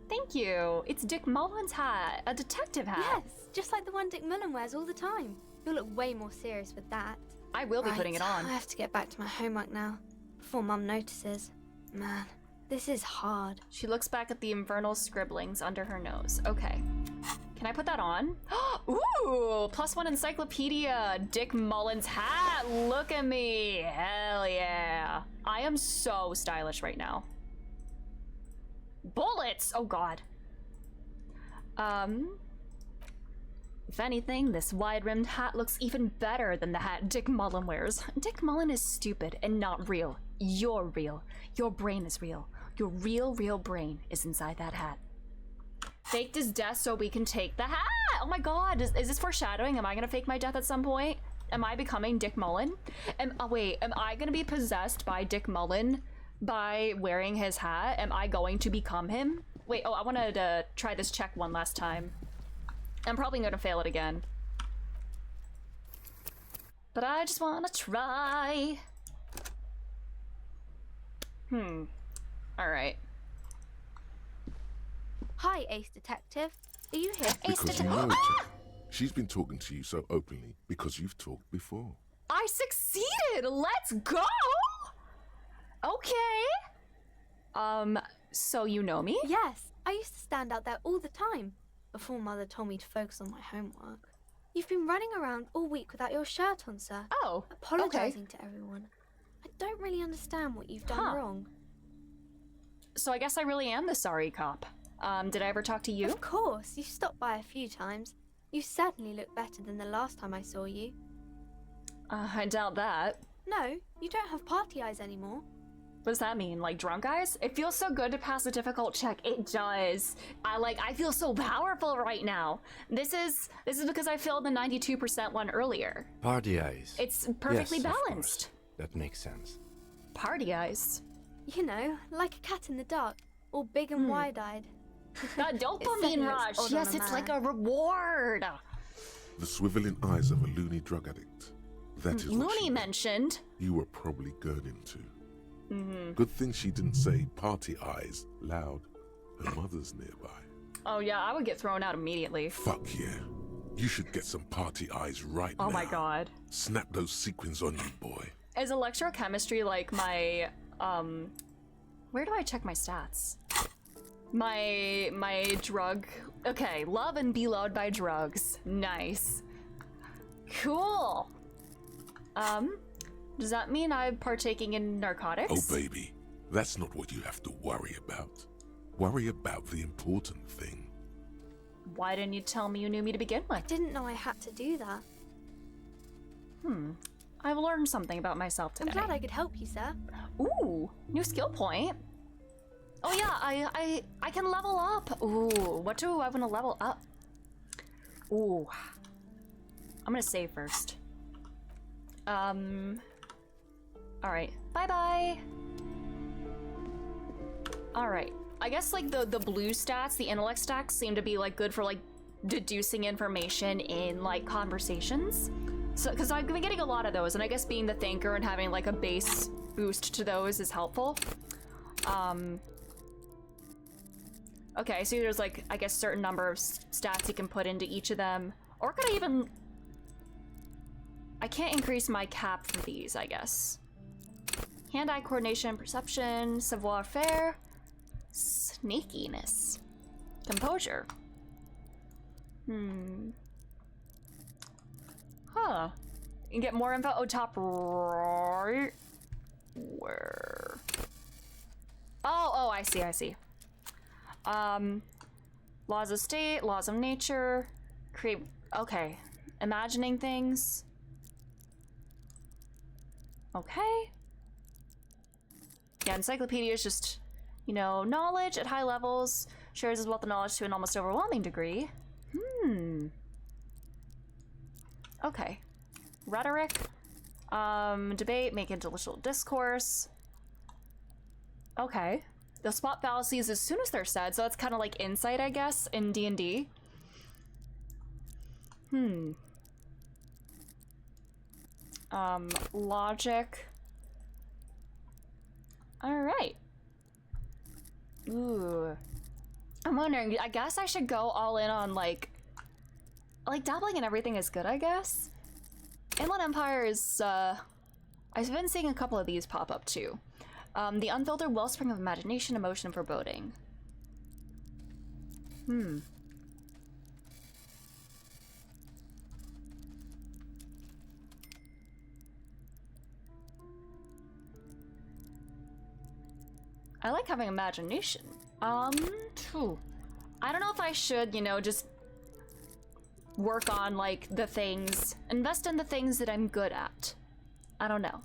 thank you. It's Dick Mullen's hat, a detective hat. Yes, just like the one Dick Mullen wears all the time. You'll look way more serious with that. I will be putting it on. I have to get back to my homework now, before Mum notices. Man, this is hard. She looks back at the infernal scribblings under her nose. Okay. Can I put that on? Ooh, +1 encyclopedia. Dick Mullen's hat. Look at me. Hell yeah. I am so stylish right now. Bullets. Oh God. If anything, this wide-rimmed hat looks even better than the hat Dick Mullen wears. Dick Mullen is stupid and not real. You're real. Your brain is real. Your real brain is inside that hat. Faked his death so we can take the hat. Oh my God, is this foreshadowing? Am I gonna fake my death at some point? Am I becoming Dick Mullen? Wait, am I gonna be possessed by Dick Mullen by wearing his hat? Am I going to become him? Wait, I wanted to try this check one last time. I'm probably gonna fail it again. But I just wanna try. Alright. Hi, Ace Detective. Are you here? Because you know she's been talking to you so openly because you've talked before. I succeeded! Let's go! Okay. So you know me? Yes, I used to stand out there all the time, before Mother told me to focus on my homework. You've been running around all week without your shirt on, sir. Oh, apologizing to everyone. I don't really understand what you've done wrong. So I guess I really am the sorry cop. Did I ever talk to you? Of course, you stopped by a few times. You certainly look better than the last time I saw you. I doubt that. No, you don't have party eyes anymore. What does that mean? Like drunk eyes? It feels so good to pass a difficult check. It does. I feel so powerful right now. This is because I failed the 92% one earlier. Party eyes. It's perfectly Yes, of balanced. course. That makes sense. Party eyes. You know, like a cat in the dark, all big and wide-eyed. That dopamine rush. Yes, it's like a reward. The swiveling eyes of a loony drug addict. That is what Loony mentioned. you were probably going into. Good thing she didn't say party eyes loud. Her mother's nearby. Oh yeah, I would get thrown out immediately. Fuck yeah. You should get some party eyes right now. Oh my God. Snap those sequins on you, boy. Is electrochemistry like my where do I check my stats? My drug. Okay, love and be loved by drugs. Nice. Cool. Does that mean I'm partaking in narcotics? Oh baby, that's not what you have to worry about. Worry about the important thing. Why didn't you tell me you knew me to begin with? I didn't know I had to do that. I've learned something about myself today. I'm glad I could help you, sir. Ooh, new skill point. Oh yeah, I can level up. Ooh, what do I want to level up? Ooh, I'm gonna save first. All right, bye. All right, I guess like the blue stats, the intellect stacks seem to be like good for like deducing information in like conversations. So, because I've been getting a lot of those, and I guess being the thinker and having like a base boost to those is helpful. Okay, so there's like, I guess, certain number of stats you can put into each of them. Or could I even... I can't increase my cap for these, I guess. Hand-eye coordination, perception, savoir-faire, sneakiness, composure. Huh. You get more info. Oh, top right. Where? Oh, I see, I see. Laws of state, laws of nature, create, okay. Imagining things. Okay. Yeah, encyclopedia is just, you know, knowledge at high levels, shares his wealth of knowledge to an almost overwhelming degree. Okay. Rhetoric. Debate, make intellectual discourse. Okay. They'll spot fallacies as soon as they're said, so that's kind of like insight, I guess, in D&D. Logic. Alright. Ooh. I'm wondering, I guess I should go all in on, like dabbling in everything is good, I guess? Inland Empire is, I've been seeing a couple of these pop up, too. The unfiltered wellspring of imagination, emotion, and foreboding. I like having imagination. I don't know if I should, you know, just work on, like, the things, invest in the things that I'm good at. I don't know.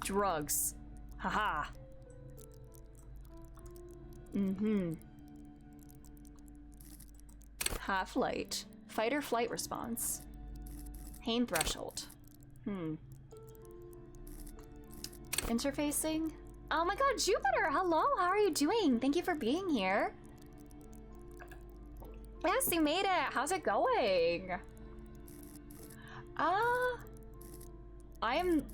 Drugs. Haha. Half-light. Fight or flight response. Pain threshold. Interfacing? Oh my god, Jupiter! Hello, how are you doing? Thank you for being here. Yes, you made it! How's it going? I am...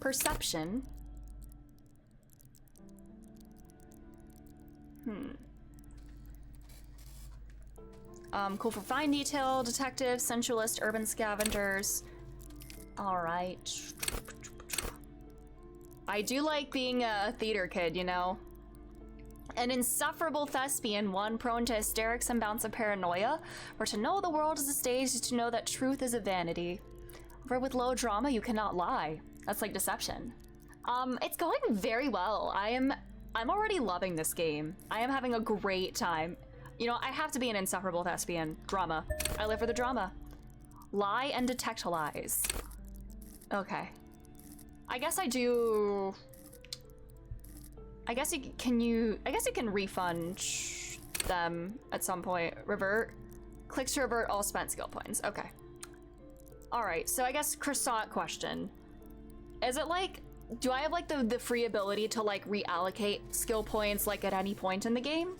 Perception. Cool for fine detail, detective, sensualist, urban scavengers. Alright. I do like being a theater kid, you know? An insufferable thespian, one prone to hysterics and bouts of paranoia, for to know the world is a stage is to know that truth is a vanity. For with low drama, you cannot lie. That's like deception. It's going very well. I'm already loving this game. I am having a great time. You know, I have to be an insufferable thespian. Drama. I live for the drama. Lie and detect lies. Okay. I guess I do... I guess you can refund them at some point. Revert. Click to revert all spent skill points. Okay. Alright, so I guess croissant question. Is it like, do I have like the free ability to like reallocate skill points like at any point in the game?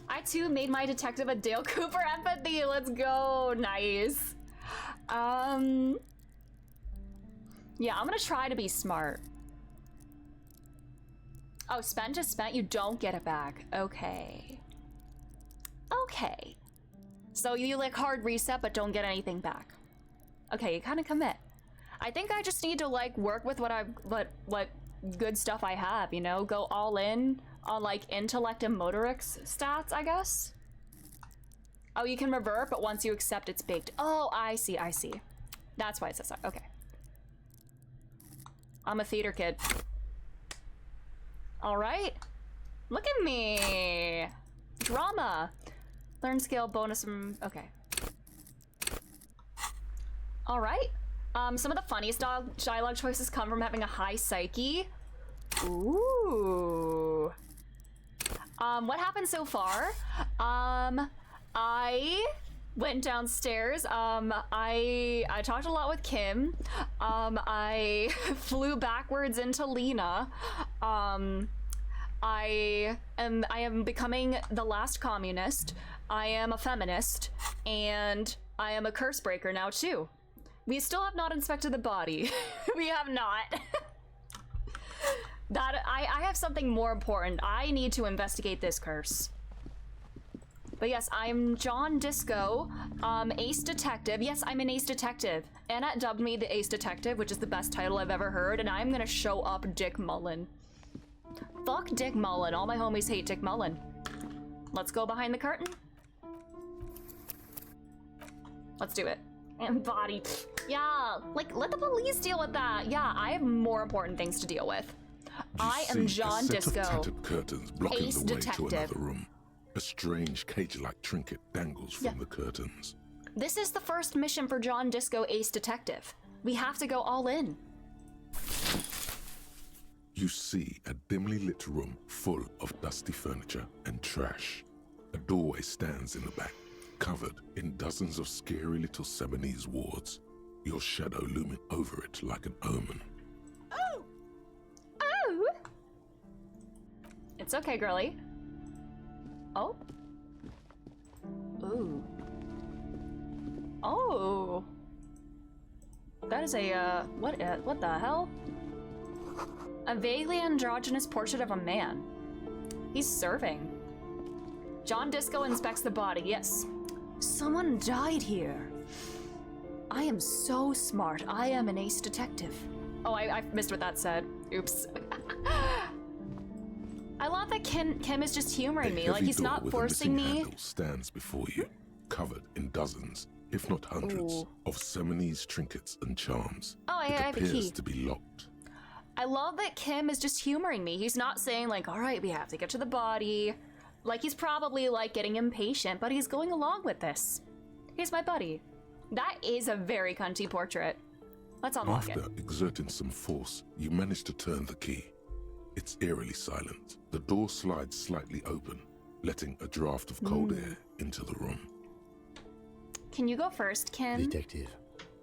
I too made my detective a Dale Cooper empathy. Let's go. Nice. Yeah, I'm gonna try to be smart. Oh, spent is spent, you don't get it back. Okay. Okay. So you like hard reset but don't get anything back. Okay, you kind of commit. I think I just need to like work with what good stuff I have, you know? Go all in on like intellect and motorics stats, I guess. Oh, you can revert, but once you accept, it's baked. Oh, I see, I see. That's why it says that. Okay. I'm a theater kid. All right. Look at me. Drama. Learn scale bonus from, okay. All right. Some of the funniest dialogue choices come from having a high psyche. Ooh. What happened so far? I went downstairs. I talked a lot with Kim. I flew backwards into Lena. I am becoming the last communist. I am a feminist, and I am a curse breaker now too. We still have not inspected the body. We have not. I have something more important. I need to investigate this curse. But yes, I'm John Disco, Ace Detective. Yes, I'm an Ace Detective. Annette dubbed me the Ace Detective, which is the best title I've ever heard, and I'm gonna show up Dick Mullen. Fuck Dick Mullen. All my homies hate Dick Mullen. Let's go behind the curtain. Let's do it. And body. Yeah, like, let the police deal with that. Yeah, I have more important things to deal with. I am John a set Disco, of tattered curtains blocking ace the way detective. to another room. A strange cage-like trinket dangles from the curtains. This is the first mission for John Disco, ace detective. We have to go all in. You see a dimly lit room full of dusty furniture and trash. A doorway stands in the back, covered in dozens of scary little Seminese wards, your shadow looming over it like an omen. Oh! It's okay, girly. Oh? Ooh. Oh! That is a, what the hell? A vaguely androgynous portrait of a man. He's serving. John Disco inspects the body, yes. Someone died here. I am so smart. I am an ace detective. Oh, I missed what that said. Oops. I love that Kim is just humoring me. Like, he's not forcing me. Handle stands before you, covered in dozens, if not hundreds, of Seminese trinkets and charms. Oh, I it have a key. appears to be locked. I love that Kim is just humoring me. He's not saying like, all right, we have to get to the body. Like, he's probably like getting impatient, but he's going along with this. He's my buddy. That is a very cunty portrait. Let's unlock it. After exerting some force, you manage to turn the key. It's eerily silent. The door slides slightly open, letting a draft of cold air into the room. Can you go first, Kim? Detective,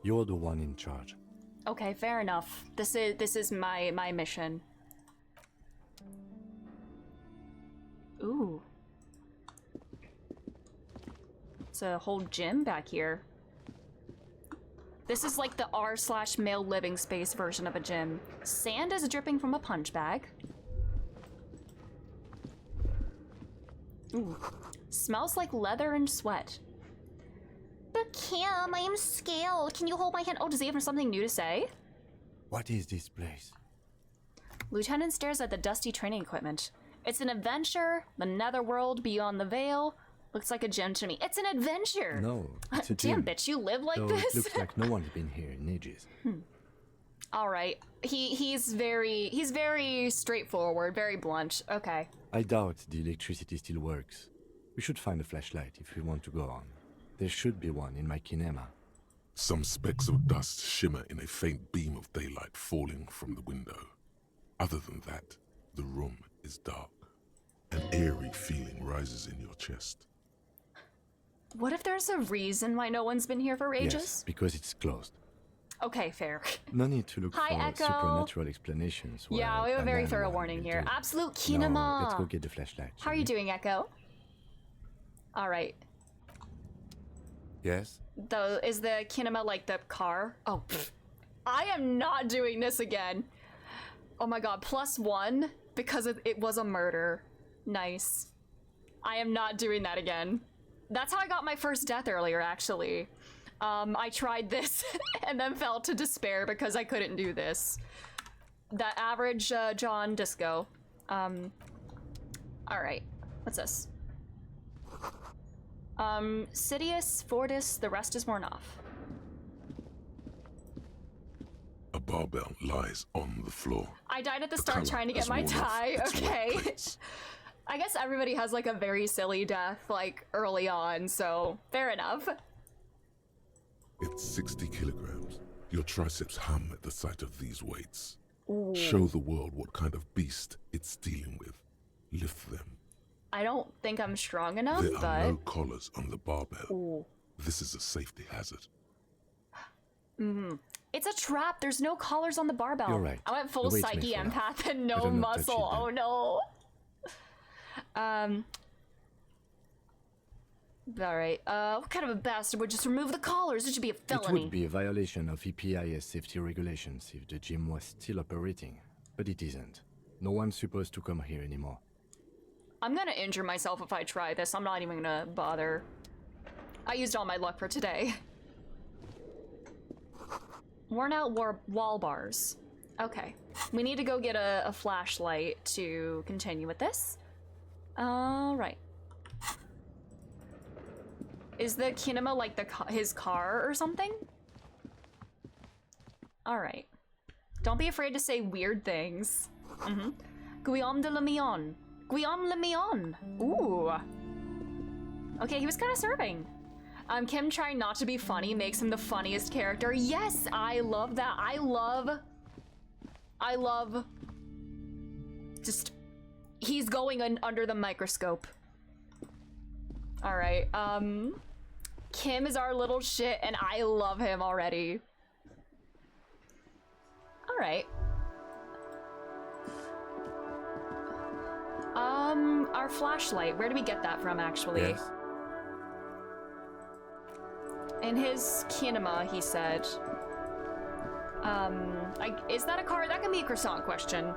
you're the one in charge. Okay, fair enough. This is my mission. Ooh. It's a whole gym back here. This is like the r/male living space version of a gym. Sand is dripping from a punch bag. Ooh. Smells like leather and sweat. But Kim, I am scared. Can you hold my hand? Oh, does he have something new to say? What is this place? Lieutenant stares at the dusty training equipment. It's an adventure. The netherworld beyond the veil. Looks like a gym to me. It's an adventure! No, it's a gym. Damn, bitch, you live like Though this? It looks like no one's been here in ages. Alright. He's very straightforward, very blunt. Okay. I doubt the electricity still works. We should find a flashlight if we want to go on. There should be one in my kinema. Some specks of dust shimmer in a faint beam of daylight falling from the window. Other than that, the room is dark. An eerie feeling rises in your chest. What if there's a reason why no one's been here for ages? Yes, because it's closed. Okay, fair. No need to look Hi, for Echo. supernatural explanations. Yeah, we have a very thorough one warning will here. do. Absolute kinema. No, let's go get the flashlight. How are you doing, Echo? Alright. Yes? Is the kinema like the car? Oh, pfft. I am not doing this again. Oh my god, +1 because it was a murder. Nice. I am not doing that again. That's how I got my first death earlier, actually. I tried this and then fell to despair because I couldn't do this. That average John Disco. Alright. What's this? Sidious, Fortis, the rest is worn off. A barbell lies on the floor. I died at the The start colour trying to get has my worn off tie, its white okay. plates. I guess everybody has like a very silly death, like early on, so fair enough. It's 60 kilograms. Your triceps hum at the sight of these weights. Ooh. Show the world what kind of beast it's dealing with. Lift them. I don't think I'm strong enough, There but... are no collars on the barbell. Ooh. This is a safety hazard. It's a trap. There's no collars on the barbell. You're right. I went full The weights may psyche fall off. empath and no Better not touch muscle. it Oh no. Alright. What kind of a bastard would just remove the collars? It should be a It felony. would be a violation of EPIS safety regulations if the gym was still operating, but it isn't. No one's supposed to come here anymore. I'm gonna injure myself if I try this. I'm not even gonna bother. I used all my luck for today. Worn out wall bars. Okay. We need to go get a flashlight to continue with this. Alright. Is the kinema like his car or something? Alright. Don't be afraid to say weird things. Guillaume de la Mion. Guillaume Le Mion. Ooh. Okay, he was kind of serving. Kim trying not to be funny makes him the funniest character. Yes, I love that. I love just he's going under the microscope. All right. Kim is our little shit and I love him already. All right. Our flashlight. Where do we get that from actually? Yes. In his kinema, he said. Is that a car? That can be a croissant question.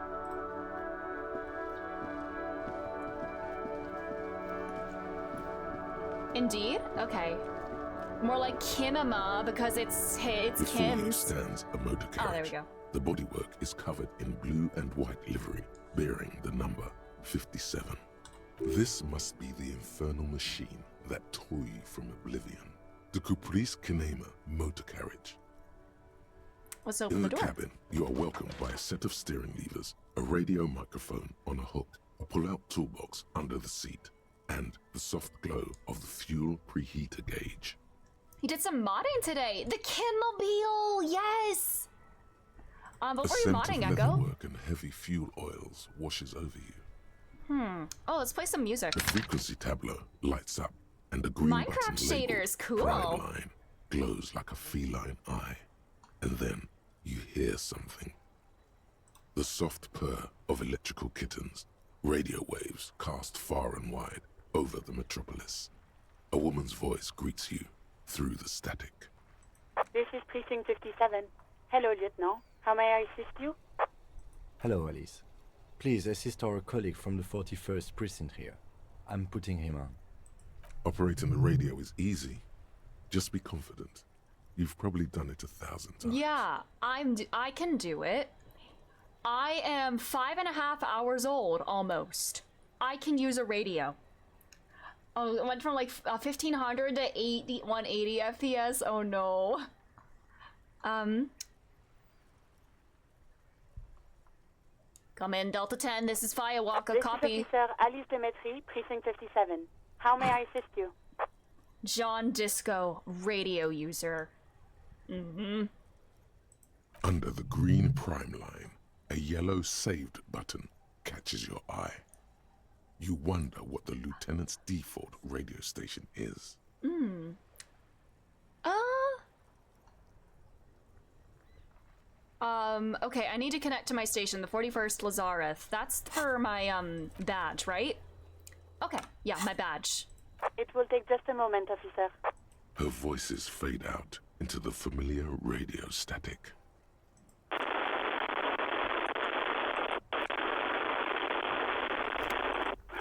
Indeed? Okay. More like kinema because it's Before Kim's. you stands a motor carriage. Oh, there we go. The bodywork is covered in blue and white livery, bearing the number 57. This must be the infernal machine that tore you from oblivion. The Caprice Kinema motor carriage. Let's open In the the door. cabin, you are welcomed by a set of steering levers, a radio microphone on a hook, a pull-out toolbox under the seat, and the soft glow of the fuel preheater gauge. He did some modding today. The Kinmobile, yes. What A were you scent modding, of Echo? leatherwork and heavy fuel oils washes over you. Oh, let's play some music. The frequency tableau lights up, and the green Minecraft button shaders, labeled cool. Prime Line glows like a feline eye. And then you hear something. The soft purr of electrical kittens, radio waves cast far and wide over the metropolis. A woman's voice greets you through the static. This is Precinct 57. Hello, Lieutenant. How may I assist you? Hello, Alice. Please assist our colleague from the 41st precinct here. I'm putting him on. Operating the radio is easy. Just be confident. You've probably done it 1,000 times. Yeah, I can do it. I am 5.5 hours old, almost. I can use a radio. Oh, it went from like 1500 to 180 FPS. Oh no. Come in, Delta 10. This is Firewalker. Copy. This is Officer Alice Demetri, Precinct 57. How may I assist you? John Disco, radio user. Under the green prime line, a yellow saved button catches your eye. You wonder what the lieutenant's default radio station is. Okay, I need to connect to my station, the 41st Lazareth. That's for my, badge, right? Okay, yeah, my badge. It will take just a moment, officer. Her voices fade out into the familiar radio static.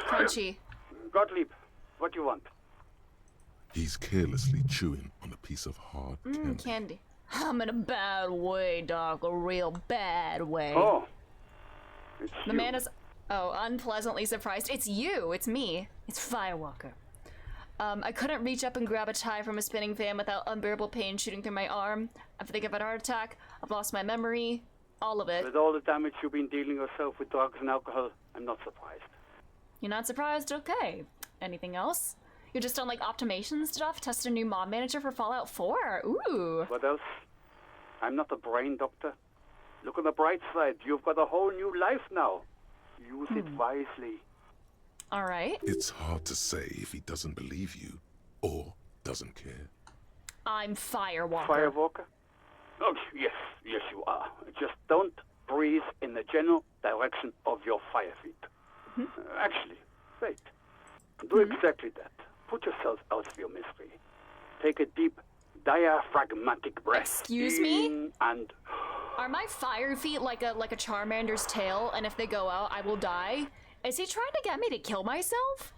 Crunchy. Gottlieb, what do you want? He's carelessly chewing on a piece of hard candy. Candy. I'm in a bad way, Doc. A real bad way. Oh. It's The you. man is, unpleasantly surprised. It's you. It's me. It's Firewalker. I couldn't reach up and grab a tie from a spinning fan without unbearable pain shooting through my arm. I think I've had a heart attack. I've lost my memory. All of it. With all the damage you've been dealing yourself with drugs and alcohol, I'm not surprised. You're not surprised? Okay. Anything else? You're just on like optimation stuff? Tested a new mod manager for Fallout 4? Ooh. What else? I'm not a brain doctor. Look on the bright side. You've got a whole new life now. Use it wisely. All right. It's hard to say if he doesn't believe you or doesn't care. I'm Firewalker. Firewalker? Oh, yes, you are. Just don't breathe in the general direction of your fire feet. Actually, wait. Do exactly that. Put yourself out of your misery. Take a deep, diaphragmatic breath. Excuse me? In and Are my fire feet like a Charmander's tail, and if they go out, I will die? Is he trying to get me to kill myself?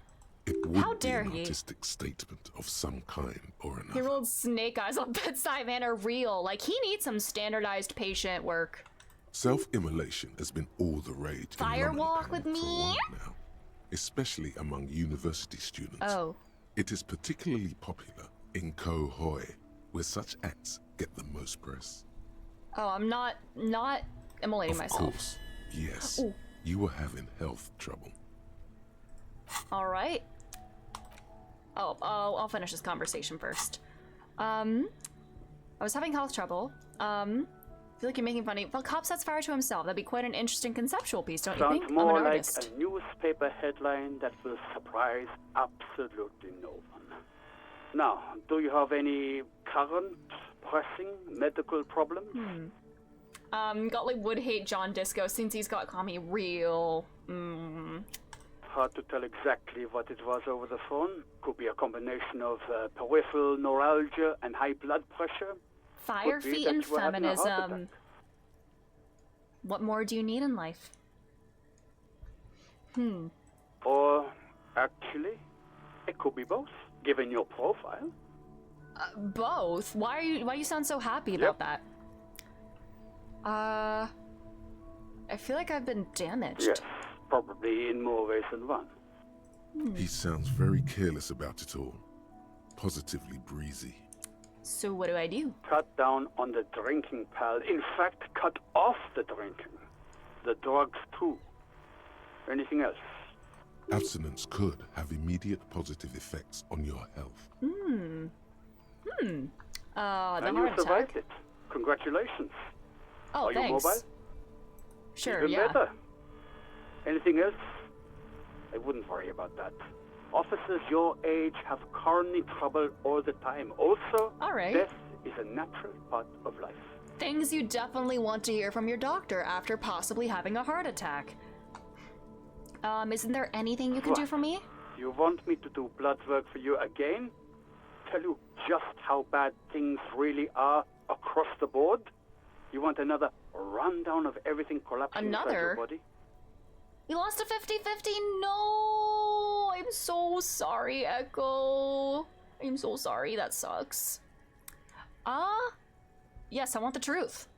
It would How be dare an he? artistic statement of some kind or another. Your old snake eyes on bedside man are real. Like, he needs some standardized patient work. Self-immolation has been all the rage in London Firewalk with me? now, especially among university students. Oh. It is particularly popular in Ko Hoi, where such acts get the most press. Oh, I'm not immolating myself. Of course, yes. Ooh. You were having health trouble. All right. Oh, I'll finish this conversation first. I was having health trouble. I feel like you're making funny. Well, cop sets fire to himself. That'd be quite an interesting conceptual piece, don't you think? Sounds more I'm an like artist. a newspaper headline that will surprise absolutely no one. Now, do you have any current, pressing medical problems? Gottlieb would hate John Disco since he's got Kami real. Hard to tell exactly what it was over the phone. Could be a combination of peripheral neuralgia and high blood pressure. Fire, Could be feet, that and you were having a heart feminism. attack. What more do you need in life? Or, actually, it could be both, given your profile. Both? Why you sound so happy about that? I feel like I've been damaged. Yes, probably in more ways than one. He sounds very careless about it all. Positively breezy. So what do I do? Cut down on the drinking, pal. In fact, cut off the drinking. The drugs, too. Anything else? Abstinence could have immediate positive effects on your health. The And heart you attack. survived it. Congratulations. Oh, Are you thanks. mobile? Sure, Even yeah. better. Anything else? I wouldn't worry about that. Officers your age have coronary trouble all the time. Also, All right. death is a natural part of life. Things you definitely want to hear from your doctor after possibly having a heart attack. Isn't there anything you can do What? for me? You want me to do blood work for you again? Tell you just how bad things really are across the board? You want another rundown of everything collapsing inside your Another? body? You lost a 50-50? No! I'm so sorry, Echo. I'm so sorry, that sucks. Yes, I want the truth.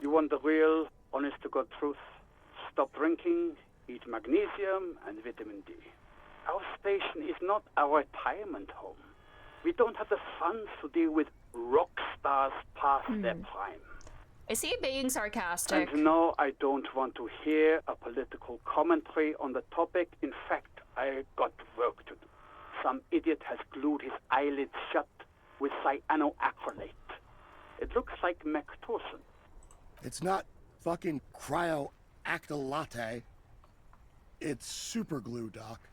You want the real, honest-to-God truth? Stop drinking, eat magnesium and vitamin D. Our station is not a retirement home. We don't have the funds to deal with rock stars past their prime. Is he being sarcastic? And no, I don't want to hear a political commentary on the topic. In fact, I got work to do. Some idiot has glued his eyelids shut with cyanoacrylate. It looks like Mactorson. It's not fucking cryoactylate. It's super glue, Doc.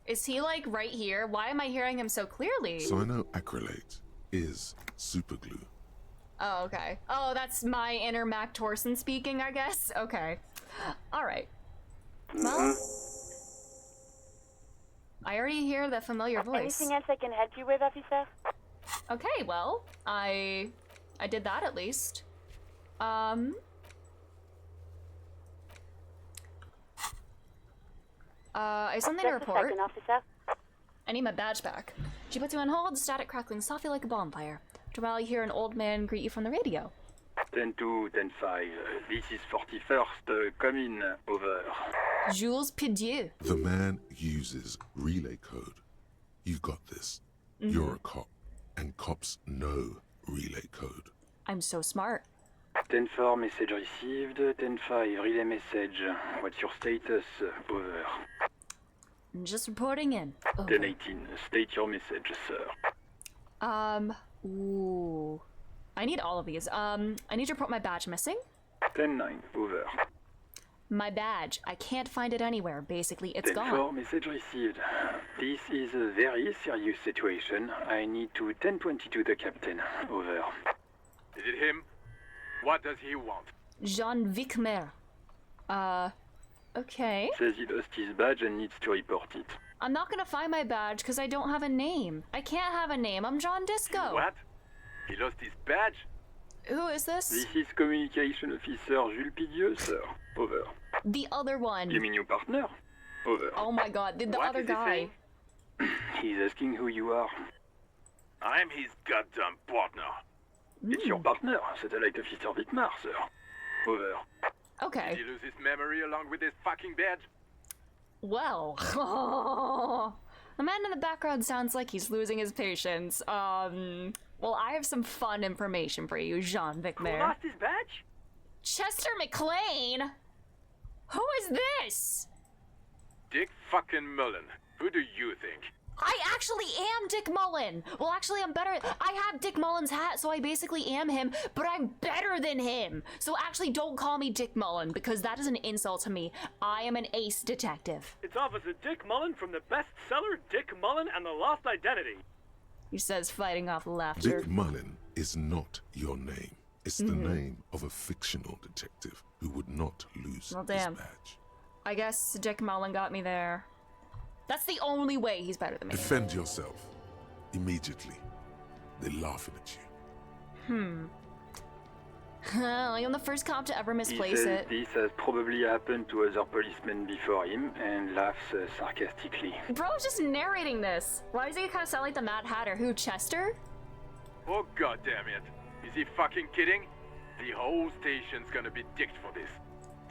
Is he like right here? Why am I hearing him so clearly? Cyanoacrylate is superglue. Oh, okay. Oh, that's my inner Mac Torson speaking, I guess. Okay. All right. Well, I already hear the familiar voice. Anything else I can help you with, officer? Okay, well, I did that at least. I have something to Just a report. second, officer. I need my badge back. She puts you on hold, static crackling softly like a bonfire. After a while, you hear an old man greet you from the radio. 10-2, 10-5. This is 41st. Come in. Over. Jules Pidieu. The man uses relay code. You've got this. You're a cop, and cops know relay code. I'm so smart. 10-4, message received. 10-5, relay message. What's your status? Over. I'm just reporting in. 10-18, state your message, sir. Ooh. I need all of these. I need to report my badge missing. 10-9, over. My badge. I can't find it anywhere. Basically, it's 10-4, gone. message received. This is a very serious situation. I need to 10-22 the captain. Over. Is it him? What does he want? Jean Vicmer. Okay. Says he lost his badge and needs to report it. I'm not gonna find my badge because I don't have a name. I can't have a name. I'm John Disco. What? He lost his badge? Who is this? This is Communication Officer Jules Pidieu, sir. Over. The other one. You mean your partner? Over. Oh my god, the What other is he guy. saying? He's asking who you are. I'm his goddamn partner. It's your partner, Satellite Officer Vitmar, sir. Over. Okay. Did he lose his memory along with his fucking badge? Well, The man in the background sounds like he's losing his patience. Well, I have some fun information for you, Jean-Vic Who Mayer. lost his badge? Chester McLean? Who is this? Dick fucking Mullen. Who do you think? I actually am Dick Mullen. Well, actually, I'm better. I have Dick Mullen's hat, so I basically am him, but I'm better than him. So actually, don't call me Dick Mullen, because that is an insult to me. I am an ace detective. It's Officer Dick Mullen from the bestseller Dick Mullen and the Lost Identity. He says, fighting off laughter. Dick Mullen is not your name. It's the name of a fictional detective who would not lose Well, his damn. badge. I guess Dick Mullen got me there. That's the only way he's better than me. Defend yourself. Immediately. They're laughing at you. I am the first cop to ever He misplace says it. this has probably happened to other policemen before him and laughs sarcastically. Bro's just narrating this. Why does he kind of sound like the Mad Hatter? Who, Chester? Oh god damn it. Is he fucking kidding? The whole station's gonna be dicked for this.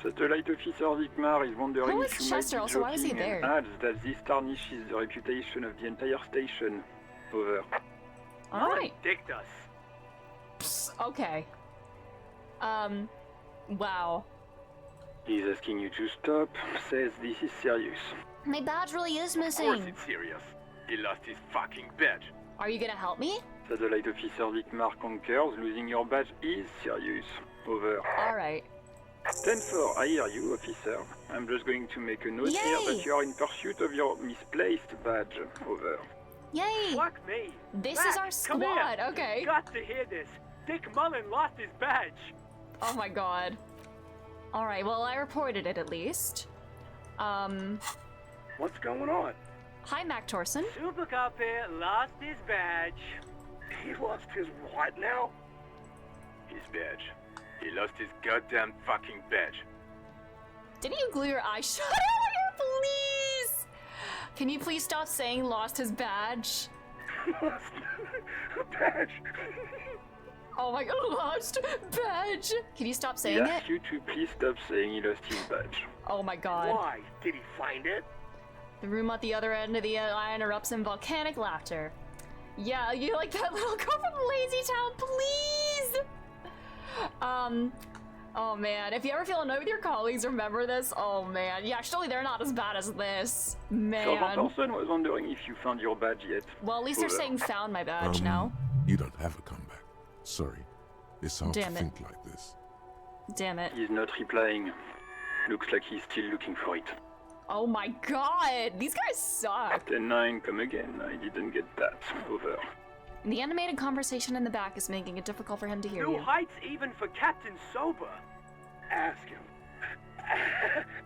Satellite Officer Vicmar is wondering Who if is you Chester? might be Also, why was he joking and there? adds that this tarnishes the reputation of the entire station. Over. Alright. Dicked us. Psst, okay. Wow. He's asking you to stop, says this is serious. My badge really is Of course missing. it's serious. He lost his fucking badge. Are you gonna help me? Satellite Officer Vicmar concurs, losing your badge is serious. Over. Alright. 10-4, I hear you, officer. I'm just going to make a note here that you are in pursuit of your misplaced badge. Over. Yay! Fuck me. This Matt, is our come here. squad, okay. You got to hear this. Dick Mullen lost his badge. Oh my god. Alright, well, I reported it at least. What's going on? Hi, Mac Torson. Super Cop here lost his badge. He lost his what now? His badge. He lost his goddamn fucking badge. Didn't you glue your eye shut earlier, please? Can you please stop saying lost his badge? Lost badge. Oh my god, lost badge. Can you stop He saying it? asks you to please stop saying he lost his badge. Oh my god. Why? Did he find it? The room at the other end of the line erupts in volcanic laughter. Yeah, you like that little girl from Lazy Town, please? Oh man, if you ever feel annoyed with your colleagues, remember this. Oh man, yeah, surely they're not as bad as this. Man. Sergeant Orson was wondering if you found your badge yet. Well, at least they're Over. saying found my badge now. You don't have a comeback. Sorry. It's hard Damn to it. think like this. Damn it. He's not replying. Looks like he's still looking for it. Oh my god, these guys suck. 10-9, come again. I didn't get that. Over. The animated conversation in the back is making it difficult for him to hear No you. heights even for Captain Sober. Ask him.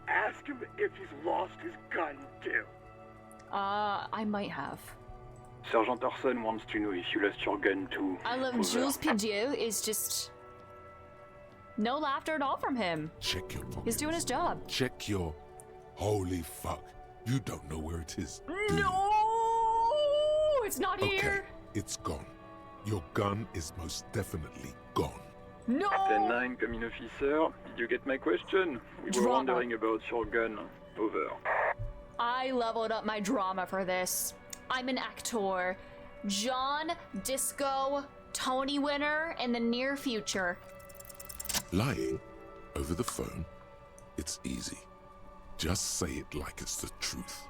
Ask him if he's lost his gun too. I might have. Sergeant Orson wants to know if you lost your gun too. I love Over. Jules Pidieu is just no laughter at all from him. Check your pockets. He's doing his job. Check your... Holy fuck. You don't know where it is. do you? No, it's not Okay, here. it's gone. Your gun is most definitely gone. No. 10-9, come in, officer. Did you get my question? We were Drama. wondering about your gun. Over. I leveled up my drama for this. I'm an actor. John Disco Tony winner in the near future. Lying over the phone, it's easy. Just say it like it's the truth.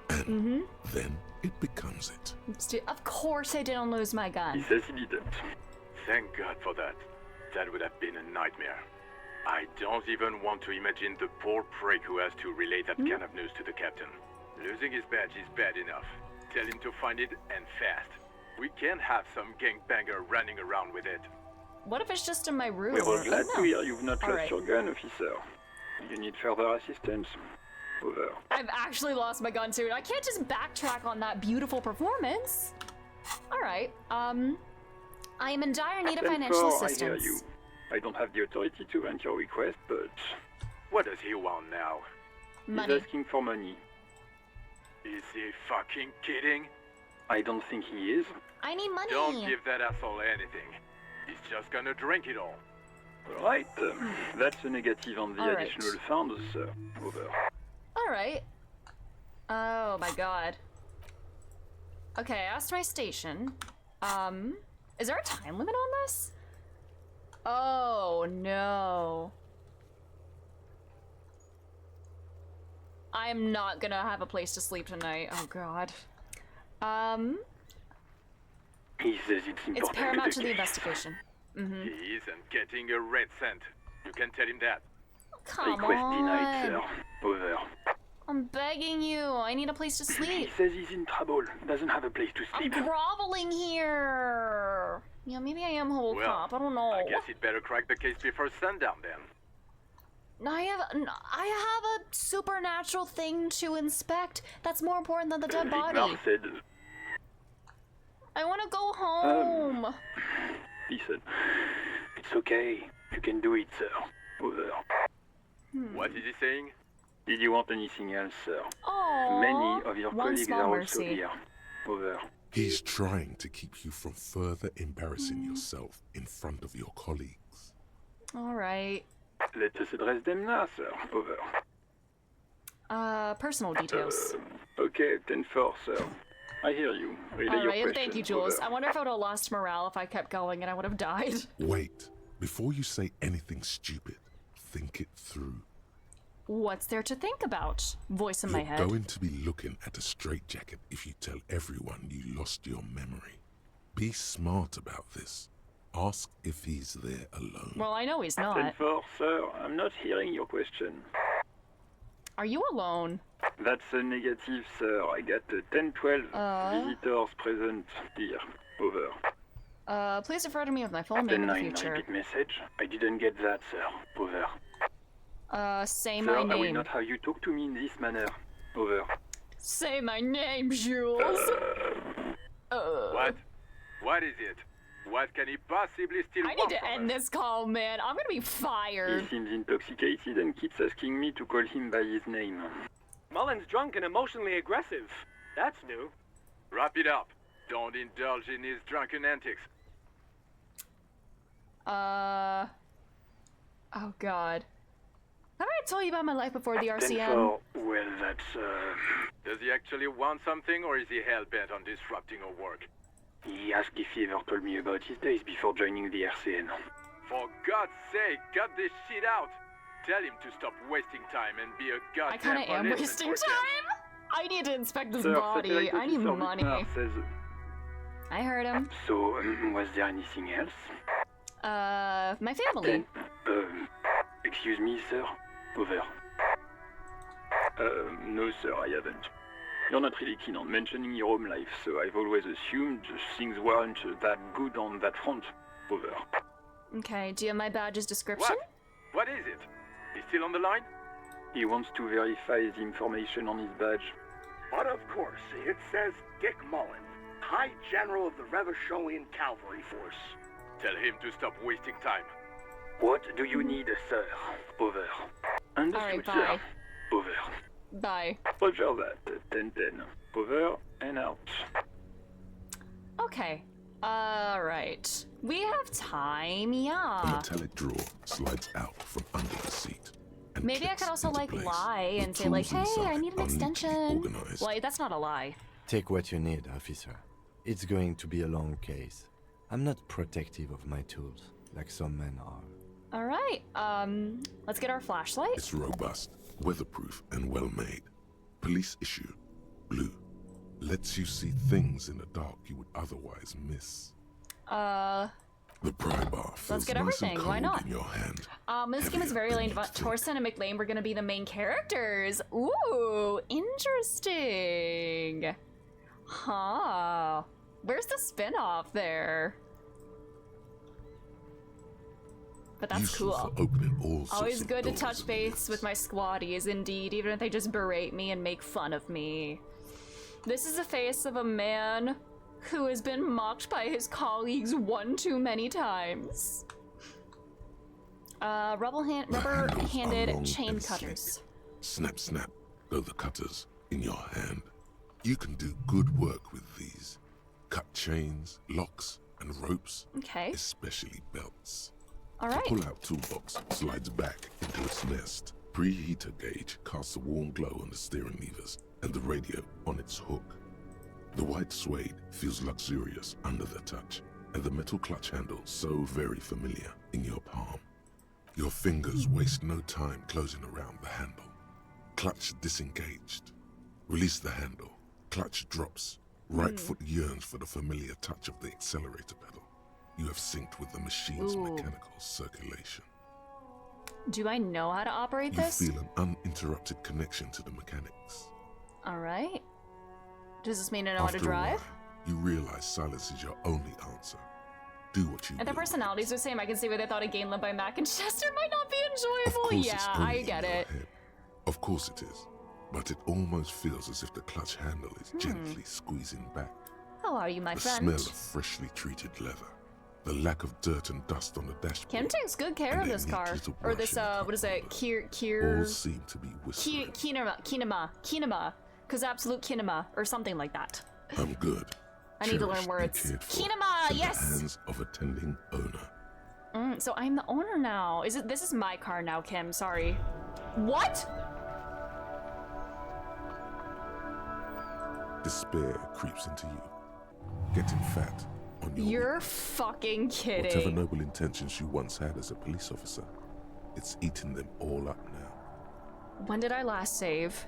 And then it becomes it. Of course I didn't lose my He gun. says he didn't. Thank God for that. That would have been a nightmare. I don't even want to imagine the poor prick who has to relay that kind of news to the captain. Losing his badge is bad enough. Tell him to find it and fast. We can't have some gangbanger running around with it. What if it's just in my room? We were glad Oh, to no. hear you've not All lost right. your gun, officer. You need further assistance. Over. I've actually lost my gun too. I can't just backtrack on that beautiful performance. All right. I am in dire need of 10-4, financial I hear assistance. you. I don't have the authority to grant your request, but What does he want now? Money. he's asking for money. Is he fucking kidding? I don't think he is. I need money. Don't give that asshole anything. He's just gonna drink it all. Right. That's a negative on the All right. additional funds, sir. Over. All right. Oh my god. Okay, I asked my station. Is there a time limit on this? Oh, no. I am not gonna have a place to sleep tonight. Oh, God. He says it's important. It's paramount to the case. investigation. Mm-hmm. He isn't getting a red cent. You can tell him that. Come Request denied, on. sir. Over. I'm begging you. I need a place to He sleep. says he's in trouble. Doesn't have a place to I'm sleep. groveling here. Yeah, maybe I am whole cop. I don't know. I guess he'd better crack the case before sundown then. I have a supernatural thing to inspect. That's more important than the dead body. Vigmar said, I want to go home. listen, it's okay. You can do it, sir. Over. What is he saying? Did you want anything else, sir? Oh, Many of your one colleagues small are also mercy. here. Over. He's trying to keep you from further embarrassing yourself in front of your colleagues. All right. Let us address them now, sir. Over. Personal details. Okay, 10-4, sir. I hear you. Relay All your right, question. thank you, Jules. Over. I wonder if I would have lost morale if I kept going and I would have died. Wait, before you say anything stupid, think it through. What's there to think about? Voice in my You're head. going to be looking at a straitjacket if you tell everyone you lost your memory. Be smart about this. Ask if he's there alone. Well, I know he's not. 10-4, sir. I'm not hearing your question. Are you alone? That's a negative, sir. I got 10-12 visitors present here. Over. Please refer to me with my full name in the 10-9 future. repeat message. I didn't get that, sir. Over. Say Sir, my I will name. not have you talk to me in this manner. Over. Say my name, Jules. What? What is it? What can he possibly still I need want to from end us? this call, man. I'm gonna be fired. He seems intoxicated and keeps asking me to call him by his name. Mullen's drunk and emotionally aggressive. That's new. Wrap it up. Don't indulge in his drunken antics. Oh God. Have I told you about my life before the RCM? 10-4. Well, that's, Does he actually want something, or is he hell-bent on disrupting our work? He asked if he ever told me about his days before joining the RCN. For God's sake, cut this shit out! Tell him to stop wasting time and be a goddamn I kind of am policeman wasting for time. I need to inspect this Sir, body. satellite I need officer money. Vigmar says, I heard him. So, was there anything else? My family. Excuse me, sir? Over. No, sir, I haven't. You're not really keen on mentioning your home life, so I've always assumed things weren't that good on that front. Over. Okay, do you have my badge's description? What is it? He's still on the line? He wants to verify the information on his badge. But of course, it says Dick Mullen, High General of the Revacholian Cavalry Force. Tell him to stop wasting time. What do you need, sir? Over. Understood, Alright, sir. bye. Over. Bye. Roger that. 10-10. Over and out. Okay. Alright. We have time, The yeah. metallic drawer slides out from under the seat. And Maybe I clicks could also into like place. lie The and say like, tools hey, I inside need an are neatly extension. organized. Well, that's not a lie. Take what you need, officer. It's going to be a long case. I'm not protective of my tools, like some men are. Alright, let's get our flashlight. It's robust, weatherproof, and well made. Police issue, blue. Lets you see things in the dark you would otherwise miss. The pry bar feels Let's get nice everything, and cold why not? in your hand. This game is very late, but Torsten and McLean were gonna be the main characters. Ooh, interesting. Huh. Where's the spin-off there? But that's Useful cool. for opening all sorts Always of good to doors touch and base with my squaddies, indeed, even if they just berate me and make fun of me. This is the face of a man who has been mocked by his colleagues one too many times. Rubber-handed chain cutters. Snap, snap, go the cutters in your hand. You can do good work with these. Cut chains, locks, and ropes. Okay. Especially belts. All The right. pull-out toolbox slides back into its nest. Preheater gauge casts a warm glow on the steering levers and the radio on its hook. The white suede feels luxurious under the touch, and the metal clutch handle so very familiar in your palm. Your fingers waste no time closing around the handle. Clutch disengaged. Release the handle. Clutch drops. Right foot yearns for the familiar touch of the accelerator pedal. You have synced with the machine's mechanical circulation. Do I know how to operate this? You feel an uninterrupted connection to the mechanics. All right. Does this mean I know how to After a drive? while, you realize silence is your only answer. Do what you And their will. personalities are the same. I can see why they thought a game led by Mac and Chester might not be Of enjoyable. course Yeah, it's only I in get your it. head. Of course it is. But it almost feels as if the clutch handle is gently squeezing back. How are you, my The friend? smell of freshly treated leather. The lack of dirt and dust on the dashboard. Kim takes good care and of a this neat car. little Or brush this, in the what is it? all seem to be whispering. Kinema. Cause absolute kinema, or something like that. I'm good. I need to learn Cherished and words. cared for Kinema, in yes! the hands of a tending owner. So I'm the owner now. This is my car now, Kim, sorry. What? Despair creeps into you, getting fat on your You're fucking kidding. whatever noble intentions you once had as a police officer. It's eating them all up now. When did I last save?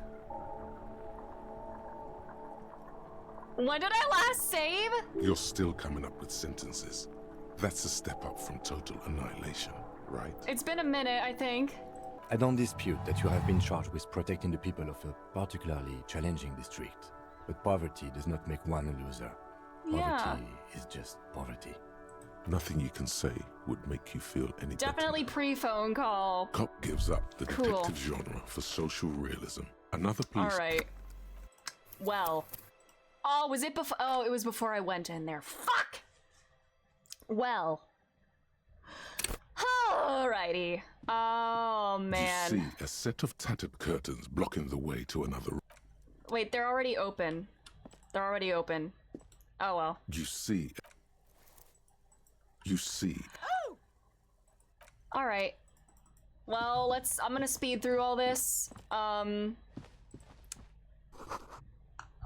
When did I last save? You're still coming up with sentences. That's a step up from total annihilation, right? It's been a minute, I think. I don't dispute that you have been charged with protecting the people of a particularly challenging district. But poverty does not make one a loser. Yeah. Poverty is just poverty. Nothing you can say would make you feel any better. Definitely pre-phone call. Cop gives up the Cool. detective genre for social realism. Another police. Alright. Well. Oh, was it before? Oh, it was before I went in there. Fuck! Well. Alrighty. Oh, man. You see a set of tattered curtains blocking the way to another room. Wait, they're already open. They're already open. Oh, well. You see. Alright. Well, I'm gonna speed through all this.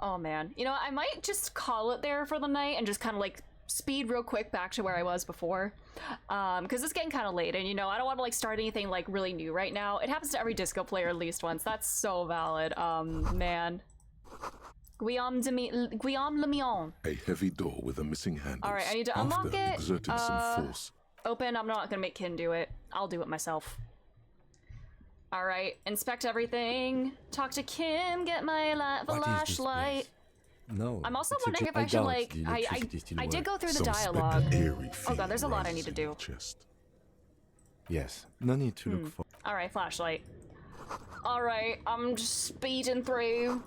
Oh man. You know, I might just call it there for the night and just kind of like speed real quick back to where I was before. Because it's getting kind of late and you know, I don't want to like start anything like really new right now. It happens to every disco player at least once. That's so valid. Man. Guillaume Le Mion. A heavy door with a missing handle. Alright, I need to unlock After it. exerting some force. Open. I'm not gonna make Kin do it. I'll do it myself. Alright, inspect everything. Talk to Kim, get my flashlight. No. I'm also except wondering if I I should doubt like the electricity still I did works. go through the Some dialogue. eerie Oh god, there's a feeling lot I need to rises in your do. chest. Yes. No need to look for. Alright, flashlight. Alright, I'm just speeding through.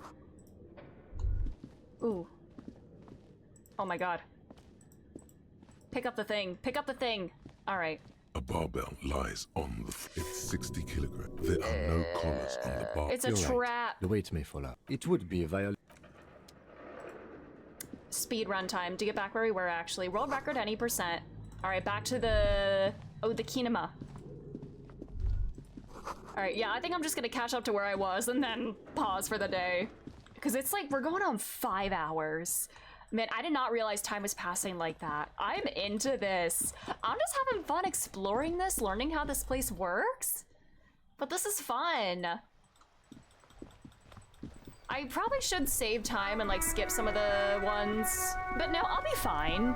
Ooh. Oh my god. Pick up the thing. Pick up the thing. Alright. A barbell lies on the It's 60 kilograms. There are no collars on the bar. It's a You're right. trap. The weight may fall out. It would be a violation. Speed run time to get back where we were actually. World record any percent. Alright, back to the kinema. Alright, yeah, I think I'm just gonna catch up to where I was and then pause for the day. Because it's like, we're going on 5 hours. Man, I did not realize time was passing like that. I'm into this. I'm just having fun exploring this, learning how this place works. But this is fun. I probably should save time and like skip some of the ones. But no, I'll be fine.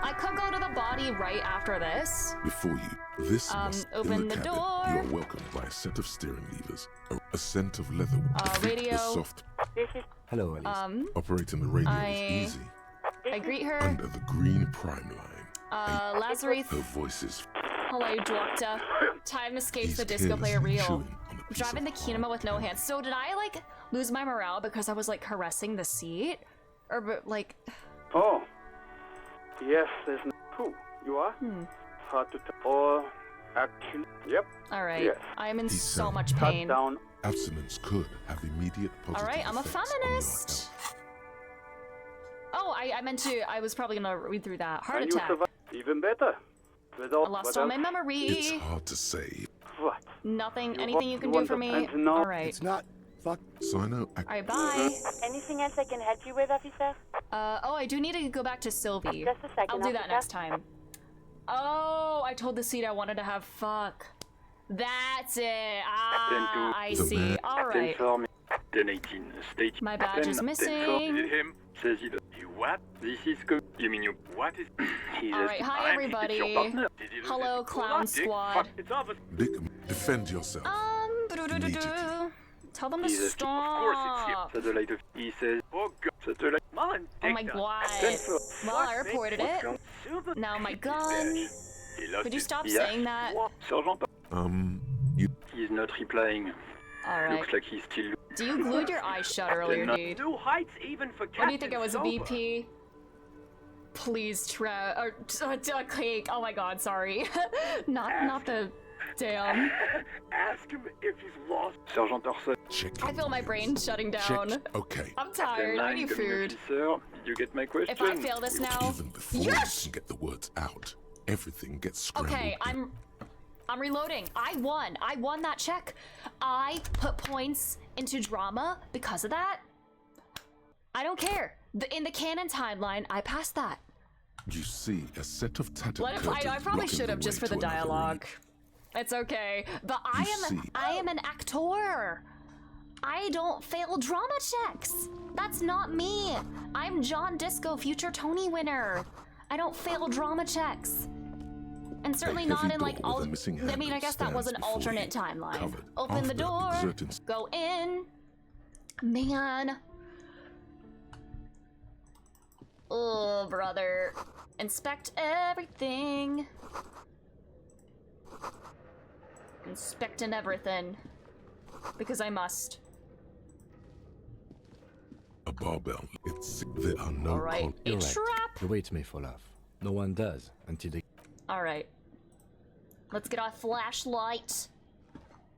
I could go to the body right after this. Before you, this must open in the the cabin, door. you are welcomed by a set of steering levers, a scent of leather, radio. the soft. Hello, Elise. Operating the radio is easy. I greet her. Under the green prime line. Lazarus. Her voice is. Hello, Doctor. Time escapes He's the disco player carelessly real. chewing on a piece Driving the of kinema with no hands. So did I like lose my morale because I was like caressing the seat? Or like... Oh. Yes, there's no... Who? You are? Hard to tell. Or... Actually... Yep. Alright. Yes. I am in He's so so much pain. Cut down. Abstinence could have immediate positive Alright, I'm a effects on your feminist. health. Oh, I meant to... I was probably gonna read through that. Heart And you attack. survive. Even better. Without... I lost what all else? my memory. It's hard to say. What? Nothing. You anything you can do want for the me? pen to know? Alright. It's not. Fuck So I know. Alright, bye. Anything else I can help you with, officer? Oh, I do need to go back to Sylvie. Just a second, I'll do that officer. next time. Oh, I told the seat I wanted to have fuck. That's it. Ah, I see. Alright. 10-18, state. My badge is missing. Is it him? Says he does. You what? This is you mean you what is Alright, hi everybody. Hello, clown squad. Dick, defend yourself. Doo-doo-doo-doo. Tell them to Of course it's stop. him. Satellite of he says, oh god, satellite. Man, Oh my god. Well, I reported it. Now my gun. Could you stop saying that? Sergeant. You. He's not replying. Alright. Looks like he's still. Do you glued your eyes shut earlier, dude? New heights even for What do you think I was, a VP? Please, Cake. Oh my god, sorry. not the damn. Ask him if he's lost. Sergeant Orson. I feel my brain shutting down. Okay. I'm tired. I need food. Officer, did you get my question? If I fail this now, Even before yes! you can get the words out, everything gets scrambled. Okay, I'm reloading. I won that check. I put points into drama because of that. I don't care. In the canon timeline, I passed that. You see a set of tattered I curtains probably blocking should have the just way for the to another dialogue. It's okay. But I am an actor. I don't fail drama checks. That's not me. I'm John Disco, future Tony winner. I don't fail drama checks. And certainly not in like all. I mean, I guess that was an alternate timeline. Open the door. Go in. Man. Oh, brother. Inspect everything. Inspecting everything. Because I must. A barbell. There are no. Alright, a You're right. trap. The wait may fall off. No one does until they. Alright. Let's get our flashlight.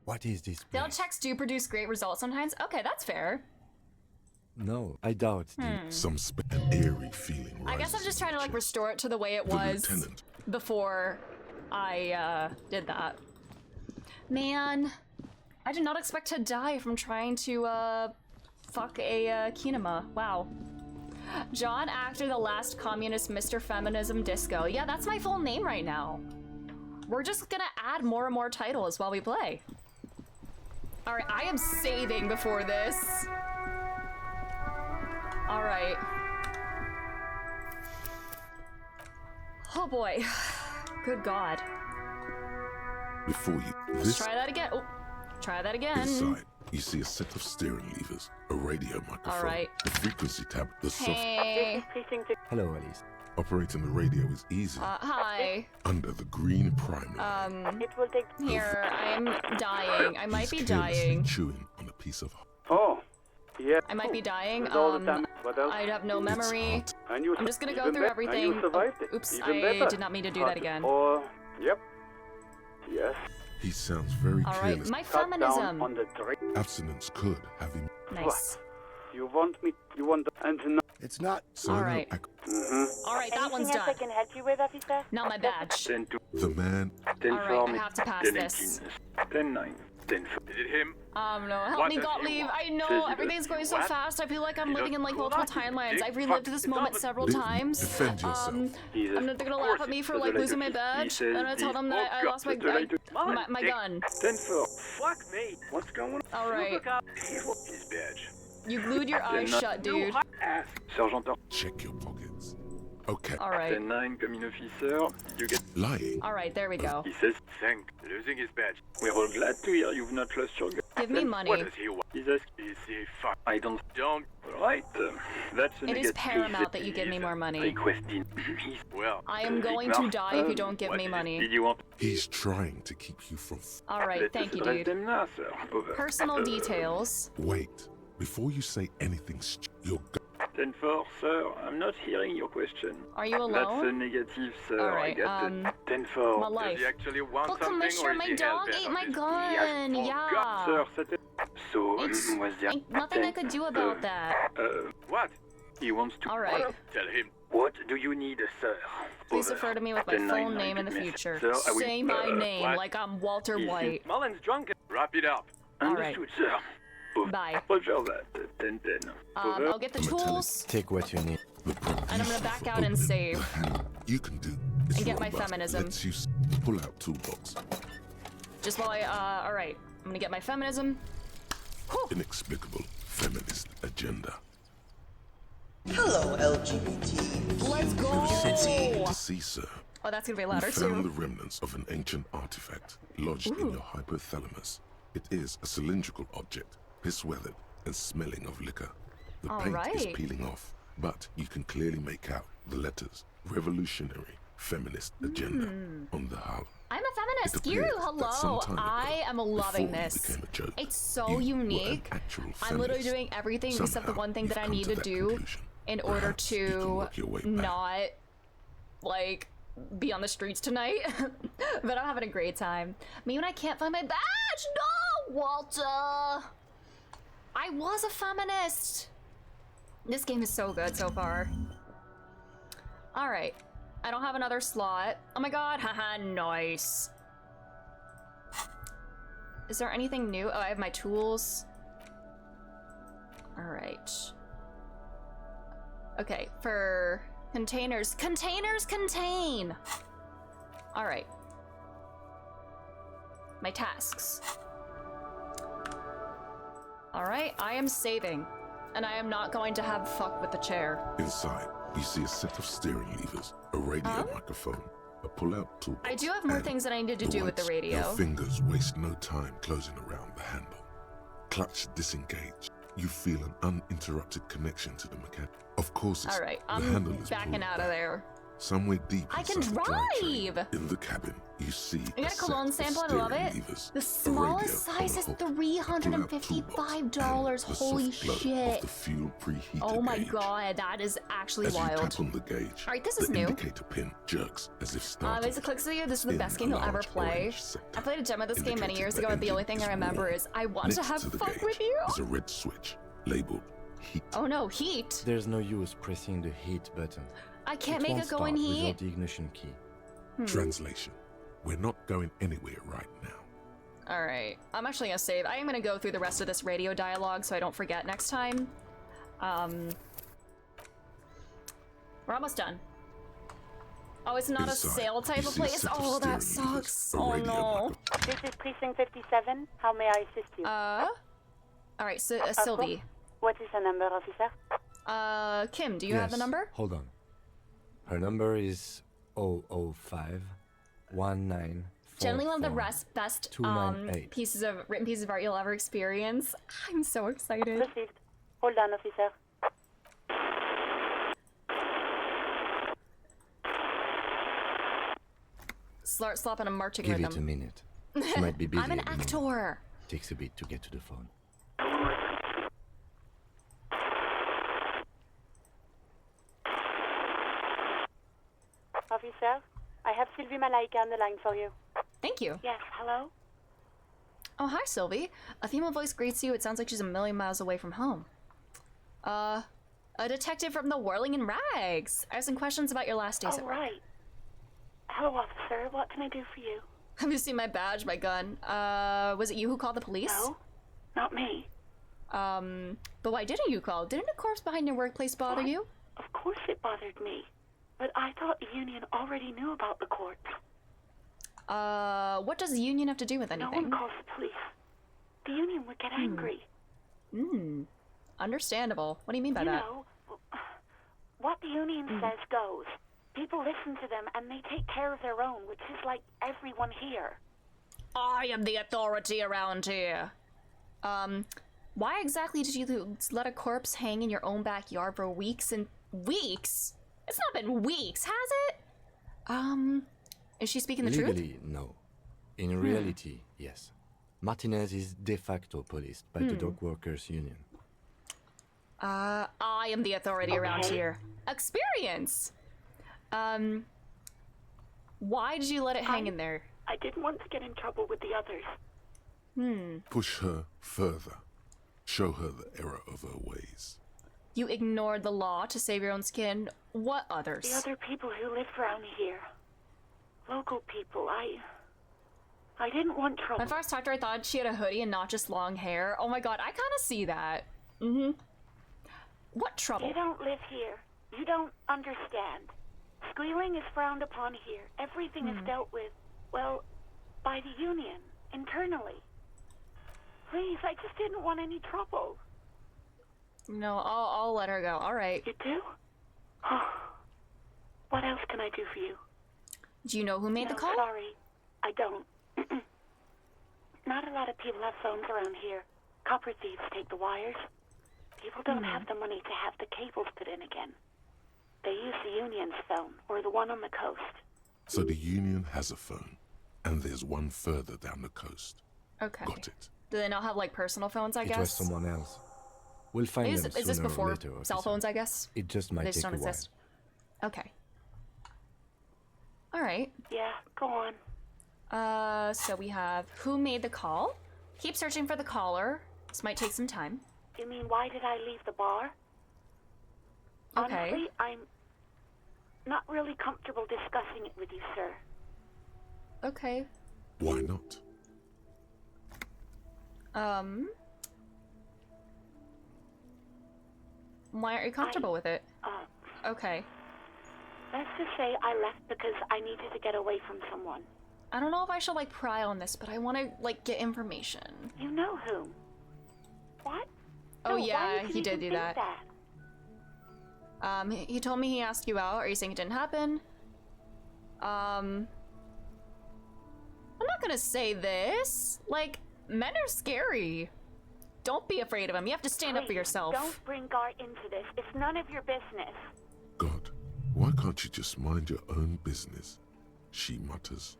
What is this? Failed checks do produce great results sometimes. Okay, that's fair. No, I doubt. Some an eerie feeling. I guess I'm just trying to like restore it to the way it was before I did that. Man, I did not expect to die from trying to fuck a kinema. Wow. John Actor, the last communist Mr. Feminism Disco. Yeah, that's my full name right now. We're just gonna add more and more titles while we play. Alright, I am saving before this. Alright. Oh boy. Good God. Before you. Let's try that again. Oh, try that again. Inside, you see a set of steering levers, a radio microphone, Alright. the frequency tab, the Hey. Hello, Alice. Operating the radio is easy. Hi. Under the green prime line. Here, I'm dying. I might be He's dying. carelessly chewing on a piece of. Oh, yeah. I might be dying. With all the damage. What else? I have no memory. And you I'm just gonna go even through better. everything. And you survived it. Oops, Even I better. did not mean to do that again. Or, yep. Yes. He sounds very All careless. right, my Cut down feminism. on the drink. Abstinence could have him. Nice. You want me? You want and no. It's not. So All right. All right, that one's Anything else I done. can help you with, officer? Not my badge. The man. All right, I have to pass this. 10-9. 10. Is it him? No, help What me, does he Gottlieb. want? I know, Says he everything's does- going so what? fast. I feel like I'm He living in like does multiple what? timelines. I've Dick, relived fuck, this it's moment over. several times. Defend yourself. They're gonna laugh at me for like losing my badge. I'm gonna tell them that I lost my gun. 10-4. Fuck me. What's going on? All right. His badge. You glued your eyes shut, dude. Sergeant Check your pockets. Okay. All right. 10-9, comme une officer. You get. Lying. All right, there we go. He says, Thank. Losing his badge. we're all glad to hear you've not lost your gun. Give me money. What does he want? He's asking. Is he fuck? I don't. Don't. Right. That's a It is negative. paramount that you give me more money. Requesting. Well. I am going to die if you don't give me money. Did you want? He's trying to keep you from. All right, thank you, dude. Them now, sir. Over. Personal details. Wait. Before you say anything, your gun. 10-4, sir. I'm not hearing your question. Are you That's a alone? negative, sir. All right, I got it. 10-4. my life. Does he actually want Well, something, or Commissioner, is my he dog hell-bent ate on my his- gun. Yeah. Sir, c'était... So, It's was there... nothing I could do about that. What? He wants to... All right. Tell him. What do you need, sir? Please Over. refer to me with my 10-9, full name in the 90 future. Sir, I will- Say my name what? like I'm Walter Easy. White. Mullen's drunk. Wrap it up. All right. Understood, sir. Bye. Pojďte, ten. I'll get the tools, Take what you need. and I'm gonna back out and save. You can do is And get my robust, feminism. lets you pull out toolbox. Just while alright. I'm gonna get my feminism. Inexplicable feminist agenda. Hello, LGBT. Let's go! To see, sir. Oh, that's gonna be We louder found the too. remnants of an ancient artifact lodged in your hypothalamus. It is a cylindrical object, piss-weathered and smelling of liquor. The All paint is right. peeling off, but you can clearly make out the letters "Revolutionary Feminist Agenda" on the hull. I'm a feminist. It You, appeared that hello. some time ago, I am loving before you this. became a joke, It's so you were an unique. actual I'm literally feminist. doing everything except the Somehow, one thing that you've I come need to to that do conclusion. in order Perhaps you can to work your way back. not, like, be on the streets tonight. But I'm having a great time. Me when I can't find my badge. No, Walter. I was a feminist. This game is so good so far. All right. I don't have another slot. Oh my god, haha, nice. Is there anything new? Oh, I have my tools. All right. Okay, for containers. Containers contain! All right. My tasks. All right, I am saving. And I am not going to have fuck with the chair. Inside, you see a set of steering levers, a radio microphone, a pull-out tool. I do have more things that I needed to do with the radio. Your fingers waste no time closing around the handle. Clutch disengaged. You feel an uninterrupted connection to the mechanic. Of course, it's All right, the I'm handle is backing pulled out of back. there. Somewhere deep I can inside the drivetrain, drive! in the cabin, you see I got a cologne sample, I love it. The smallest size is $355. Holy shit. The fuel preheater Oh my gauge. god, that is actually As you wild. tap on the gauge, Alright, this the is new. indicator pin jerks as if startled. As it clicks with you, this is the in best game you'll a ever large play. orange sector. I played a demo of this game many indicating years the ago, and the only engine thing I is remember warm. is I want to Next have the fun gauge with you. is a red switch labeled heat. Oh no, heat! There's no use pressing the heat button. I can't It make won't it go in start heat. without the ignition key. Translation: we're not going anywhere right now. Alright, I'm actually gonna save. I am gonna go through the rest of this radio dialogue so I don't forget next time. We're almost done. Oh, it's not Inside, a sale type you of see a place? set of Oh, that steering levers, sucks. a Oh radio no. This is Precinct 57. How may I assist you? Alright, so, Sylvie. What is the number, officer? Kim, do you have the Yes, number? Hold on. Her number is 005 1944. Generally one of the best 298. written pieces of art you'll ever experience. I'm so excited. Received. Hold on, officer. Start slopping a marching Give rhythm. it a minute. She might be busy. I'm an at the moment. actor. Takes a bit to get to the phone. Officer, I have Sylvie Malaika on the line for you. Thank you. Yes, hello? Oh, hi, Sylvie. A female voice greets you. It sounds like she's a million miles away from home. A detective from the Whirling in Rags. I have some questions about your last days Oh, at work. right. Hello, officer. What can I do for you? Have you seen my badge, my gun? Was it you who called the police? No, not me. But why didn't you call? Didn't a corpse behind your workplace bother you? Of course it bothered me. But I thought the union already knew about the corpse. What does the union have to do with No anything? one calls the police. The union would get angry. Understandable. What do you mean by You that? know, what the union says goes. People listen to them and they take care of their own, which is like everyone here. I am the authority around here. Why exactly did you let a corpse hang in your own backyard for weeks and weeks? It's not been weeks, has it? Is she speaking the truth? Legally, no. In reality, yes. Martinez is de facto policed by the Dock Workers Union. I am the authority around here. Experience! Why did you let it hang in there? I didn't want to get in trouble with the others. Push her further. Show her the error of her ways. You ignored the law to save your own skin. What others? The other people who live around here. Local people, I didn't want trouble. When I first talked to her, I thought she had a hoodie and not just long hair. Oh my god, I kind of see that. What trouble? You don't live here. You don't understand. Squealing is frowned upon here. Everything is dealt with, well, by the Union, internally. Please, I just didn't want any trouble. No, I'll let her go. All right. You do? What else can I do for you? Do you know who made the call? Sorry, I don't. Not a lot of people have phones around here. Copper thieves take the wires. People don't have the money to have the cables put in again. They use the Union's phone, or the one on the coast. So the Union has a phone, and there's one further down the coast. Okay. Got it. Do they not have like personal phones, I It guess? was someone else. We'll find them Is this sooner or before later, cell officer. phones, I guess? It just might They just take a don't while. exist. Okay. All right. Yeah, go on. So we have who made the call? Keep searching for the caller. This might take some time. You mean, why did I leave the bar? Okay. Honestly, I'm not really comfortable discussing it with you, sir. Okay. Why not? Why aren't you comfortable with it? Okay. Let's just say I left because I needed to get away from someone. I don't know if I should like pry on this, but I want to like get information. You know who? What? Oh No, why yeah, would you he did even do think that. He told me he asked you out. Are you saying it didn't happen? I'm not gonna say this. Like, men are scary. Don't be afraid of them. You have to stand up for Please, yourself. Don't bring Gar into this. It's none of your business. God, why can't you just mind your own business? She mutters.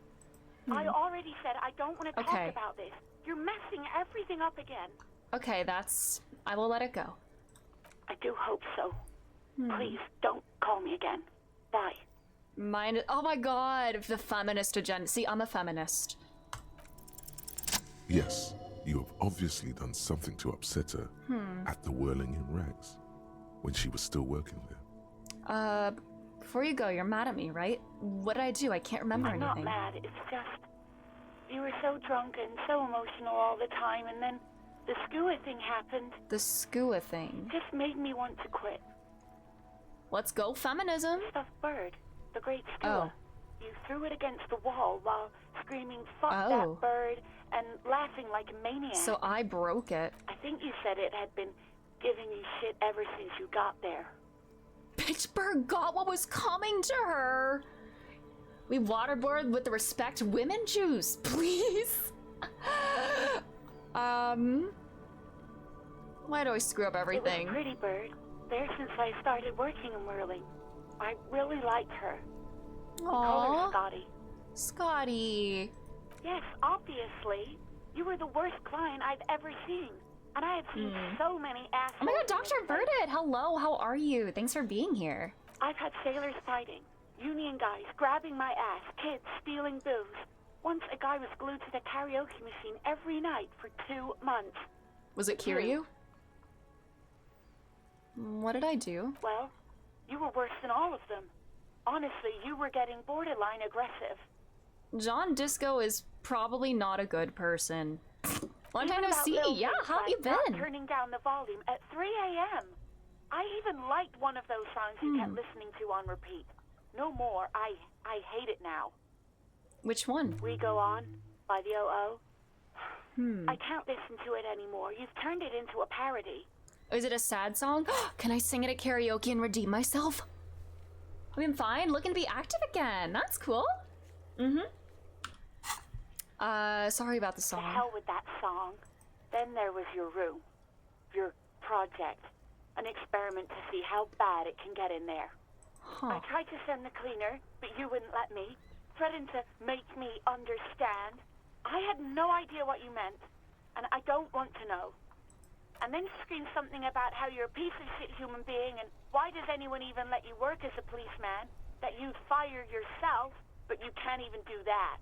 I already said I don't want to Okay. talk about this. You're messing everything up again. Okay, I will let it go. I do hope so. Please, don't call me again. Bye. Oh my god, the feminist agenda. See, I'm a feminist. Yes, you have obviously done something to upset her at the Whirling in Rags, when she was still working there. Before you go, you're mad at me, right? What did I do? I can't remember I'm anything. not mad. It's just you were so drunk and so emotional all the time, and then the skua thing happened. The skua thing. Just made me want to quit. Let's go feminism. Stuffed bird, the great skua. You threw it against the wall while screaming "fuck Oh. that bird" and laughing like a maniac. So I broke it. I think you said it had been giving you shit ever since you got there. Pittsburgh got what was coming to her. We waterboard with the respect women choose, please. Why do I screw up everything? It was a pretty bird. There since I started working in Whirling. I really liked her. We call her Aww. Scotty. Scotty. Yes, obviously. You were the worst client I've ever seen. And I have seen so many assholes. Oh my god, in Dr. this place. Verdit, hello, how are you? Thanks for being here. I've had sailors fighting, union guys grabbing my ass, kids stealing booze. Once a guy was glued to the karaoke machine every night for 2 months. Was it Kiryu? What did I do? Well, you were worse than all of them. Honestly, you were getting borderline aggressive. John Disco is probably not a good person. Long time Even no about see. little Yeah, things how have you like not been? turning down the volume at 3 a.m. I even liked one of those songs you kept listening to on repeat. No more. I hate it now. Which one? We Go On by the O.O. I can't listen to it anymore. You've turned it into a parody. Is it a sad song? Can I sing it at karaoke and redeem myself? I'm fine, looking to be active again. That's cool. Sorry about the To song. hell with that song. Then there was your room. Your project. An experiment to see how bad it can get in there. I tried to send the cleaner, but you wouldn't let me. Threatened to make me understand. I had no idea what you meant, and I don't want to know. And then you screamed something about how you're a piece of shit human being, and why does anyone even let you work as a policeman? That you'd fire yourself, but you can't even do that.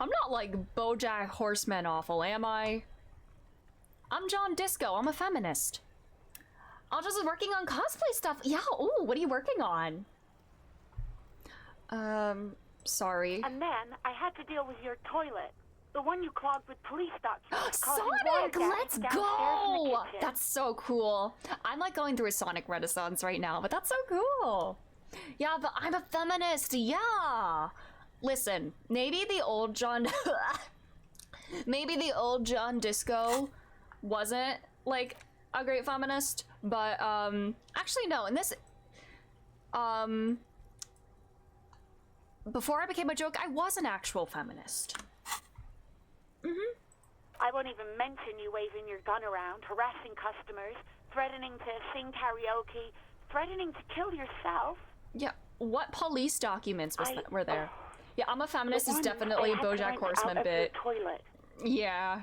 I'm not like BoJack Horseman awful, am I? I'm John Disco. I'm a feminist. I was just working on cosplay stuff. Yeah, ooh, what are you working on? Sorry. And then I had to deal with your toilet. The one you clogged with police documents. causing water Sonic, damage let's downstairs in the go! kitchen. That's so cool. I'm like going through a Sonic renaissance right now, but that's so cool. Yeah, but I'm a feminist, yeah. Listen, maybe the old John Disco wasn't like a great feminist, but actually no, in this before I became a joke, I was an actual feminist. I won't even mention you waving your gun around, harassing customers, threatening to sing karaoke, threatening to kill yourself. Yeah, what police documents were there? Yeah, I'm a feminist is one definitely a I had to BoJack rent Horseman out of bit. the toilet. Yeah.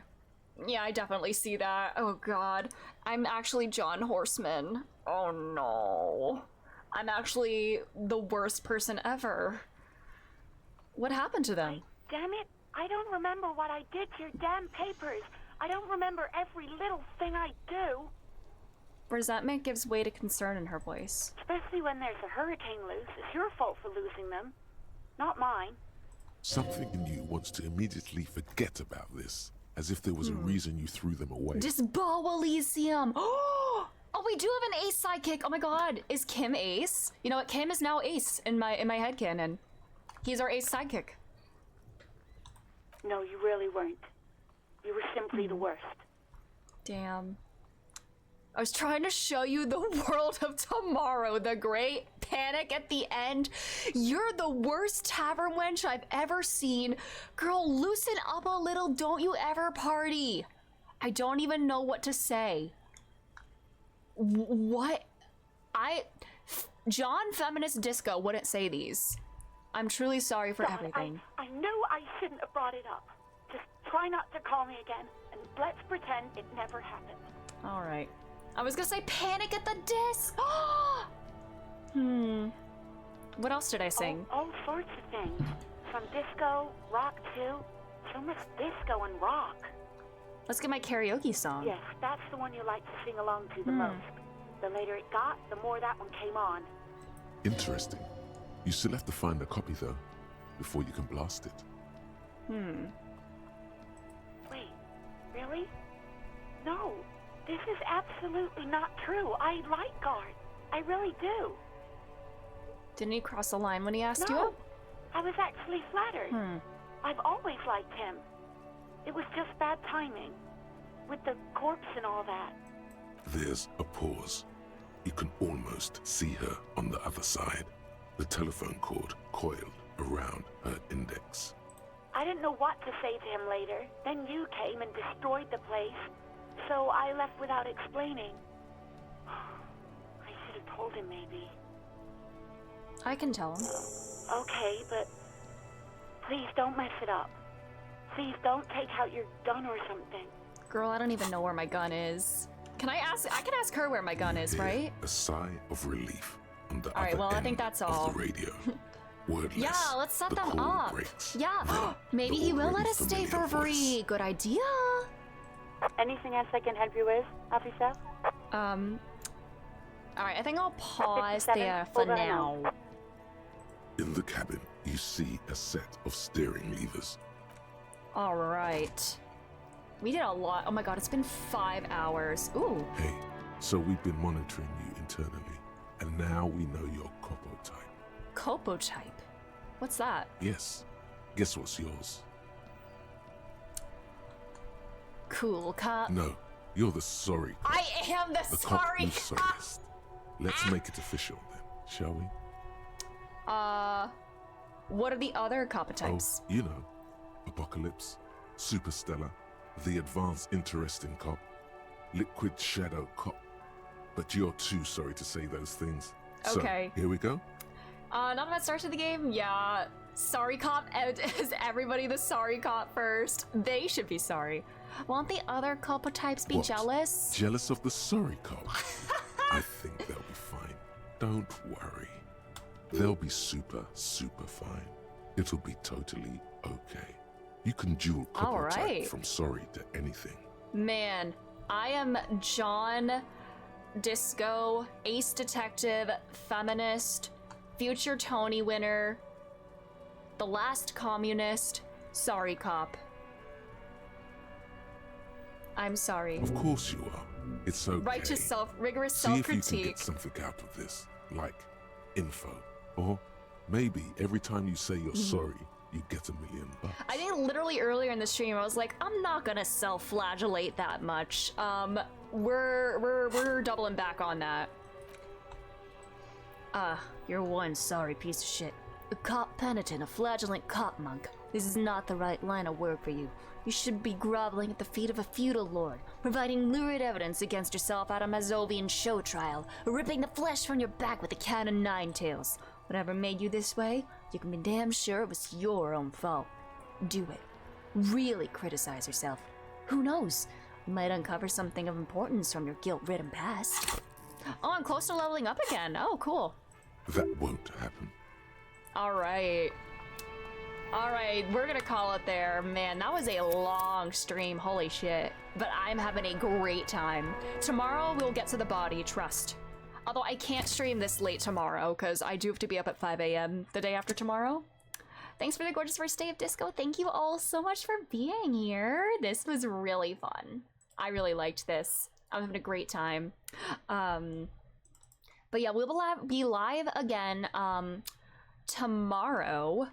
Yeah, I definitely see that. Oh god. I'm actually John Horseman. Oh no. I'm actually the worst person ever. What happened to them? Damn it, I don't remember what I did to your damn papers. I don't remember every little thing I do. Resentment gives way to concern in her voice. Especially when there's a hurricane loose. It's your fault for losing them, not mine. Something in you wants to immediately forget about this, as if there was a reason you threw them away. Disbow Elysium! Oh, we do have an Ace sidekick. Oh my god, is Kim Ace? You know what? Kim is now Ace in my headcanon. He's our Ace sidekick. No, you really weren't. You were simply the worst. Damn. I was trying to show you the world of tomorrow, the great panic at the end. You're the worst tavern wench I've ever seen. Girl, loosen up a little, don't you ever party. I don't even know what to say. What? John Feminist Disco wouldn't say these. I'm truly sorry for everything. I knew I shouldn't have brought it up. Just try not to call me again, and let's pretend it never happened. All right. I was gonna say Panic at the Disc. What else did I sing? All sorts of things. From disco, rock too. So much disco and rock. Let's get my karaoke song. Yes, that's the one you like to sing along to the most. The later it got, the more that one came on. Interesting. You still have to find a copy though, before you can blast it. Wait, really? No, this is absolutely not true. I like Guard. I really do. Didn't he cross the line when he asked No, you? I was actually flattered. I've always liked him. It was just bad timing. With the corpse and all that. There's a pause. You can almost see her on the other side. The telephone cord coiled around her index. I didn't know what to say to him later. Then you came and destroyed the place. So I left without explaining. I should have told him maybe. I can tell him. Okay, but please don't mess it up. Please don't take out your gun or something. Girl, I don't even know where my gun is. Can I ask? I can ask her where my gun is, right? A sigh of relief on the All right, other well, I end think that's of all. the radio. Wordless. Yeah, let's set the them call up. breaks. Yeah, maybe he will let us stay for free. Good idea. Anything else I can help you with, officer? All right, I think I'll pause 57, there for over and now. out. In the cabin, you see a set of steering levers. All right. We did a lot. Oh my god, it's been 5 hours. Ooh. Hey, so we've been monitoring you internally, and now we know your Copo type. Copo type? What's that? Yes. Guess what's yours? Cool cop. No, you're the sorry cop. I am the cop sorry who's cop. sorriest. Let's make it official then, shall we? What are the other copper types? Oh, you know, Apocalypse, Superstellar, the Advanced Interesting Cop, Liquid Shadow Cop. But you're too sorry to say those things. Okay. So, here we go. Not about start to the game? Yeah. Sorry cop is everybody the sorry cop first. They should be sorry. Won't the other copper types be What? jealous? Jealous of the sorry cop? I think they'll be fine. Don't worry. They'll be super, super fine. It'll be totally okay. You can dual All copper right. type from sorry to anything. Man, I am John Disco, Ace Detective, Feminist, future Tony winner. The last communist. Sorry, cop. I'm sorry. Of course you are. It's okay. Righteous rigorous See if you can self-critique. get something out of this, like info. Or maybe every time you say you're sorry, you get $1 million. I think literally earlier in the stream, I was like, I'm not gonna self-flagellate that much. We're doubling back on that. You're one sorry piece of shit. A cop penitent, a flagellant cop monk. This is not the right line of work for you. You should be groveling at the feet of a feudal lord, providing lurid evidence against yourself at a Mazovian show trial, or ripping the flesh from your back with a can of nine tails. Whatever made you this way, you can be damn sure it was your own fault. Do it. Really criticize yourself. Who knows? You might uncover something of importance from your guilt-ridden past. Oh, I'm close to leveling up again. Oh, cool. That won't happen. Alright. Alright, we're gonna call it there. Man, that was a long stream. Holy shit. But I'm having a great time. Tomorrow we'll get to the body, trust. Although I can't stream this late tomorrow, because I do have to be up at 5 a.m. the day after tomorrow. Thanks for the gorgeous first day of disco. Thank you all so much for being here. This was really fun. I really liked this. I'm having a great time. But yeah, we will be live again tomorrow.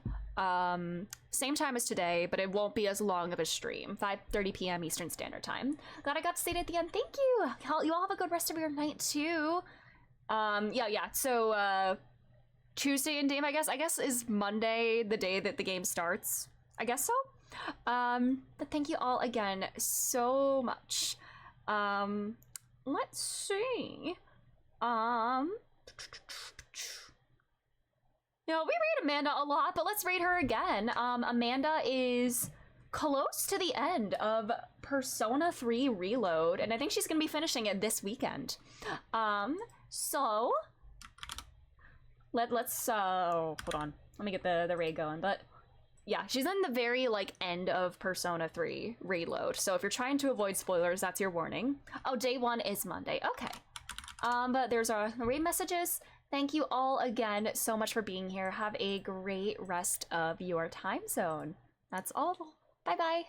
Same time as today, but it won't be as long of a stream. 5:30 p.m. Eastern Standard Time. Glad I got to say it at the end. Thank you. You all have a good rest of your night too. Yeah. So Tuesday in game, I guess is Monday, the day that the game starts. I guess so. But thank you all again so much. Let's see. You know, we rate Amanda a lot, but let's rate her again. Amanda is close to the end of Persona 3 Reload, and I think she's gonna be finishing it this weekend. So let's hold on. Let me get the raid going. But yeah, she's in the very end of Persona 3 Reload. So if you're trying to avoid spoilers, that's your warning. Oh, day 1 is Monday. Okay. But there's our raid messages. Thank you all again so much for being here. Have a great rest of your time zone. That's all. Bye-bye.